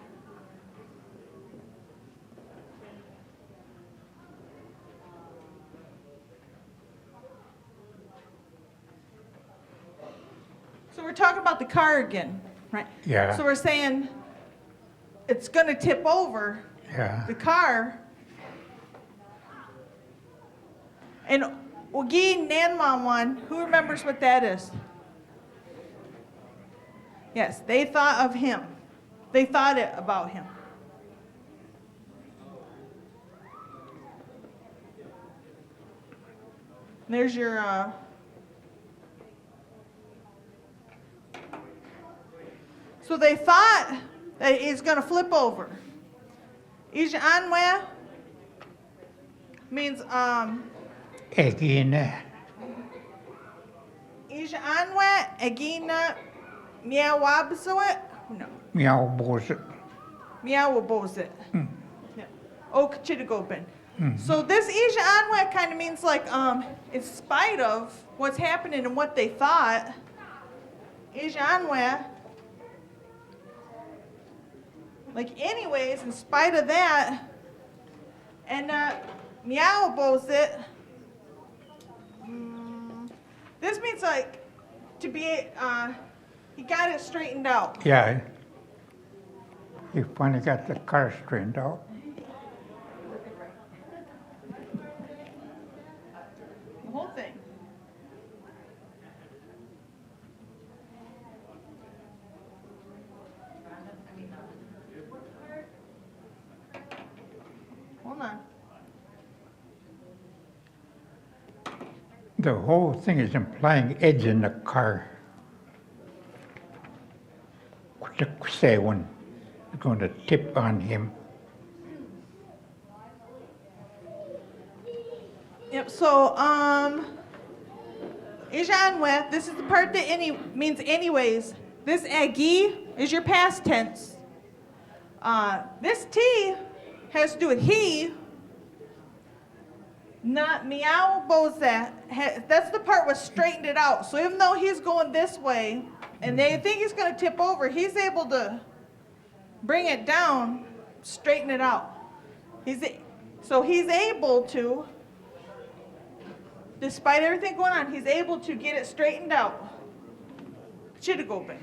we're talking about the car again, right? Yeah. So we're saying it's going to tip over Yeah. the car. And Ogi Nanmawan, who remembers what that is? Yes, they thought of him. They thought it about him. There's your so they thought that it's going to flip over. Ija Anwe means Egina. Ija Anwe Egina Miawabsoet? No. Meow Bose. Miawabozit. Yeah. Oak Chittigobin. So this Ija Anwe kind of means like in spite of what's happening and what they thought, Ija Anwe, like anyways, in spite of that, and Miawabozit, this means like to be, he got it straightened out. Yeah. He finally got the car straightened out. The whole thing. Hold on. The whole thing is implying Ed's in the car. The seven is going to tip on him. Yep, so, Ijanwe, this is the part that means anyways. This agi is your past tense. This T has to do with he, not meow boza. That's the part where straightened it out. So even though he's going this way, and they think he's going to tip over, he's able to bring it down, straighten it out. So he's able to, despite everything going on, he's able to get it straightened out. Kachitagobin.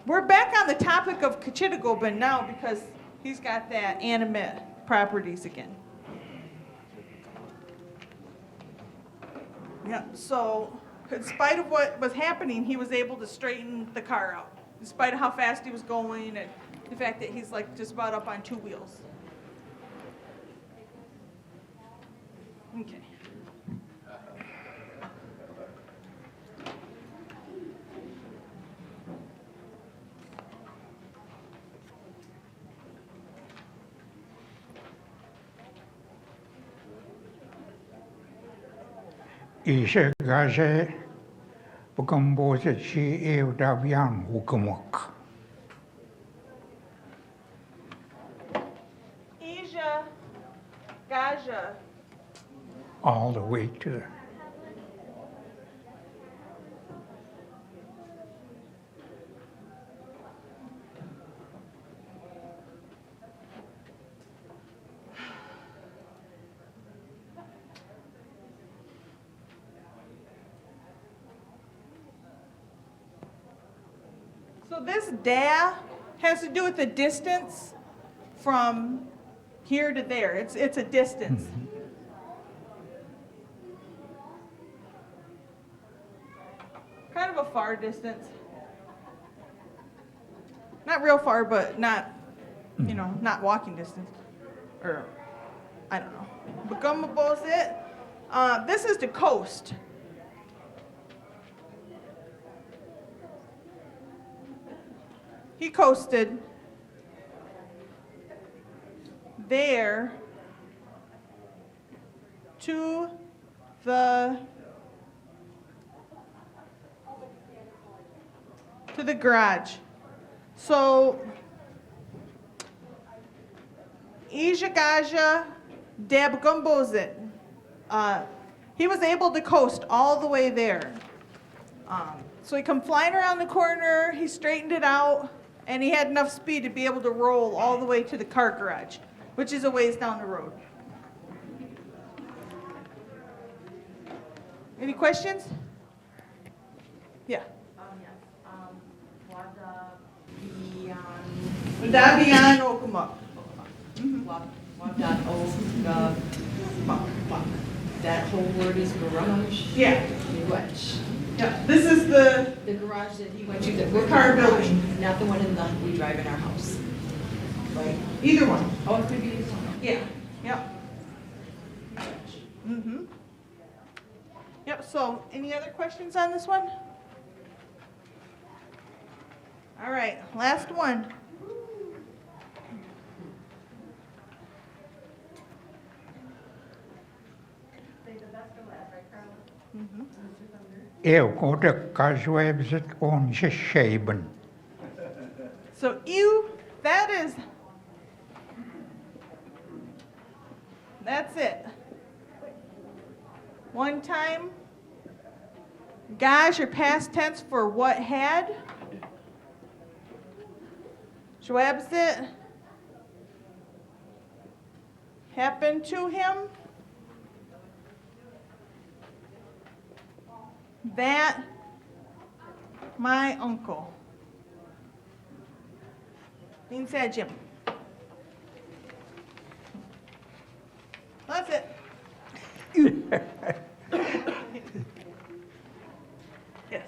We're back on the topic of Kachitagobin now because he's got that animate properties again. Yeah, so in spite of what was happening, he was able to straighten the car out, in spite of how fast he was going and the fact that he's like just about up on two wheels. Okay. Ishe gaje bukamboze chi evdavian hukumuk. Ija, Gaja. All the way to So this da has to do with the distance from here to there. It's a distance. Kind of a far distance. Not real far, but not, not walking distance. Or, I don't know. Bukamabozit. This is the coast. He coasted there to the garage. So Ijagaja Deb Gumbozit. He was able to coast all the way there. So he come flying around the corner, he straightened it out, and he had enough speed to be able to roll all the way to the car garage, which is a ways down the road. Any questions? Yeah. Wadabian Okumuk. That whole word is garage? Yeah. Garage. Yeah, this is the garage that he went to, the car garage, building. not the one in the, we drive in our house. Right? Either one. Oh, it could be either one. Yeah, yep. Mm-hmm. Yep, so any other questions on this one? All right, last one. Eu goede kazweb zit onze scheben. So you, that's it. One time, gosh, your past tense for what had. Schwabsit happened to him. That my uncle. Min said Jim. That's it. Yes.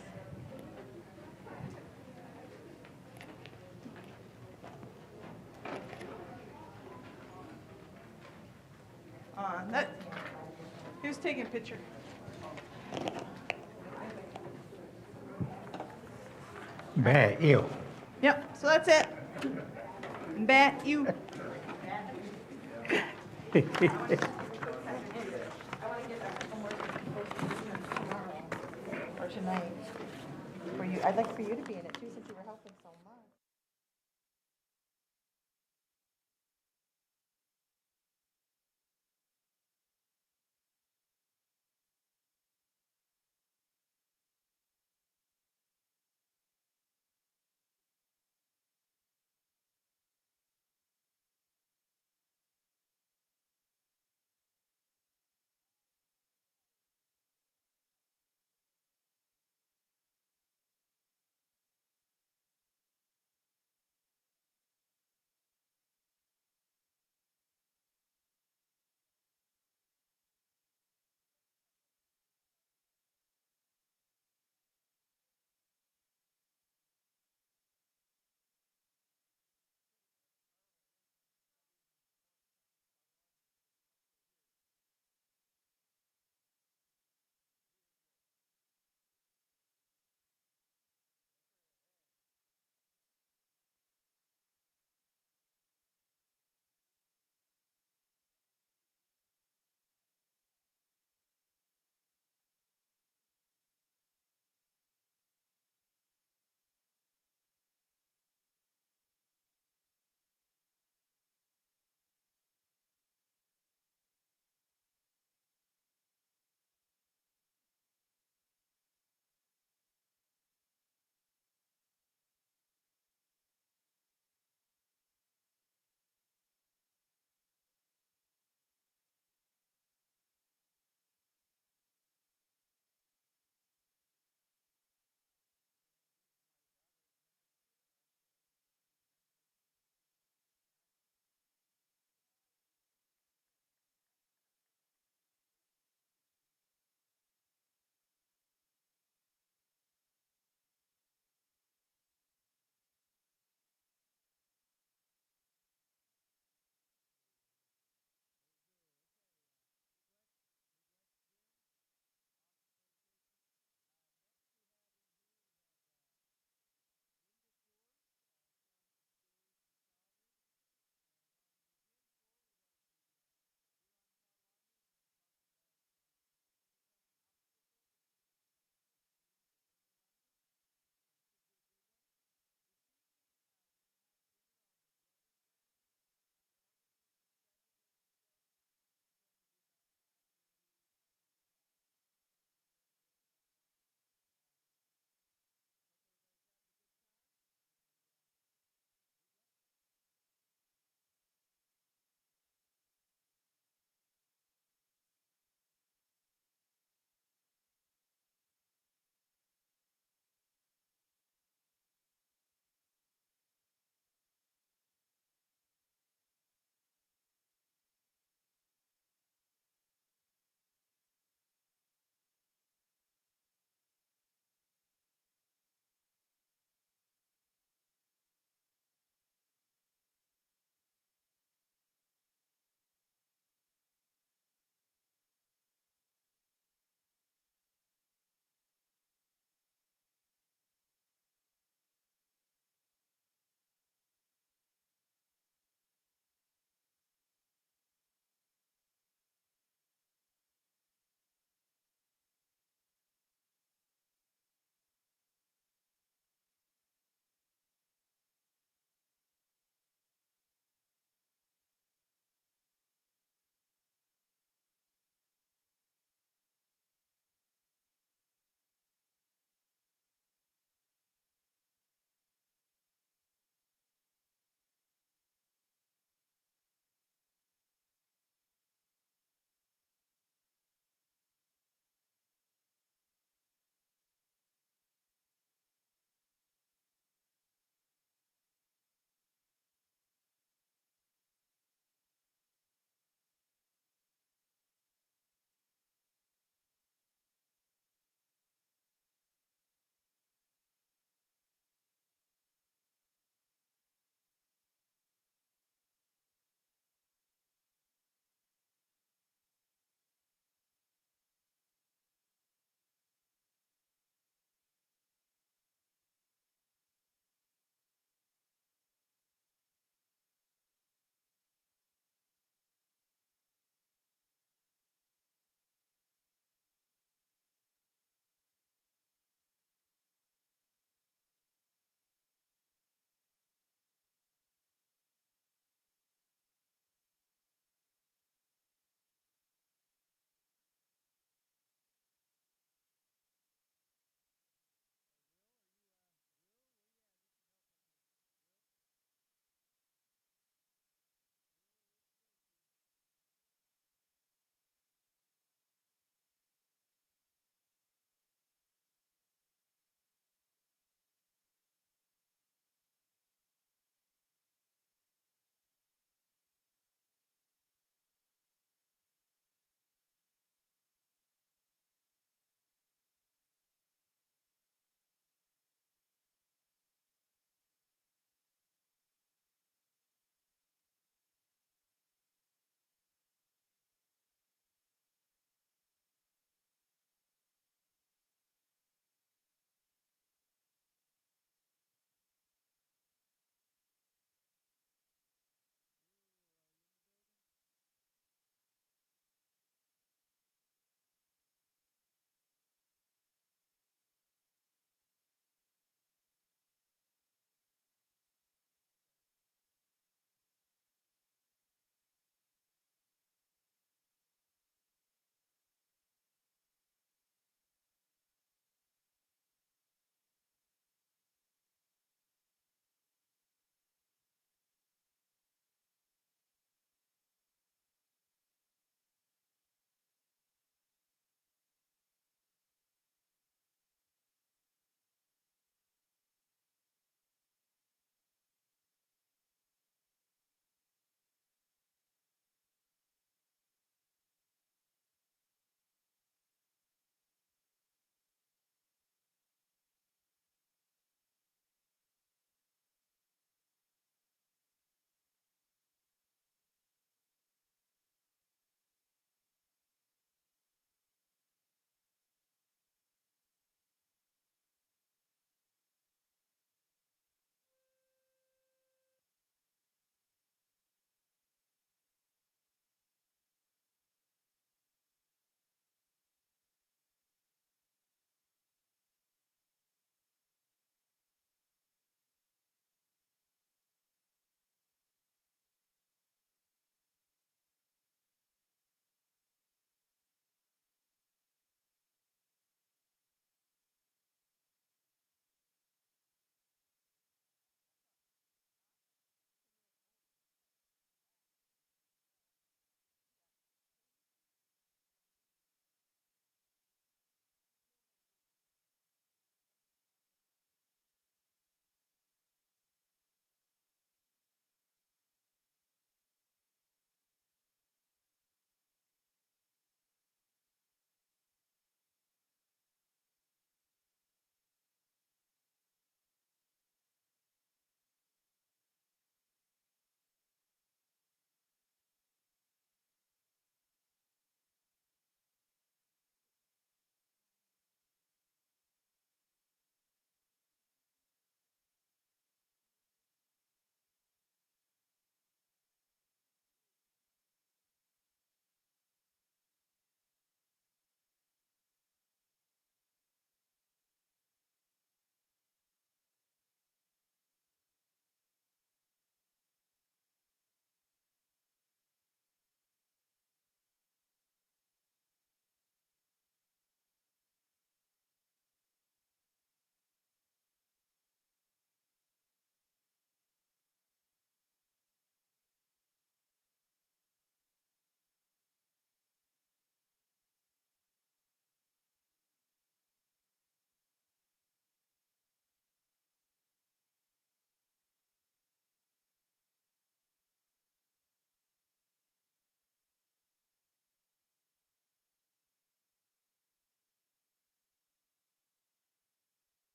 Who's taking a picture? Bij eu. Yep, so that's it. Bat you. For tonight. For you, I'd like for you to be in it too, since you were helping so much.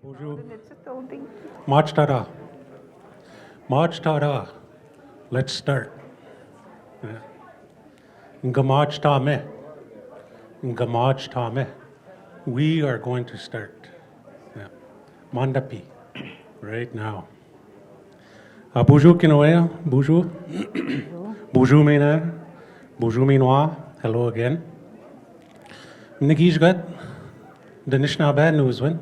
Bonjour. March Tara. March Tara. Let's start. Ngamaj Tame. Ngamaj Tame. We are going to start. Yeah. Mandapi. Right now. Bonjour Kinoea. Bonjour. Bonjour Mena. Bonjour Minois. Hello again. Nigishgat. The Nishnabad Newswin.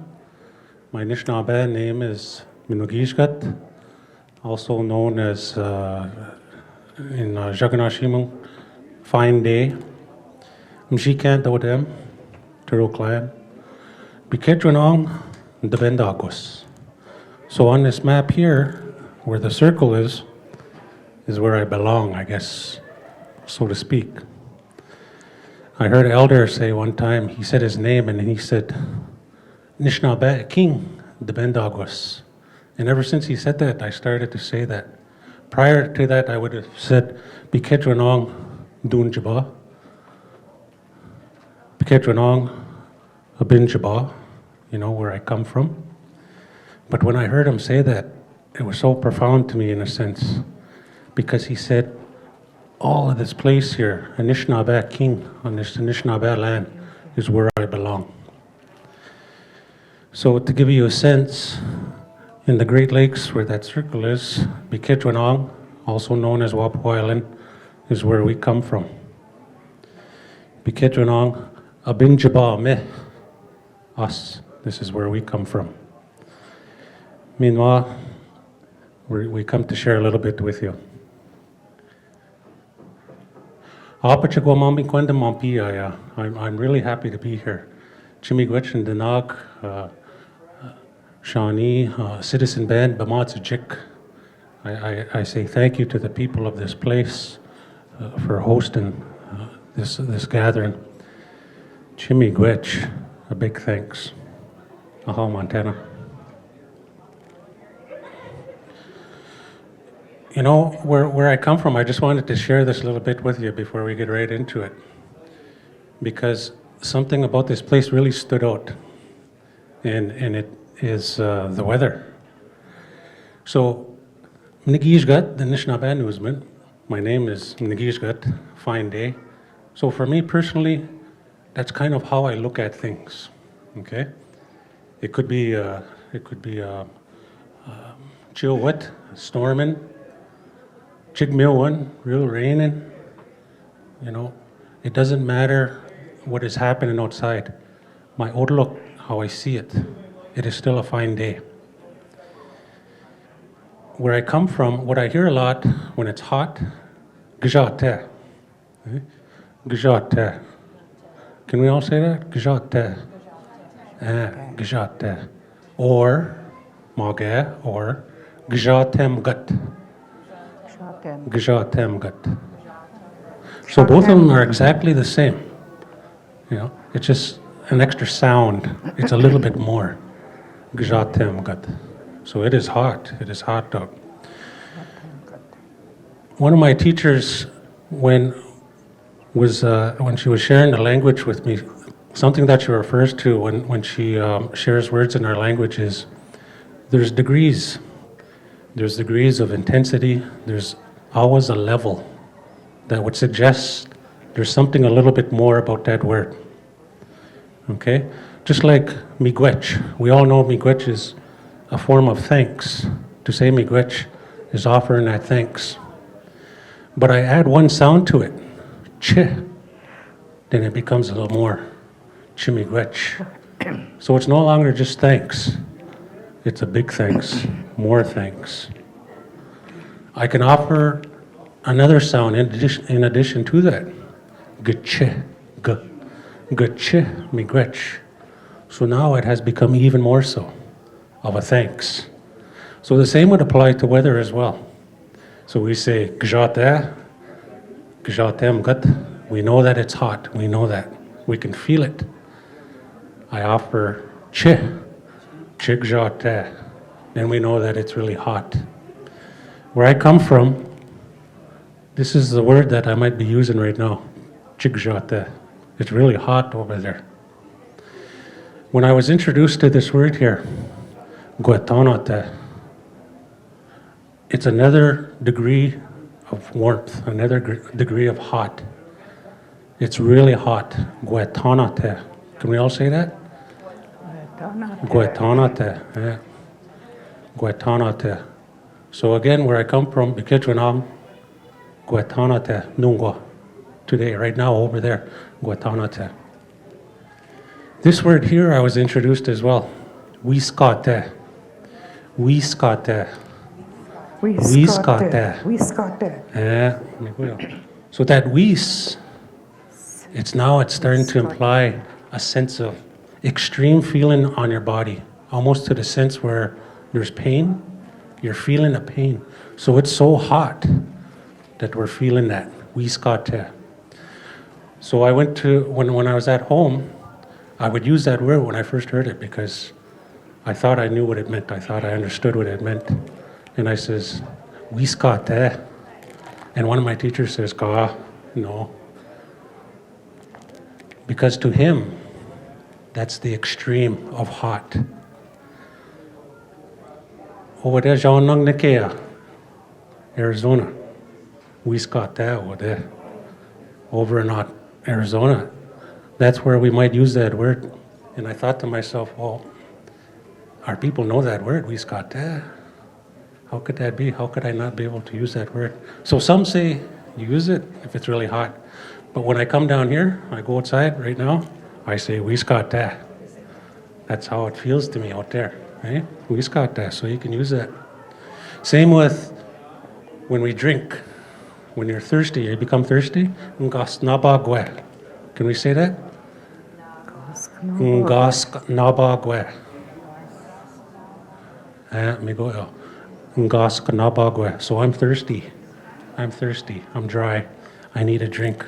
My Nishnabad name is Minugishgat, also known as in Jaganashimu, Fine Day. Mjikant Odem, Turo Clan. Biketranong, the Bendagos. So on this map here, where the circle is where I belong, I guess, so to speak. I heard an elder say one time, he said his name and he said, Nishnabad King, the Bendagos. And ever since he said that, I started to say that. Prior to that, I would have said, Biketranong Dunjaba. Biketranong Abinjaba, where I come from. But when I heard him say that, it was so profound to me in a sense, because he said, all of this place here, Anishinaabe King, on this Anishinaabe land, is where I belong. So to give you a sense, in the Great Lakes where that circle is, Biketranong, also known as Wapu Island, is where we come from. Biketranong, Abinjaba Me, us, this is where we come from. Meanwhile, we come to share a little bit with you. I'm really happy to be here. Chimigwich and Danag, Shawnee, Citizen Band, Bamatsajik. I say thank you to the people of this place for hosting this gathering. Chimigwich, a big thanks. Aha, Montana. Where I come from, I just wanted to share this a little bit with you before we get right into it. Because something about this place really stood out. And it is the weather. So, Mnigishgat, the Anishinaabe Newsman. My name is Mnigishgat, Fine Day. So for me personally, that's kind of how I look at things. Okay? It could be chill wet, storming, Chigmilwan, real raining. It doesn't matter what is happening outside. My outlook, how I see it, it is still a fine day. Where I come from, what I hear a lot when it's hot, gajate. Gajate. Can we all say that? Gajate. Gajate. Or Maga, or Gajatem gut. Gajatem gut. So both of them are exactly the same. It's just an extra sound. It's a little bit more. Gajatem gut. So it is hot. It is hot dog. One of my teachers, when she was sharing the language with me, something that she refers to when she shares words in our language is there's degrees. There's degrees of intensity. There's always a level that would suggest there's something a little bit more about that word. Okay? Just like miigwech. We all know miigwech is a form of thanks. To say miigwech is offering that thanks. But I add one sound to it, ch, then it becomes a little more chimiigwech. So it's no longer just thanks. It's a big thanks, more thanks. I can offer another sound in addition to that. Gche, gche, miigwech. So now it has become even more so of a thanks. So the same would apply to weather as well. So we say gjate, gjatem gut. We know that it's hot. We know that. We can feel it. I offer che, gjate. Then we know that it's really hot. Where I come from, this is the word that I might be using right now. Chigjate. It's really hot over there. When I was introduced to this word here, Guatanate. It's another degree of warmth, another degree of hot. It's really hot. Guatanate. Can we all say that? Guatanate. Yeah. Guatanate. So again, where I come from, Bikitwanam, Guatanate, Nungwa. Today, right now, over there, Guatanate. This word here, I was introduced as well. Wiskate. Wiskate. Wiskate. Wiskate. Yeah. So that wis, it's starting to imply a sense of extreme feeling on your body, almost to the sense where there's pain. You're feeling a pain. So it's so hot that we're feeling that. Wiskate. So I went to, when I was at home, I would use that word when I first heard it because I thought I knew what it meant. I thought I understood what it meant. And I says, Wiskate. And one of my teachers says, Ka, no. Because to him, that's the extreme of hot. Over there, Shawnee, Arizona. Wiskate over there. Over in Arizona. That's where we might use that word. And I thought to myself, well, our people know that word, Wiskate. How could that be? How could I not be able to use that word? So some say you use it if it's really hot. But when I come down here, I go outside right now, I say Wiskate. That's how it feels to me out there. Right? Wiskate. So you can use that. Same with when we drink. When you're thirsty, you become thirsty. Ngasnabagwe. Can we say that? Ngasnabagwe. Ngasnabagwe. So I'm thirsty. I'm thirsty. I'm dry. I need a drink.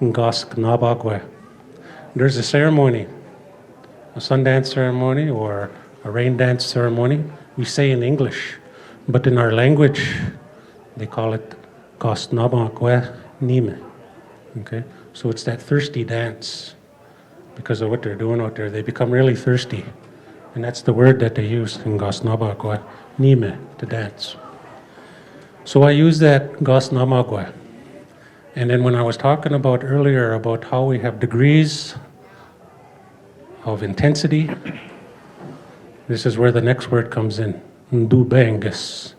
Ngasnabagwe. There's a ceremony, a Sundance ceremony or a rain dance ceremony. We say in English, but in our language, they call it Ngasnabagwe Nime. Okay? So it's that thirsty dance. Because of what they're doing out there, they become really thirsty. And that's the word that they use in Ngasnabagwe Nime, to dance. So I use that Ngasnabagwe. And then when I was talking about earlier about how we have degrees of intensity, this is where the next word comes in. Ndubangus.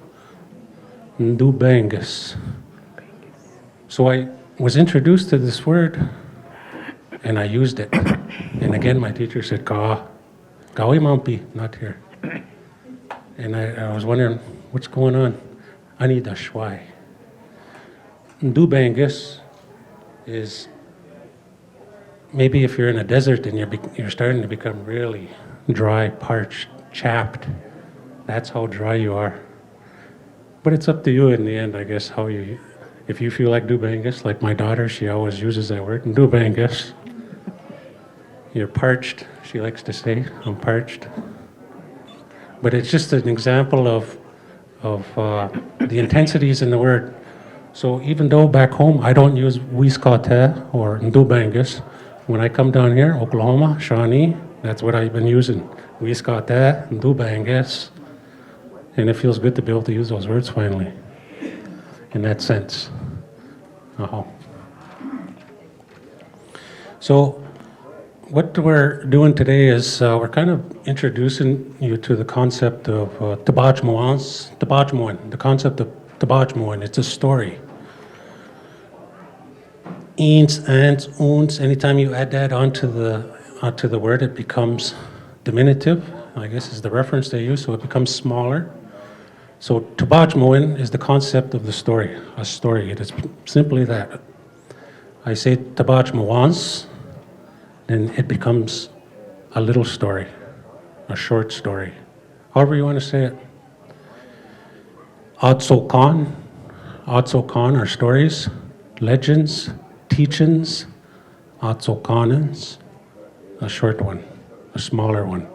Ndubangus. So I was introduced to this word and I used it. And again, my teacher said, Gawi Mampi, not here. And I was wondering, what's going on? Anida Shwai. Ndubangus is maybe if you're in a desert and you're starting to become really dry, parched, chapped. That's how dry you are. But it's up to you in the end, I guess, how you, if you feel like Ndubangus, like my daughter, she always uses that word, Ndubangus. You're parched, she likes to say, I'm parched. But it's just an example of the intensities in the word. So even though back home I don't use Wiskate or Ndubangus, when I come down here, Oklahoma, Shawnee, that's what I've been using. Wiskate, Ndubangus. And it feels good to be able to use those words finally, in that sense. So what we're doing today is we're kind of introducing you to the concept of Tabajmoan, the concept of Tabajmoan. It's a story. Eens, ants, ons, anytime you add that onto the word, it becomes diminutive, I guess is the reference they use, so it becomes smaller. So Tabajmoan is the concept of the story, a story. It is simply that. I say Tabajmoans, then it becomes a little story, a short story, however you want to say it. Adsokan are stories, legends, teachings, Adsokanans, a short one, a smaller one,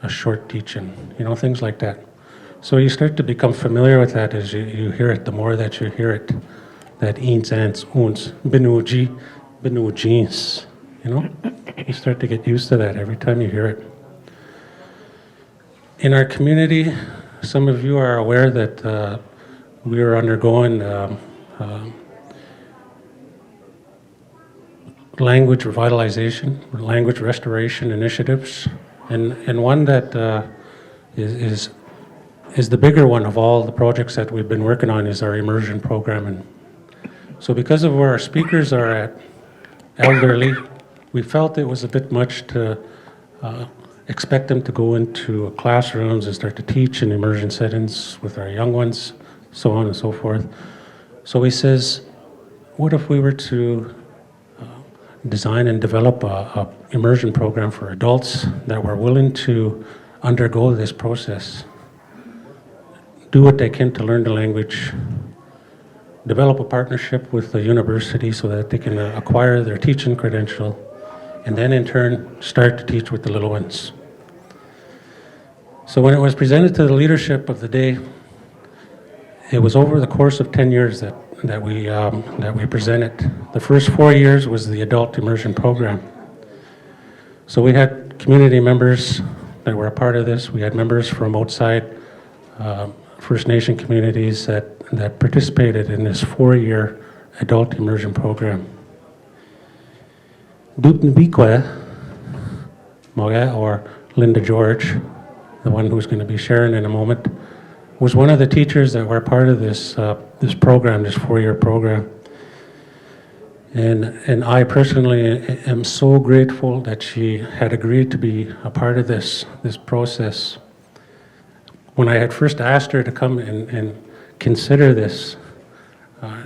a short teaching, things like that. So you start to become familiar with that as you hear it, the more that you hear it, that eens, ants, ons, benuji, benujins, You start to get used to that every time you hear it. In our community, some of you are aware that we are undergoing language revitalization, language restoration initiatives, and one that is the bigger one of all the projects that we've been working on is our immersion program. And so because of where our speakers are at, elderly, we felt it was a bit much to expect them to go into classrooms and start to teach in immersion settings with our young ones, so on and so forth. So he says, what if we were to design and develop a immersion program for adults that were willing to undergo this process, do what they can to learn the language, develop a partnership with the university so that they can acquire their teaching credential, and then in turn start to teach with the little ones. So when it was presented to the leadership of the day, it was over the course of 10 years that we presented. The first 4 years was the adult immersion program. So we had community members that were a part of this. We had members from outside First Nation communities that participated in this 4-year adult immersion program. Dupnabikwe, or Linda George, the one who's going to be sharing in a moment, was one of the teachers that were part of this program, this 4-year program. And I personally am so grateful that she had agreed to be a part of this process. When I had first asked her to come and consider this,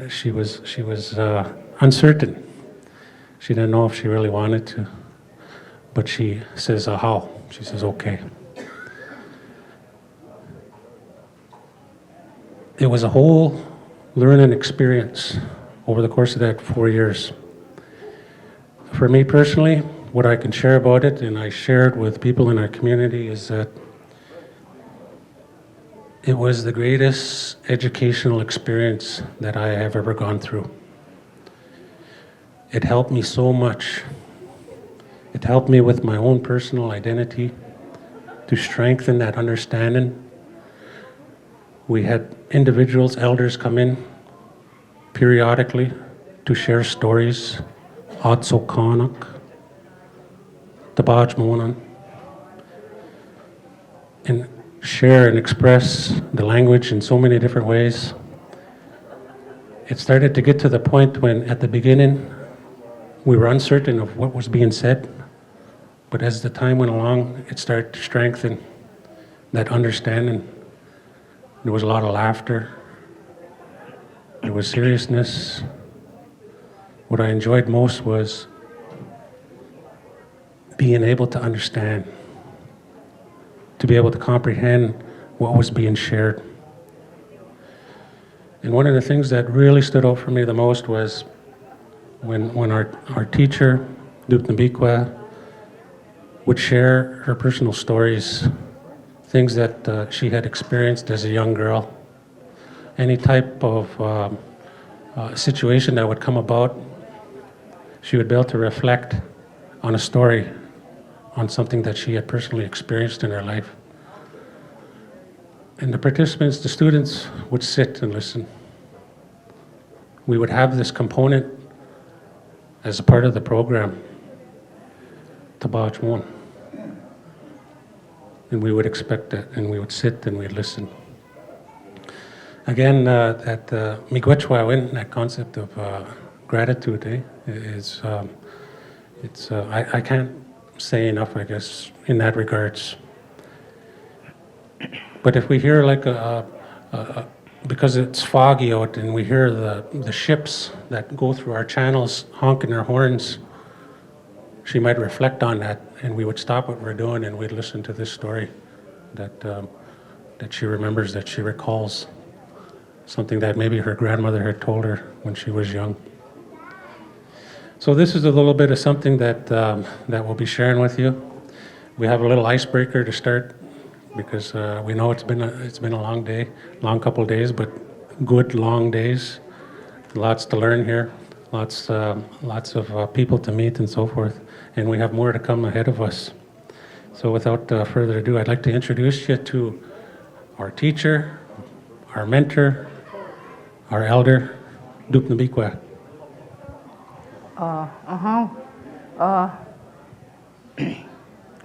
she was uncertain. She didn't know if she really wanted to, but she says, how? She says, okay. It was a whole learning experience over the course of that 4 years. For me personally, what I can share about it, and I shared with people in our community, is that it was the greatest educational experience that I have ever gone through. It helped me so much. It helped me with my own personal identity to strengthen that understanding. We had individuals, elders come in periodically to share stories, Atso Kanak, Tabaj Monan, and share and express the language in so many different ways. It started to get to the point when, at the beginning, we were uncertain of what was being said, but as the time went along, it started to strengthen that understanding. There was a lot of laughter. There was seriousness. What I enjoyed most was being able to understand, to be able to comprehend what was being shared. And one of the things that really stood out for me the most was when our teacher, Dupnabikwe, would share her personal stories, things that she had experienced as a young girl. Any type of situation that would come about, she would be able to reflect on a story, on something that she had personally experienced in her life. And the participants, the students, would sit and listen. We would have this component as a part of the program, Tabaj Mon. And we would expect that, and we would sit and we'd listen. Again, that miigwechwawin, that concept of gratitude, is I can't say enough, I guess, in that regards. But if we hear like because it's foggy out and we hear the ships that go through our channels honking their horns, she might reflect on that, and we would stop what we're doing and we'd listen to this story that she remembers, that she recalls, something that maybe her grandmother had told her when she was young. So this is a little bit of something that we'll be sharing with you. We have a little icebreaker to start, because we know it's been a long day, long couple of days, but good long days. Lots to learn here, lots of people to meet and so forth, and we have more to come ahead of us. So without further ado, I'd like to introduce you to our teacher, our mentor, our elder, Dupnabikwa.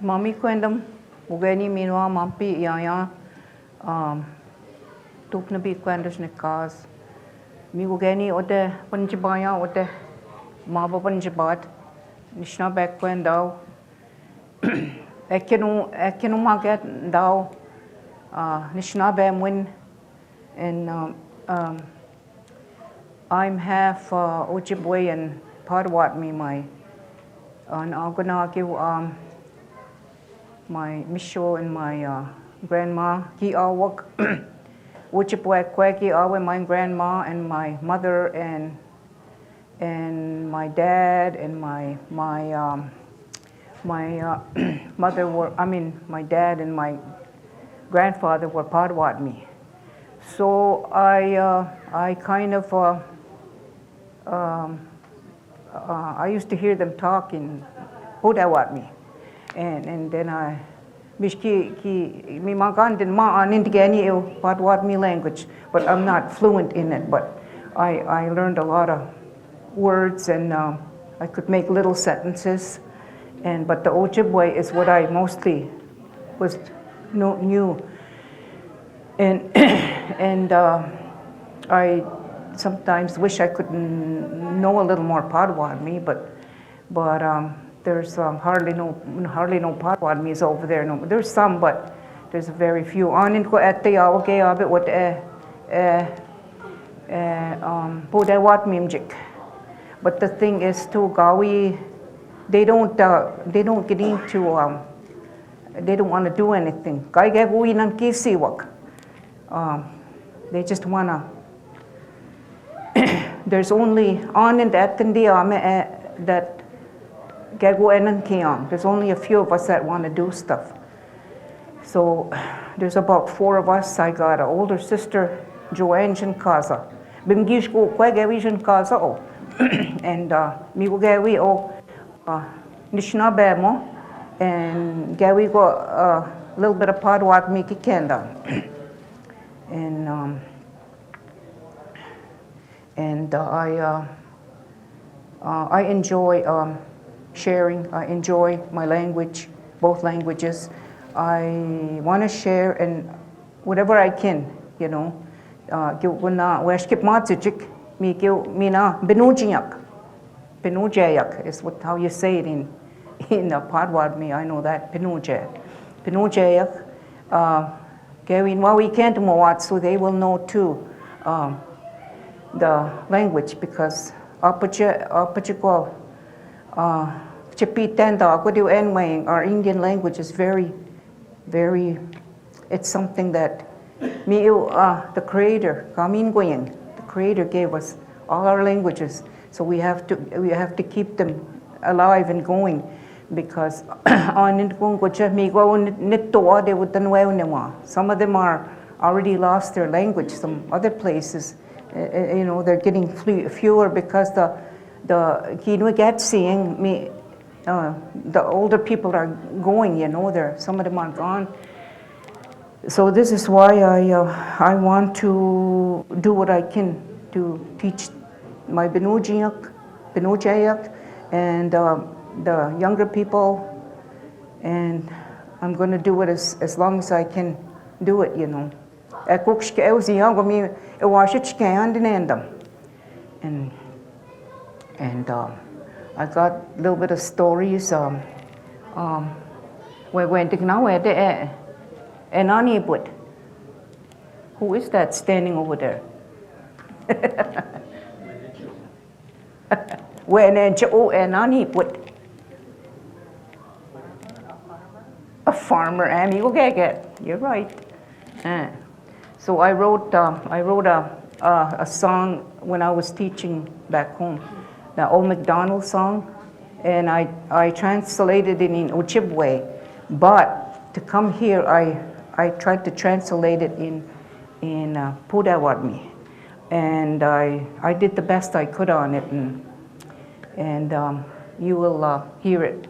Mami kwendam ugeni minwa mampi yaya Dupnabi kwendas nikas mi ugeni ote panjabaya ote maba panjabat nishna back kwendao ekenu maget dao nishna bemwin and I'm half Ojibwe and Potawatomi. My I'm gonna give my Misho and my grandma. He all work Ojibwe Kweki all with my grandma and my mother and my dad and my mother were my dad and my grandfather were Potawatomi. So I kind of I used to hear them talk in Potawatomi, and then I mishki mi magandin ma anintigani Potawatomi language, but I'm not fluent in it. But I learned a lot of words and I could make little sentences, but the Ojibwe is what I mostly knew. And I sometimes wish I could know a little more Potawatomi, but there's hardly no Potawatomis over there. No, there's some, but there's very few. Anin ko ete awage abe what Potawatomi mjik. But the thing is too, Gawi, they don't get into they don't want to do anything. Kai gawi nan kisiwak. They just wanna. There's only on in that that gagu enan kiang. There's only a few of us that want to do stuff. So there's about 4 of us. I got an older sister, Joanne Kaza. Bimgish go kwagawi Kaza o, and mi go gawi o Nishna Bemo, and gawi go a little bit of Potawatomi kikenda. And I enjoy sharing. I enjoy my language, both languages. I want to share and whatever I can, you know. Weshkip matzijik mi mina benujiak. Benujayak is how you say it in Potawatomi. I know that Benujayak. Benujayak. Gawin wa weekend mowat, so they will know too the language, because apachiko chipitenda akudu enwaying, our Indian language is very, very, it's something that the creator Kamingoyang, the creator gave us all our languages, so we have to keep them alive and going, because some of them are already lost their language. Some other places, they're getting fewer because the older people are going. Some of them are gone. So this is why I want to do what I can to teach my Benujayak, and the younger people, and I'm going to do it as long as I can do it, And I got a little bit of stories. We're going to now and who is that standing over there? A farmer, you're right. So I wrote a song when I was teaching back home, the Old MacDonald song, and I translated it in Ojibwe, but to come here I tried to translate it in Potawatomi, and I did the best I could on it, and you will hear it.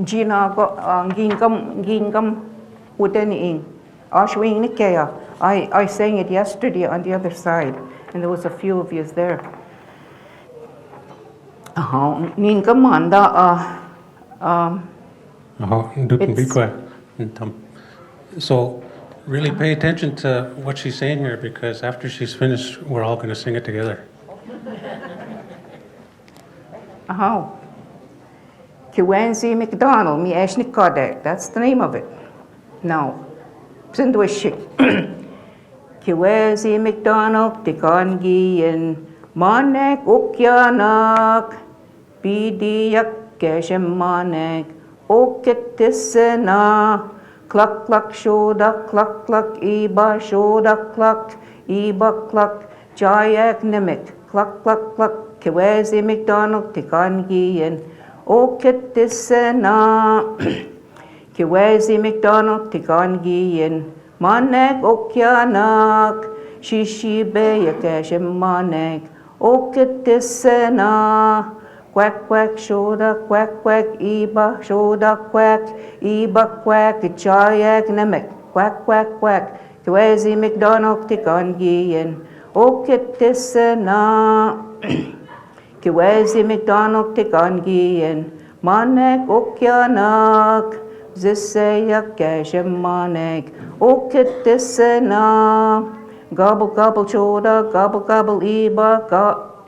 Gina go gingam udeni Ashwing Nikaya. I sang it yesterday on the other side, and there was a few of you there. Ningam manda So really pay attention to what she's saying here, because after she's finished, we're all going to sing it together. Kiwanzi McDonald, mi Ashnik Kodak. That's the name of it. Now, Sindwishik. Kiwanzi McDonald, Tikongi, and Monek Ukyanak, Bidiyak Keshemanek, Oketisena, Cluck Cluck Shoda, Cluck Cluck Iba, Shoda Cluck, Iba Cluck, Jayak Nimik, Cluck Cluck Cluck, Kiwanzi McDonald, Tikongi, and Oketisena, Kiwezi McDonald, Tikongian, Manek Okyanak, Shishibe Yakashim Manek, Oketisena, Quack Quack Shoda, Quack Quack Iba, Shoda Quack, Iba Quack, Chayak Namek, Quack Quack Quack, Kiwezi McDonald, Tikongian, Oketisena. Kiwezi McDonald Tikongian, Manek Okyanak, Zisayak Gashemanek, Oketisena, Gobble Gobble Shoda, Gobble Gobble Iba,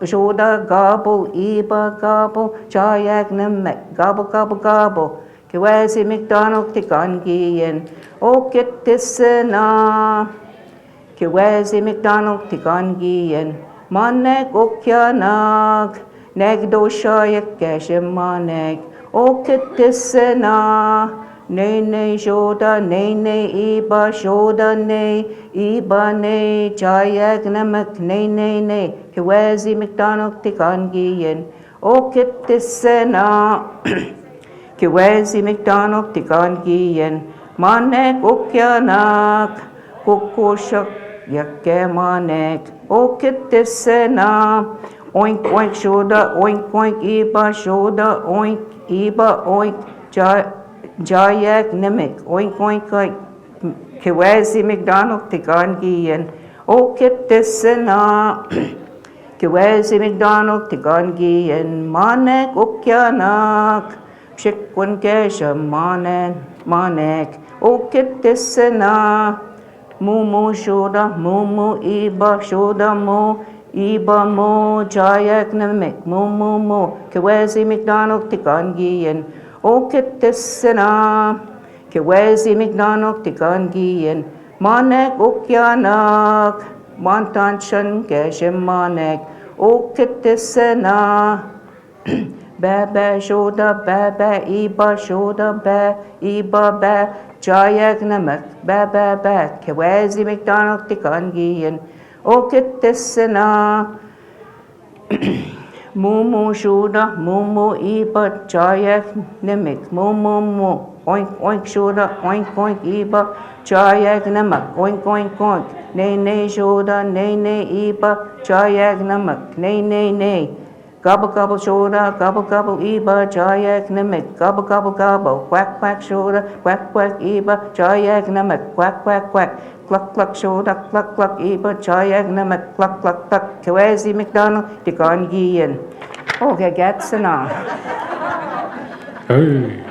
Shoda, Gobble Iba, Gobble, Chayak Namek, Gobble Gobble Gobble, Kiwezi McDonald Tikongian, Oketisena, Kiwezi McDonald Tikongian, Manek Okyanak, Negdo Shayak Gashemanek, Oketisena, Nene Shoda, Nene Iba, Shoda Ne, Iba Ne, Jayak Namak, Ne, Kiwezi McDonald Tikongian, Oketisena, Kiwezi McDonald Tikongian, Manek Okyanak, Kukoshak Yakemanek, Oketisena, Oink Oink Shoda, Oink Oink Iba, Shoda, Oink Iba, Oink Jayak Nimik, Oink Oink Oink, Kiwezi McDonald Tikongian, Oketisena, Kiwezi McDonald Tikongian, Manek Okyanak, Shikwan Kesha Manek, Oketisena, Mumu Shoda, Mumu Iba, Shoda Mo, Iba Mo, Jayak Namek, Mumu Mo, Kiwezi McDonald Tikongian, Oketisena, Kiwezi McDonald Tikongian, Manek Okyanak, Montanchan Gashemanek, Oketisena, Baba Shoda, Baba Iba, Shoda, Ba, Iba, Ba, Jayak Namak, Ba, Kiwezi McDonald Tikongian, Oketisena, Mumu Shoda, Mumu Iba, Jayak Namak, Mumu, Oink Oink Shoda, Oink Oink Iba, Jayak Namak, Oink Oink Oink, Ne Shoda, Ne Iba, Jayak Namak, Ne. Gobble gobble shoda, gobble gobble iba, jayak namek, gobble gobble gobble, quack quack shoda, quack quack iba, jayak namek, quack quack quack, cluck cluck shoda, cluck cluck iba, jayak namek, cluck cluck cluck, Kiwezi McDonald Tikongian. Okay, gets enough. Hey.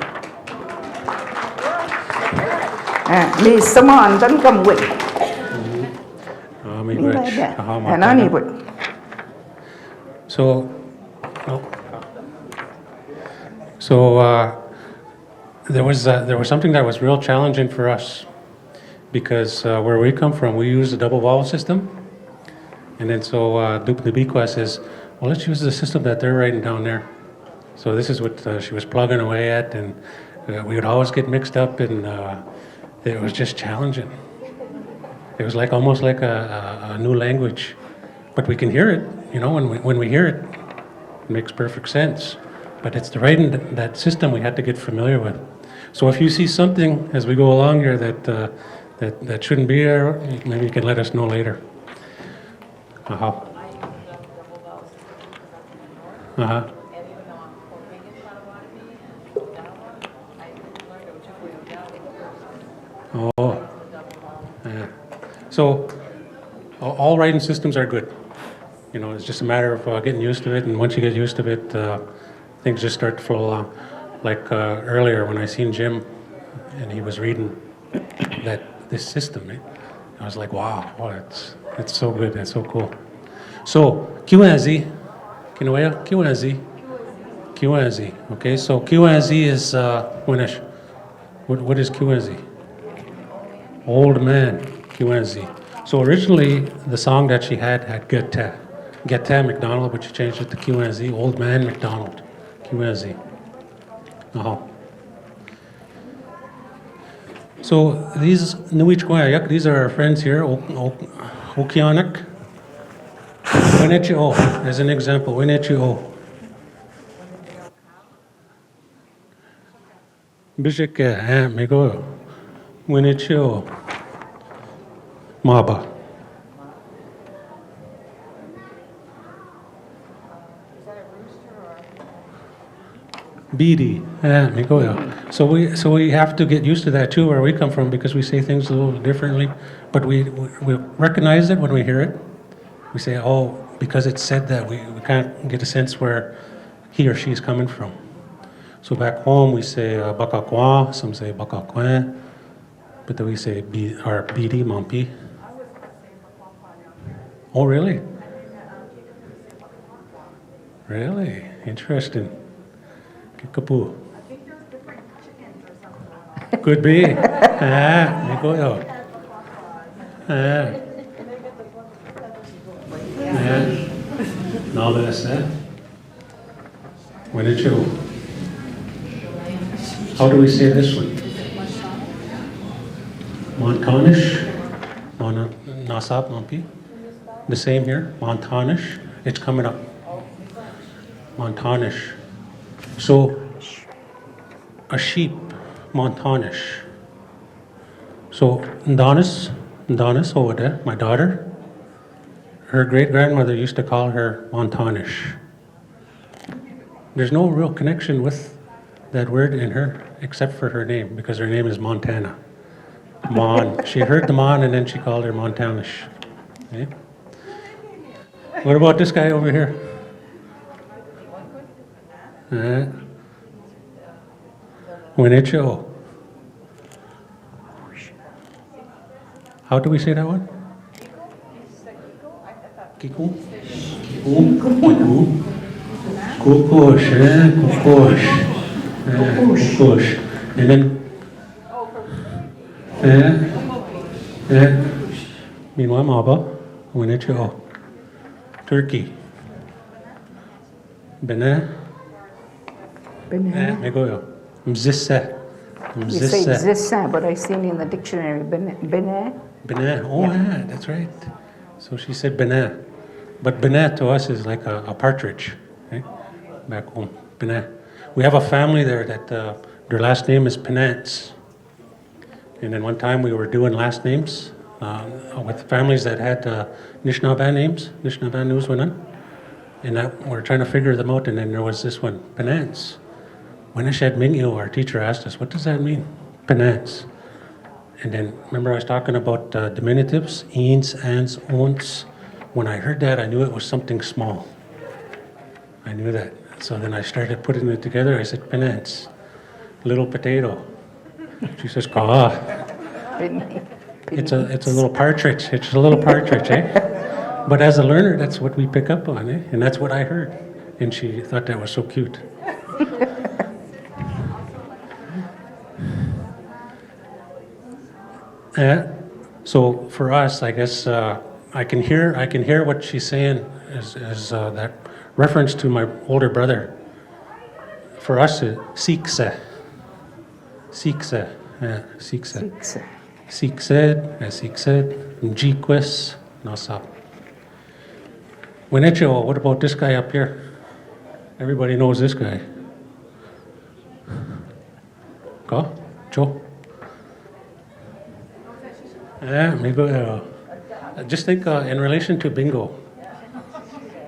Mi saman dan kam wit. Mi wit. And I need wit. So there was something that was real challenging for us, because where we come from, we use a double vowel system, and then so Duplibiqua says, well, let's use the system that they're writing down there. So this is what she was plugging away at, and we would always get mixed up, and it was just challenging. It was like almost like a new language, but we can hear it. You know, when we hear it, it makes perfect sense. But it's the writing, that system we had to get familiar with. So if you see something as we go along here that that shouldn't be there, maybe you can let us know later. Uh-huh. Uh-huh. Oh, yeah. So all writing systems are good. You know, it's just a matter of getting used to it, and once you get used to it, things just start to flow along. Like earlier when I seen Jim, and he was reading this system, I was like, wow, it's so good, it's so cool. So QAZ, Kinoea, QAZ. Okay, so QAZ is Winish. What is QAZ? Old man, QAZ. So originally, the song that she had Geta McDonald, but she changed it to QAZ, Old Man McDonald, QAZ. Uh-huh. So these Nuichkoyayak, these are our friends here, Okeanak. Wenechio, as an example, Wenechio. Bishike, Mego. Wenechio. Maba. Beady, so we have to get used to that too, where we come from, because we say things a little differently, but we recognize it when we hear it. We say, oh, because it said that, we can't get a sense where he or she is coming from. So back home we say bakakwa, some say bakakwa, but then we say beady, mampi. Oh, really? Really? Interesting. Kikapu. Could be. Now that's that. When did you? How do we say this one? Montanish? Nasab Mampi? The same here. Montanish. It's coming up. Montanish. So, a sheep, Montanish. So, Ndonis over there, my daughter, her great-grandmother used to call her Montanish. There's no real connection with that word in her, except for her name, because her name is Montana. Mon. She heard the Mon, and then she called her Montanish. Okay? What about this guy over here? Winicho. How do we say that one? Kiku? Kiku? Kukush, kukush. Kukush. And then, meanwhile, Maba, Winicho. Turkey. Benin. Megoyo. Mzissa. You say Zissa, but I seen in the dictionary, Benin. Benin. Oh, yeah, that's right. So she said Benin. But Benin to us is like a partridge, okay? Back home. Benin. We have a family there that their last name is Penance. And then one time we were doing last names with families that had Nishnaba names, Nishnaba Newswinan. And we're trying to figure them out, and then there was this one, Penance. When Ashad Mingyo, our teacher, asked us, what does that mean? Penance. And then, remember I was talking about diminutives, eens, ans, ons. When I heard that, I knew it was something small. I knew that. So then I started putting it together. I said, Penance, little potato. She says, Ka. It's a little partridge. It's a little partridge, eh? But as a learner, that's what we pick up on, eh? And that's what I heard. And she thought that was so cute. So for us, I guess I can hear what she's saying as that reference to my older brother. For us, Sikse, Sikse, Jikwes, Nasap. Winicho, what about this guy up here? Everybody knows this guy. Go, Joe. Yeah, maybe. Just think in relation to bingo.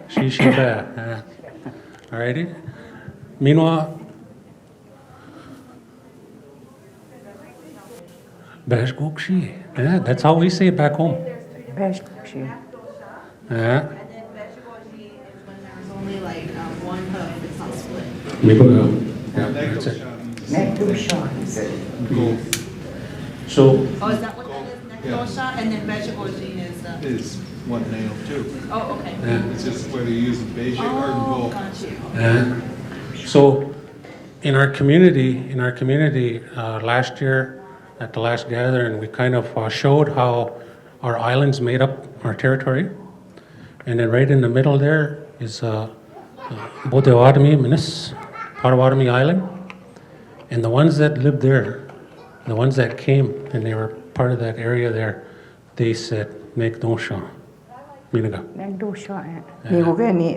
She, alrighty. Meanwhile, Beshgukshi. Yeah, that's how we say it back home. Beshgukshi. Yeah. There's only like one hoof, it's not split. Maybe. Yeah, that's it. So. Oh, is that what that is? Nekdosha, and then Beshgoji is one nail too. Oh, okay. Yeah. It's just whether you use a beige or gold. Got you. Yeah. So, in our community, last year at the last gathering, we kind of showed how our islands made up our territory, and then right in the middle there is Potawatomi, Potawatomi Island, and the ones that lived there, the ones that came and they were part of that area there, they said, "Make no shot." Minaga. Nekdosha. Ni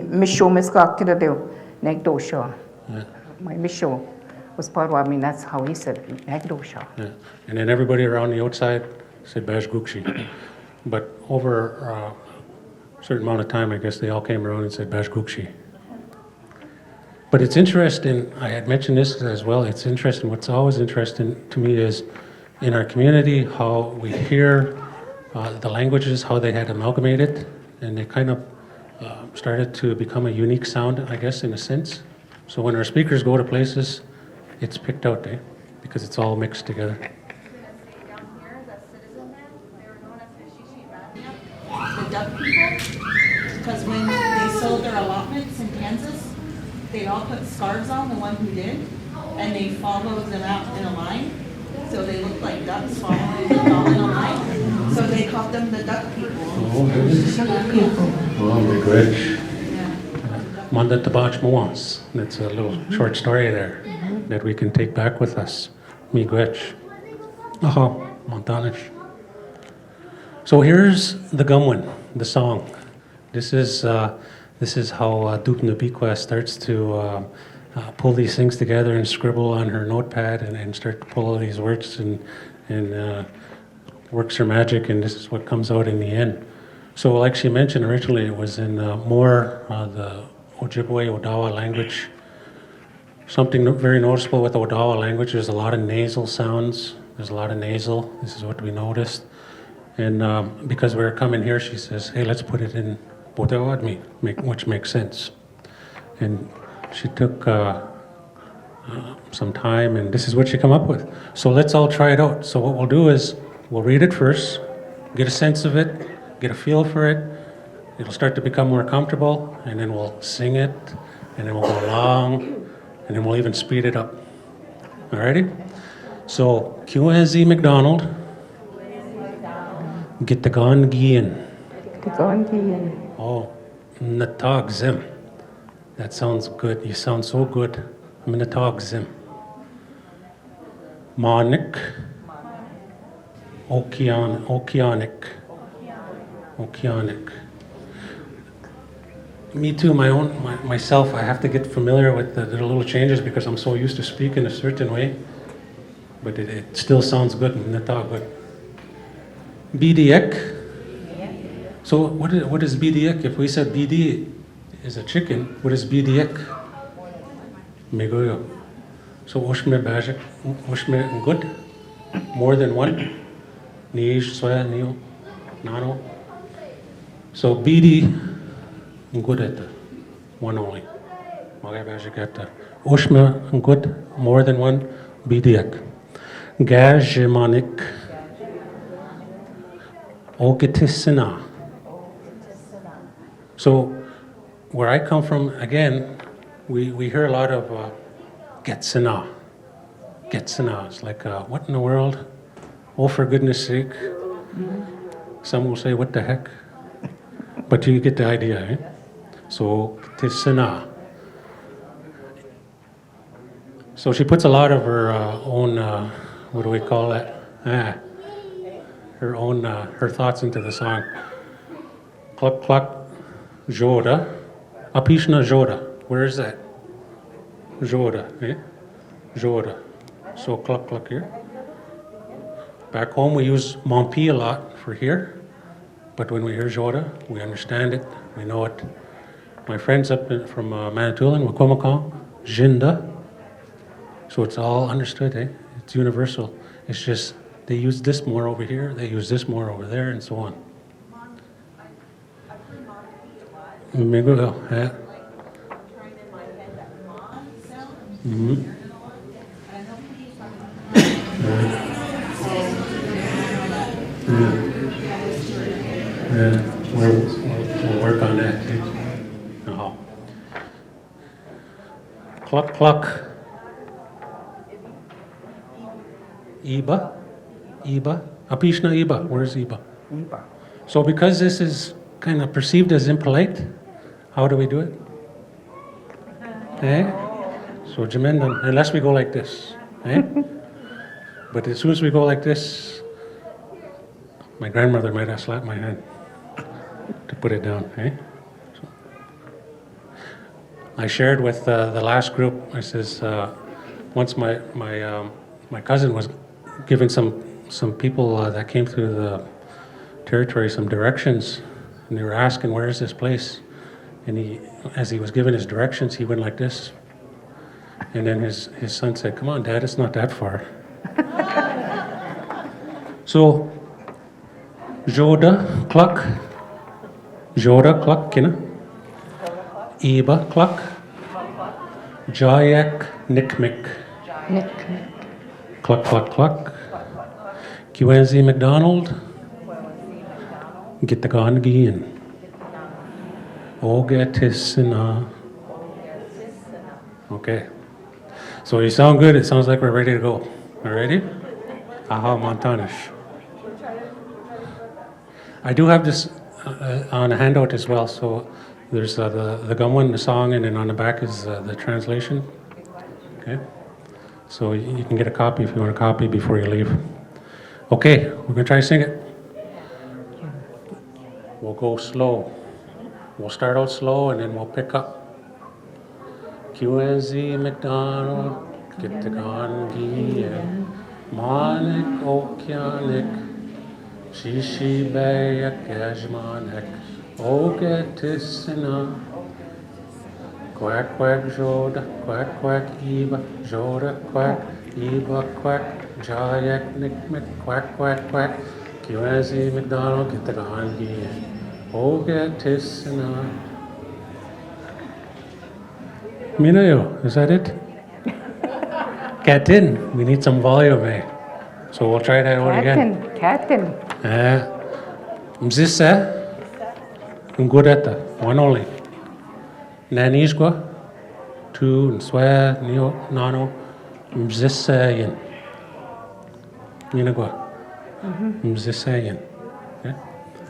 Misho Miskakira Deo. Nekdosha. My Misho was Potawatomi, that's how he said it. Nekdosha. Yeah. And then everybody around the outside said Beshgukshi. But over a certain amount of time, I guess they all came around and said Beshgukshi. But it's interesting, I had mentioned this as well, it's interesting, what's always interesting to me is in our community how we hear the languages, how they had amalgamated, and they kind of started to become a unique sound, I guess, in a sense. So when our speakers go to places, it's picked out, because it's all mixed together. The duck people, because when they sold their allotments in Kansas, they all put scarves on, the one who did, and they followed them out in a line. So they looked like ducks following them all in a line. So they called them the duck people. Oh, my gosh. Manda Tabach Moans. That's a little short story there that we can take back with us. Miigwech. Aha, Montanish. So here's the Gumwin, the song. This is how Dupnabiqua starts to pull these things together and scribble on her notepad and start to pull all these words and works her magic, and this is what comes out in the end. So like she mentioned originally, it was in more the Ojibwe Odawa language. Something very noticeable with Odawa language, there's a lot of nasal sounds. There's a lot of nasal. This is what we noticed. And because we were coming here, she says, hey, let's put it in Potawatomi, which makes sense. And she took some time, and this is what she came up with. So let's all try it out. So what we'll do is we'll read it first, get a sense of it, get a feel for it. It'll start to become more comfortable, and then we'll sing it, and then we'll go along, and then we'll even speed it up. Alrighty? So, QNZ McDonald, get the gun gian. Oh, natog zim. That sounds good. You sound so good. Natog zim. Monik. Okeanic. Me too, myself, I have to get familiar with the little changes because I'm so used to speaking a certain way. But it still sounds good. Natog good. BDek. So what is BDek? If we said BD is a chicken, what is BDek? Megoyo. So ushme bajik, ushme good? More than one? Nish, soya, neo, nano. So BD good at one only. Magay bajik at ushme good, more than one? BDek. Gajemanik. Okitisina. So, where I come from, again, we hear a lot of Getsina. Getsina. It's like, what in the world? Oh, for goodness sake. Some will say, what the heck? But you get the idea, eh? So, Tisina. So she puts a lot of her own, what do we call that? Her thoughts into the song. Cluck, cluck, Joda. Apishna Joda. Where is that? Joda, eh? Joda. So cluck, cluck here. Back home we use Mompi a lot. for here, but when we hear Joda, we understand it, we know it. My friends from Manitoulin, Wakwamaka, Jinda, so it's all understood, eh? It's universal. It's just they use this more over here, they use this more over there, and so on. Miguel, yeah. Mm-hmm. We'll work on that too. Uh-huh. Cluck, cluck. Iba? Iba? Apishna Iba. Where's Iba? Iba. So because this is kind of perceived as impolite, how do we do it? Eh? So Jamindan, unless we go like this. Eh? But as soon as we go like this, my grandmother might have slapped my hand to put it down. Eh? So I shared with the last group, I says, once my cousin was giving some people that came through the territory some directions, and they were asking, where is this place? And as he was giving his directions, he went like this. And then his son said, come on, Dad, it's not that far. So, Joda, cluck. Joda, cluck, kina. Iba, cluck. Jayak, nikmik. Nikmik. Cluck, cluck, cluck. Kiwenzi McDonald. Gitagan Gian. Ogetisina. Okay. So you sound good. It sounds like we're ready to go. All ready? Aha, Montanish. I do have this on a handout as well. So there's the Gumwan, the song, and then on the back is the translation. Okay. So you can get a copy if you want a copy before you leave. Okay, we're gonna try to sing it. We'll go slow. We'll start out slow and then we'll pick up. QNZ McDonald, Gitagangi, Manik Okianik, Shishi Bayak Yajmanek, Ogetisina, Quack Quack Joda, Quack Quack Eba, Joda Quack, Eba Quack, Jayak Nikmik, Quack Quack Quack, QNZ McDonald, Gitagangi, Ogetisina. Minayo, is that it? Katin, we need some volume, eh? So we'll try that one again. Katin. Mzissa, Ngureta, one only. Nanishgwa, two, and swear, nano, Mzissa yin. Minagwa. Mzissa yin.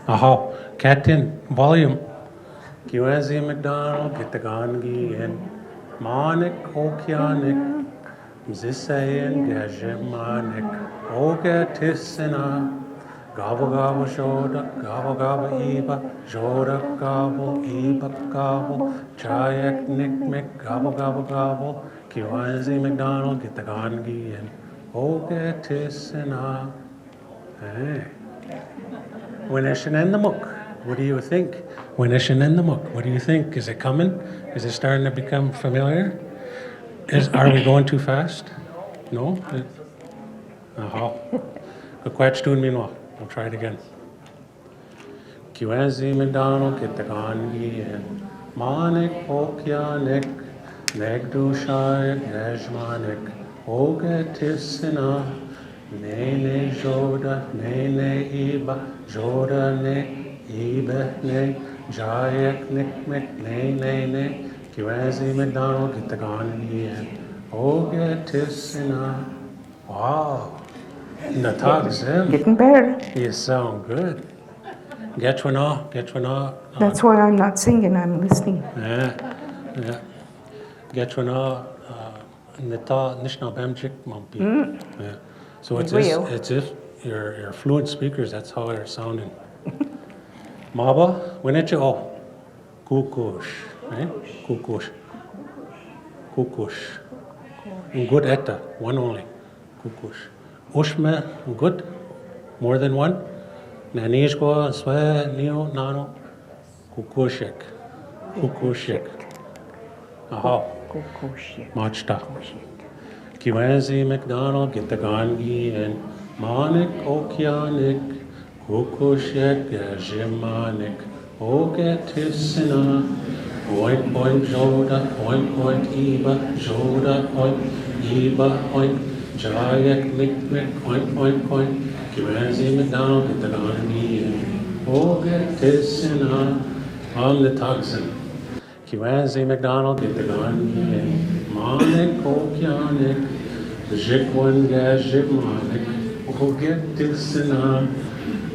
Aha, Katin, volume. Kiwazi McDonald, Gitagangi yin. Manik Okianik, Mzisayan Gajemanik, Ogatisina, Gobble Gobble Joda, Gobble Gobble Eba, Joda Gobble, Eba Gobble, Jayak Nickmick, Gobble Gobble Gobble, Kiwazi McDonald, Gitagangi and Ogatisina. Hey. Winishin in the muck. What do you think? Winishin in the muck. What do you think? Is it coming? Is it starting to become familiar? Are we going too fast? No? Aha. Kukwach tun minwa. We'll try it again. Kiwazi McDonald, Kitagangi, and Manik Okyanik, Negdu Shayak, Yajmanik, Ogatisina, Nene Joda, Nene Iba, Joda Ne, Iba Ne, Jayak Nikmik, Ne, Kiwazi McDonald, Gitagangi, and Ogatisina. Wow. Natag Getting better. You sound good. Getchwana. That's why I'm not singing, I'm listening. Yeah. Getchwana. Nita Nishna Bamjik Mumpi. Yeah. So it's if you're fluent speakers, that's how they're sounding. Maba, Winecha O. Kukush. Kukush. Good etta, one only. Kukush. Ushme, good, more than one. Nanishko, Swe, Neo, Nano, Kukushik. Kukushik. Aha. Kukushik. Machta. Kiwenzi McDonald, Gitagangi, and Manik, Okianik, Kukushik, Jimanik, Ogetisina, Point, Point, Joda, Point, Iba, Joda, Point, Iba, Point, Jayak, Nick, Point, Kiwenzi McDonald, Gitagangi, and Ogetisina, on the toxin. Kiwanzi McDonald, get the gun, Monik, Okianik, Jikwan, Gajik, Monik, Oget, Dixina,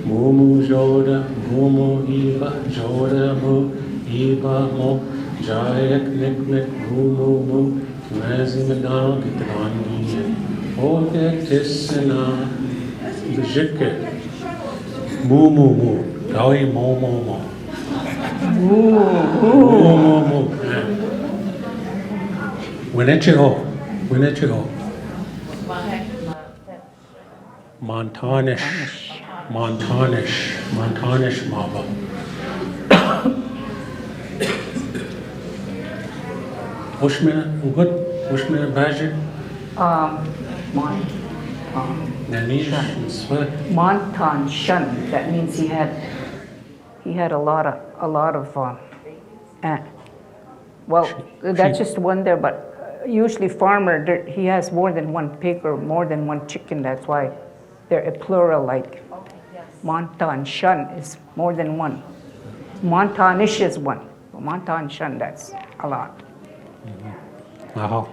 Mumu, Joda, Mumu, Eva, Joda, Mu, Eva, Mo, Jayak, Nick, Mumu, Kiwanzi McDonald, get the gun, Oget, Dixina, Jikit, Mumu, Gawi, Mo. Winnechiho. Montanish Maba. Ushmina Bajik. Montan Shun. That means he had a lot of well, that's just one there, but usually farmer, he has more than one pig or more than one chicken. That's why they're a plural, like Montan Shun is more than one. Montanish is one. Montan Shun, that's a lot. Aha.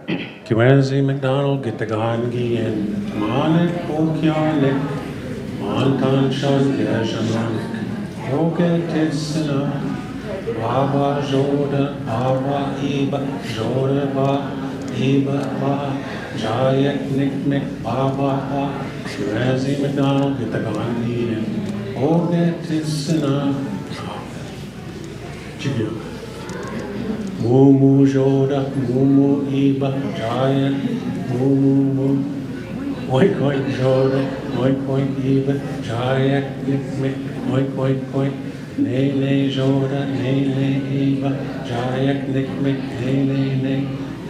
Kiwanzi McDonald, get the Gangi, and Monik, Okianik, Montan Shun, Gajamanik. Ogetisina, Baba Joda, Baba Iba, Joda Ba, Iba Ba, Jayak Nick, Baba Ba, Kiwanzi McDonald, get the Gandhi, and Ogetisina, Chigil. Mumu Joda, Mumu Iba, Jayak, Mumu, Oink Joda, Oink Iba, Jayak Nick, Oink, Nene Joda, Nene Eva, Jayak Nick, Nene,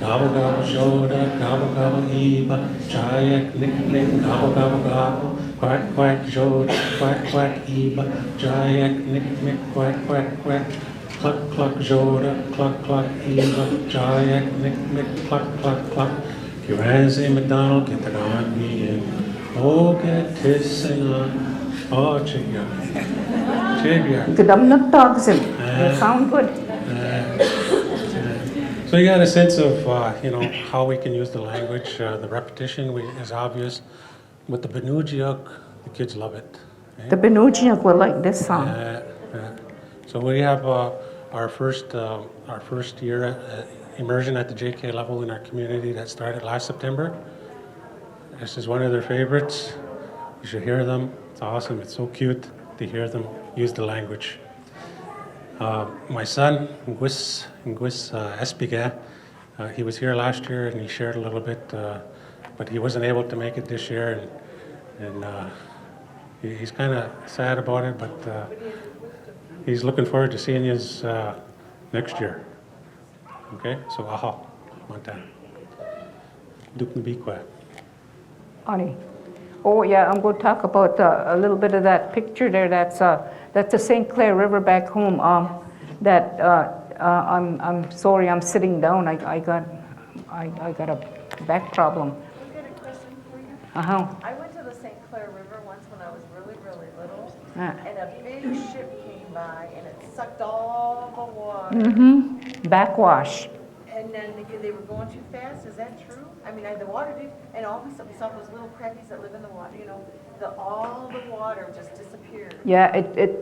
Gobble Joda, Gobble Eva, Jayak Nick, Gobble, Quack Joda, Quack Eva, Jayak Nick, Quack, Cluck Joda, Cluck Eva, Jayak Nick, Cluck, Kiwanzi McDonald, get the Gandhi, and Ogetisina. Oh, Chigya. Good, I'm not toxic. They sound good. So you got a sense of, how we can use the language. The repetition is obvious. With the Benujiak, the kids love it. The Benujiak will like this song. So we have our first year immersion at the JK level in our community that started last September. This is one of their favorites. You should hear them. It's awesome. It's so cute to hear them use the language. My son, Ngwis Espiga, he was here last year and he shared a little bit, but he wasn't able to make it this year, and he's kind of sad about it, but he's looking forward to seeing you next year. Okay, so aha, Montana. Duknabikwa. Ani. Oh yeah, I'm going to talk about a little bit of that picture there. That's the St. Clair River back home. I'm sorry, I'm sitting down. I got a back problem. I've got a question for you. I went to the St. Clair River once when I was really, really little, Ah. and a big ship came by and it sucked all the water. Backwash. And then they were going too fast. Is that true? I mean, the water did, and all of a sudden we saw those little crabbies that live in the water. All the water just disappeared. Yeah, it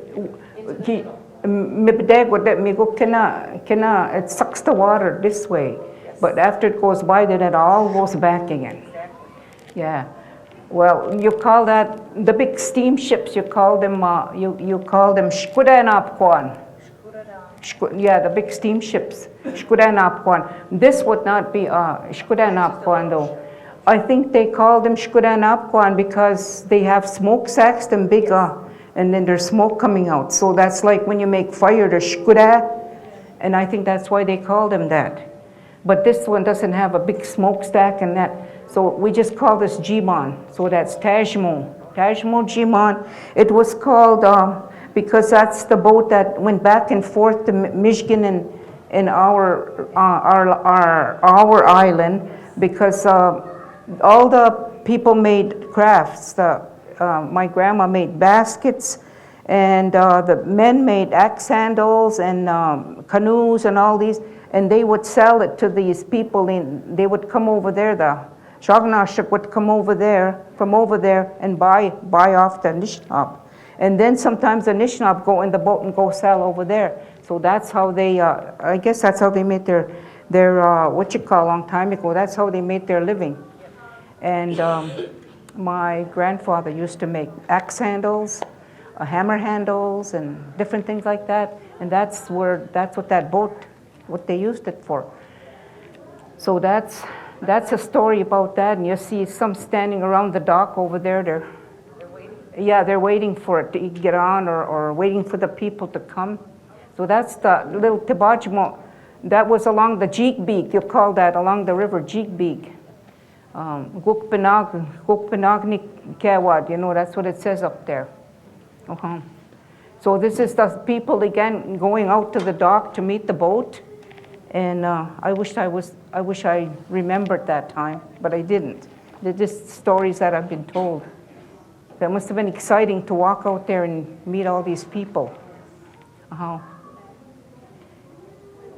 sucks the water this way, but after it goes by, then it all goes back again. Exactly. Yeah. Well, you call that the big steamships. You call them Shkudanapkwan. Yeah, the big steamships. Shkudanapkwan. This would not be Shkudanapkwan though. I think they call them Shkudanapkwan because they have smokestacks and big, and then there's smoke coming out. So that's like when you make fire, there's Shkuda, and I think that's why they call them that. But this one doesn't have a big smokestack and that. So we just call this Jimon. So that's Tajmo. Tajmo Jimon. It was called because that's the boat that went back and forth to Michigan and our island, because all the people made crafts. My grandma made baskets, and the men made axe handles and canoes and all these, and they would sell it to these people. They would come over there, the Shawnee would come over there, from over there, and buy off the Anishinaabe. And then sometimes the Anishinaabe go in the boat and go sell over there. So that's how they, I guess that's how they made their what you call, a long time ago, that's how they made their living. And my grandfather used to make axe handles, hammer handles, and different things like that. And that's what that boat, what they used it for. So that's a story about that. And you see some standing around the dock over there. They're waiting for it to get on, or waiting for the people to come. So that's the little Tibajmo. That was along the Jeekbeek. You call that along the river Jeekbeek. Gukpanagni Kawad, that's what it says up there. So this is the people again going out to the dock to meet the boat. And I wish I remembered that time, but I didn't. They're just stories that I've been told. That must have been exciting to walk out there and meet all these people.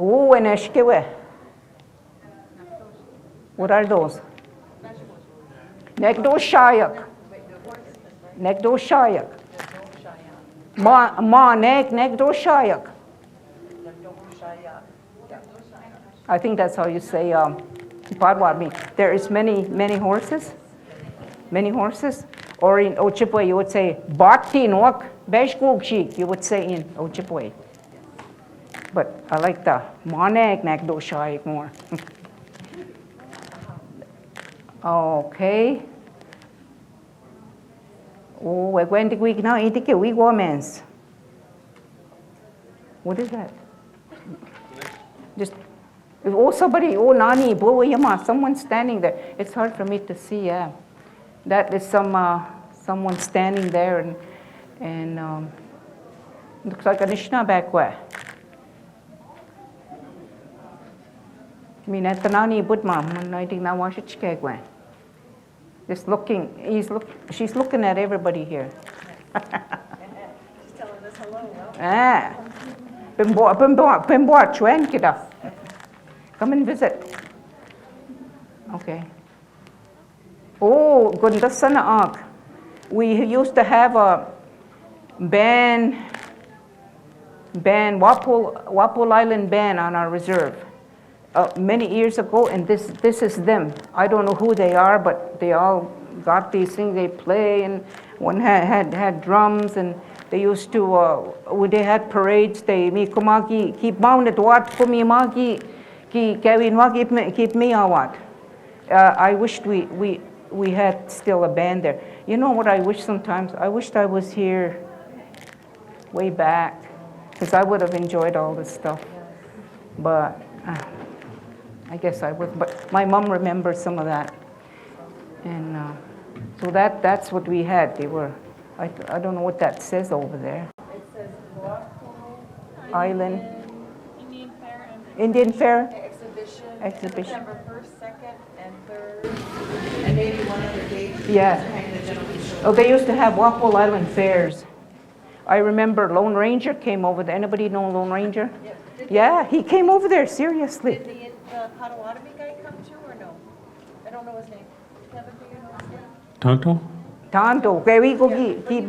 Oh, and Eshkewe. What are those? Negdo Shayak. Negdo Shayak. Ma Negdo Shayak. I think that's how you say Potawatomi. There is many horses. Many horses. Or in Ojibwe you would say Bati Nwak Beshgugshik, you would say in Ojibwe. But I like the Moneg Negdo Shayak more. Okay. Oh, we're going to go now. We women's. What is that? Just Nani, someone standing there. It's hard for me to see. Yeah, that is someone standing there, and looks like a Nishna back way. Nani Budma, I think now watch it. Just looking, she's looking at everybody here. She's telling us hello. Come and visit. Okay. Oh, gunda sana ak. We used to have a band, Wapol Island band on our reserve. Many years ago, and this is them. I don't know who they are, but they all got these things they play, and one had drums, and they used to when they had parades, they mi kumagi keep mounted what for me magi ki kawin wagi keep me awat. I wished we had still a band there. You know what I wish sometimes? I wished I was here way back, because I would have enjoyed all this stuff, but. I guess I would, but my mom remembers some of that, and so that's what we had. They were, I don't know what that says over there. It says Island. Indian Fair. Indian Fair. Exhibition. September 1st, 2nd, and 3rd, and maybe one other date. Yeah. Oh, they used to have Wapol Island fairs. I remember Lone Ranger came over there. Anybody know Lone Ranger? Yeah, he came over there, seriously. Did the Potawatomi guy come too, or no? I don't know his name. Kevin, do you know his name? Tonto? Tonto. Okay, we go He was a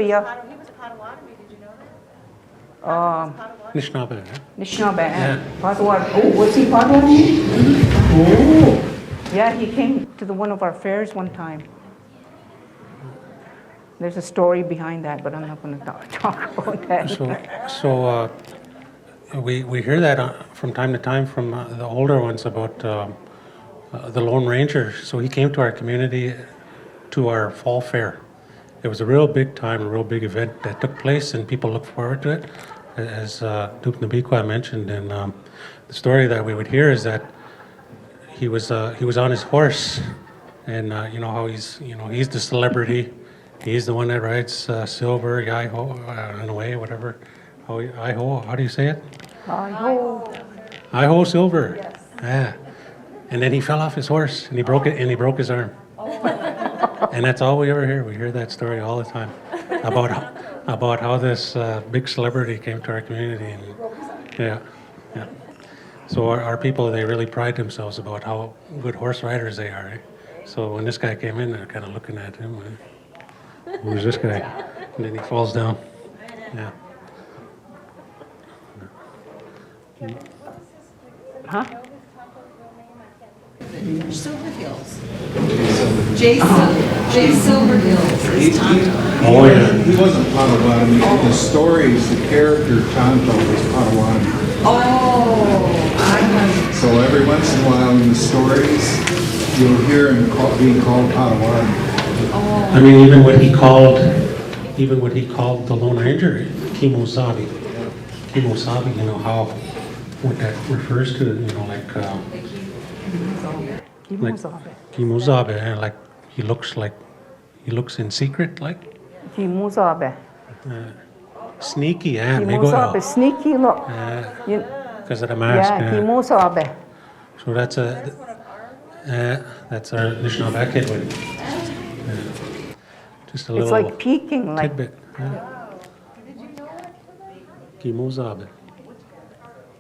Potawatomi, did you know that? Nishnabé. Nishnabé. Yeah. Potawatomi. Oh, was he Potawatomi? Oh. Yeah, he came to one of our fairs one time. There's a story behind that, but I'm not going to talk about that. So we hear that from time to time from the older ones about the Lone Ranger. So he came to our community to our fall fair. It was a real big time, a real big event that took place, and people look forward to it. As Duke Nabiqua mentioned, and the story that we would hear is that he was on his horse, and you know how he's the celebrity. He's the one that rides Silver, Yai-ho, in a way, whatever. How do you say it? Hi-ho. Hi-ho, Silver. Yes. Yeah. And then he fell off his horse, and he broke his arm. And that's all we ever hear. We hear that story all the time about how this big celebrity came to our community. And yeah. So our people, they really pride themselves about how good horse riders they are. So when this guy came in, they're kind of looking at him. Who's this guy? And then he falls down. Yeah. Huh? Silverhills. Jay Silverhills is Tonto. Oh, yeah. He wasn't Potawatomi. The stories, the character Tonto was Potawatomi. So every once in a while in the stories, you'll hear him being called Potawatomi. I mean, even what he called the Lone Ranger, Kimosabi. Kimosabi, you know what that refers to, you know, like Kimosabe, like he looks in secret, like Kimosabe. Sneaky, yeah. Kimosabe, sneaky look. Because of the mask. Yeah, Kimosabe. So that's our Anishinaabe kid. Just a little. It's like peeking, like. Tidbit. Kimosabe.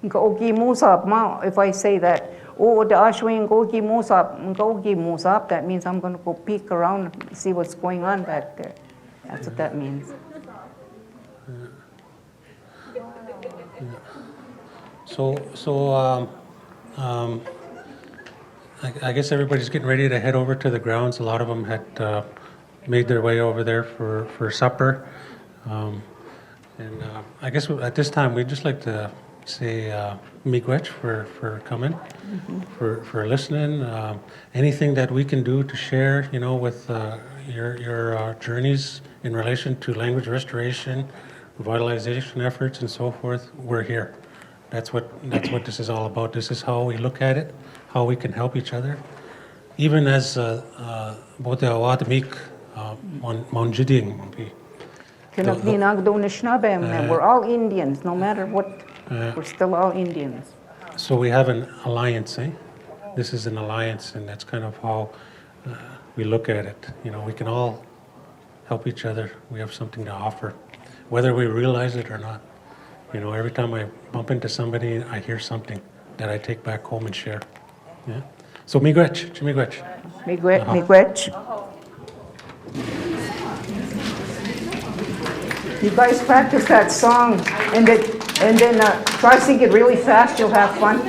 Go Kimosabe. If I say that, oh, the Ashwin go Kimosabe, that means I'm going to go peek around and see what's going on back there. That's what that means. So I guess everybody's getting ready to head over to the grounds. A lot of them had made their way over there for supper. And I guess at this time, we'd just like to say miigwech for coming, for listening. Anything that we can do to share, you know, with your journeys in relation to language restoration, revitalization efforts, and so forth, we're here. That's what this is all about. This is how we look at it, how we can help each other. Even as Potawatomi Monjiding. We're all Indians, no matter what. We're still all Indians. So we have an alliance, eh? This is an alliance, and that's kind of how we look at it. You know, we can all help each other. We have something to offer, whether we realize it or not. You know, every time I bump into somebody, I hear something that I take back home and share. Yeah. So miigwech, miigwech. Miigwech. You guys practice that song and then try to sing it really fast. You'll have fun.